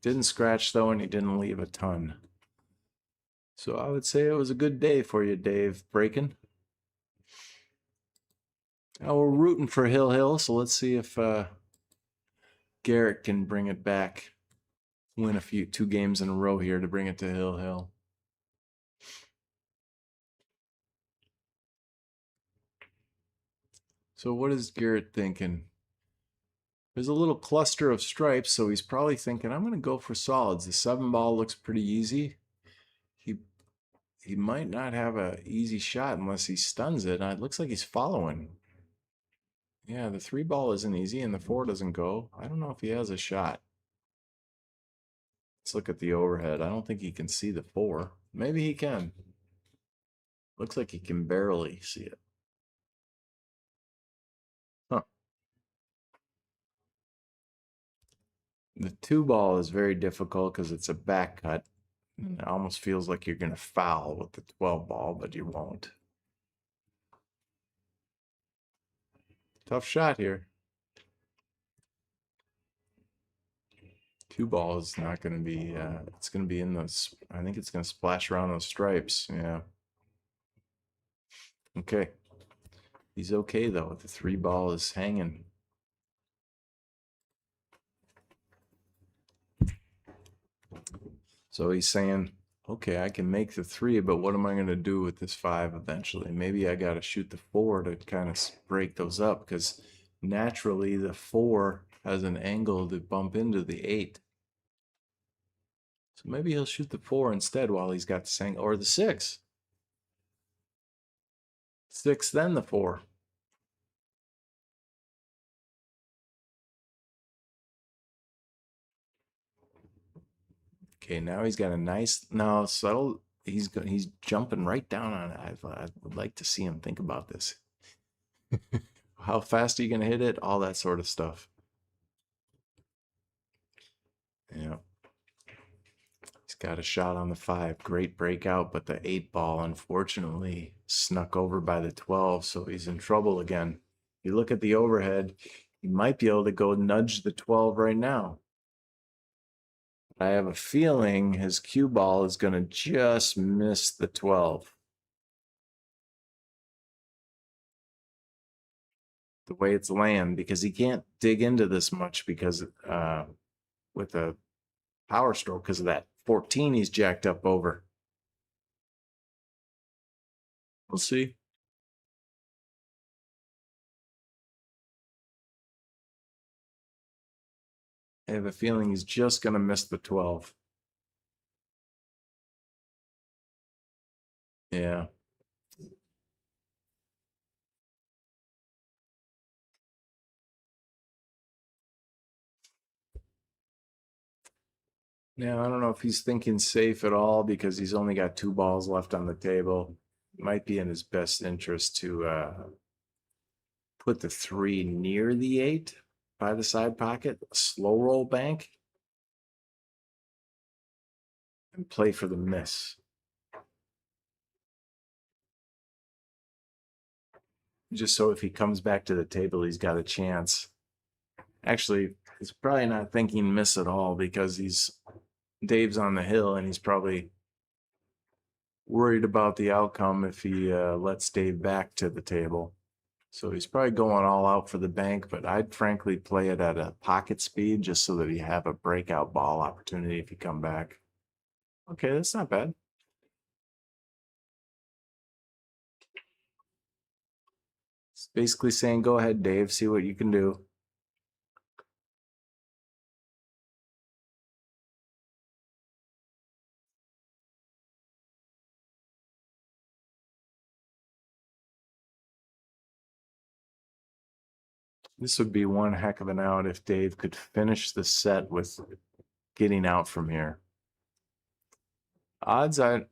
Speaker 3: Didn't scratch though, and he didn't leave a ton. So I would say it was a good day for you, Dave, breaking. Now we're rooting for Hill, so let's see if Garrett can bring it back. Win two games in a row here to bring it to Hill. So what is Garrett thinking? There's a little cluster of stripes, so he's probably thinking, I'm going to go for solids. The 7 ball looks pretty easy. He might not have a easy shot unless he stuns it. It looks like he's following. Yeah, the 3 ball isn't easy, and the 4 doesn't go. I don't know if he has a shot. Let's look at the overhead. I don't think he can see the 4. Maybe he can. Looks like he can barely see it. Huh. The 2 ball is very difficult because it's a back cut. It almost feels like you're going to foul with the 12 ball, but you won't. Tough shot here. 2 ball is not going to be, it's going to be in those, I think it's going to splash around those stripes. Yeah. Okay. He's okay though. The 3 ball is hanging. So he's saying, okay, I can make the 3, but what am I going to do with this 5 eventually? Maybe I got to shoot the 4 to kind of break those up, because naturally the 4 has an angle to bump into the 8. So maybe he'll shoot the 4 instead while he's got the angle, or the 6. 6, then the 4. Okay, now he's got a nice, no, subtle, he's jumping right down on it. I would like to see him think about this. How fast are you going to hit it? All that sort of stuff. Yeah. He's got a shot on the 5. Great breakout, but the 8 ball, unfortunately, snuck over by the 12, so he's in trouble again. You look at the overhead, he might be able to go nudge the 12 right now. I have a feeling his cue ball is going to just miss the 12. The way it's laying, because he can't dig into this much because with a power stroke, because of that 14 he's jacked up over. We'll see. I have a feeling he's just going to miss the 12. Yeah. Now, I don't know if he's thinking safe at all because he's only got 2 balls left on the table. It might be in his best interest to put the 3 near the 8 by the side pocket, slow roll bank, and play for the miss. Just so if he comes back to the table, he's got a chance. Actually, he's probably not thinking miss at all because Dave's on the hill and he's probably worried about the outcome if he lets Dave back to the table. So he's probably going all out for the bank, but I'd frankly play it at a pocket speed just so that you have a breakout ball opportunity if you come back. Okay, that's not bad. It's basically saying, go ahead, Dave, see what you can do. This would be one heck of an out if Dave could finish the set with getting out from here. Odds are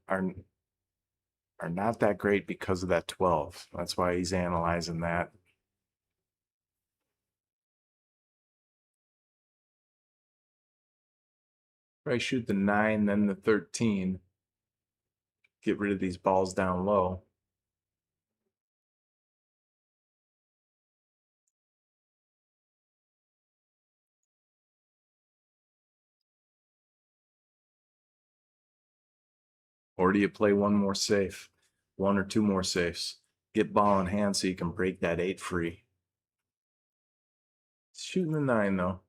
Speaker 3: not that great because of that 12. That's why he's analyzing that. Probably shoot the 9, then the 13. Get rid of these balls down low. Or do you play one more safe? One or two more safes. Get ball in hand so you can break that 8 free. Shooting the 9 though.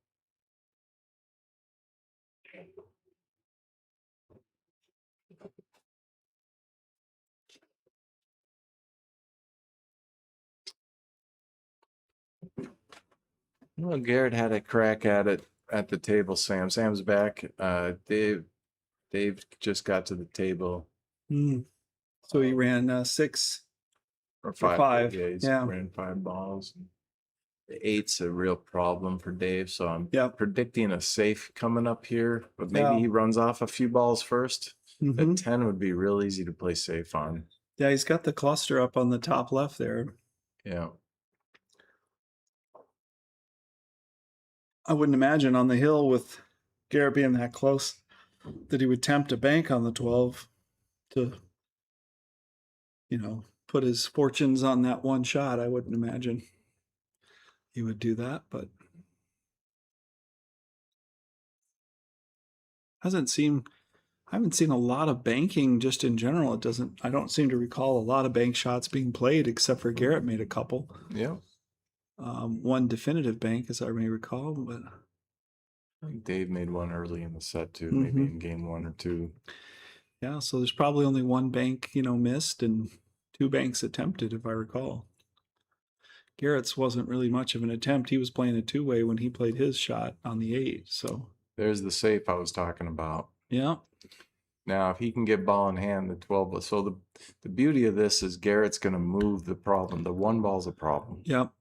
Speaker 3: Well, Garrett had a crack at it at the table, Sam. Sam's back. Dave just got to the table.
Speaker 2: So he ran 6
Speaker 3: Or
Speaker 2: for
Speaker 3: 5.
Speaker 2: 5.
Speaker 3: Yeah, he's
Speaker 2: Yeah.
Speaker 3: ran 5 balls. The 8's a real problem for Dave, so I'm
Speaker 2: Yep.
Speaker 3: predicting a safe coming up here, but maybe
Speaker 2: Yeah.
Speaker 3: he runs off a few balls first.
Speaker 2: Mhm.
Speaker 3: That 10 would be real easy to play safe on.
Speaker 2: Yeah, he's got the cluster up on the top left there.
Speaker 3: Yeah.
Speaker 2: I wouldn't imagine on the hill with Garrett being that close that he would tempt a bank on the 12 to, put his fortunes on that one shot. I wouldn't imagine he would do that, but I haven't seen a lot of banking just in general. I don't seem to recall a lot of bank shots being played except for Garrett made a couple.
Speaker 3: Yeah.
Speaker 2: One definitive bank, as I may recall, but
Speaker 3: I think Dave made one early in the set too, maybe in game 1 or 2.
Speaker 2: yeah, so there's probably only one bank, missed and 2 banks attempted, if I recall. Garrett's wasn't really much of an attempt. He was playing a 2-way when he played his shot on the 8, so.
Speaker 3: There's the safe I was talking about.
Speaker 2: Yeah.
Speaker 3: Now, if he can get ball in hand, the 12. So the beauty of this is Garrett's going to move the problem. The 1 ball's a problem.
Speaker 2: Yep.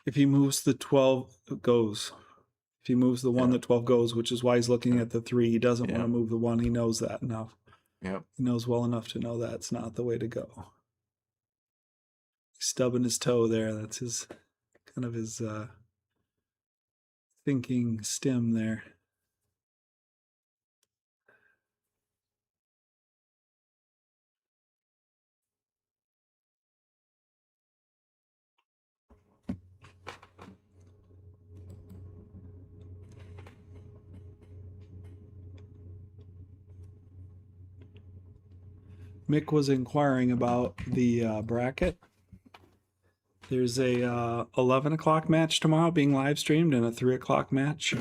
Speaker 2: If he moves the 12, it goes. If he moves the 1, the 12 goes, which is why he's looking at the 3. He doesn't want to move the 1. He knows that enough.
Speaker 3: Yep.
Speaker 2: He knows well enough to know that's not the way to go. He's stubbing his toe there. That's his thinking stem there. Mick was inquiring about the bracket. There's a 11 o'clock match tomorrow being live streamed and a 3 o'clock match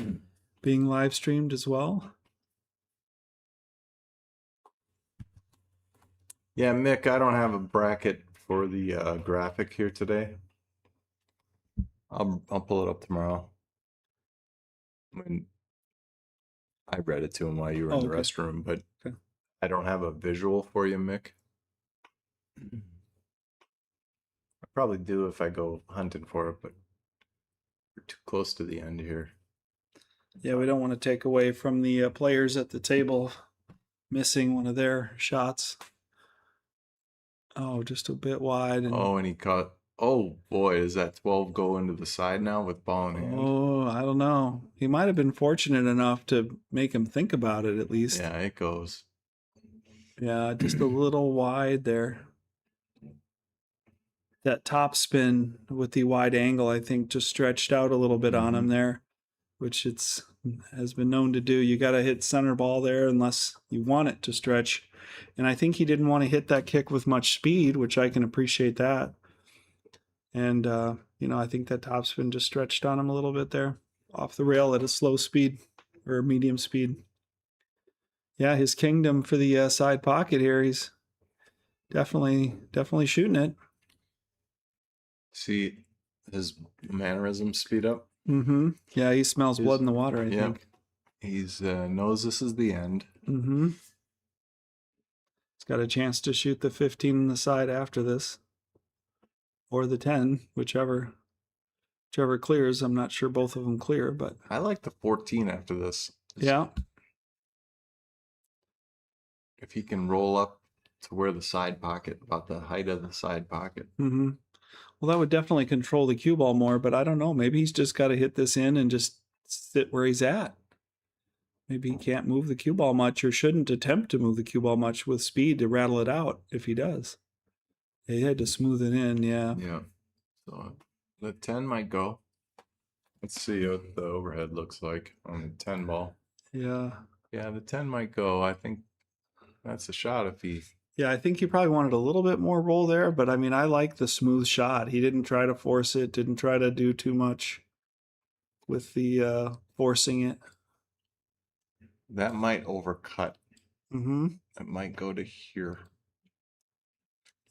Speaker 2: being live streamed as well.
Speaker 3: Yeah, Mick, I don't have a bracket for the graphic here today. I'll pull it up tomorrow. I read it to him while you were in the restroom, but I don't have a visual for you, Mick. I probably do if I go hunting for it, but we're too close to the end here.
Speaker 2: Yeah, we don't want to take away from the players at the table missing one of their shots. Oh, just a bit wide.
Speaker 3: And he caught. Oh boy, does that 12 go into the side now with ball in hand?
Speaker 2: Oh, I don't know. He might have been fortunate enough to make him think about it at least.
Speaker 3: Yeah, it goes.
Speaker 2: Yeah, just a little wide there. That top spin with the wide angle, I think, just stretched out a little bit on him there, which has been known to do. You got to hit center ball there unless you want it to stretch. And I think he didn't want to hit that kick with much speed, which I can appreciate that. And, I think that topspin just stretched on him a little bit there off the rail at a slow speed or medium speed. Yeah, his kingdom for the side pocket here. He's definitely shooting it.
Speaker 3: See his mannerisms speed up?
Speaker 2: Mm-hmm. Yeah, he smells blood in the water, I think.
Speaker 3: He's knows this is the end.
Speaker 2: Mm-hmm. He's got a chance to shoot the 15 on the side after this. Or the 10, whichever clears. I'm not sure both of them clear, but
Speaker 3: I like the 14 after this.
Speaker 2: Yeah.
Speaker 3: If he can roll up to where the side pocket, about the height of the side pocket.
Speaker 2: Mm-hmm. Well, that would definitely control the cue ball more, but I don't know. Maybe he's just got to hit this in and just sit where he's at. Maybe he can't move the cue ball much or shouldn't attempt to move the cue ball much with speed to rattle it out if he does. He had to smooth it in, yeah.
Speaker 3: Yeah. So the 10 might go. Let's see what the overhead looks like on the 10 ball.
Speaker 2: Yeah.
Speaker 3: Yeah, the 10 might go. I think That's a shot if he.
Speaker 2: Yeah, I think he probably wanted a little bit more roll there, but I mean, I like the smooth shot. He didn't try to force it, didn't try to do too much with the forcing it.
Speaker 3: That might overcut.
Speaker 2: Mm-hmm.
Speaker 3: It might go to here.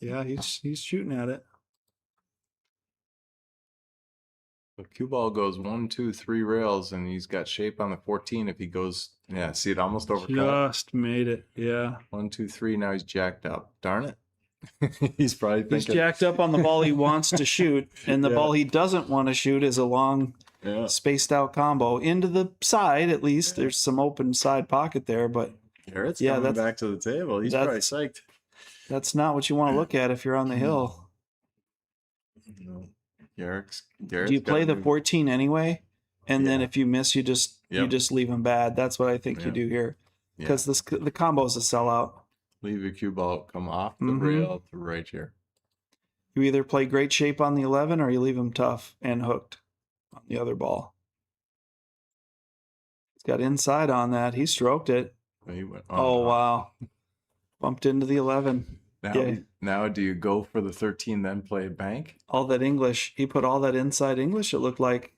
Speaker 2: Yeah, he's shooting at it.
Speaker 3: The cue ball goes 1, 2, 3 rails, and he's got shape on the 14. If he goes, yeah, see it almost overcut.
Speaker 2: Just made it. Yeah.
Speaker 3: 1, 2, 3. Now he's jacked up. Darn it. He's probably thinking.
Speaker 2: He's jacked up on the ball he wants to shoot, and the
Speaker 3: Yeah.
Speaker 2: ball he doesn't want to shoot is a long,
Speaker 3: Yeah.
Speaker 2: spaced out combo into the side. At least there's some open side pocket there, but
Speaker 3: Garrett's
Speaker 2: Yeah,
Speaker 3: coming
Speaker 2: that's-
Speaker 3: back to the table. He's probably psyched.
Speaker 2: that's not what you want to look at if you're on the hill.
Speaker 3: No. Garrett's
Speaker 2: Do you play the 14 anyway? And then
Speaker 3: Yeah.
Speaker 2: if you miss, you just leave him bad. That's what I think you
Speaker 3: Yeah.
Speaker 2: do here, because the combo is a sellout.
Speaker 3: Leave your cue ball, come off the
Speaker 2: Mhm.
Speaker 3: rail to right here.
Speaker 2: You either play great shape on the 11 or you leave him tough and hooked on the other ball. He's got inside on that. He stroked it.
Speaker 3: He went,
Speaker 2: Oh,
Speaker 3: no.
Speaker 2: wow. Bumped into the 11.
Speaker 3: Now,
Speaker 2: yeah.
Speaker 3: now do you go for the 13, then play a bank?
Speaker 2: All that English. He put all that inside English, it looked like.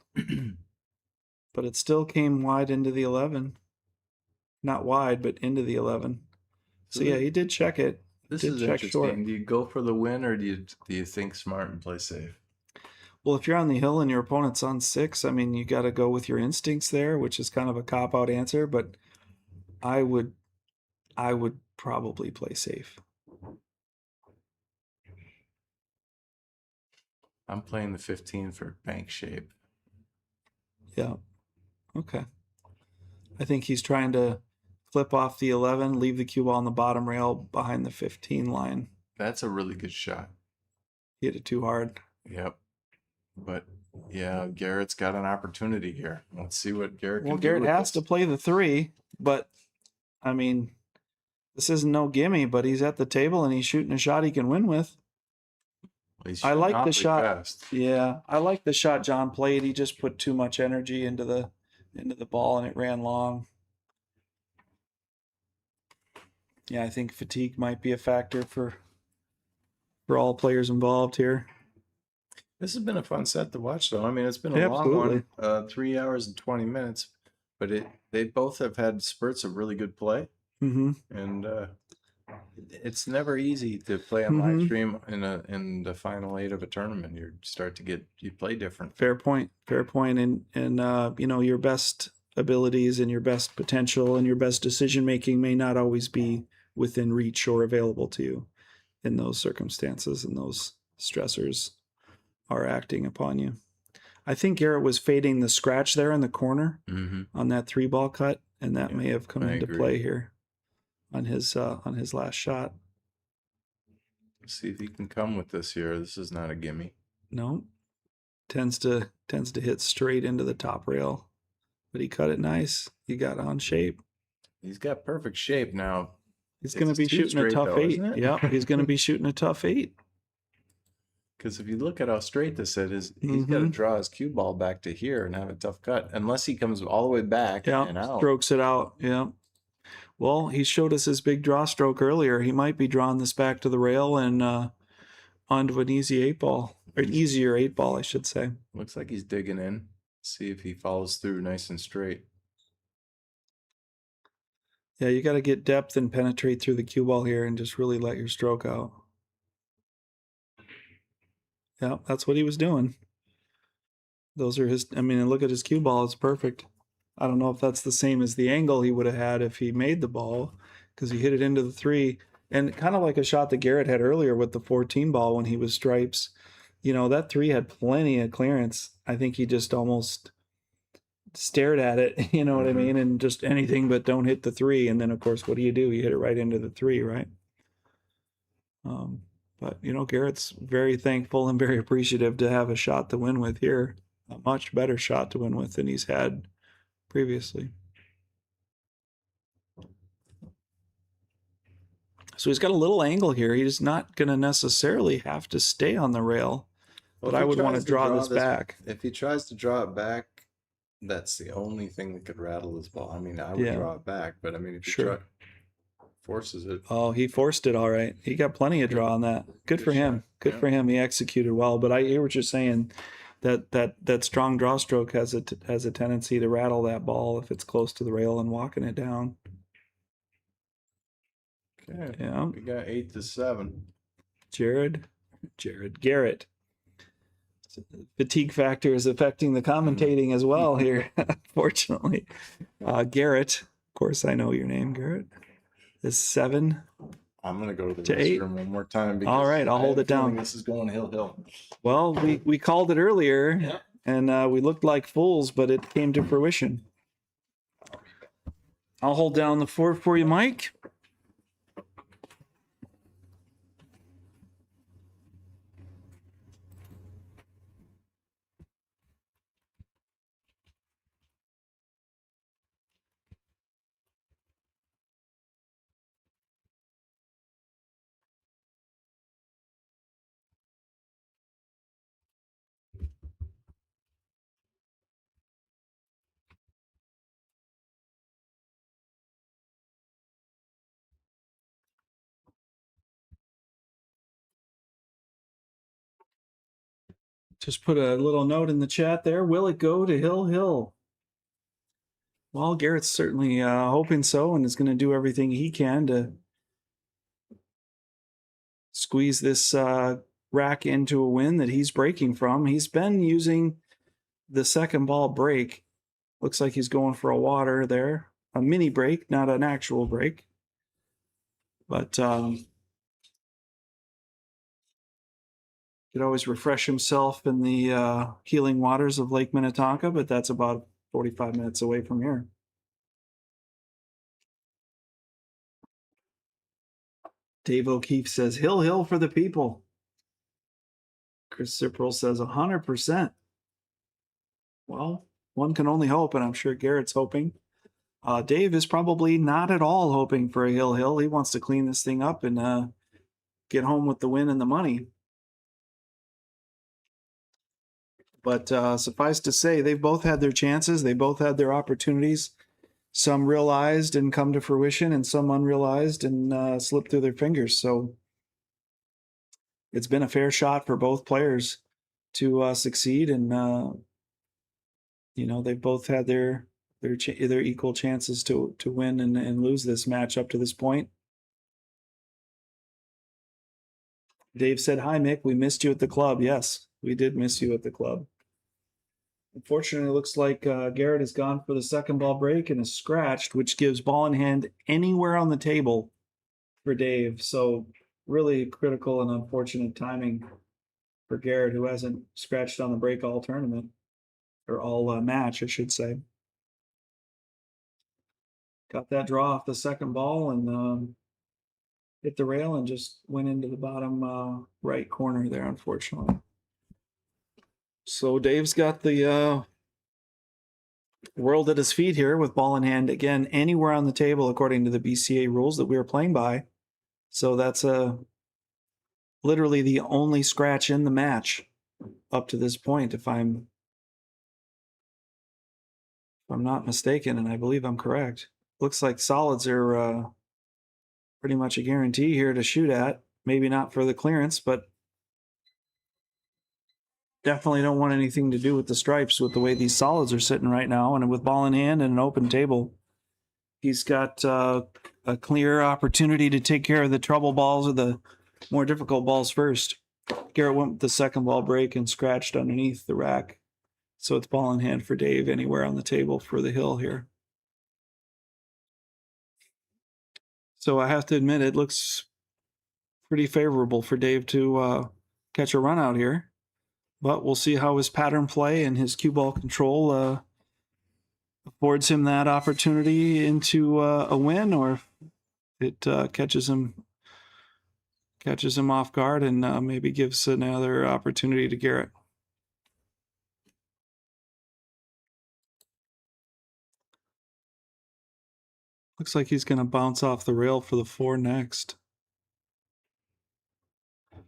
Speaker 2: But it still came wide into the 11. Not wide, but into the 11. So yeah, he did check it.
Speaker 3: This
Speaker 2: Did
Speaker 3: is
Speaker 2: check
Speaker 3: interesting.
Speaker 2: short.
Speaker 3: Do you go for the win, or do you think smart and play safe?
Speaker 2: Well, if you're on the hill and your opponent's on 6, I mean, you got to go with your instincts there, which is kind of a cop-out answer, but I would probably play safe.
Speaker 3: I'm playing the 15 for bank shape.
Speaker 2: Yeah. Okay. I think he's trying to flip off the 11, leave the cue ball on the bottom rail behind the 15 line.
Speaker 3: That's a really good shot.
Speaker 2: He hit it too hard.
Speaker 3: Yep. But yeah, Garrett's got an opportunity here. Let's see what Garrett can
Speaker 2: Well,
Speaker 3: do
Speaker 2: Garrett
Speaker 3: with
Speaker 2: has to
Speaker 3: this.
Speaker 2: play the 3, but I mean, this isn't no gimme, but he's at the table and he's shooting a shot he can win with.
Speaker 3: Well, he's
Speaker 2: I like the
Speaker 3: awfully
Speaker 2: shot.
Speaker 3: fast.
Speaker 2: Yeah, I like the shot John played. He just put too much energy into the ball and it ran long. Yeah, I think fatigue might be a factor for all players involved here.
Speaker 3: This has been a fun set to watch, though. I mean, it's been a
Speaker 2: Yeah,
Speaker 3: long one,
Speaker 2: absolutely.
Speaker 3: 3 hours and 20 minutes, but they both have had spurts of really good play,
Speaker 2: Mm-hmm.
Speaker 3: and it's never easy to play on live
Speaker 2: Mhm.
Speaker 3: stream in the final 8 of a tournament. You play different.
Speaker 2: Fair point. And you know, your best abilities and your best potential and your best decision making may not always be within reach or available to you in those circumstances, and those stressors are acting upon you. I think Garrett was fading the scratch there in the corner
Speaker 3: Mm-hmm.
Speaker 2: on that 3-ball cut, and that
Speaker 3: Yeah,
Speaker 2: may have come
Speaker 3: I
Speaker 2: into
Speaker 3: agree.
Speaker 2: play here on his last shot.
Speaker 3: See if he can come with this here. This is not a gimme.
Speaker 2: No, tends to hit straight into the top rail, but he cut it nice. He got on shape.
Speaker 3: He's got perfect shape now.
Speaker 2: He's
Speaker 3: It's
Speaker 2: going to be
Speaker 3: too
Speaker 2: shooting a
Speaker 3: straight,
Speaker 2: tough
Speaker 3: though,
Speaker 2: 8.
Speaker 3: isn't it?
Speaker 2: Yeah, he's going to be shooting a tough 8.
Speaker 3: Because if you look at how straight this is, he's got to
Speaker 2: Mhm.
Speaker 3: draw his cue ball back to here and have a tough cut, unless he comes all the way back and
Speaker 2: Yeah,
Speaker 3: out.
Speaker 2: strokes it out. Yeah. Well, he showed us his big draw stroke earlier. He might be drawing this back to the rail and onto an easy 8-ball, or an easier 8-ball, I should say.
Speaker 3: Looks like he's digging in. See if he follows through nice and straight.
Speaker 2: Yeah, you got to get depth and penetrate through the cue ball here and just really let your stroke out. Yeah, that's what he was doing. Those are his, I mean, and look at his cue ball. It's perfect. I don't know if that's the same as the angle he would have had if he made the ball, because he hit it into the 3. And kind of like a shot that Garrett had earlier with the 14 ball when he was stripes. You know, that 3 had plenty of clearance. I think he just almost stared at it, you know what I
Speaker 3: Mhm.
Speaker 2: mean? And just anything but don't hit the 3. And then, of course, what do? You hit it right into the 3, right? But, you know, Garrett's very thankful and very appreciative to have a shot to win with here. A much better shot to win with than he's had previously. So he's got a little angle here. He's not going to necessarily have to stay on the rail, but I would want to draw this back.
Speaker 3: If he tries to draw it back, that's the only thing that could rattle his ball. I mean, I would
Speaker 2: Yeah.
Speaker 3: draw it back, but I mean, if you
Speaker 2: Sure.
Speaker 3: Forces it.
Speaker 2: Oh, he forced it all right. He got plenty of draw on that. Good for him.
Speaker 3: shot.
Speaker 2: Good
Speaker 3: Yeah.
Speaker 2: for him. He executed well. But I hear what you're saying. That strong draw stroke has a tendency to rattle that ball if it's close to the rail and walking it down.
Speaker 3: Okay.
Speaker 2: Yeah.
Speaker 3: We got 8-7.
Speaker 2: Garrett. Fatigue factor is affecting the commentating as well here, fortunately. Garrett, of course I know your name, Garrett, is 7.
Speaker 3: I'm gonna go to the
Speaker 2: To 8.
Speaker 3: restroom one more time. Because
Speaker 2: All right, I'll
Speaker 3: I have
Speaker 2: hold
Speaker 3: a
Speaker 2: it down.
Speaker 3: feeling This is going hill.
Speaker 2: Well, we called it earlier,
Speaker 3: Yeah.
Speaker 2: and we looked like fools, but it came to fruition. I'll hold down the fort for you, Mike. Just put a little note in the chat there. Will it go to Hill? Well, Garrett's certainly hoping so, and is going to do everything he can to squeeze this rack into a win that he's breaking from. He's been using the second ball break. Looks like he's going for a water there. A mini break, not an actual break. But could always refresh himself in the healing waters of Lake Minnetonka, but that's about 45 minutes away from here. Dave O'Keefe says, Hill for the people. Chris Cipral says 100%. Well, one can only hope, and I'm sure Garrett's hoping. Dave is probably not at all hoping for a Hill. He wants to clean this thing up and get home with the win and the money. But suffice to say, they've both had their chances. They both had their opportunities. Some realized and come to fruition, and some unrealized and slipped through their fingers. So it's been a fair shot for both players to succeed, and they've both had their equal chances to win and lose this match up to this point. Dave said, "Hi, Mick. We missed you at the club." Yes, we did miss you at the club. Unfortunately, it looks like Garrett has gone for the second ball break and is scratched, which gives ball in hand anywhere on the table for Dave. So really critical and unfortunate timing for Garrett, who hasn't scratched on the break all tournament, or all match, I should say. Got that draw off the second ball and hit the rail and just went into the bottom right corner there, unfortunately. So Dave's got the world at his feet here with ball in hand again anywhere on the table according to the BCA rules that we are playing by. So that's literally the only scratch in the match up to this point, if I'm not mistaken, and I believe I'm correct. Looks like solids are pretty much a guarantee here to shoot at. Maybe not for the clearance, but definitely don't want anything to do with the stripes with the way these solids are sitting right now. And with ball in hand and an open table, he's got a clear opportunity to take care of the trouble balls or the more difficult balls first. Garrett went with the second ball break and scratched underneath the rack. So it's ball in hand for Dave anywhere on the table for the hill here. So I have to admit, it looks pretty favorable for Dave to catch a run out here. But we'll see how his pattern play and his cue ball control affords him that opportunity into a win, or if it catches him off guard and maybe gives another opportunity to Garrett. Looks like he's going to bounce off the rail for the 4 next.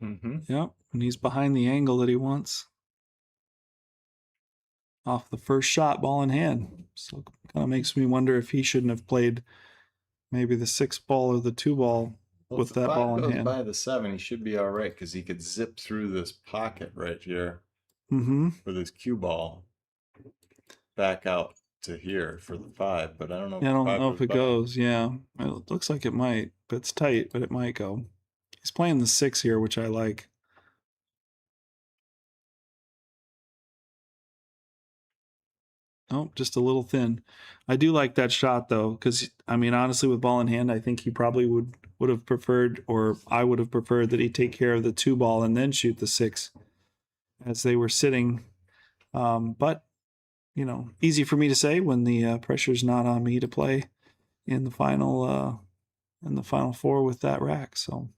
Speaker 2: Yep, and he's behind the angle that he wants. Off the first shot, ball in hand. So it kind of makes me wonder if he shouldn't have played maybe the 6 ball or the 2 ball
Speaker 3: Well,
Speaker 2: with
Speaker 3: if the
Speaker 2: that
Speaker 3: 5
Speaker 2: ball in
Speaker 3: goes
Speaker 2: hand.
Speaker 3: by the 7, he should be all right because he could zip through this pocket right here
Speaker 2: Mm-hmm.
Speaker 3: with his cue ball back out to here for the 5. But I don't know
Speaker 2: Yeah, I
Speaker 3: if the
Speaker 2: don't
Speaker 3: 5
Speaker 2: know if it
Speaker 3: by.
Speaker 2: goes. Yeah, it looks like it might, but it's tight, but it might go. He's playing the 6 here, which I like. Oh, just a little thin. I do like that shot though, because I mean, honestly, with ball in hand, I think he probably would have preferred, or I would have preferred that he take care of the 2 ball and then shoot the 6 as they were sitting. But you know, easy for me to say when the pressure's not on me to play in the final 4 with that rack. So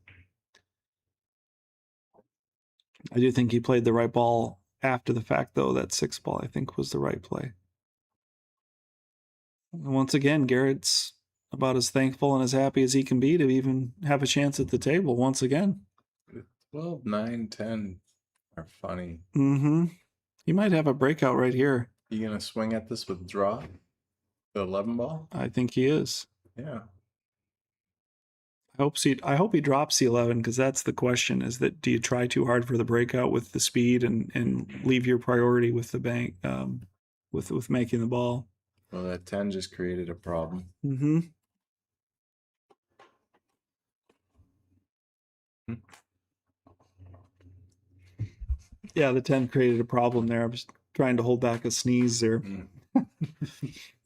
Speaker 2: I do think he played the right ball after the fact, though. That 6 ball, I think, was the right play. And once again, Garrett's about as thankful and as happy as he can be to even have a chance at the table once again.
Speaker 3: 12, 9, 10 are funny.
Speaker 2: Mm-hmm. He might have a breakout right here.
Speaker 3: You gonna swing at this with draw? The 11 ball?
Speaker 2: I think he is.
Speaker 3: Yeah.
Speaker 2: I hope he drops the 11, because that's the question, is that do you try too hard for the breakout with the speed and leave your priority with the bank, with making the ball.
Speaker 3: Well, that 10 just created a problem.
Speaker 2: Mm-hmm. Yeah, the 10 created a problem there. I was trying to hold back a sneeze there.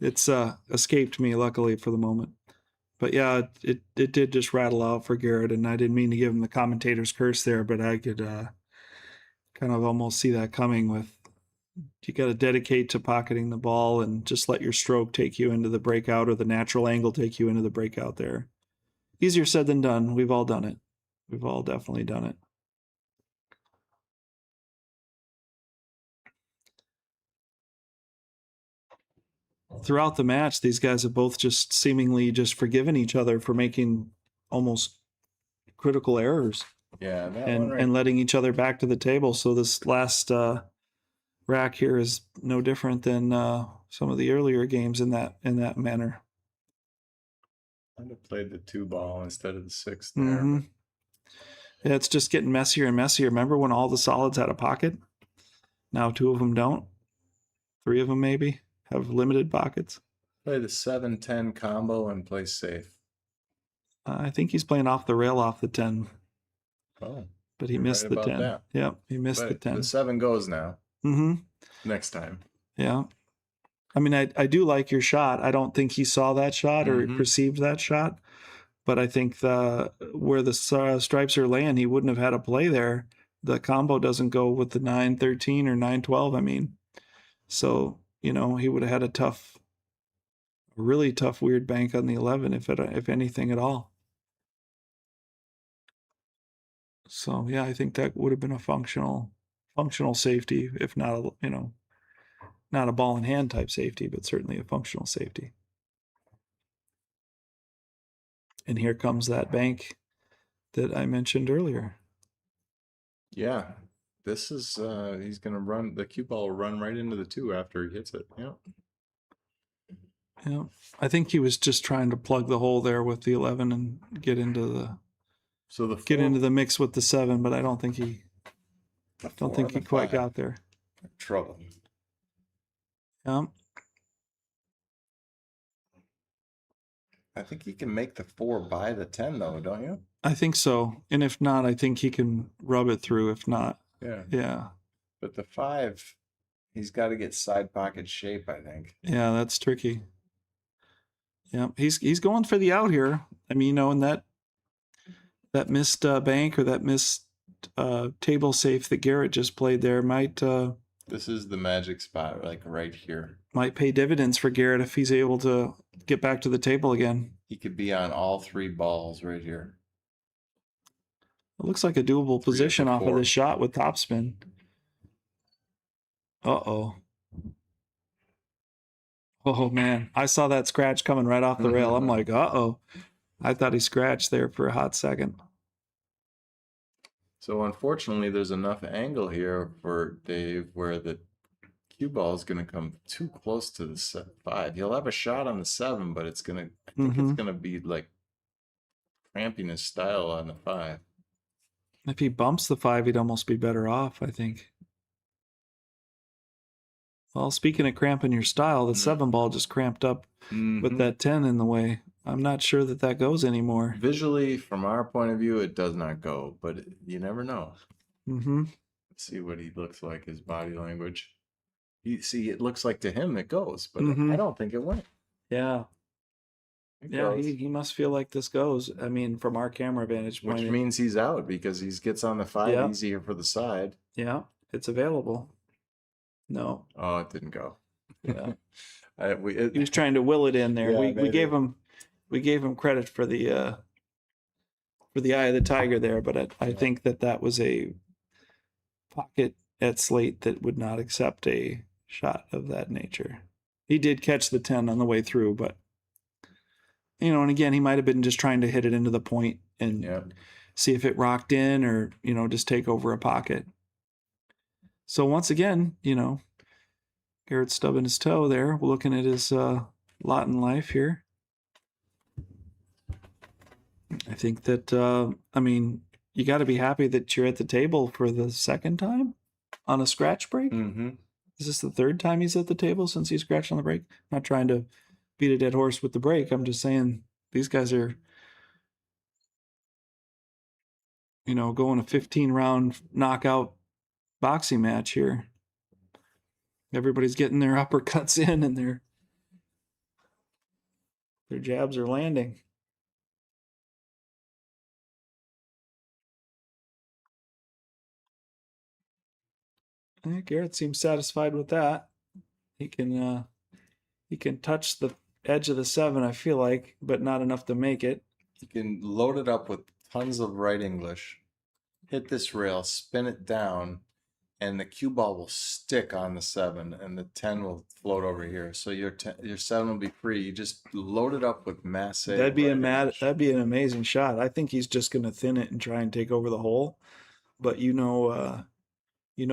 Speaker 2: It's escaped me, luckily, for the moment. But yeah, it did just rattle out for Garrett, and I didn't mean to give him the commentator's curse there, but I could kind of almost see that coming. With you got to dedicate to pocketing the ball and just let your stroke take you into the breakout, or the natural angle take you into the breakout there. Easier said than done. We've all done it. We've all definitely done it. Throughout the match, these guys have both just seemingly just forgiven each other for making almost critical errors.
Speaker 3: Yeah, that
Speaker 2: and
Speaker 3: one right.
Speaker 2: and letting each other back to the table. So this last rack here is no different than some of the earlier games in that manner.
Speaker 3: I'd have played the 2 ball instead of the 6 there.
Speaker 2: Mm-hmm. Yeah, it's just getting messier and messier. Remember when all the solids had a pocket? Now 2 of them don't. 3 of them maybe have limited pockets.
Speaker 3: Play the 7-10 combo and play safe.
Speaker 2: I think he's playing off the rail off the 10.
Speaker 3: Oh,
Speaker 2: but he
Speaker 3: you're
Speaker 2: missed
Speaker 3: right
Speaker 2: the
Speaker 3: about
Speaker 2: 10.
Speaker 3: that.
Speaker 2: Yep, he missed the 10.
Speaker 3: The 7 goes now.
Speaker 2: Mm-hmm.
Speaker 3: Next time.
Speaker 2: Yeah. I mean, I do like your shot. I don't think he saw that shot or perceived that shot, but I think where the stripes are laying, he wouldn't have had a play there. The combo doesn't go with the 9-13 or 9-12. I mean, so you know, he would have had a really tough weird bank on the 11 if anything at all. So yeah, I think that would have been a functional safety, if not not a ball in hand type safety, but certainly a functional safety. And here comes that bank that I mentioned earlier.
Speaker 3: Yeah, this is he's gonna run the cue ball will run right into the 2 after he hits it. Yeah.
Speaker 2: Yeah, I think he was just trying to plug the hole there with the 11 and get into the mix with the 7, but I don't think he quite got there.
Speaker 3: Trouble.
Speaker 2: Yeah.
Speaker 3: I think he can make the 4 by the 10 though, don't you?
Speaker 2: I think so. And if not, I think he can rub it through. If not,
Speaker 3: Yeah.
Speaker 2: Yeah.
Speaker 3: But the 5, he's got to get side pocket shape, I think.
Speaker 2: Yeah, that's tricky. Yeah, he's going for the out here. I mean, you know, in that missed bank or that missed table safe that Garrett just played there might
Speaker 3: This is the magic spot, like right here.
Speaker 2: might pay dividends for Garrett if he's able to get back to the table again.
Speaker 3: He could be on all 3 balls right here.
Speaker 2: It looks like a doable position off of this shot with topspin. Uh-oh. Oh, man. I saw that scratch coming right off the rail. I'm like, uh-oh. I thought he scratched there for a hot second.
Speaker 3: So unfortunately, there's enough angle here for Dave where the cue ball is going to come too close to the 5. He'll have a shot on the 7, but it's going to, I think it's going to be like cramping his style on the 5.
Speaker 2: If he bumps the 5, he'd almost be better off, I think. Well, speaking of cramping your style, the 7 ball just cramped up with that 10 in the way. I'm not sure that that goes anymore.
Speaker 3: Visually, from our point of view, it does not go, but you never know.
Speaker 2: Mm-hmm.
Speaker 3: Let's see what he looks like, his body language. You see, it looks like to him it goes, but I don't think it went.
Speaker 2: Yeah.
Speaker 3: It
Speaker 2: Yeah,
Speaker 3: goes.
Speaker 2: he must feel like this goes. I mean, from our camera vantage point.
Speaker 3: Which means he's out because he gets on the 5 easier for the side.
Speaker 2: Yeah, it's available. No.
Speaker 3: Oh, it didn't go.
Speaker 2: Yeah.
Speaker 3: He
Speaker 2: He was trying to will it in there.
Speaker 3: Yeah,
Speaker 2: we gave him credit for the eye of the tiger there, but I think that was a pocket at Slate that would not accept a shot of that nature. He did catch the 10 on the way through, but and again, he might have been just trying to hit it into the point and see if it rocked in or, just take over a pocket. So once again, Garrett stubbing his toe there. We're looking at his lot in life here. I think that, you got to be happy that you're at the table for the second time on a scratch break.
Speaker 3: Mm-hmm.
Speaker 2: Is this the third time he's at the table since he scratched on the break? I'm not trying to beat a dead horse with the break. I'm just saying these guys are, going a 15-round knockout boxing match here. Everybody's getting their uppercuts in and their jabs are landing. Garrett seems satisfied with that. He can touch the edge of the 7, I feel like, but not enough to make it.
Speaker 3: You can load it up with tons of right English, hit this rail, spin it down, and the cue ball will stick on the 7, and the 10 will float over here. So your 7 will be free. You just load it up with masse.
Speaker 2: That'd be an amazing shot. I think he's just going to thin it and try and take over the hole. But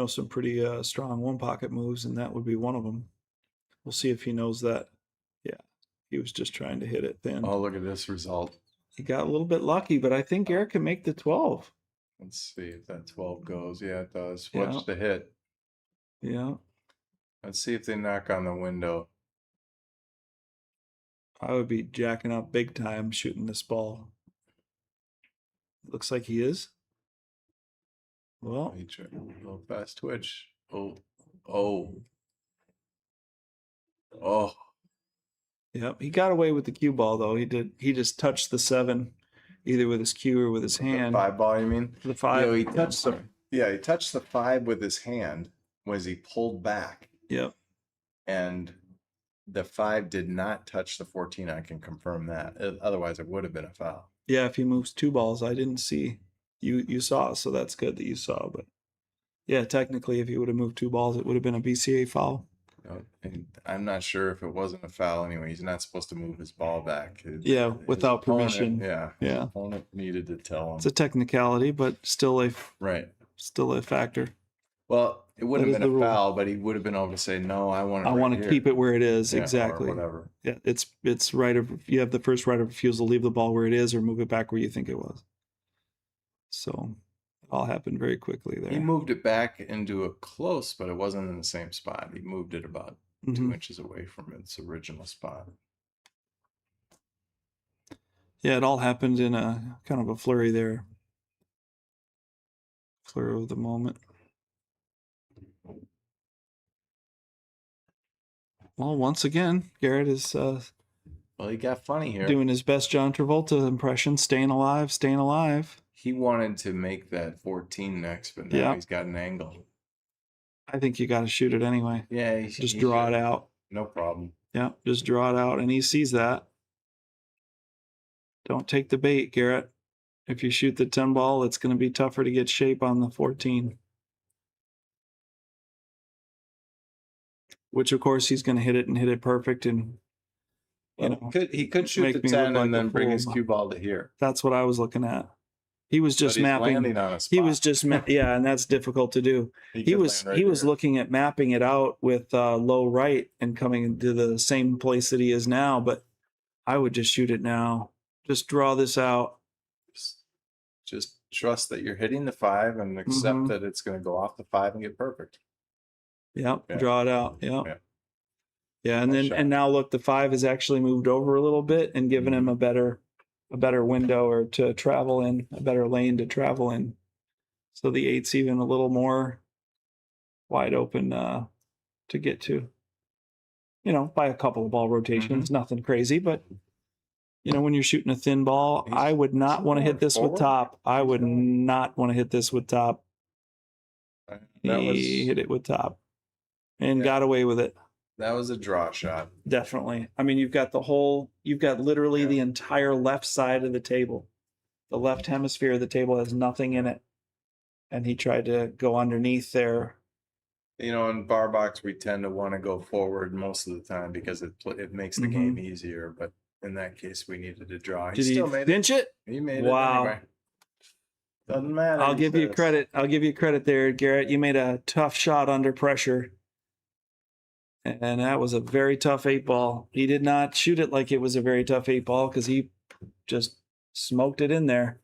Speaker 2: some pretty strong one pocket moves, and that would be one of them. We'll see if he knows that. Yeah, he was just trying to hit it thin.
Speaker 3: Oh, look at this result.
Speaker 2: He got a little bit lucky, but I think Garrett can make the 12.
Speaker 3: Let's see if that 12 goes. Yeah, it does. Watch the hit.
Speaker 2: Yeah.
Speaker 3: Let's see if they knock on the window.
Speaker 2: I would be jacking up big time shooting this ball. Looks like he is. Well,
Speaker 3: He tried a little fast twitch. Oh.
Speaker 2: Yep, he got away with the cue ball though. He did. He just touched the 7, either with his cue or with his hand.
Speaker 3: The 5 ball, you mean?
Speaker 2: The 5.
Speaker 3: He touched he touched the 5 with his hand as he pulled back.
Speaker 2: Yep.
Speaker 3: And the 5 did not touch the 14. I can confirm that. Otherwise, it would have been a foul.
Speaker 2: Yeah, if he moves 2 balls, I didn't see. You saw, so that's good that you saw. But yeah, technically, if he would have moved 2 balls, it would have been a BCA foul.
Speaker 3: And I'm not sure if it wasn't a foul anyway. He's not supposed to move his ball back.
Speaker 2: Without permission.
Speaker 3: Yeah. His opponent needed to tell him.
Speaker 2: It's a technicality, but still a factor.
Speaker 3: Well, it wouldn't have been a foul, but he would have been able to say, "No, I want to
Speaker 2: keep it where it is."
Speaker 3: Yeah,
Speaker 2: exactly.
Speaker 3: Or whatever.
Speaker 2: Yeah, it's right of you have the first right of refusal. Leave the ball where it is, or move it back where you think it was. So it all happened very quickly there.
Speaker 3: He moved it back into a close, but it wasn't in the same spot. He moved it about 2 inches away from its original spot.
Speaker 2: Yeah, it all happened in a kind of a flurry there. Flurry of the moment. Well, once again, Garrett is
Speaker 3: Well, he got funny here.
Speaker 2: doing his best John Travolta impression, staying alive, staying alive.
Speaker 3: He wanted to make that 14 next, but now he's got an angle.
Speaker 2: I think you got to shoot it anyway.
Speaker 3: Yeah,
Speaker 2: just draw it out.
Speaker 3: No problem.
Speaker 2: Yeah, just draw it out, and he sees that. Don't take the bait, Garrett. If you shoot the 10 ball, it's going to be tougher to get shape on the 14. Which, of course, he's going to hit it perfect, and
Speaker 3: He could shoot the 10 and then bring his cue ball to here.
Speaker 2: That's what I was looking at. He was just
Speaker 3: But he's
Speaker 2: mapping.
Speaker 3: landing on a
Speaker 2: He
Speaker 3: spot.
Speaker 2: was just yeah, and that's difficult to do. He
Speaker 3: could
Speaker 2: was
Speaker 3: land right there.
Speaker 2: looking at mapping it out with low right and coming to the same place that he is now. But I would just shoot it now. Just draw this out.
Speaker 3: Just trust that you're hitting the 5 and accept
Speaker 2: Mhm.
Speaker 3: that it's going to go off the 5 and get perfect.
Speaker 2: Yep.
Speaker 3: Yeah.
Speaker 2: Draw it out. Yep.
Speaker 3: Yeah.
Speaker 2: Yeah, and
Speaker 3: Nice
Speaker 2: then
Speaker 3: shot.
Speaker 2: and now look, the 5 has actually moved over a little bit and given him a better window or to travel in, a better lane to travel in. So the 8's even a little more wide open to get to. You know, by a couple of ball rotations, nothing crazy, but you know, when you're shooting a thin ball, I would not want to hit this with top. I would not want to hit this with top. He hit it with top and got away with it.
Speaker 3: That was a draw shot.
Speaker 2: Definitely. I mean, you've got literally the entire left side of the table. The left hemisphere of the table has nothing in it. And he tried to go underneath there.
Speaker 3: You know, in bar box, we tend to want to go forward most of the time because it makes the game easier. But in that case, we needed to draw.
Speaker 2: Did he pinch it?
Speaker 3: He made
Speaker 2: Wow.
Speaker 3: it anyway. Doesn't matter.
Speaker 2: I'll give you credit. I'll give you credit there, Garrett. You made a tough shot under pressure. And that was a very tough 8-ball. He did not shoot it like it was a very tough 8-ball because he just smoked it in there.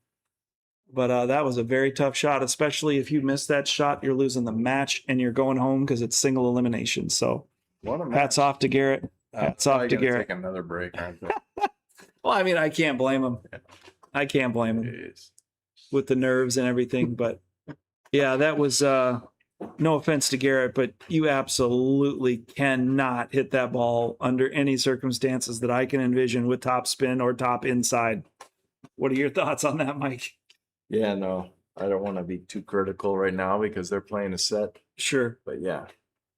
Speaker 2: But that was a very tough shot, especially if you miss that shot, you're losing the match and you're going home because it's single elimination. So hats off to Garrett. Hats off to Garrett.
Speaker 3: Take another break. Aren't they?
Speaker 2: Well, I mean, I can't blame him. I can't blame him
Speaker 3: Jeez.
Speaker 2: with the nerves and everything. But yeah, that was no offense to Garrett, but you absolutely cannot hit that ball under any circumstances that I can envision with top spin or top inside. What are your thoughts on that, Mike?
Speaker 5: Yeah, no, I don't want to be too critical right now because they're playing a set.
Speaker 2: Sure.
Speaker 5: But yeah,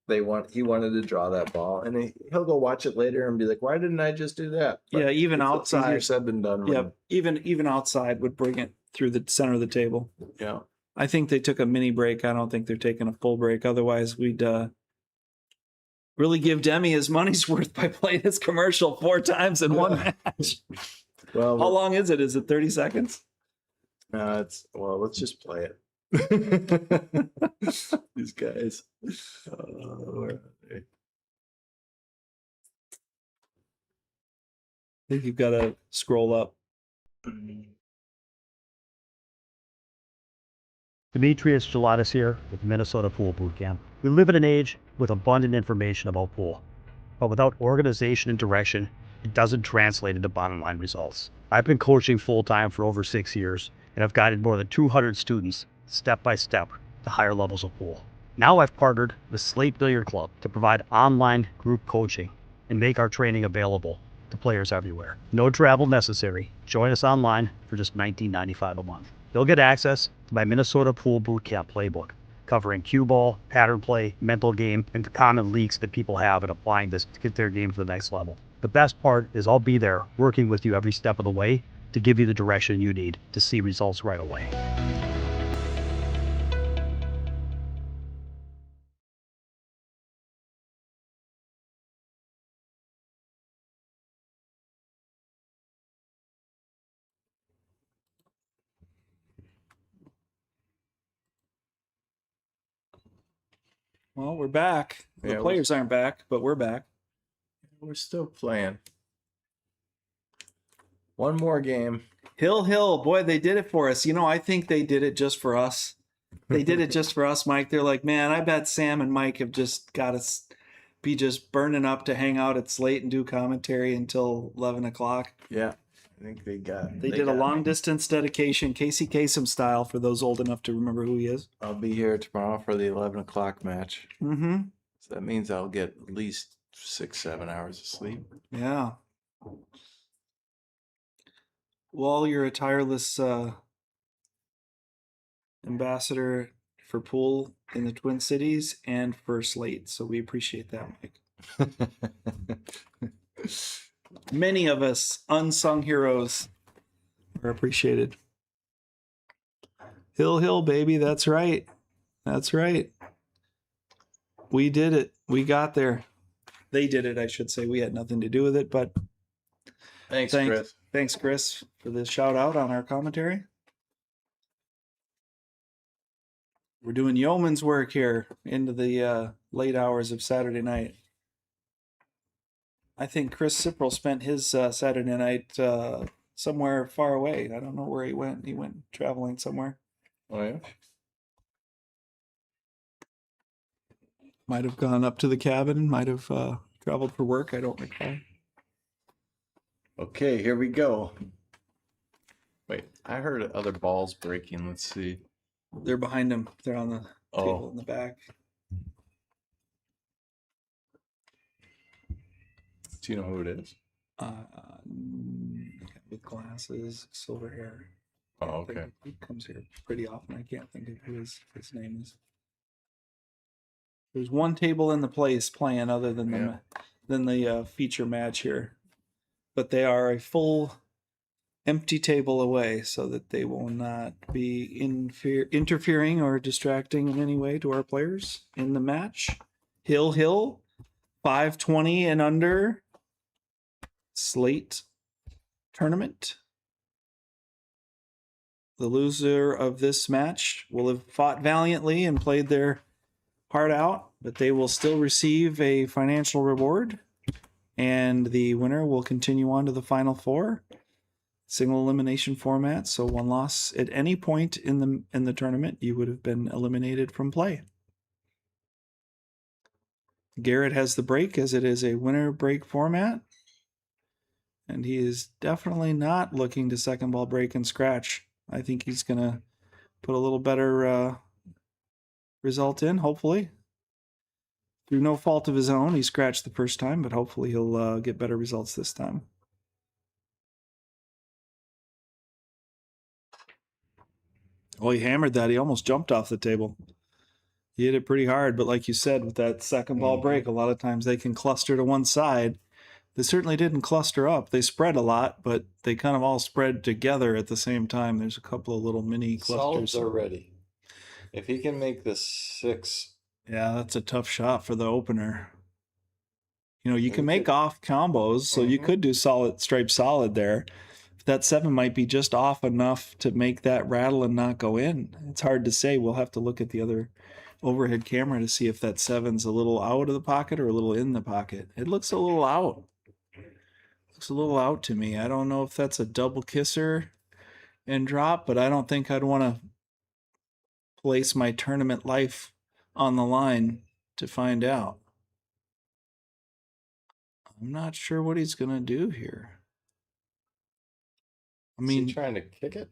Speaker 5: he wanted to draw that ball, and he'll go watch it later and be like, "Why didn't I just do that?" But
Speaker 2: yeah, even
Speaker 5: it's
Speaker 2: outside.
Speaker 5: easier said than done.
Speaker 2: Yeah, even outside would bring it through the center of the table.
Speaker 5: Yeah.
Speaker 2: I think they took a mini break. I don't think they're taking a full break. Otherwise, we'd really give Demi his money's worth by playing his commercial 4 times in one match.
Speaker 5: Well,
Speaker 2: How long is it? Is it 30 seconds?
Speaker 5: let's just play it. These guys. Where are they?
Speaker 2: I think you've got to scroll up.
Speaker 4: Demetrius Gelatis here with Minnesota Pool Boot Camp. We live in an age with abundant information about pool, but without organization and direction, it doesn't translate into bottom line results. I've been coaching full-time for over 6 years, and I've guided more than 200 students step by step to higher levels of pool. Now I've partnered with Slate Billiard Club to provide online group coaching and make our training available to players everywhere. No travel necessary. Join us online for just $19.95 a month. You'll get access to my Minnesota Pool Boot Camp playbook, covering cue ball, pattern play, mental game, and the common leaks that people have in applying this to get their game to the next level. The best part is I'll be there working with you every step of the way to give you the direction you need to see results right away.
Speaker 2: Well, we're back. The
Speaker 3: Yeah,
Speaker 2: players aren't back, but we're back.
Speaker 3: We're still playing. One more game.
Speaker 2: Hill, boy, they did it for us. You know, I think they did it just for us. They did it just for us, Mike. They're like, man, I bet Sam and Mike have just got to be just burning up to hang out at Slate and do commentary until 11 o'clock.
Speaker 3: Yeah, I think they got.
Speaker 2: They did a long distance dedication, Casey Kasem style, for those old enough to remember who he is.
Speaker 3: I'll be here tomorrow for the 11 o'clock match.
Speaker 2: Mm-hmm.
Speaker 3: So that means I'll get at least 6-7 hours of sleep.
Speaker 2: Yeah. Well, you're a tireless ambassador for pool in the Twin Cities and for Slate, so we appreciate that, Mike. Many of us unsung heroes are appreciated. Hill, baby, that's right. That's right. We did it. We got there. They did it, I should say. We had nothing to do with it, but
Speaker 3: Thanks, Chris.
Speaker 2: Thanks, Chris, for the shout out on our commentary. We're doing yeoman's work here into the late hours of Saturday night. I think Chris Cipral spent his Saturday night somewhere far away. I don't know where he went. He went traveling somewhere.
Speaker 3: Oh yeah.
Speaker 2: Might have gone up to the cabin. Might have traveled for work. I don't recall.
Speaker 3: Okay, here we go. Wait, I heard other balls breaking. Let's see.
Speaker 2: They're behind him. They're on the table
Speaker 3: Oh,
Speaker 2: in the back.
Speaker 3: do you know who it is?
Speaker 2: With glasses, silver hair.
Speaker 3: Oh,
Speaker 2: I think
Speaker 3: okay.
Speaker 2: he comes here pretty often. I can't think of who his name is. There's one table in the place playing other than the feature match here, but they are a full empty table away so that they will not be interfering or distracting in any way to our players in the match. Hill 520 and under Slate tournament. The loser of this match will have fought valiantly and played their heart out, but they will still receive a financial reward, and the winner will continue on to the final four. Single elimination format, so one loss at any point in the tournament, you would have been eliminated from play. Garrett has the break, as it is a winner break format, and he is definitely not looking to second ball break and scratch. I think he's gonna put a little better result in, hopefully. Through no fault of his own, he scratched the first time, but hopefully he'll get better results this time. Oh, he hammered that. He almost jumped off the table. He hit it pretty hard, but like you said, with that second ball break, a lot of times they can cluster to one side. They certainly didn't cluster up. They spread a lot, but they kind of all spread together at the same time. There's a couple of little mini clusters.
Speaker 3: Solids are ready. If he can make this 6.
Speaker 2: Yeah, that's a tough shot for the opener. You know, you can make off combos, so you could do solid stripe solid there. That 7 might be just off enough to make that rattle and not go in. It's hard to say. We'll have to look at the other overhead camera to see if that 7's a little out of the pocket or a little in the pocket. It looks a little out. Looks a little out to me. I don't know if that's a double kisser and drop, but I don't think I'd want to place my tournament life on the line to find out. I'm not sure what he's going to do here. I mean,
Speaker 3: is he trying to kick it?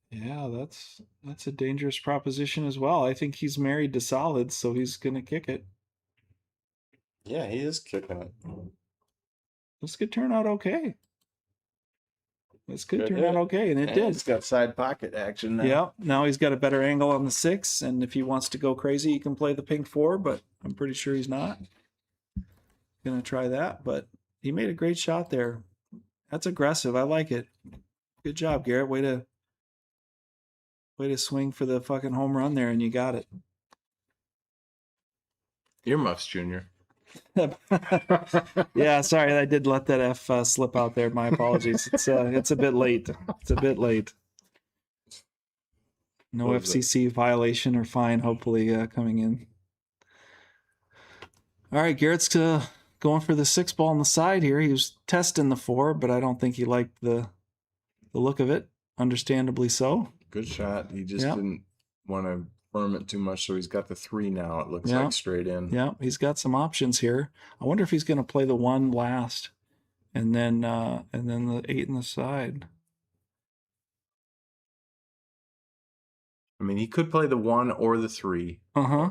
Speaker 2: Yeah, that's a dangerous proposition as well. I think he's married to solids, so he's gonna kick it.
Speaker 3: Yeah, he is kicking it.
Speaker 2: This could turn out okay. This could
Speaker 3: Good
Speaker 2: turn
Speaker 3: hit.
Speaker 2: out okay, and it
Speaker 5: And
Speaker 2: did.
Speaker 5: he's got side pocket action now.
Speaker 2: Yeah, now he's got a better angle on the 6, and if he wants to go crazy, he can play the pink 4, but I'm pretty sure he's not gonna try that. But he made a great shot there. That's aggressive. I like it. Good job, Garrett. Way to swing for the fucking home run there, and you got it.
Speaker 3: Earmuffs, Junior.
Speaker 2: Yeah, sorry, I did let that F slip out there. My apologies. It's a bit late. It's a bit late. No
Speaker 3: What was it?
Speaker 2: FCC violation or fine, hopefully coming in. All right, Garrett's going for the 6 ball on the side here. He was testing the 4, but I don't think he liked the look of it. Understandably so.
Speaker 3: Good shot. He just
Speaker 2: Yeah.
Speaker 3: didn't want to firm it too much, so he's got the 3 now. It looks
Speaker 2: Yeah.
Speaker 3: like straight in.
Speaker 2: Yeah, he's got some options here. I wonder if he's going to play the 1 last, and then the 8 in the side.
Speaker 3: I mean, he could play the 1 or the 3.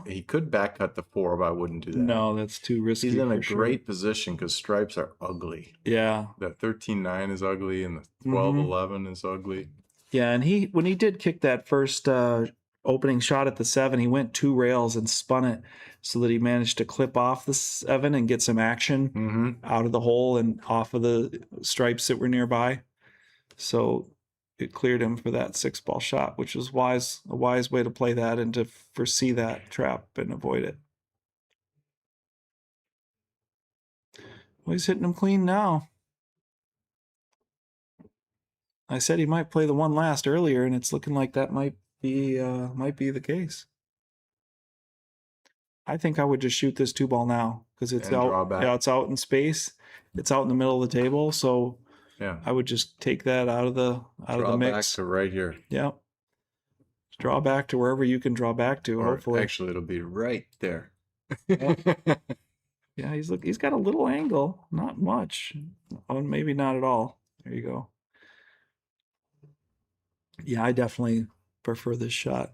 Speaker 3: He could back cut the 4, but I wouldn't do that.
Speaker 2: No, that's too risky.
Speaker 3: He's in a
Speaker 2: for sure.
Speaker 3: great position because stripes are ugly.
Speaker 2: Yeah.
Speaker 3: That 13-9 is ugly, and the 12-11 is ugly.
Speaker 2: Yeah, and when he did kick that first opening shot at the 7, he went 2 rails and spun it so that he managed to clip off the 7 and get some action out of the hole and off of the stripes that were nearby. So it cleared him for that 6 ball shot, which was a wise way to play that and to foresee that trap and avoid it. Well, he's hitting him clean now. I said he might play the 1 last earlier, and it's looking like that might be the case. I think I would just shoot this 2 ball now because it's
Speaker 3: And draw
Speaker 2: out.
Speaker 3: back.
Speaker 2: Yeah, it's out in space. It's out in the middle of the table, so
Speaker 3: Yeah.
Speaker 2: I would just take that out of the
Speaker 3: Draw back
Speaker 2: mix.
Speaker 3: to right here.
Speaker 2: Yeah. Draw back to wherever you can draw back to.
Speaker 3: Or
Speaker 2: hopefully,
Speaker 3: actually, it'll be right there.
Speaker 2: yeah. He's got a little angle, not much. Oh, maybe not at all. There you go. Yeah, I definitely prefer this shot.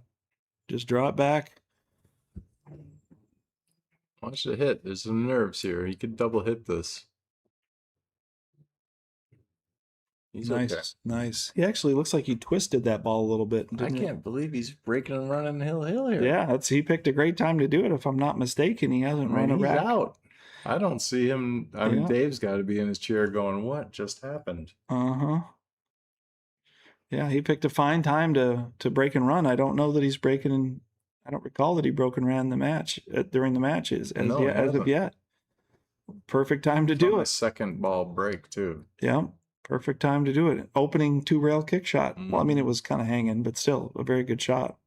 Speaker 2: Just draw it back.
Speaker 3: Watch the hit. There's some nerves here. He could double hit this. He's
Speaker 2: Nice,
Speaker 3: okay.
Speaker 2: nice. He actually looks like he twisted that ball a little bit.
Speaker 3: I
Speaker 2: didn't he?
Speaker 3: can't believe he's breaking and running hill here.
Speaker 2: Yeah, he picked a great time to do it. If I'm not mistaken, he hasn't run it
Speaker 3: he's
Speaker 2: back.
Speaker 3: out. I don't see him. I mean,
Speaker 2: Yeah.
Speaker 3: Dave's got to be in his chair going, "What just happened?"
Speaker 2: Yeah, he picked a fine time to break and run. I don't know that he's breaking and I don't recall that he broke and ran the match during the matches as
Speaker 3: No,
Speaker 2: of yet. Perfect time to do
Speaker 3: On
Speaker 2: it.
Speaker 3: a second ball break too.
Speaker 2: Yeah, perfect time to do it. Opening 2-rail kick shot. Well, I mean, it was kind of hanging, but still a very good shot.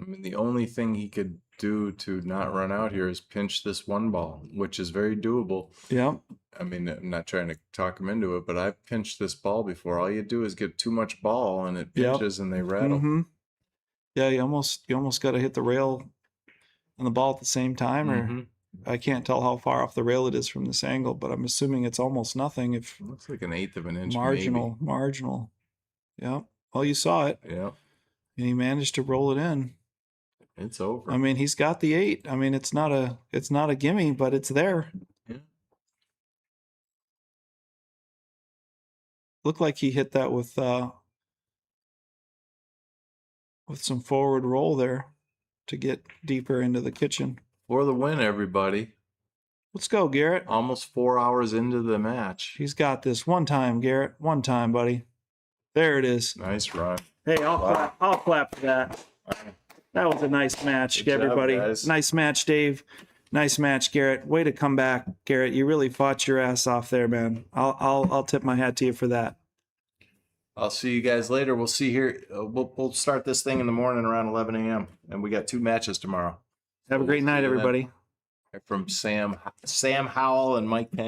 Speaker 3: I mean, the only thing he could do to not run out here is pinch this 1 ball, which is very doable.
Speaker 2: Yeah.
Speaker 3: I mean, I'm not trying to talk him into it, but I've pinched this ball before. All you do is get too much ball and it
Speaker 2: Yep.
Speaker 3: pinches and they rattle.
Speaker 2: Mm-hmm. Yeah, you almost got to hit the rail and the ball at the same time, or
Speaker 3: Mhm.
Speaker 2: I can't tell how far off the rail it is from this angle, but I'm assuming it's almost nothing. If
Speaker 3: Looks like 1/8 of an inch.
Speaker 2: marginal. Yeah. Well, you saw it,
Speaker 3: Maybe. Yeah,
Speaker 2: and he managed to roll it in.
Speaker 3: it's over.
Speaker 2: I mean, he's got the 8. I mean, it's not a gimme, but it's there.
Speaker 3: Yeah.
Speaker 2: Looked like he hit that with some forward roll there to get deeper into the kitchen.
Speaker 3: For the win, everybody.
Speaker 2: Let's go, Garrett.
Speaker 3: Almost 4 hours into the match.
Speaker 2: He's got this. One time, Garrett. One time, buddy. There it is.
Speaker 3: Nice run.
Speaker 2: Hey, I'll clap for that. That was a nice match,
Speaker 3: Good job,
Speaker 2: everybody.
Speaker 3: guys.
Speaker 2: Nice match, Dave. Nice match, Garrett. Way to come back, Garrett. You really fought your ass off there, man. I'll tip my hat to you for that.
Speaker 3: I'll see you guys later. We'll see here. We'll start this thing in the morning around 11 a.m. And we got 2 matches tomorrow.
Speaker 2: Have a great night,
Speaker 3: See you then.
Speaker 2: everybody.
Speaker 3: From Sam Howell and Mike Payne.